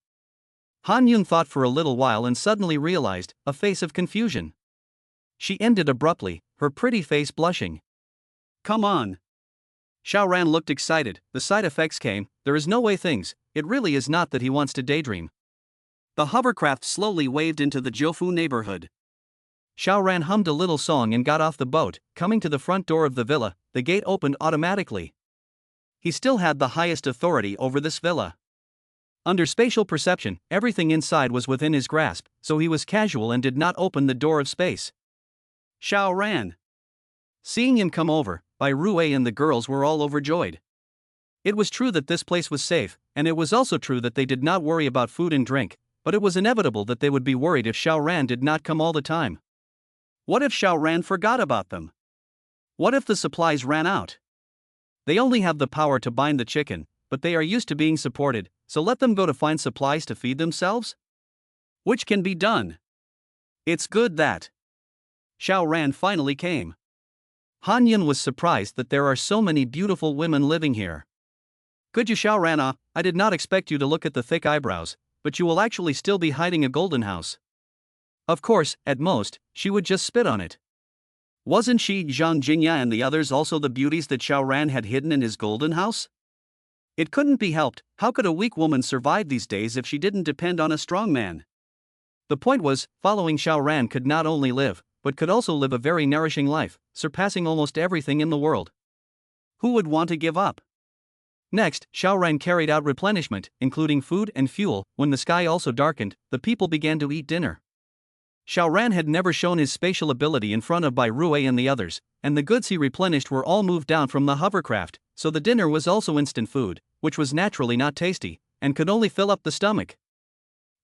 Han Yun thought for a little while and suddenly realized, a face of confusion. She ended abruptly, her pretty face blushing. Come on. Xiao Ran looked excited. The side effects came. There is no way things, it really is not that he wants to daydream. The hovercraft slowly waved into the Jiufu neighborhood. Xiao Ran hummed a little song and got off the boat. Coming to the front door of the villa, the gate opened automatically. He still had the highest authority over this villa. Under spatial perception, everything inside was within his grasp, so he was casual and did not open the door of space. Xiao ran. Seeing him come over, Bai Rui and the girls were all overjoyed. It was true that this place was safe, and it was also true that they did not worry about food and drink, but it was inevitable that they would be worried if Xiao Ran did not come all the time. What if Xiao Ran forgot about them? What if the supplies ran out? They only have the power to bind the chicken, but they are used to being supported, so let them go to find supplies to feed themselves? Which can be done. It's good that Xiao Ran finally came. Han Yun was surprised that there are so many beautiful women living here. Could you, Xiao Ran? I did not expect you to look at the thick eyebrows, but you will actually still be hiding a golden house. Of course, at most, she would just spit on it. Wasn't she, Zhang Jingya and the others also the beauties that Xiao Ran had hidden in his golden house? It couldn't be helped. How could a weak woman survive these days if she didn't depend on a strong man? The point was, following Xiao Ran could not only live, but could also live a very nourishing life, surpassing almost everything in the world. Who would want to give up? Next, Xiao Ran carried out replenishment, including food and fuel. When the sky also darkened, the people began to eat dinner. Xiao Ran had never shown his spatial ability in front of Bai Rui and the others, and the goods he replenished were all moved down from the hovercraft, so the dinner was also instant food, which was naturally not tasty, and could only fill up the stomach.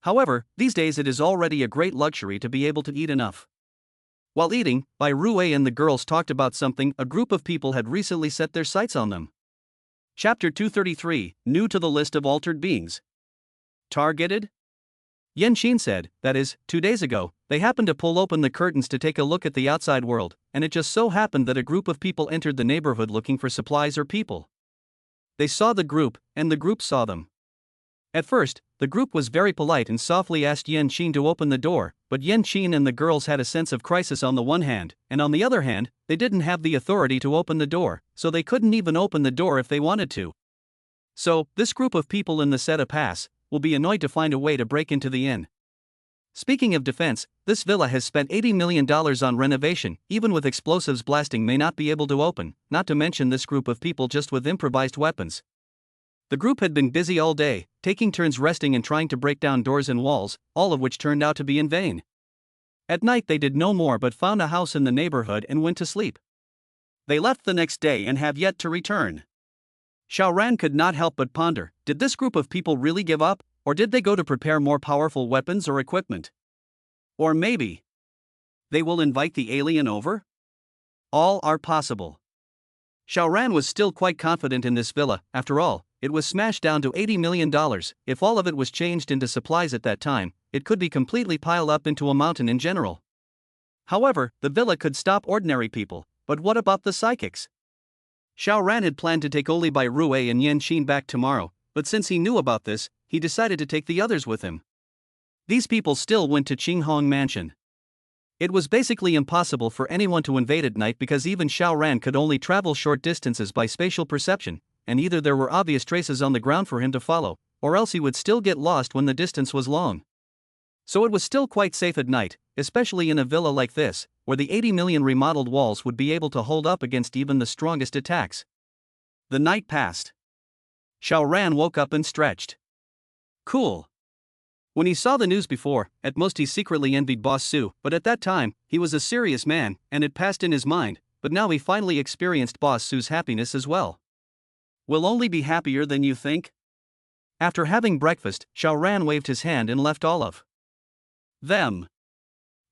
However, these days it is already a great luxury to be able to eat enough. While eating, Bai Rui and the girls talked about something. A group of people had recently set their sights on them. Chapter 233, New to the List of Altered Beings. Targeted? Yan Xin said, that is, 2 days ago, they happened to pull open the curtains to take a look at the outside world, and it just so happened that a group of people entered the neighborhood looking for supplies or people. They saw the group, and the group saw them. At first, the group was very polite and softly asked Yan Xin to open the door, but Yan Xin and the girls had a sense of crisis on the one hand, and on the other hand, they didn't have the authority to open the door, so they couldn't even open the door if they wanted to. So, this group of people in the set a pass will be annoyed to find a way to break into the inn. Speaking of defense, this villa has spent $80 million on renovation. Even with explosives blasting may not be able to open, not to mention this group of people just with improvised weapons. The group had been busy all day, taking turns resting and trying to break down doors and walls, all of which turned out to be in vain. At night they did no more but found a house in the neighborhood and went to sleep. They left the next day and have yet to return. Xiao Ran could not help but ponder, did this group of people really give up, or did they go to prepare more powerful weapons or equipment? Or maybe they will invite the alien over? All are possible. Xiao Ran was still quite confident in this villa. After all, it was smashed down to $80 million. If all of it was changed into supplies at that time, it could be completely piled up into a mountain in general. However, the villa could stop ordinary people, but what about the psychics? Xiao Ran had planned to take only Bai Rui and Yan Xin back tomorrow, but since he knew about this, he decided to take the others with him. These people still went to Qinghong Mansion. It was basically impossible for anyone to invade at night because even Xiao Ran could only travel short distances by spatial perception, and either there were obvious traces on the ground for him to follow, or else he would still get lost when the distance was long. So it was still quite safe at night, especially in a villa like this, where the 80 million remodeled walls would be able to hold up against even the strongest attacks. The night passed. Xiao Ran woke up and stretched. Cool. When he saw the news before, at most he secretly envied Boss Su, but at that time, he was a serious man, and it passed in his mind, but now he finally experienced Boss Su's happiness as well. Will only be happier than you think? After having breakfast, Xiao Ran waved his hand and left all of them.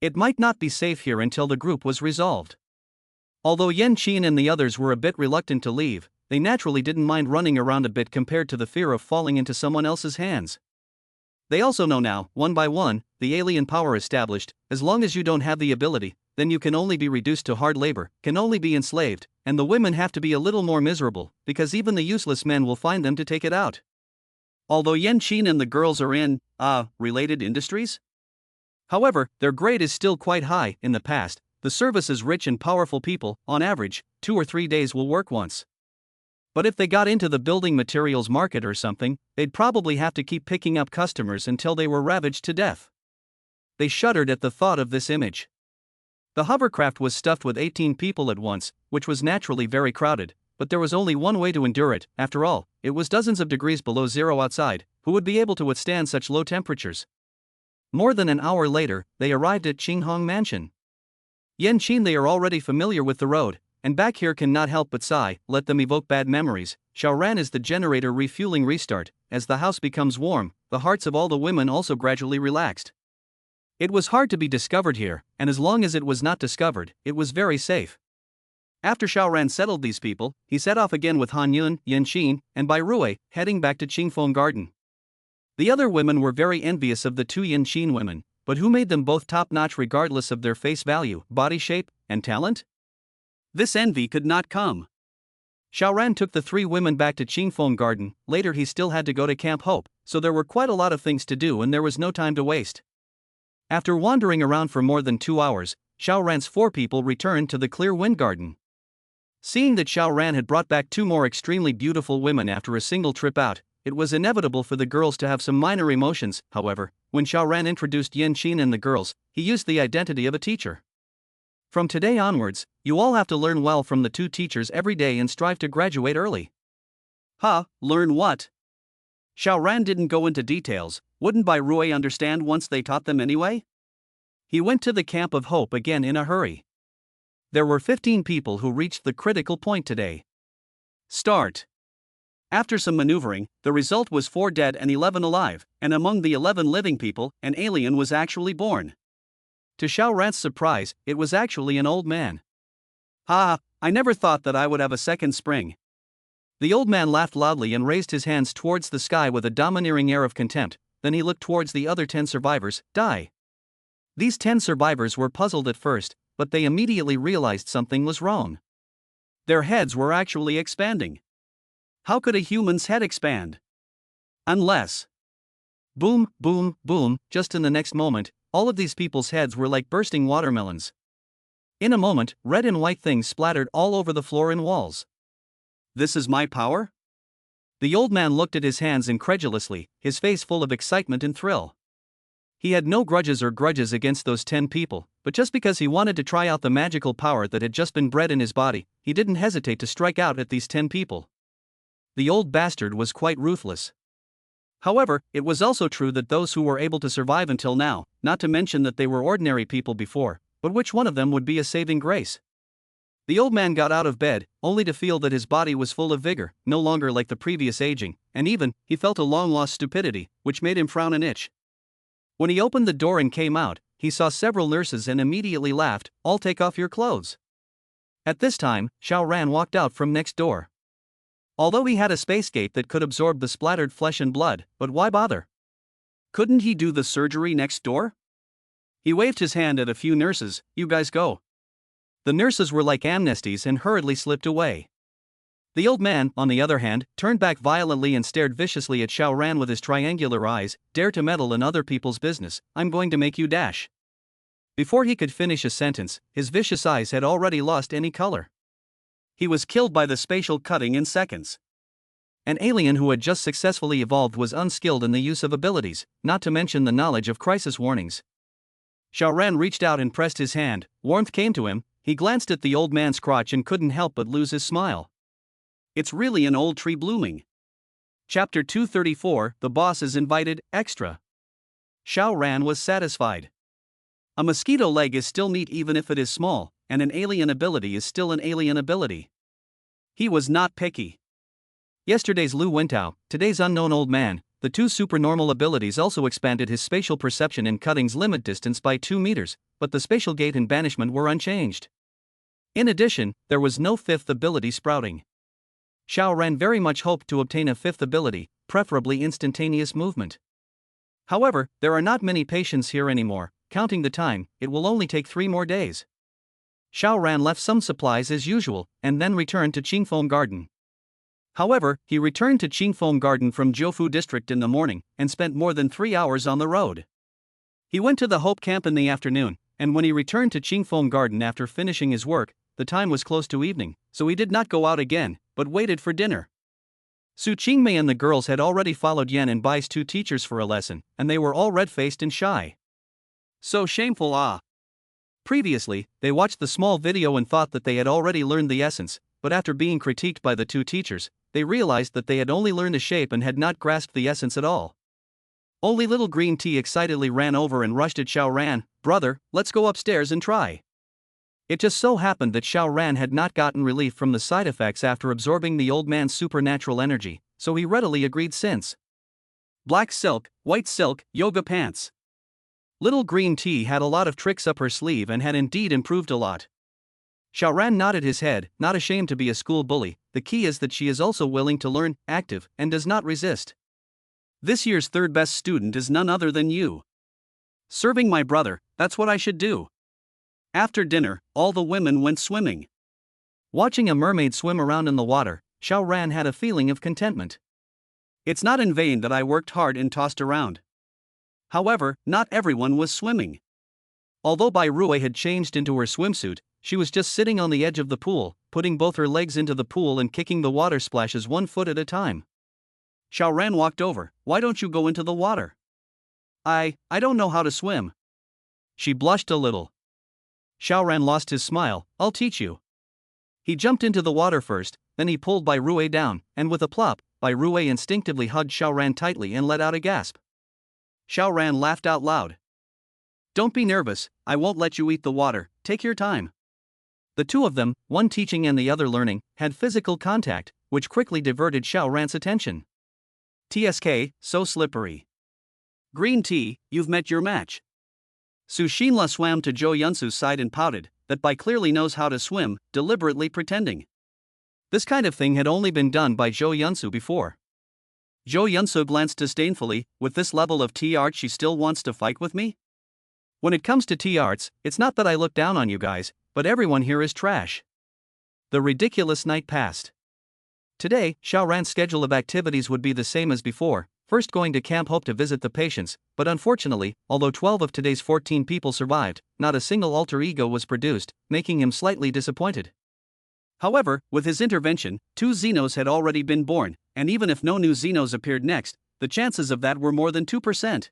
It might not be safe here until the group was resolved. Although Yan Xin and the others were a bit reluctant to leave, they naturally didn't mind running around a bit compared to the fear of falling into someone else's hands. They also know now, one by one, the alien power established. As long as you don't have the ability, then you can only be reduced to hard labor, can only be enslaved, and the women have to be a little more miserable, because even the useless men will find them to take it out. Although Yan Xin and the girls are in, related industries? However, their grade is still quite high. In the past, the service's rich and powerful people, on average, 2 or 3 days will work once. But if they got into the building materials market or something, they'd probably have to keep picking up customers until they were ravaged to death. They shuddered at the thought of this image. The hovercraft was stuffed with 18 people at once, which was naturally very crowded, but there was only one way to endure it. After all, it was dozens of degrees below zero outside. Who would be able to withstand such low temperatures? More than an hour later, they arrived at Qinghong Mansion. Yanqin, they are already familiar with the road, and back here cannot help but sigh, let them evoke bad memories. Xiaoran is the generator refueling restart. As the house becomes warm, the hearts of all the women also gradually relaxed. It was hard to be discovered here, and as long as it was not discovered, it was very safe. After Xiaoran settled these people, he set off again with Han Yun, Yanqin, and Bai Rui, heading back to Qingfeng Garden. The other women were very envious of the two Yanqin women, but who made them both top-notch regardless of their face value, body shape, and talent? This envy could not come. Xiaoran took the three women back to Qingfeng Garden. Later he still had to go to Camp Hope, so there were quite a lot of things to do and there was no time to waste. After wandering around for more than 2 hours, Xiaoran's four people returned to the Clear Wind Garden. Seeing that Xiaoran had brought back two more extremely beautiful women after a single trip out, it was inevitable for the girls to have some minor emotions. However, when Xiaoran introduced Yanqin and the girls, he used the identity of a teacher. From today onwards, you all have to learn well from the two teachers every day and strive to graduate early. Learn what? Xiaoran didn't go into details. Wouldn't Bai Rui understand once they taught them anyway? He went to the Camp of Hope again in a hurry. There were 15 people who reached the critical point today. Start. After some maneuvering, the result was 4 dead and 11 alive, and among the 11 living people, an alien was actually born. To Xiaoran's surprise, it was actually an old man. I never thought that I would have a second spring. The old man laughed loudly and raised his hands towards the sky with a domineering air of contempt. Then he looked towards the other 10 survivors. Die. These 10 survivors were puzzled at first, but they immediately realized something was wrong. Their heads were actually expanding. How could a human's head expand? Unless... Boom, boom, boom, just in the next moment, all of these people's heads were like bursting watermelons. In a moment, red and white things splattered all over the floor and walls. This is my power? The old man looked at his hands incredulously, his face full of excitement and thrill. He had no grudges against those 10 people, but just because he wanted to try out the magical power that had just been bred in his body, he didn't hesitate to strike out at these 10 people. The old bastard was quite ruthless. However, it was also true that those who were able to survive until now, not to mention that they were ordinary people before, but which one of them would be a saving grace? The old man got out of bed, only to feel that his body was full of vigor, no longer like the previous aging, and even, he felt a long-lost stupidity, which made him frown and itch. When he opened the door and came out, he saw several nurses and immediately laughed, "All take off your clothes." At this time, Xiaoran walked out from next door. Although he had a space gate that could absorb the splattered flesh and blood, but why bother? Couldn't he do the surgery next door? He waved his hand at a few nurses. "You guys go." The nurses were like amnesties and hurriedly slipped away. The old man, on the other hand, turned back violently and stared viciously at Xiaoran with his triangular eyes. "Dare to meddle in other people's business, I'm going to make you dash." Before he could finish a sentence, his vicious eyes had already lost any color. He was killed by the spatial cutting in seconds. An alien who had just successfully evolved was unskilled in the use of abilities, not to mention the knowledge of crisis warnings. Xiaoran reached out and pressed his hand. Warmth came to him. He glanced at the old man's crotch and couldn't help but lose his smile. It's really an old tree blooming. Chapter 234, The Boss is Invited, Extra. Xiaoran was satisfied. A mosquito leg is still neat even if it is small, and an alien ability is still an alien ability. He was not picky. Yesterday's Lu Wentao, today's unknown old man, the two supernormal abilities also expanded his spatial perception and cutting's limit distance by 2 meters, but the spatial gate and banishment were unchanged. In addition, there was no fifth ability sprouting. Xiaoran very much hoped to obtain a fifth ability, preferably instantaneous movement. However, there are not many patients here anymore. Counting the time, it will only take 3 more days. Xiaoran left some supplies as usual, and then returned to Qingfeng Garden. However, he returned to Qingfeng Garden from Jiufu District in the morning, and spent more than 3 hours on the road. He went to the Hope Camp in the afternoon, and when he returned to Qingfeng Garden after finishing his work, the time was close to evening, so he did not go out again, but waited for dinner. Su Qingmei and the girls had already followed Yan and Bai's 2 teachers for a lesson, and they were all red-faced and shy. So shameful. Previously, they watched the small video and thought that they had already learned the essence, but after being critiqued by the two teachers, they realized that they had only learned a shape and had not grasped the essence at all. Only little green tea excitedly ran over and rushed at Xiao Ran. "Brother, let's go upstairs and try." It just so happened that Xiao Ran had not gotten relief from the side effects after absorbing the old man's supernatural energy, so he readily agreed since. Black silk, white silk, yoga pants. Little green tea had a lot of tricks up her sleeve and had indeed improved a lot. Xiao Ran nodded his head, not ashamed to be a school bully. The key is that she is also willing to learn, active, and does not resist. This year's third best student is none other than you. Serving my brother, that's what I should do. After dinner, all the women went swimming. Watching a mermaid swim around in the water, Xiao Ran had a feeling of contentment. It's not in vain that I worked hard and tossed around. However, not everyone was swimming. Although Bai Rui had changed into her swimsuit, she was just sitting on the edge of the pool, putting both her legs into the pool and kicking the water splashes 1 foot at a time. Xiao Ran walked over. "Why don't you go into the water?" I don't know how to swim." She blushed a little. Xiao Ran lost his smile. "I'll teach you." He jumped into the water first, then he pulled Bai Rui down, and with a plop, Bai Rui instinctively hugged Xiao Ran tightly and let out a gasp. Xiao Ran laughed out loud. "Don't be nervous, I won't let you eat the water, take your time." The two of them, one teaching and the other learning, had physical contact, which quickly diverted Xiao Ran's attention. "TSK, so slippery. Green tea, you've met your match." Su Xinla swam to Zhou Yunsu's side and pouted, "That Bai clearly knows how to swim," deliberately pretending. This kind of thing had only been done by Zhou Yunsu before. Zhou Yunsu glanced disdainfully. "With this level of tea art she still wants to fight with me? When it comes to tea arts, it's not that I look down on you guys, but everyone here is trash." The ridiculous night passed. Today, Xiao Ran's schedule of activities would be the same as before. First going to Camp Hope to visit the patients, but unfortunately, although 12 of today's 14 people survived, not a single alter ego was produced, making him slightly disappointed. However, with his intervention, 2 Xenos had already been born, and even if no new Xenos appeared next, the chances of that were more than 2%.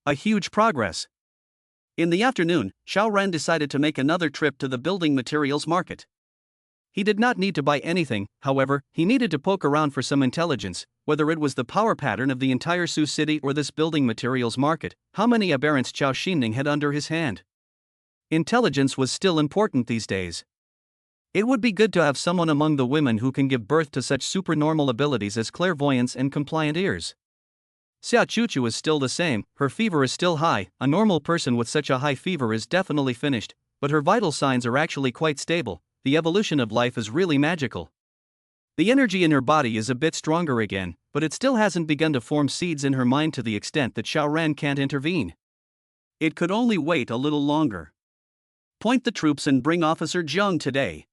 A huge progress. In the afternoon, Xiao Ran decided to make another trip to the building materials market. He did not need to buy anything, however, he needed to poke around for some intelligence, whether it was the power pattern of the entire Sioux City or this building materials market. How many aberrants Chao Xinning had under his hand? Intelligence was still important these days. It would be good to have someone among the women who can give birth to such supernormal abilities as clairvoyance and compliant ears. Xia Chuchu is still the same, her fever is still high. A normal person with such a high fever is definitely finished, but her vital signs are actually quite stable. The evolution of life is really magical. The energy in her body is a bit stronger again, but it still hasn't begun to form seeds in her mind to the extent that Xiao Ran can't intervene. It could only wait a little longer. "Point the troops and bring Officer Jiang today."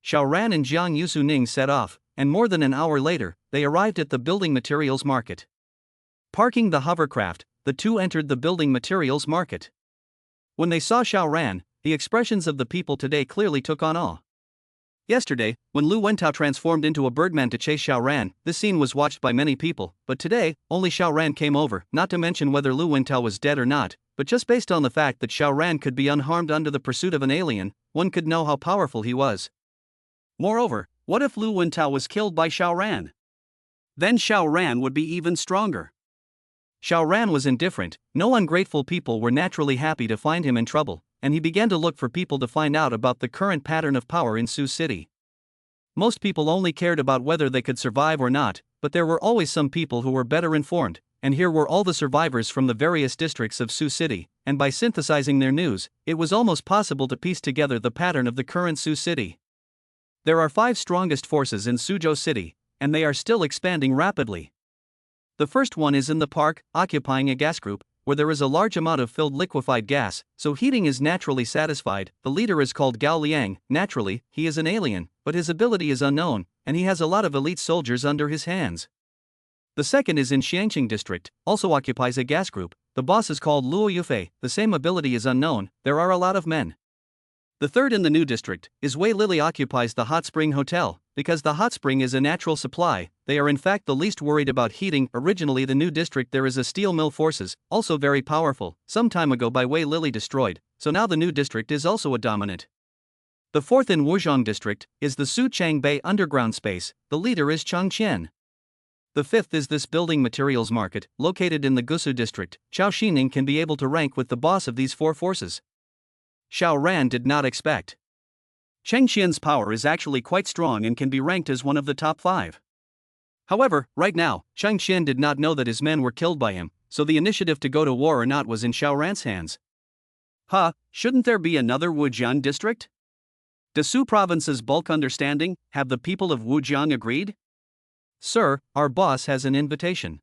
Xiao Ran and Jiang Yusuning set off, and more than an hour later, they arrived at the building materials market. Parking the hovercraft, the two entered the building materials market. When they saw Xiao Ran, the expressions of the people today clearly took on awe. Yesterday, when Lu Wentao transformed into a birdman to chase Xiao Ran, this scene was watched by many people, but today, only Xiao Ran came over, not to mention whether Lu Wentao was dead or not, but just based on the fact that Xiao Ran could be unharmed under the pursuit of an alien, one could know how powerful he was. Moreover, what if Lu Wentao was killed by Xiao Ran? Then Xiao Ran would be even stronger. Xiao Ran was indifferent. No ungrateful people were naturally happy to find him in trouble, and he began to look for people to find out about the current pattern of power in Sioux City. Most people only cared about whether they could survive or not, but there were always some people who were better informed, and here were all the survivors from the various districts of Sioux City, and by synthesizing their news, it was almost possible to piece together the pattern of the current Sioux City. There are 5 strongest forces in Suzhou City, and they are still expanding rapidly. The first one is in the park, occupying a gas group, where there is a large amount of filled liquefied gas, so heating is naturally satisfied. The leader is called Gao Liang. Naturally, he is an alien, but his ability is unknown, and he has a lot of elite soldiers under his hands. The second is in Xiangqing district, also occupies a gas group. The boss is called Luo Yufei. The same ability is unknown, there are a lot of men. The third in the new district is Wei Lily, occupies the hot spring hotel. Because the hot spring is a natural supply, they are in fact the least worried about heating. Originally the new district there is a steel mill forces, also very powerful, some time ago by Wei Lily destroyed, so now the new district is also a dominant. The fourth in Wuzhong district is the Suchang Bay underground space, the leader is Changqian. The fifth is this building materials market, located in the Gusu district. Xiao Xining can be able to rank with the boss of these four forces. Xiao Ran did not expect. Changqian's power is actually quite strong and can be ranked as one of the top 5. However, right now, Changqian did not know that his men were killed by him, so the initiative to go to war or not was in Xiao Ran's hands. Shouldn't there be another Wujian district? Does Su province's bulk understanding have the people of Wujiang agreed? Sir, our boss has an invitation.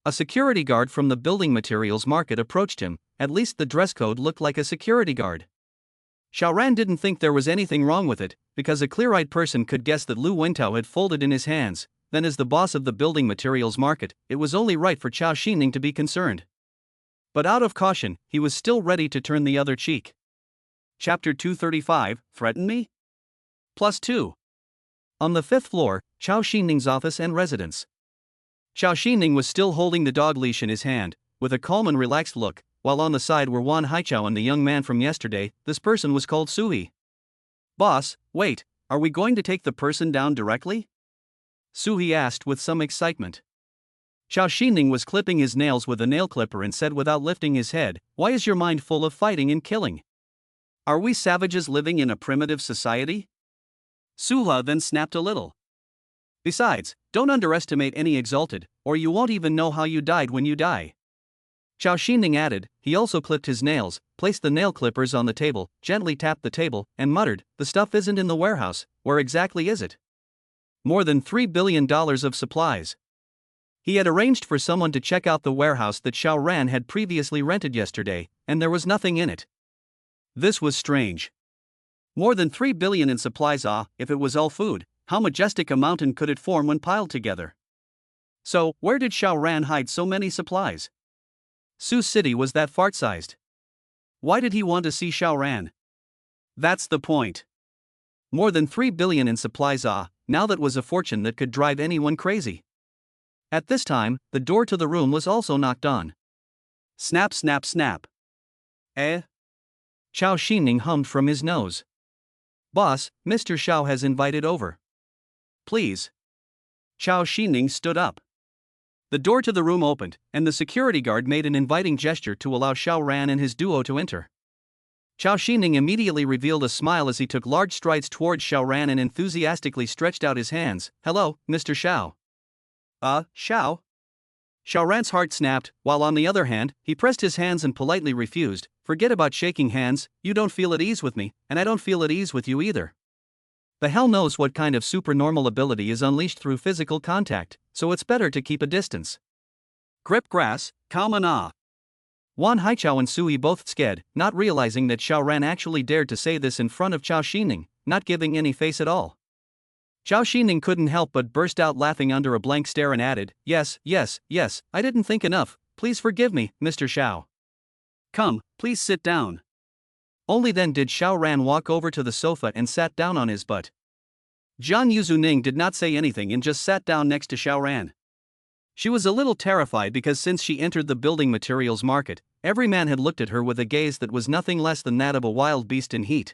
A security guard from the building materials market approached him. At least the dress code looked like a security guard. Xiao Ran didn't think there was anything wrong with it, because a clear-eyed person could guess that Lu Wentao had folded in his hands. Then as the boss of the building materials market, it was only right for Xiao Xining to be concerned. But out of caution, he was still ready to turn the other cheek. Chapter 235, Threaten Me? +2. On the 5th floor, Xiao Xining's office and residence. Xiao Xining was still holding the dog leash in his hand, with a calm and relaxed look, while on the side were Wan Haichao and the young man from yesterday. This person was called Sui. Boss, wait, are we going to take the person down directly? Sui asked with some excitement. Xiao Xining was clipping his nails with a nail clipper and said without lifting his head, "Why is your mind full of fighting and killing? Are we savages living in a primitive society?" Suha then snapped a little. Besides, don't underestimate any exalted, or you won't even know how you died when you die. Xiao Xining added. He also clipped his nails, placed the nail clippers on the table, gently tapped the table, and muttered, "The stuff isn't in the warehouse. Where exactly is it?" More than $3 billion of supplies. He had arranged for someone to check out the warehouse that Xiao Ran had previously rented yesterday, and there was nothing in it. This was strange. More than 3 billion in supplies. If it was all food, how majestic a mountain could it form when piled together? So, where did Xiao Ran hide so many supplies? Su City was that fart-sized. Why did he want to see Xiao Ran? That's the point. More than 3 billion in supplies. Now that was a fortune that could drive anyone crazy. At this time, the door to the room was also knocked on. Snap, snap, snap. Xiao Xining hummed from his nose. Boss, Mr. Xiao has invited over. Please. Xiao Xining stood up. The door to the room opened, and the security guard made an inviting gesture to allow Xiao Ran and his duo to enter. Xiao Xining immediately revealed a smile as he took large strides towards Xiao Ran and enthusiastically stretched out his hands. Hello, Mr. Xiao. Xiao? Xiao Ran's heart snapped, while on the other hand, he pressed his hands and politely refused. Forget about shaking hands, you don't feel at ease with me, and I don't feel at ease with you either. The hell knows what kind of supernormal ability is unleashed through physical contact, so it's better to keep a distance. Grip grass, Kamana. Wan Haichao and Sui both scared, not realizing that Xiao Ran actually dared to say this in front of Xiao Xining, not giving any face at all. Xiao Xining couldn't help but burst out laughing under a blank stare and added, Yes, I didn't think enough, please forgive me, Mr. Xiao. Come, please sit down. Only then did Xiao Ran walk over to the sofa and sat down on his butt. Jiang Yuzuning did not say anything and just sat down next to Xiao Ran. She was a little terrified because since she entered the building materials market, every man had looked at her with a gaze that was nothing less than that of a wild beast in heat.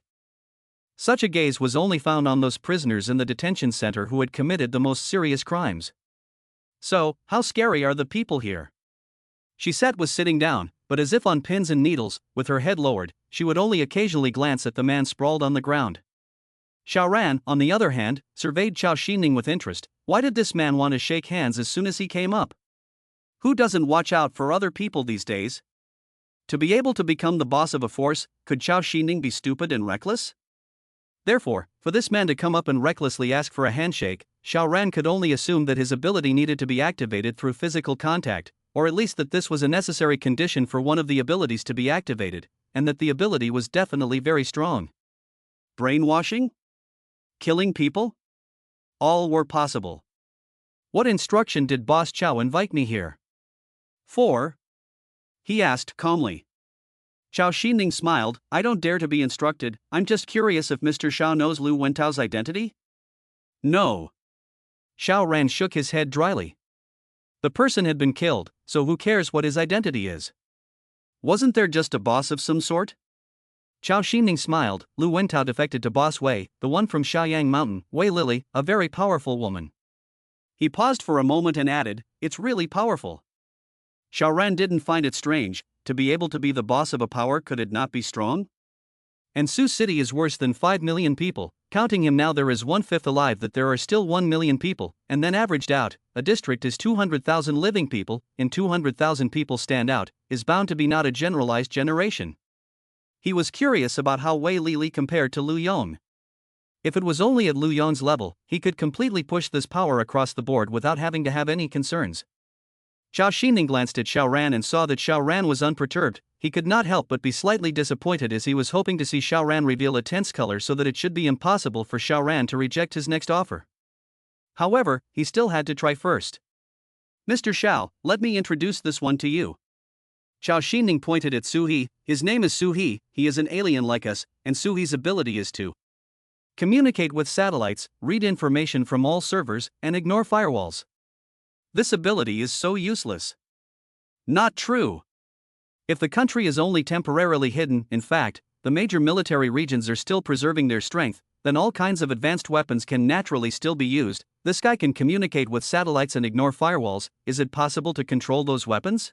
Such a gaze was only found on those prisoners in the detention center who had committed the most serious crimes. So, how scary are the people here? She was sitting down, but as if on pins and needles, with her head lowered, she would only occasionally glance at the man sprawled on the ground. Xiao Ran, on the other hand, surveyed Xiao Xining with interest. Why did this man want to shake hands as soon as he came up? Who doesn't watch out for other people these days? To be able to become the boss of a force, could Xiao Xining be stupid and reckless? Therefore, for this man to come up and recklessly ask for a handshake, Xiao Ran could only assume that his ability needed to be activated through physical contact, or at least that this was a necessary condition for one of the abilities to be activated, and that the ability was definitely very strong. Brainwashing? Killing people? All were possible. What instruction did Boss Chow invite me here for? He asked calmly. Xiao Xining smiled. I don't dare to be instructed, I'm just curious if Mr. Xiao knows Lu Wentao's identity? No. Xiao Ran shook his head dryly. The person had been killed, so who cares what his identity is? Wasn't there just a boss of some sort? Chao Xining smiled. Lu Wentao defected to Boss Wei, the one from Shaoyang Mountain, Wei Lily, a very powerful woman. He paused for a moment and added, "It's really powerful." Xiaoran didn't find it strange. To be able to be the boss of a power, could it not be strong? And Sioux City is worse than 5 million people. Counting him now, there is 1/5 alive, that there are still 1 million people, and then averaged out, a district is 200,000 living people, in 200,000 people stand out, is bound to be not a generalized generation. He was curious about how Wei Lili compared to Lu Yong. If it was only at Lu Yong's level, he could completely push this power across the board without having to have any concerns. Chao Xining glanced at Xiaoran and saw that Xiaoran was unperturbed. He could not help but be slightly disappointed, as he was hoping to see Xiaoran reveal a tense color so that it should be impossible for Xiaoran to reject his next offer. However, he still had to try first. "Mr. Xiao, let me introduce this one to you." Chao Xining pointed at Su He. "His name is Su He, he is an alien like us, and Su He's ability is to communicate with satellites, read information from all servers, and ignore firewalls. This ability is so useless." Not true. If the country is only temporarily hidden, in fact, the major military regions are still preserving their strength, then all kinds of advanced weapons can naturally still be used. This guy can communicate with satellites and ignore firewalls. Is it possible to control those weapons?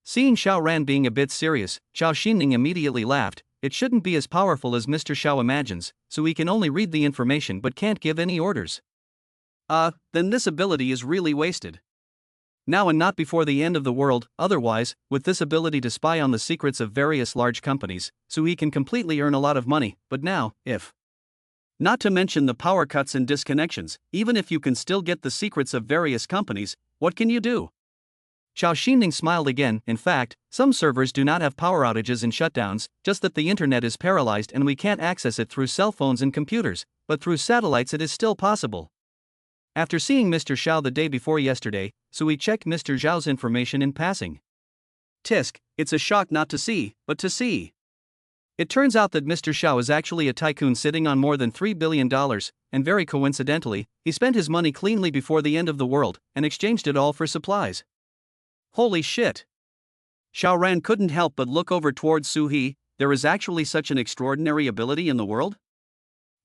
Seeing Xiaoran being a bit serious, Chao Xining immediately laughed. "It shouldn't be as powerful as Mr. Xiao imagines, so he can only read the information but can't give any orders." Then this ability is really wasted. Now and not before the end of the world. Otherwise, with this ability to spy on the secrets of various large companies, so he can completely earn a lot of money. But now, if not to mention the power cuts and disconnections, even if you can still get the secrets of various companies, what can you do? Chao Xining smiled again. "In fact, some servers do not have power outages and shutdowns, just that the internet is paralyzed and we can't access it through cell phones and computers, but through satellites it is still possible." After seeing Mr. Xiao the day before yesterday, Sui checked Mr. Zhao's information in passing. Tisk, it's a shock not to see, but to see. It turns out that Mr. Xiao is actually a tycoon sitting on more than $3 billion, and very coincidentally, he spent his money cleanly before the end of the world, and exchanged it all for supplies. Holy shit! Xiaoran couldn't help but look over towards Su He. There is actually such an extraordinary ability in the world?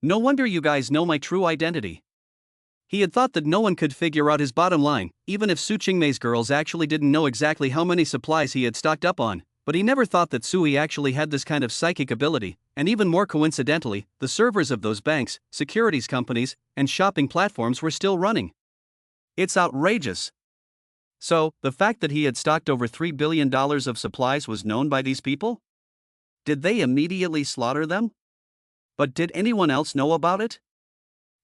No wonder you guys know my true identity. He had thought that no one could figure out his bottom line, even if Su Qingmei's girls actually didn't know exactly how many supplies he had stocked up on, but he never thought that Sui actually had this kind of psychic ability, and even more coincidentally, the servers of those banks, securities companies, and shopping platforms were still running. It's outrageous. So, the fact that he had stocked over $3 billion of supplies was known by these people? Did they immediately slaughter them? But did anyone else know about it?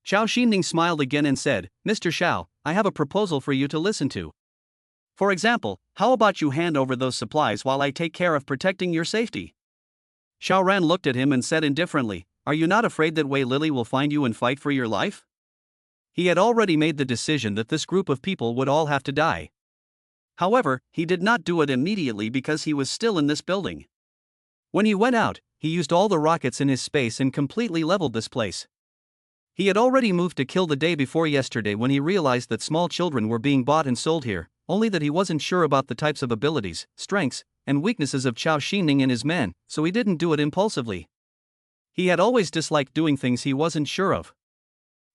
Chao Xining smiled again and said, "Mr. Xiao, I have a proposal for you to listen to. For example, how about you hand over those supplies while I take care of protecting your safety?" Xiaoran looked at him and said indifferently, "Are you not afraid that Wei Lili will find you and fight for your life?" He had already made the decision that this group of people would all have to die. However, he did not do it immediately because he was still in this building. When he went out, he used all the rockets in his space and completely leveled this place. He had already moved to kill the day before yesterday when he realized that small children were being bought and sold here, only that he wasn't sure about the types of abilities, strengths, and weaknesses of Chao Xining and his men, so he didn't do it impulsively. He had always disliked doing things he wasn't sure of.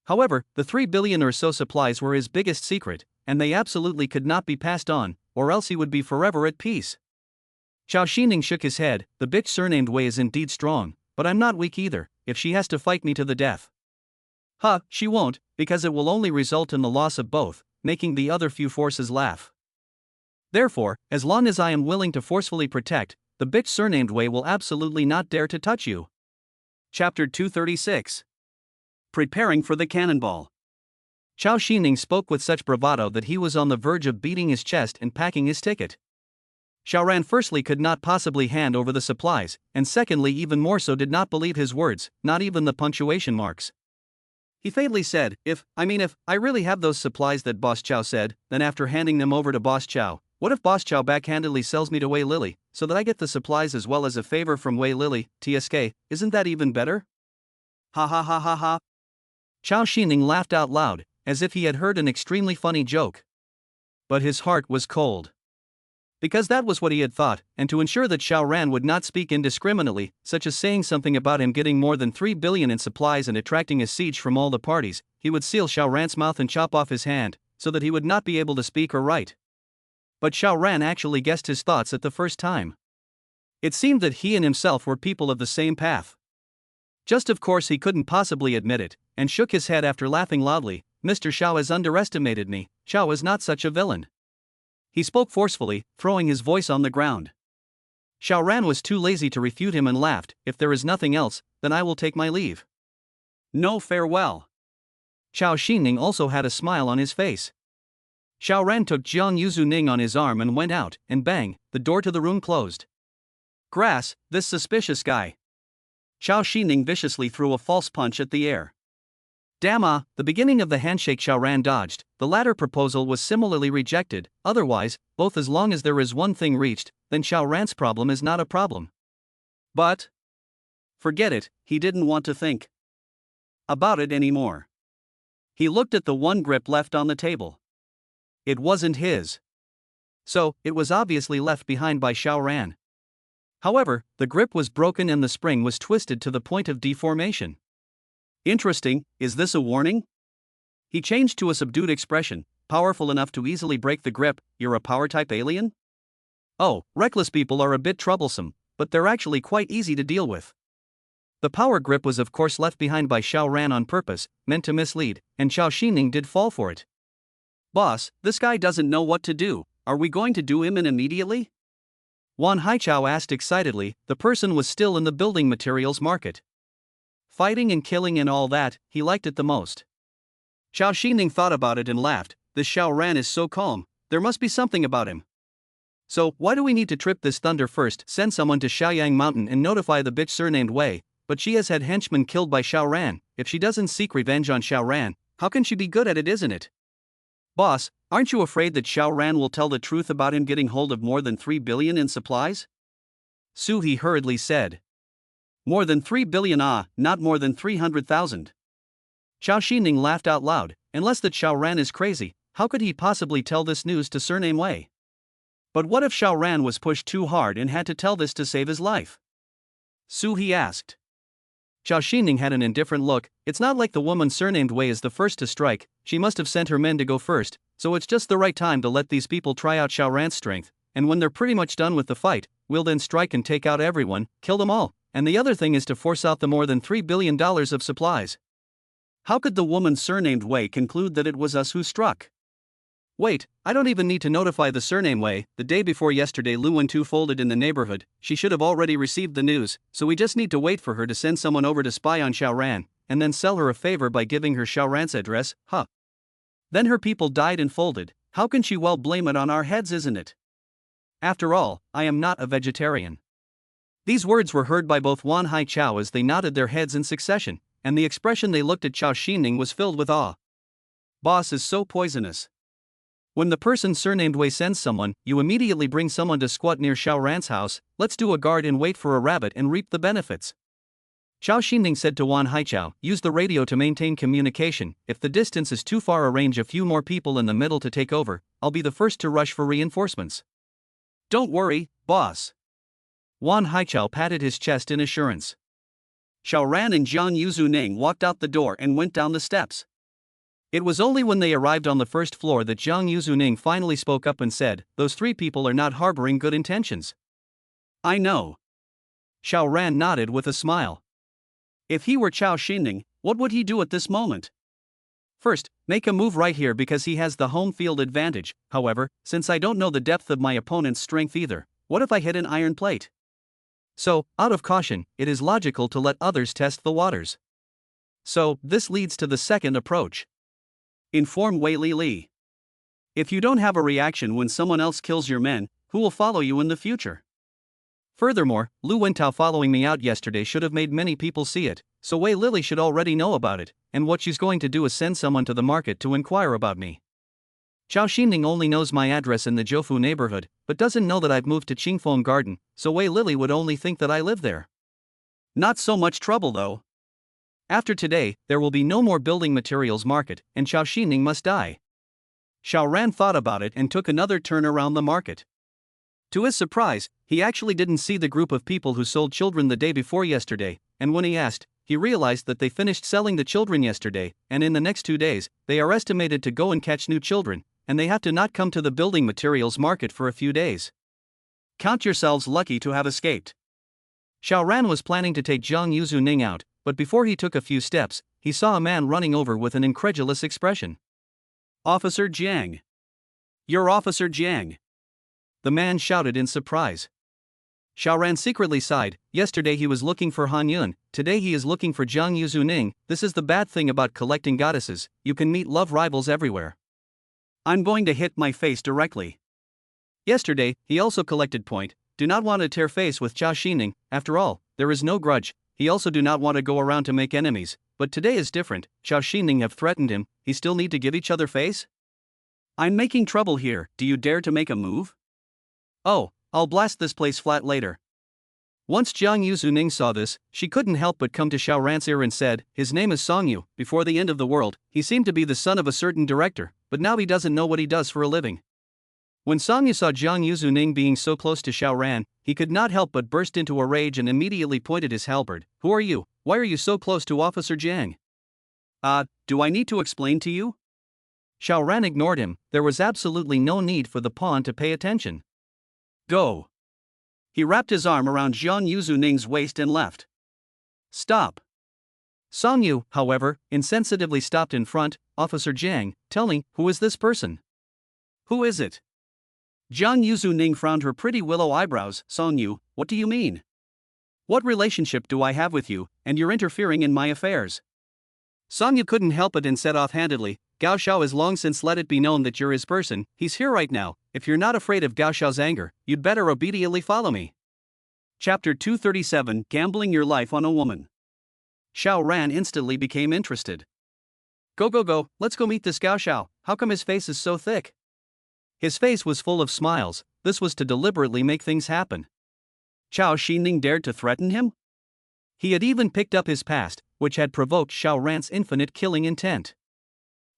However, the 3 billion or so supplies were his biggest secret, and they absolutely could not be passed on, or else he would be forever at peace. Chao Xining shook his head. "The bitch surnamed Wei is indeed strong, but I'm not weak either, if she has to fight me to the death." She won't, because it will only result in the loss of both, making the other few forces laugh. Therefore, as long as I am willing to forcefully protect, the bitch surnamed Wei will absolutely not dare to touch you. Chapter 236. Preparing for the cannonball. Chao Xining spoke with such bravado that he was on the verge of beating his chest and packing his ticket. Xiaoran firstly could not possibly hand over the supplies, and secondly even more so did not believe his words, not even the punctuation marks. He faintly said, if I really have those supplies that Boss Chow said, then after handing them over to Boss Chow, what if Boss Chow backhandedly sells me to Wei Lili, so that I get the supplies as well as a favor from Wei Lili, TSK, isn't that even better? Ha ha ha ha ha. Chao Xining laughed out loud, as if he had heard an extremely funny joke. But his heart was cold. Because that was what he had thought, and to ensure that Xiao Ran would not speak indiscriminately, such as saying something about him getting more than 3 billion in supplies and attracting a siege from all the parties, he would seal Xiao Ran's mouth and chop off his hand, so that he would not be able to speak or write. But Xiao Ran actually guessed his thoughts at the first time. It seemed that he and himself were people of the same path. Just of course he couldn't possibly admit it, and shook his head after laughing loudly. Mr. Xiao has underestimated me. Xiao is not such a villain. He spoke forcefully, throwing his voice on the ground. Xiao Ran was too lazy to refute him and laughed. If there is nothing else, then I will take my leave. No, farewell. Xiao Xining also had a smile on his face. Xiao Ran took Jiang Yuzuning on his arm and went out, and bang, the door to the room closed. Grass, this suspicious guy. Xiao Xining viciously threw a false punch at the air. Damn, the beginning of the handshake Xiao Ran dodged. The latter proposal was similarly rejected. Otherwise, both as long as there is one thing reached, then Xiao Ran's problem is not a problem. But forget it, he didn't want to think about it anymore. He looked at the one grip left on the table. It wasn't his. So, it was obviously left behind by Xiao Ran. However, the grip was broken and the spring was twisted to the point of deformation. Interesting, is this a warning? He changed to a subdued expression. Powerful enough to easily break the grip, you're a power-type alien? Oh, reckless people are a bit troublesome, but they're actually quite easy to deal with. The power grip was of course left behind by Xiao Ran on purpose, meant to mislead, and Xiao Xining did fall for it. Boss, this guy doesn't know what to do. Are we going to do him in immediately? Wan Haichao asked excitedly. The person was still in the building materials market. Fighting and killing and all that, he liked it the most. Xiao Xining thought about it and laughed. This Xiao Ran is so calm, there must be something about him. So, why do we need to trip this thunder first? Send someone to Xiaoyang Mountain and notify the bitch surnamed Wei, but she has had henchmen killed by Xiao Ran. If she doesn't seek revenge on Xiao Ran, how can she be good at it, isn't it? Boss, aren't you afraid that Xiao Ran will tell the truth about him getting hold of more than 3 billion in supplies? Su He hurriedly said. More than 3 billion, not more than 300,000. Xiao Xining laughed out loud. Unless that Xiao Ran is crazy, how could he possibly tell this news to surname Wei? But what if Xiao Ran was pushed too hard and had to tell this to save his life? Su He asked. Xiao Xining had an indifferent look. It's not like the woman surnamed Wei is the first to strike. She must have sent her men to go first, so it's just the right time to let these people try out Xiao Ran's strength, and when they're pretty much done with the fight, we'll then strike and take out everyone, kill them all. And the other thing is to force out the more than $3 billion of supplies. How could the woman surnamed Wei conclude that it was us who struck? Wait, I don't even need to notify the surname Wei. The day before yesterday Lu Wentu folded in the neighborhood. She should have already received the news, so we just need to wait for her to send someone over to spy on Xiao Ran, and then sell her a favor by giving her Xiao Ran's address, huh? Then her people died and folded. How can she well blame it on our heads, isn't it? After all, I am not a vegetarian. These words were heard by both Wan Haichao as they nodded their heads in succession, and the expression they looked at Xiao Xining was filled with awe. Boss is so poisonous. When the person surnamed Wei sends someone, you immediately bring someone to squat near Xiao Ran's house. Let's do a guard and wait for a rabbit and reap the benefits. Xiao Xining said to Wan Haichao, use the radio to maintain communication. If the distance is too far, arrange a few more people in the middle to take over. I'll be the first to rush for reinforcements. Don't worry, boss. Wan Haichao patted his chest in assurance. Xiao Ran and Jiang Yuzuning walked out the door and went down the steps. It was only when they arrived on the first floor that Jiang Yuzuning finally spoke up and said, those 3 people are not harboring good intentions. I know. Xiao Ran nodded with a smile. If he were Xiao Xining, what would he do at this moment? First, make a move right here because he has the home field advantage. However, since I don't know the depth of my opponent's strength either, what if I hit an iron plate? So, out of caution, it is logical to let others test the waters. So, this leads to the second approach. Inform Wei Li. If you don't have a reaction when someone else kills your men, who will follow you in the future? Furthermore, Lu Wentao following me out yesterday should have made many people see it, so Wei Lili should already know about it, and what she's going to do is send someone to the market to inquire about me. Xiao Xining only knows my address in the Zhoufu neighborhood, but doesn't know that I've moved to Qingfeng Garden, so Wei Lili would only think that I live there. Not so much trouble though. After today, there will be no more building materials market, and Xiao Xining must die. Xiao Ran thought about it and took another turn around the market. To his surprise, he actually didn't see the group of people who sold children the day before yesterday, and when he asked, he realized that they finished selling the children yesterday, and in the next 2 days, they are estimated to go and catch new children, and they have to not come to the building materials market for a few days. Count yourselves lucky to have escaped. Xiao Ran was planning to take Jiang Yuzuning out, but before he took a few steps, he saw a man running over with an incredulous expression. Officer Jiang. You're Officer Jiang. The man shouted in surprise. Xiao Ran secretly sighed. Yesterday he was looking for Han Yun, today he is looking for Jiang Yuzuning. This is the bad thing about collecting goddesses, you can meet love rivals everywhere. I'm going to hit my face directly. Yesterday, he also collected point, do not want to tear face with Zhao Xining, after all, there is no grudge, he also do not want to go around to make enemies, but today is different, Zhao Xining have threatened him, he still need to give each other face? I'm making trouble here, do you dare to make a move? Oh, I'll blast this place flat later. Once Jiang Yuzuning saw this, she couldn't help but come to Xiao Ran's ear and said, his name is Songyu, before the end of the world, he seemed to be the son of a certain director, but now he doesn't know what he does for a living. When Songyu saw Jiang Yuzuning being so close to Xiao Ran, he could not help but burst into a rage and immediately pointed his halberd. Who are you? Why are you so close to Officer Jiang? Do I need to explain to you? Xiao Ran ignored him, there was absolutely no need for the pawn to pay attention. Go. He wrapped his arm around Jiang Yuzuning's waist and left. Stop. Songyu, however, insensitively stopped in front. Officer Jiang, tell me, who is this person? Who is it? Jiang Yuzuning frowned her pretty willow eyebrows. Songyu, what do you mean? What relationship do I have with you, and you're interfering in my affairs? Songyu couldn't help it and said offhandedly, Gao Xiao has long since let it be known that you're his person, he's here right now, if you're not afraid of Gao Xiao's anger, you'd better obediently follow me. Chapter 237, Gambling Your Life on a Woman. Xiao Ran instantly became interested. Go, let's go meet this Gao Xiao, how come his face is so thick? His face was full of smiles, this was to deliberately make things happen. Zhao Xining dared to threaten him? He had even picked up his past, which had provoked Xiao Ran's infinite killing intent.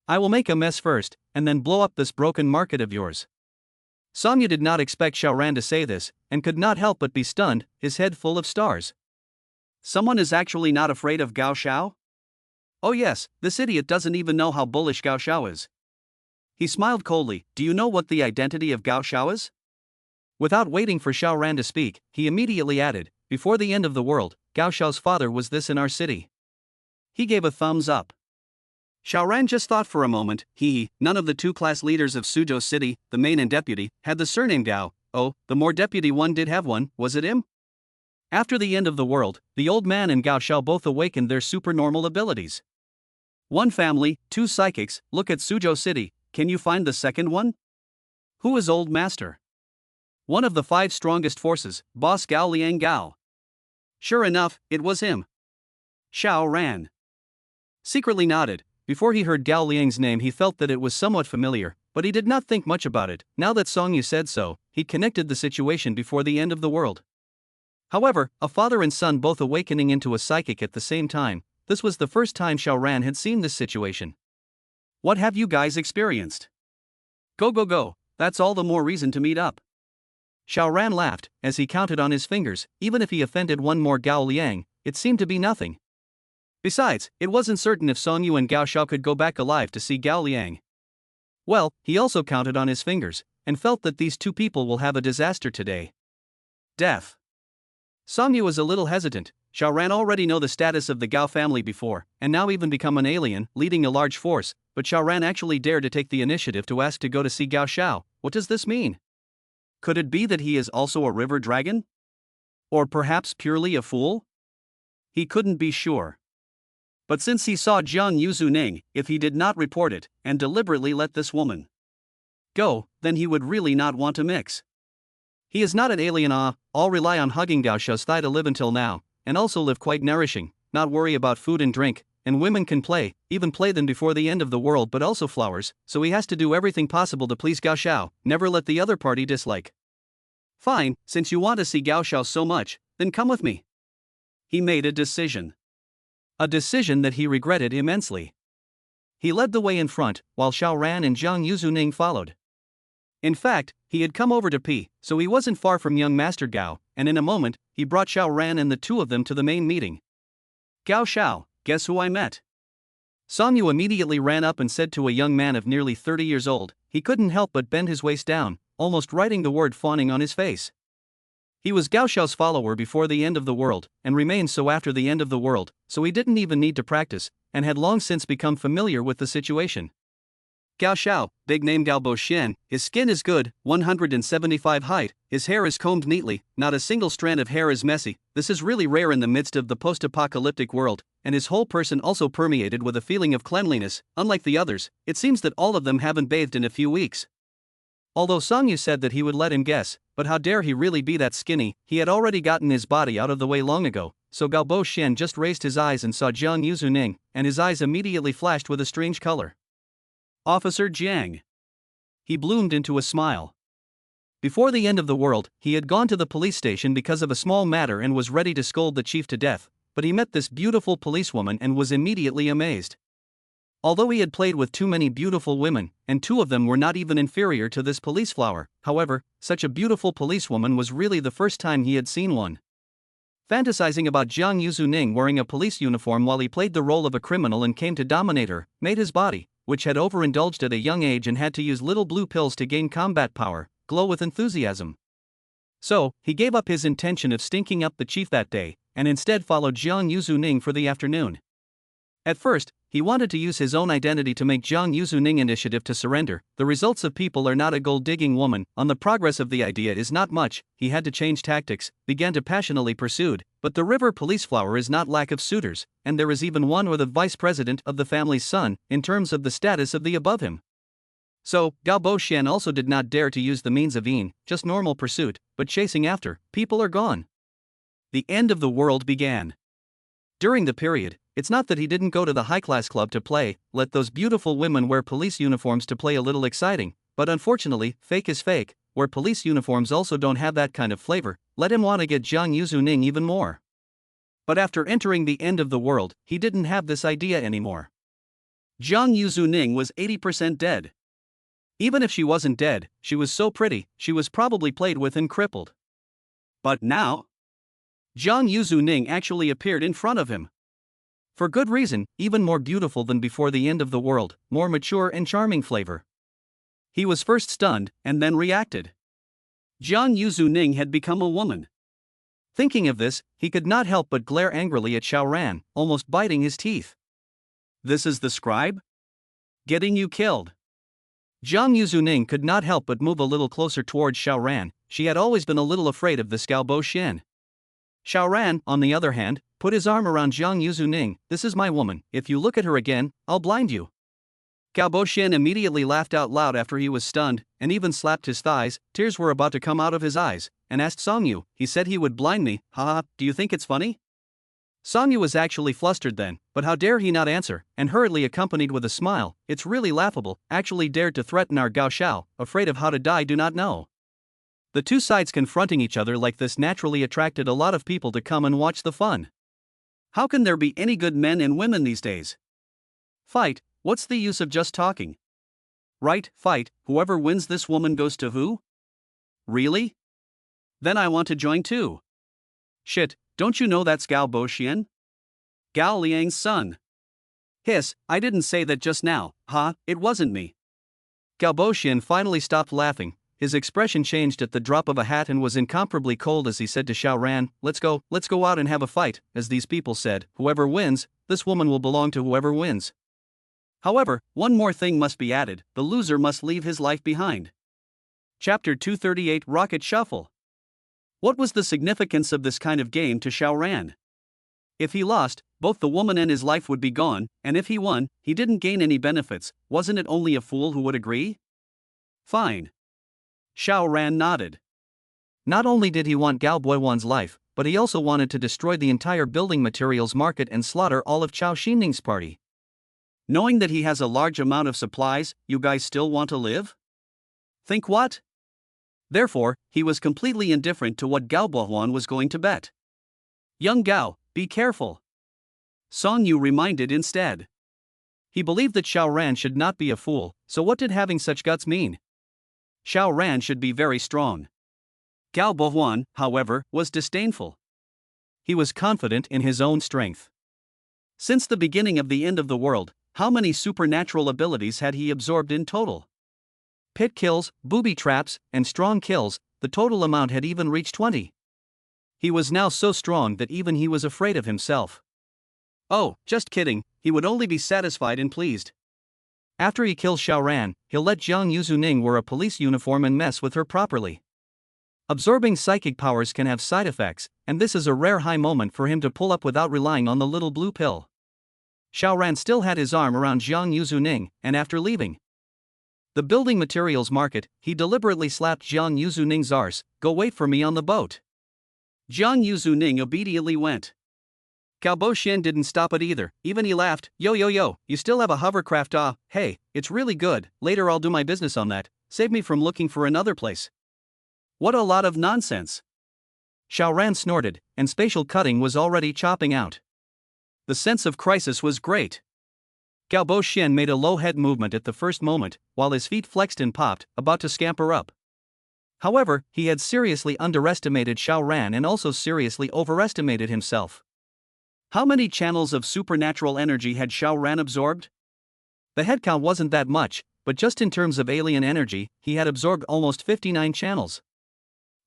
I will make a mess first, and then blow up this broken market of yours. Songyu did not expect Xiao Ran to say this, and could not help but be stunned, his head full of stars. Someone is actually not afraid of Gao Xiao? Oh yes, this idiot doesn't even know how bullish Gao Xiao is. He smiled coldly, do you know what the identity of Gao Xiao is? Without waiting for Xiao Ran to speak, he immediately added, before the end of the world, Gao Xiao's father was this in our city. He gave a thumbs up. Xiao Ran just thought for a moment, none of the two class leaders of Suzhou City, the main and deputy, had the surname Gao. Oh, the more deputy one did have one, was it him? After the end of the world, the old man and Gao Xiao both awakened their supernormal abilities. One family, two psychics, look at Suzhou City, can you find the second one? Who is Old Master? One of the 5 strongest forces, Boss Gao Liang Gao. Sure enough, it was him. Xiao Ran secretly nodded. Before he heard Gao Liang's name he felt that it was somewhat familiar, but he did not think much about it. Now that Songyu said so, he connected the situation before the end of the world. However, a father and son both awakening into a psychic at the same time, this was the first time Xiao Ran had seen this situation. What have you guys experienced? Go, that's all the more reason to meet up. Xiao Ran laughed, as he counted on his fingers, even if he offended one more Gao Liang, it seemed to be nothing. Besides, it wasn't certain if Songyu and Gao Xiao could go back alive to see Gao Liang. Well, he also counted on his fingers, and felt that these two people will have a disaster today. Death. Songyu was a little hesitant. Xiao Ran already know the status of the Gao family before, and now even become an alien, leading a large force, but Xiao Ran actually dared to take the initiative to ask to go to see Gao Xiao. What does this mean? Could it be that he is also a river dragon? Or perhaps purely a fool? He couldn't be sure. But since he saw Jiang Yuzuning, if he did not report it, and deliberately let this woman go, then he would really not want to mix. He is not an alien, all rely on hugging Gao Xiao's thigh to live until now, and also live quite nourishing, not worry about food and drink, and women can play, even play them before the end of the world but also flowers, so he has to do everything possible to please Gao Xiao, never let the other party dislike. Fine, since you want to see Gao Xiao so much, then come with me. He made a decision. A decision that he regretted immensely. He led the way in front, while Xiao Ran and Jiang Yuzuning followed. In fact, he had come over to pee, so he wasn't far from young Master Gao, and in a moment, he brought Xiao Ran and the two of them to the main meeting. Gao Xiao, guess who I met? Song Yu immediately ran up and said to a young man of nearly 30 years old. He couldn't help but bend his waist down, almost writing the word fawning on his face. He was Gao Xiao's follower before the end of the world, and remained so after the end of the world, so he didn't even need to practice, and had long since become familiar with the situation. Gao Xiao, big name Gao Boxian, his skin is good, 175 height, his hair is combed neatly, not a single strand of hair is messy. This is really rare in the midst of the post-apocalyptic world, and his whole person also permeated with a feeling of cleanliness. Unlike the others, it seems that all of them haven't bathed in a few weeks. Although Song Yu said that he would let him guess, but how dare he really be that skinny? He had already gotten his body out of the way long ago, so Gao Boxian just raised his eyes and saw Jiang Yuzuning, and his eyes immediately flashed with a strange color. Officer Jiang. He bloomed into a smile. Before the end of the world, he had gone to the police station because of a small matter and was ready to scold the chief to death, but he met this beautiful policewoman and was immediately amazed. Although he had played with too many beautiful women, and two of them were not even inferior to this police flower, however, such a beautiful policewoman was really the first time he had seen one. Fantasizing about Jiang Yuzuning wearing a police uniform while he played the role of a criminal and came to dominate her, made his body, which had overindulged at a young age and had to use little blue pills to gain combat power, glow with enthusiasm. So, he gave up his intention of stinking up the chief that day, and instead followed Jiang Yuzuning for the afternoon. At first, he wanted to use his own identity to make Jiang Yuzuning initiative to surrender. The results of people are not a gold-digging woman. On the progress of the idea is not much. He had to change tactics, began to passionately pursued, but the river police flower is not lack of suitors, and there is even one or the vice president of the family's son, in terms of the status of the above him. So, Gao Boxian also did not dare to use the means of just normal pursuit, but chasing after, people are gone. The end of the world began. During the period, it's not that he didn't go to the high-class club to play, let those beautiful women wear police uniforms to play a little exciting, but unfortunately, fake is fake, where police uniforms also don't have that kind of flavor, let him want to get Jiang Yuzuning even more. But after entering the end of the world, he didn't have this idea anymore. Jiang Yuzuning was 80% dead. Even if she wasn't dead, she was so pretty, she was probably played with and crippled. But now, Jiang Yuzuning actually appeared in front of him. For good reason, even more beautiful than before the end of the world, more mature and charming flavor. He was first stunned, and then reacted. Jiang Yuzuning had become a woman. Thinking of this, he could not help but glare angrily at Xiao Ran, almost biting his teeth. This is the scribe? Getting you killed. Jiang Yuzuning could not help but move a little closer towards Xiao Ran. She had always been a little afraid of this Gao Boxian. Xiao Ran, on the other hand, put his arm around Jiang Yuzuning. This is my woman, if you look at her again, I'll blind you. Gao Boxian immediately laughed out loud after he was stunned, and even slapped his thighs. Tears were about to come out of his eyes, and asked Song Yu. He said he would blind me. Haha, do you think it's funny? Song Yu was actually flustered then, but how dare he not answer, and hurriedly accompanied with a smile. It's really laughable, actually dared to threaten our Gao Xiao, afraid of how to die do not know. The two sides confronting each other like this naturally attracted a lot of people to come and watch the fun. How can there be any good men and women these days? Fight, what's the use of just talking? Right, fight, whoever wins this woman goes to who? Really? Then I want to join too. Shit, don't you know that's Gao Boxian? Gao Liang's son. Hiss, I didn't say that just now, huh, it wasn't me. Gao Boxian finally stopped laughing. His expression changed at the drop of a hat and was incomparably cold as he said to Xiao Ran, let's go out and have a fight. As these people said, whoever wins, this woman will belong to whoever wins. However, one more thing must be added, the loser must leave his life behind. Chapter 238 Rocket Shuffle. What was the significance of this kind of game to Xiao Ran? If he lost, both the woman and his life would be gone, and if he won, he didn't gain any benefits. Wasn't it only a fool who would agree? Fine. Xiao Ran nodded. Not only did he want Gao Boiwan's life, but he also wanted to destroy the entire building materials market and slaughter all of Chao Xining's party. Knowing that he has a large amount of supplies, you guys still want to live? Think what? Therefore, he was completely indifferent to what Gao Boiwan was going to bet. Young Gao, be careful. Song Yu reminded instead. He believed that Xiao Ran should not be a fool, so what did having such guts mean? Xiao Ran should be very strong. Gao Bohuan, however, was disdainful. He was confident in his own strength. Since the beginning of the end of the world, how many supernatural abilities had he absorbed in total? Pit kills, booby traps, and strong kills, the total amount had even reached 20. He was now so strong that even he was afraid of himself. Oh, just kidding, he would only be satisfied and pleased. After he kills Xiao Ran, he'll let Jiang Yuzuning wear a police uniform and mess with her properly. Absorbing psychic powers can have side effects, and this is a rare high moment for him to pull up without relying on the little blue pill. Xiao Ran still had his arm around Jiang Yuzuning, and after leaving the building materials market, he deliberately slapped Jiang Yuzuning's arse. "Go wait for me on the boat." Jiang Yuzuning obediently went. Gao Boxian didn't stop it either, even he laughed. Yo, you still have a hovercraft? Hey, it's really good, later I'll do my business on that, save me from looking for another place. What a lot of nonsense. Xiao Ran snorted, and spatial cutting was already chopping out. The sense of crisis was great. Gao Boxian made a low head movement at the first moment, while his feet flexed and popped, about to scamper up. However, he had seriously underestimated Xiao Ran and also seriously overestimated himself. How many channels of supernatural energy had Xiao Ran absorbed? The headcount wasn't that much, but just in terms of alien energy, he had absorbed almost 59 channels.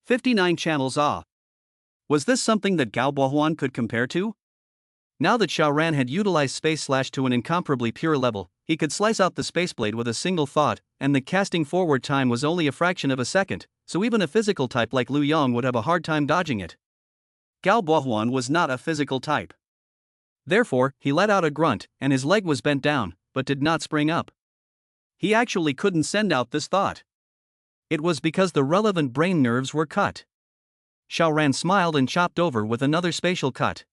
59 channels, Was this something that Gao Bohuan could compare to? Now that Xiao Ran had utilized Space Slash to an incomparably pure level, he could slice out the space blade with a single thought, and the casting forward time was only a fraction of a second, so even a physical type like Liu Yong would have a hard time dodging it. Gao Bohuan was not a physical type. Therefore, he let out a grunt, and his leg was bent down, but did not spring up. He actually couldn't send out this thought. It was because the relevant brain nerves were cut. Xiao Ran smiled and chopped over with another spatial cut.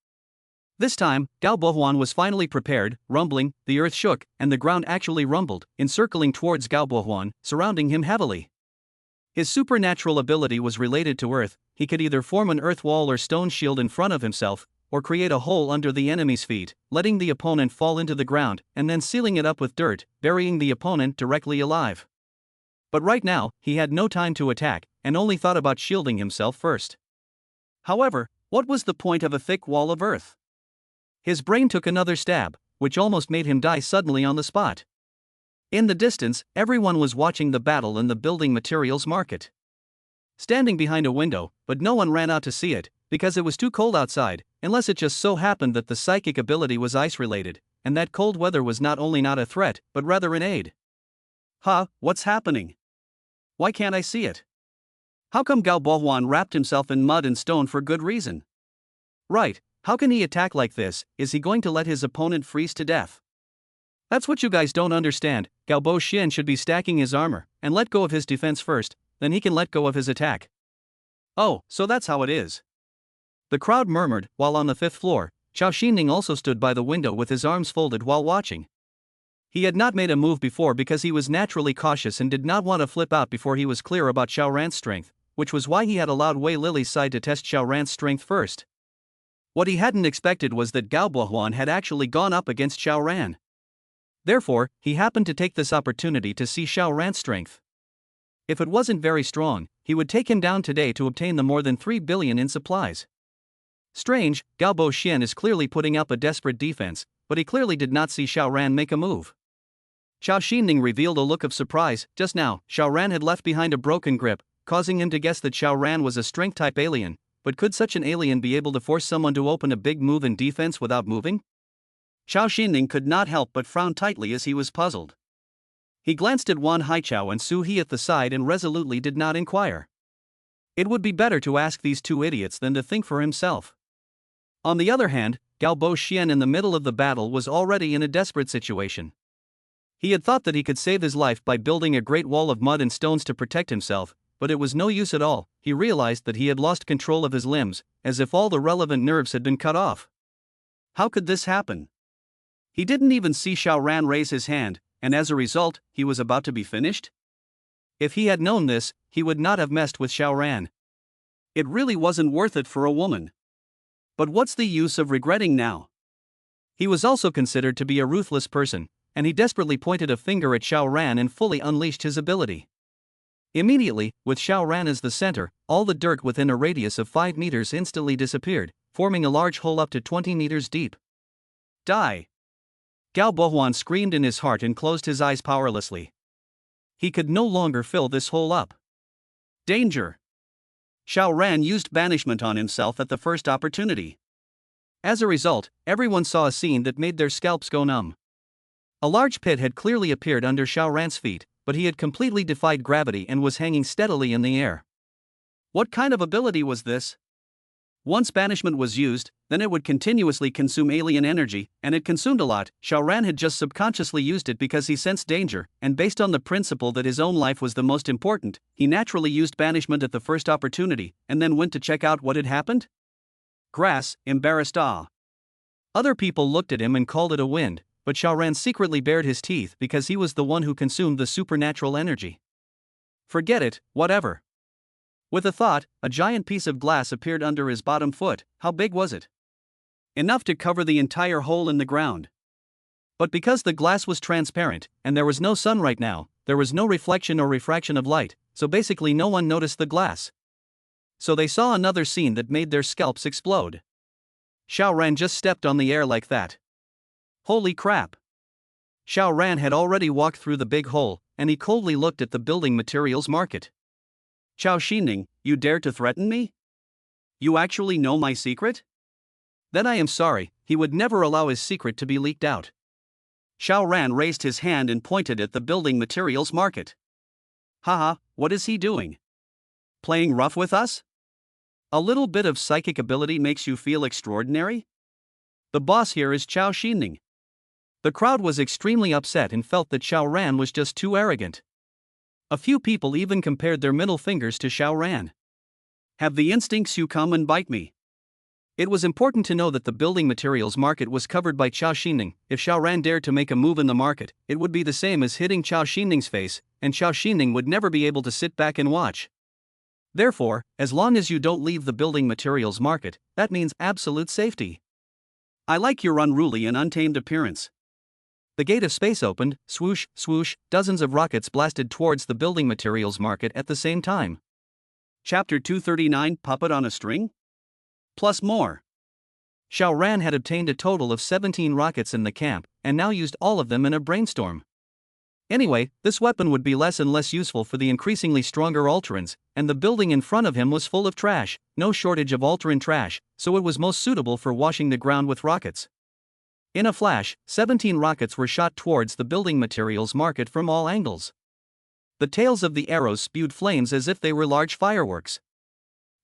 This time, Gao Bohuan was finally prepared. Rumbling, the earth shook, and the ground actually rumbled, encircling towards Gao Bohuan, surrounding him heavily. His supernatural ability was related to earth. He could either form an earth wall or stone shield in front of himself, or create a hole under the enemy's feet, letting the opponent fall into the ground, and then sealing it up with dirt, burying the opponent directly alive. But right now, he had no time to attack, and only thought about shielding himself first. However, what was the point of a thick wall of earth? His brain took another stab, which almost made him die suddenly on the spot. In the distance, everyone was watching the battle in the building materials market. Standing behind a window, but no one ran out to see it, because it was too cold outside, unless it just so happened that the psychic ability was ice-related, and that cold weather was not only not a threat, but rather an aid. What's happening? Why can't I see it? How come Gao Bohuan wrapped himself in mud and stone for good reason? Right, how can he attack like this? Is he going to let his opponent freeze to death? That's what you guys don't understand. Gao Boxian should be stacking his armor, and let go of his defense first, then he can let go of his attack. Oh, so that's how it is. The crowd murmured, while on the 5th floor, Xiao Xining also stood by the window with his arms folded while watching. He had not made a move before because he was naturally cautious and did not want to flip out before he was clear about Xiao Ran's strength, which was why he had allowed Wei Lily's side to test Xiao Ran's strength first. What he hadn't expected was that Gao Bohuan had actually gone up against Xiao Ran. Therefore, he happened to take this opportunity to see Xiao Ran's strength. If it wasn't very strong, he would take him down today to obtain the more than 3 billion in supplies. Strange, Gao Boxian is clearly putting up a desperate defense, but he clearly did not see Xiao Ran make a move. Xiao Xining revealed a look of surprise. Just now, Xiao Ran had left behind a broken grip, causing him to guess that Xiao Ran was a strength-type alien, but could such an alien be able to force someone to open a big move in defense without moving? Xiao Xining could not help but frown tightly as he was puzzled. He glanced at Wan Haichao and Su He at the side and resolutely did not inquire. It would be better to ask these two idiots than to think for himself. On the other hand, Gao Boxian in the middle of the battle was already in a desperate situation. He had thought that he could save his life by building a great wall of mud and stones to protect himself, but it was no use at all. He realized that he had lost control of his limbs, as if all the relevant nerves had been cut off. How could this happen? He didn't even see Xiao Ran raise his hand, and as a result, he was about to be finished? If he had known this, he would not have messed with Xiao Ran. It really wasn't worth it for a woman. But what's the use of regretting now? He was also considered to be a ruthless person, and he desperately pointed a finger at Xiao Ran and fully unleashed his ability. Immediately, with Xiao Ran as the center, all the dirt within a radius of 5 meters instantly disappeared, forming a large hole up to 20 meters deep. Die! Gao Bohuan screamed in his heart and closed his eyes powerlessly. He could no longer fill this hole up. Danger! Xiao Ran used banishment on himself at the first opportunity. As a result, everyone saw a scene that made their scalps go numb. A large pit had clearly appeared under Xiao Ran's feet, but he had completely defied gravity and was hanging steadily in the air. What kind of ability was this? Once banishment was used, then it would continuously consume alien energy, and it consumed a lot. Xiao Ran had just subconsciously used it because he sensed danger, and based on the principle that his own life was the most important, he naturally used banishment at the first opportunity, and then went to check out what had happened? Grass, embarrassed awe. Other people looked at him and called it a wind, but Xiao Ran secretly bared his teeth because he was the one who consumed the supernatural energy. Forget it, whatever. With a thought, a giant piece of glass appeared under his bottom foot. How big was it? Enough to cover the entire hole in the ground. But because the glass was transparent, and there was no sun right now, there was no reflection or refraction of light, so basically no one noticed the glass. So they saw another scene that made their scalps explode. Xiao Ran just stepped on the air like that. Holy crap! Xiao Ran had already walked through the big hole, and he coldly looked at the building materials market. Chao Xining, you dare to threaten me? You actually know my secret? Then I am sorry, he would never allow his secret to be leaked out. Xiao Ran raised his hand and pointed at the building materials market. Haha, what is he doing? Playing rough with us? A little bit of psychic ability makes you feel extraordinary? The boss here is Chao Xining. The crowd was extremely upset and felt that Xiao Ran was just too arrogant. A few people even compared their middle fingers to Xiao Ran. Have the instincts you come and bite me. It was important to know that the building materials market was covered by Chao Xining. If Xiao Ran dared to make a move in the market, it would be the same as hitting Chao Xining's face, and Chao Xining would never be able to sit back and watch. Therefore, as long as you don't leave the building materials market, that means absolute safety. I like your unruly and untamed appearance. The gate of space opened, swoosh, swoosh, dozens of rockets blasted towards the building materials market at the same time. Chapter 239, Puppet on a String? Plus more. Xiao Ran had obtained a total of 17 rockets in the camp, and now used all of them in a brainstorm. Anyway, this weapon would be less and less useful for the increasingly stronger Ultrans, and the building in front of him was full of trash, no shortage of Ultran trash, so it was most suitable for washing the ground with rockets. In a flash, 17 rockets were shot towards the building materials market from all angles. The tails of the arrows spewed flames as if they were large fireworks.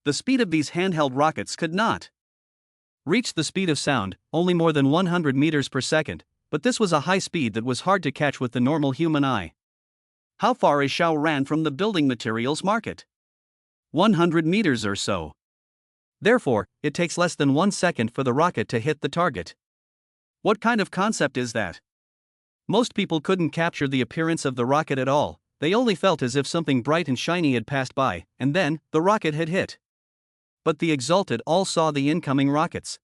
The speed of these handheld rockets could not reach the speed of sound, only more than 100 meters per second, but this was a high speed that was hard to catch with the normal human eye. How far is Xiao Ran from the building materials market? 100 meters or so. Therefore, it takes less than 1 second for the rocket to hit the target. What kind of concept is that? Most people couldn't capture the appearance of the rocket at all, they only felt as if something bright and shiny had passed by, and then, the rocket had hit. But the exalted all saw the incoming rockets.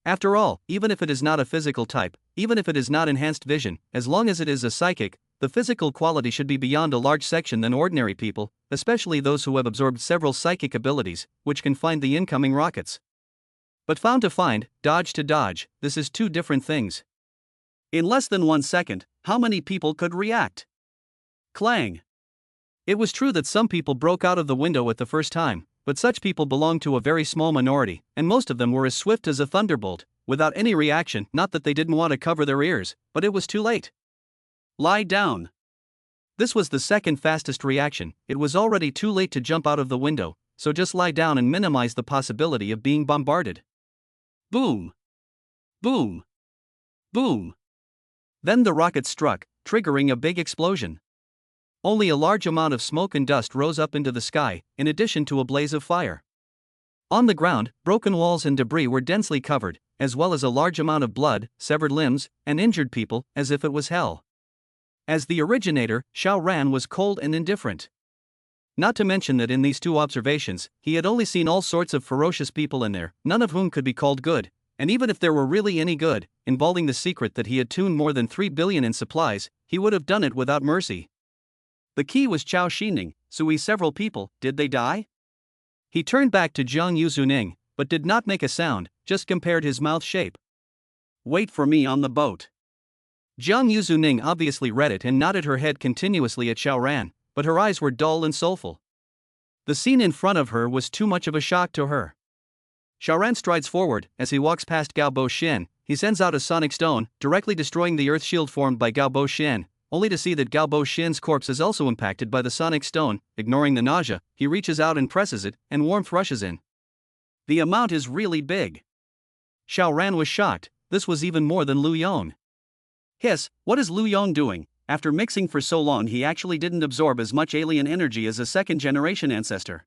After all, even if it is not a physical type, even if it is not enhanced vision, as long as it is a psychic, the physical quality should be beyond a large section than ordinary people, especially those who have absorbed several psychic abilities, which can find the incoming rockets. But found to find, dodge to dodge, this is two different things. In less than 1 second, how many people could react? Clang! It was true that some people broke out of the window at the first time, but such people belonged to a very small minority, and most of them were as swift as a thunderbolt, without any reaction. Not that they didn't want to cover their ears, but it was too late. Lie down. This was the second fastest reaction. It was already too late to jump out of the window, so just lie down and minimize the possibility of being bombarded. Boom! Boom! Boom! Then the rocket struck, triggering a big explosion. Only a large amount of smoke and dust rose up into the sky, in addition to a blaze of fire. On the ground, broken walls and debris were densely covered, as well as a large amount of blood, severed limbs, and injured people, as if it was hell. As the originator, Xiao Ran was cold and indifferent. Not to mention that in these two observations, he had only seen all sorts of ferocious people in there, none of whom could be called good, and even if there were really any good, involving the secret that he had tuned more than 3 billion in supplies, he would have done it without mercy. The key was Chao Xining, Sui several people, did they die? He turned back to Jiang Yuzuning, but did not make a sound, just compared his mouth shape. Wait for me on the boat. Jiang Yuzuning obviously read it and nodded her head continuously at Xiaoran, but her eyes were dull and soulful. The scene in front of her was too much of a shock to her. Xiaoran strides forward. As he walks past Gao Bo-shen, he sends out a sonic stone, directly destroying the earth shield formed by Gao Bo-shen, only to see that Gao Bo-shen's corpse is also impacted by the sonic stone. Ignoring the nausea, he reaches out and presses it, and warmth rushes in. The amount is really big. Xiaoran was shocked. This was even more than Lu Yong. Hiss, what is Lu Yong doing? After mixing for so long, he actually didn't absorb as much alien energy as a second-generation ancestor.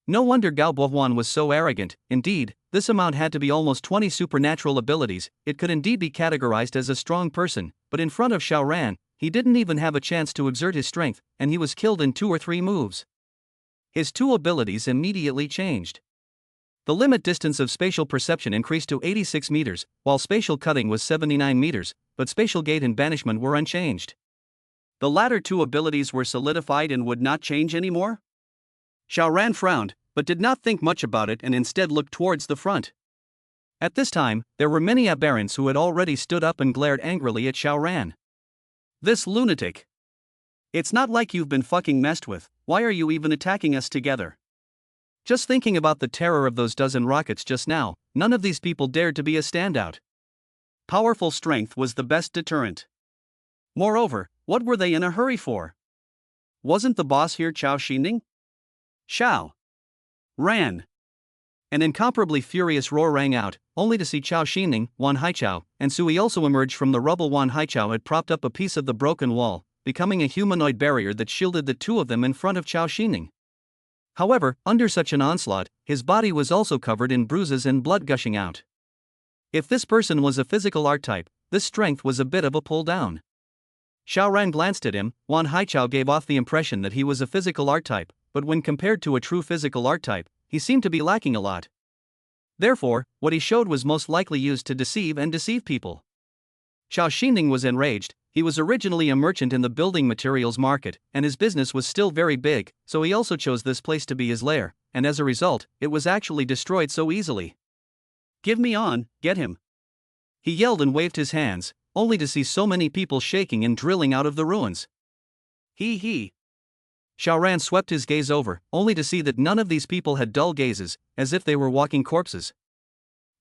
No wonder Gao Bohuan was so arrogant. Indeed, this amount had to be almost 20 supernatural abilities. It could indeed be categorized as a strong person, but in front of Xiaoran, he didn't even have a chance to exert his strength, and he was killed in 2 or 3 moves. His 2 abilities immediately changed. The limit distance of spatial perception increased to 86 meters, while spatial cutting was 79 meters, but spatial gate and banishment were unchanged. The latter 2 abilities were solidified and would not change anymore? Xiaoran frowned, but did not think much about it and instead looked towards the front. At this time, there were many aberrants who had already stood up and glared angrily at Xiaoran. This lunatic. It's not like you've been fucking messed with, why are you even attacking us together? Just thinking about the terror of those dozen rockets just now, none of these people dared to be a standout. Powerful strength was the best deterrent. Moreover, what were they in a hurry for? Wasn't the boss here Chao Xining? Xiao ran. An incomparably furious roar rang out, only to see Chao Xining, Wan Haichao, and Sui also emerge from the rubble. Wan Haichao had propped up a piece of the broken wall, becoming a humanoid barrier that shielded the 2 of them in front of Chao Xining. However, under such an onslaught, his body was also covered in bruises and blood gushing out. If this person was a physical archetype, this strength was a bit of a pull down. Xiaoran glanced at him. Wan Haichao gave off the impression that he was a physical archetype, but when compared to a true physical archetype, he seemed to be lacking a lot. Therefore, what he showed was most likely used to deceive people. Chao Xining was enraged. He was originally a merchant in the building materials market, and his business was still very big, so he also chose this place to be his lair, and as a result, it was actually destroyed so easily. Give me on, get him. He yelled and waved his hands, only to see so many people shaking and drilling out of the ruins. He. Xiaoran swept his gaze over, only to see that none of these people had dull gazes, as if they were walking corpses.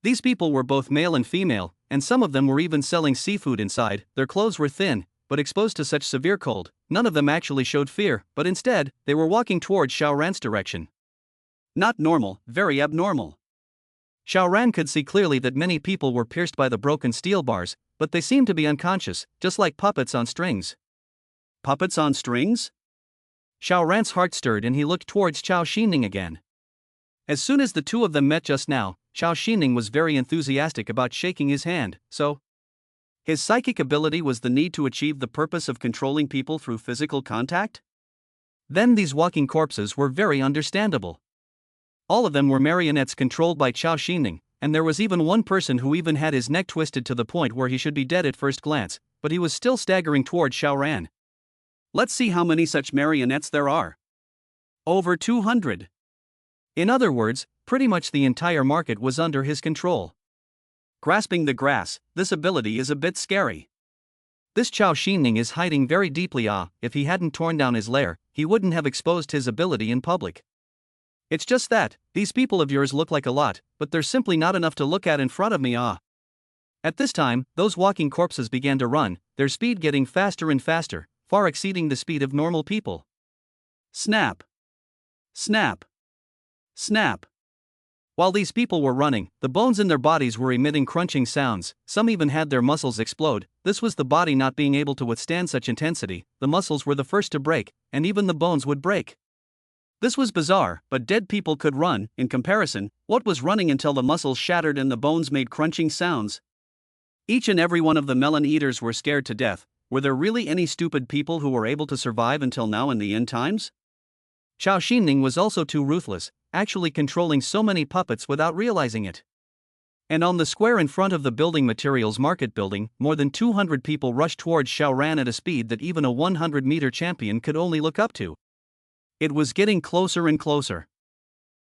These people were both male and female, and some of them were even selling seafood inside. Their clothes were thin, but exposed to such severe cold, none of them actually showed fear, but instead, they were walking towards Xiaoran's direction. Not normal, very abnormal. Xiaoran could see clearly that many people were pierced by the broken steel bars, but they seemed to be unconscious, just like puppets on strings. Puppets on strings? Xiaoran's heart stirred and he looked towards Chao Xining again. As soon as the 2 of them met just now, Chao Xining was very enthusiastic about shaking his hand, so his psychic ability was the need to achieve the purpose of controlling people through physical contact? Then these walking corpses were very understandable. All of them were marionettes controlled by Chao Xining, and there was even one person who even had his neck twisted to the point where he should be dead at first glance, but he was still staggering towards Xiaoran. Let's see how many such marionettes there are. Over 200. In other words, pretty much the entire market was under his control. Grasping the grass, this ability is a bit scary. This Chao Xining is hiding very deeply. If he hadn't torn down his lair, he wouldn't have exposed his ability in public. It's just that, these people of yours look like a lot, but there's simply not enough to look at in front of me. At this time, those walking corpses began to run, their speed getting faster and faster, far exceeding the speed of normal people. Snap. Snap. Snap. While these people were running, the bones in their bodies were emitting crunching sounds, some even had their muscles explode. This was the body not being able to withstand such intensity. The muscles were the first to break, and even the bones would break. This was bizarre, but dead people could run. In comparison, what was running until the muscles shattered and the bones made crunching sounds? Each and every one of the melon eaters were scared to death. Were there really any stupid people who were able to survive until now in the end times? Chao Xining was also too ruthless, actually controlling so many puppets without realizing it. And on the square in front of the building materials market building, more than 200 people rushed towards Xiaoran at a speed that even a 100-meter champion could only look up to. It was getting closer and closer.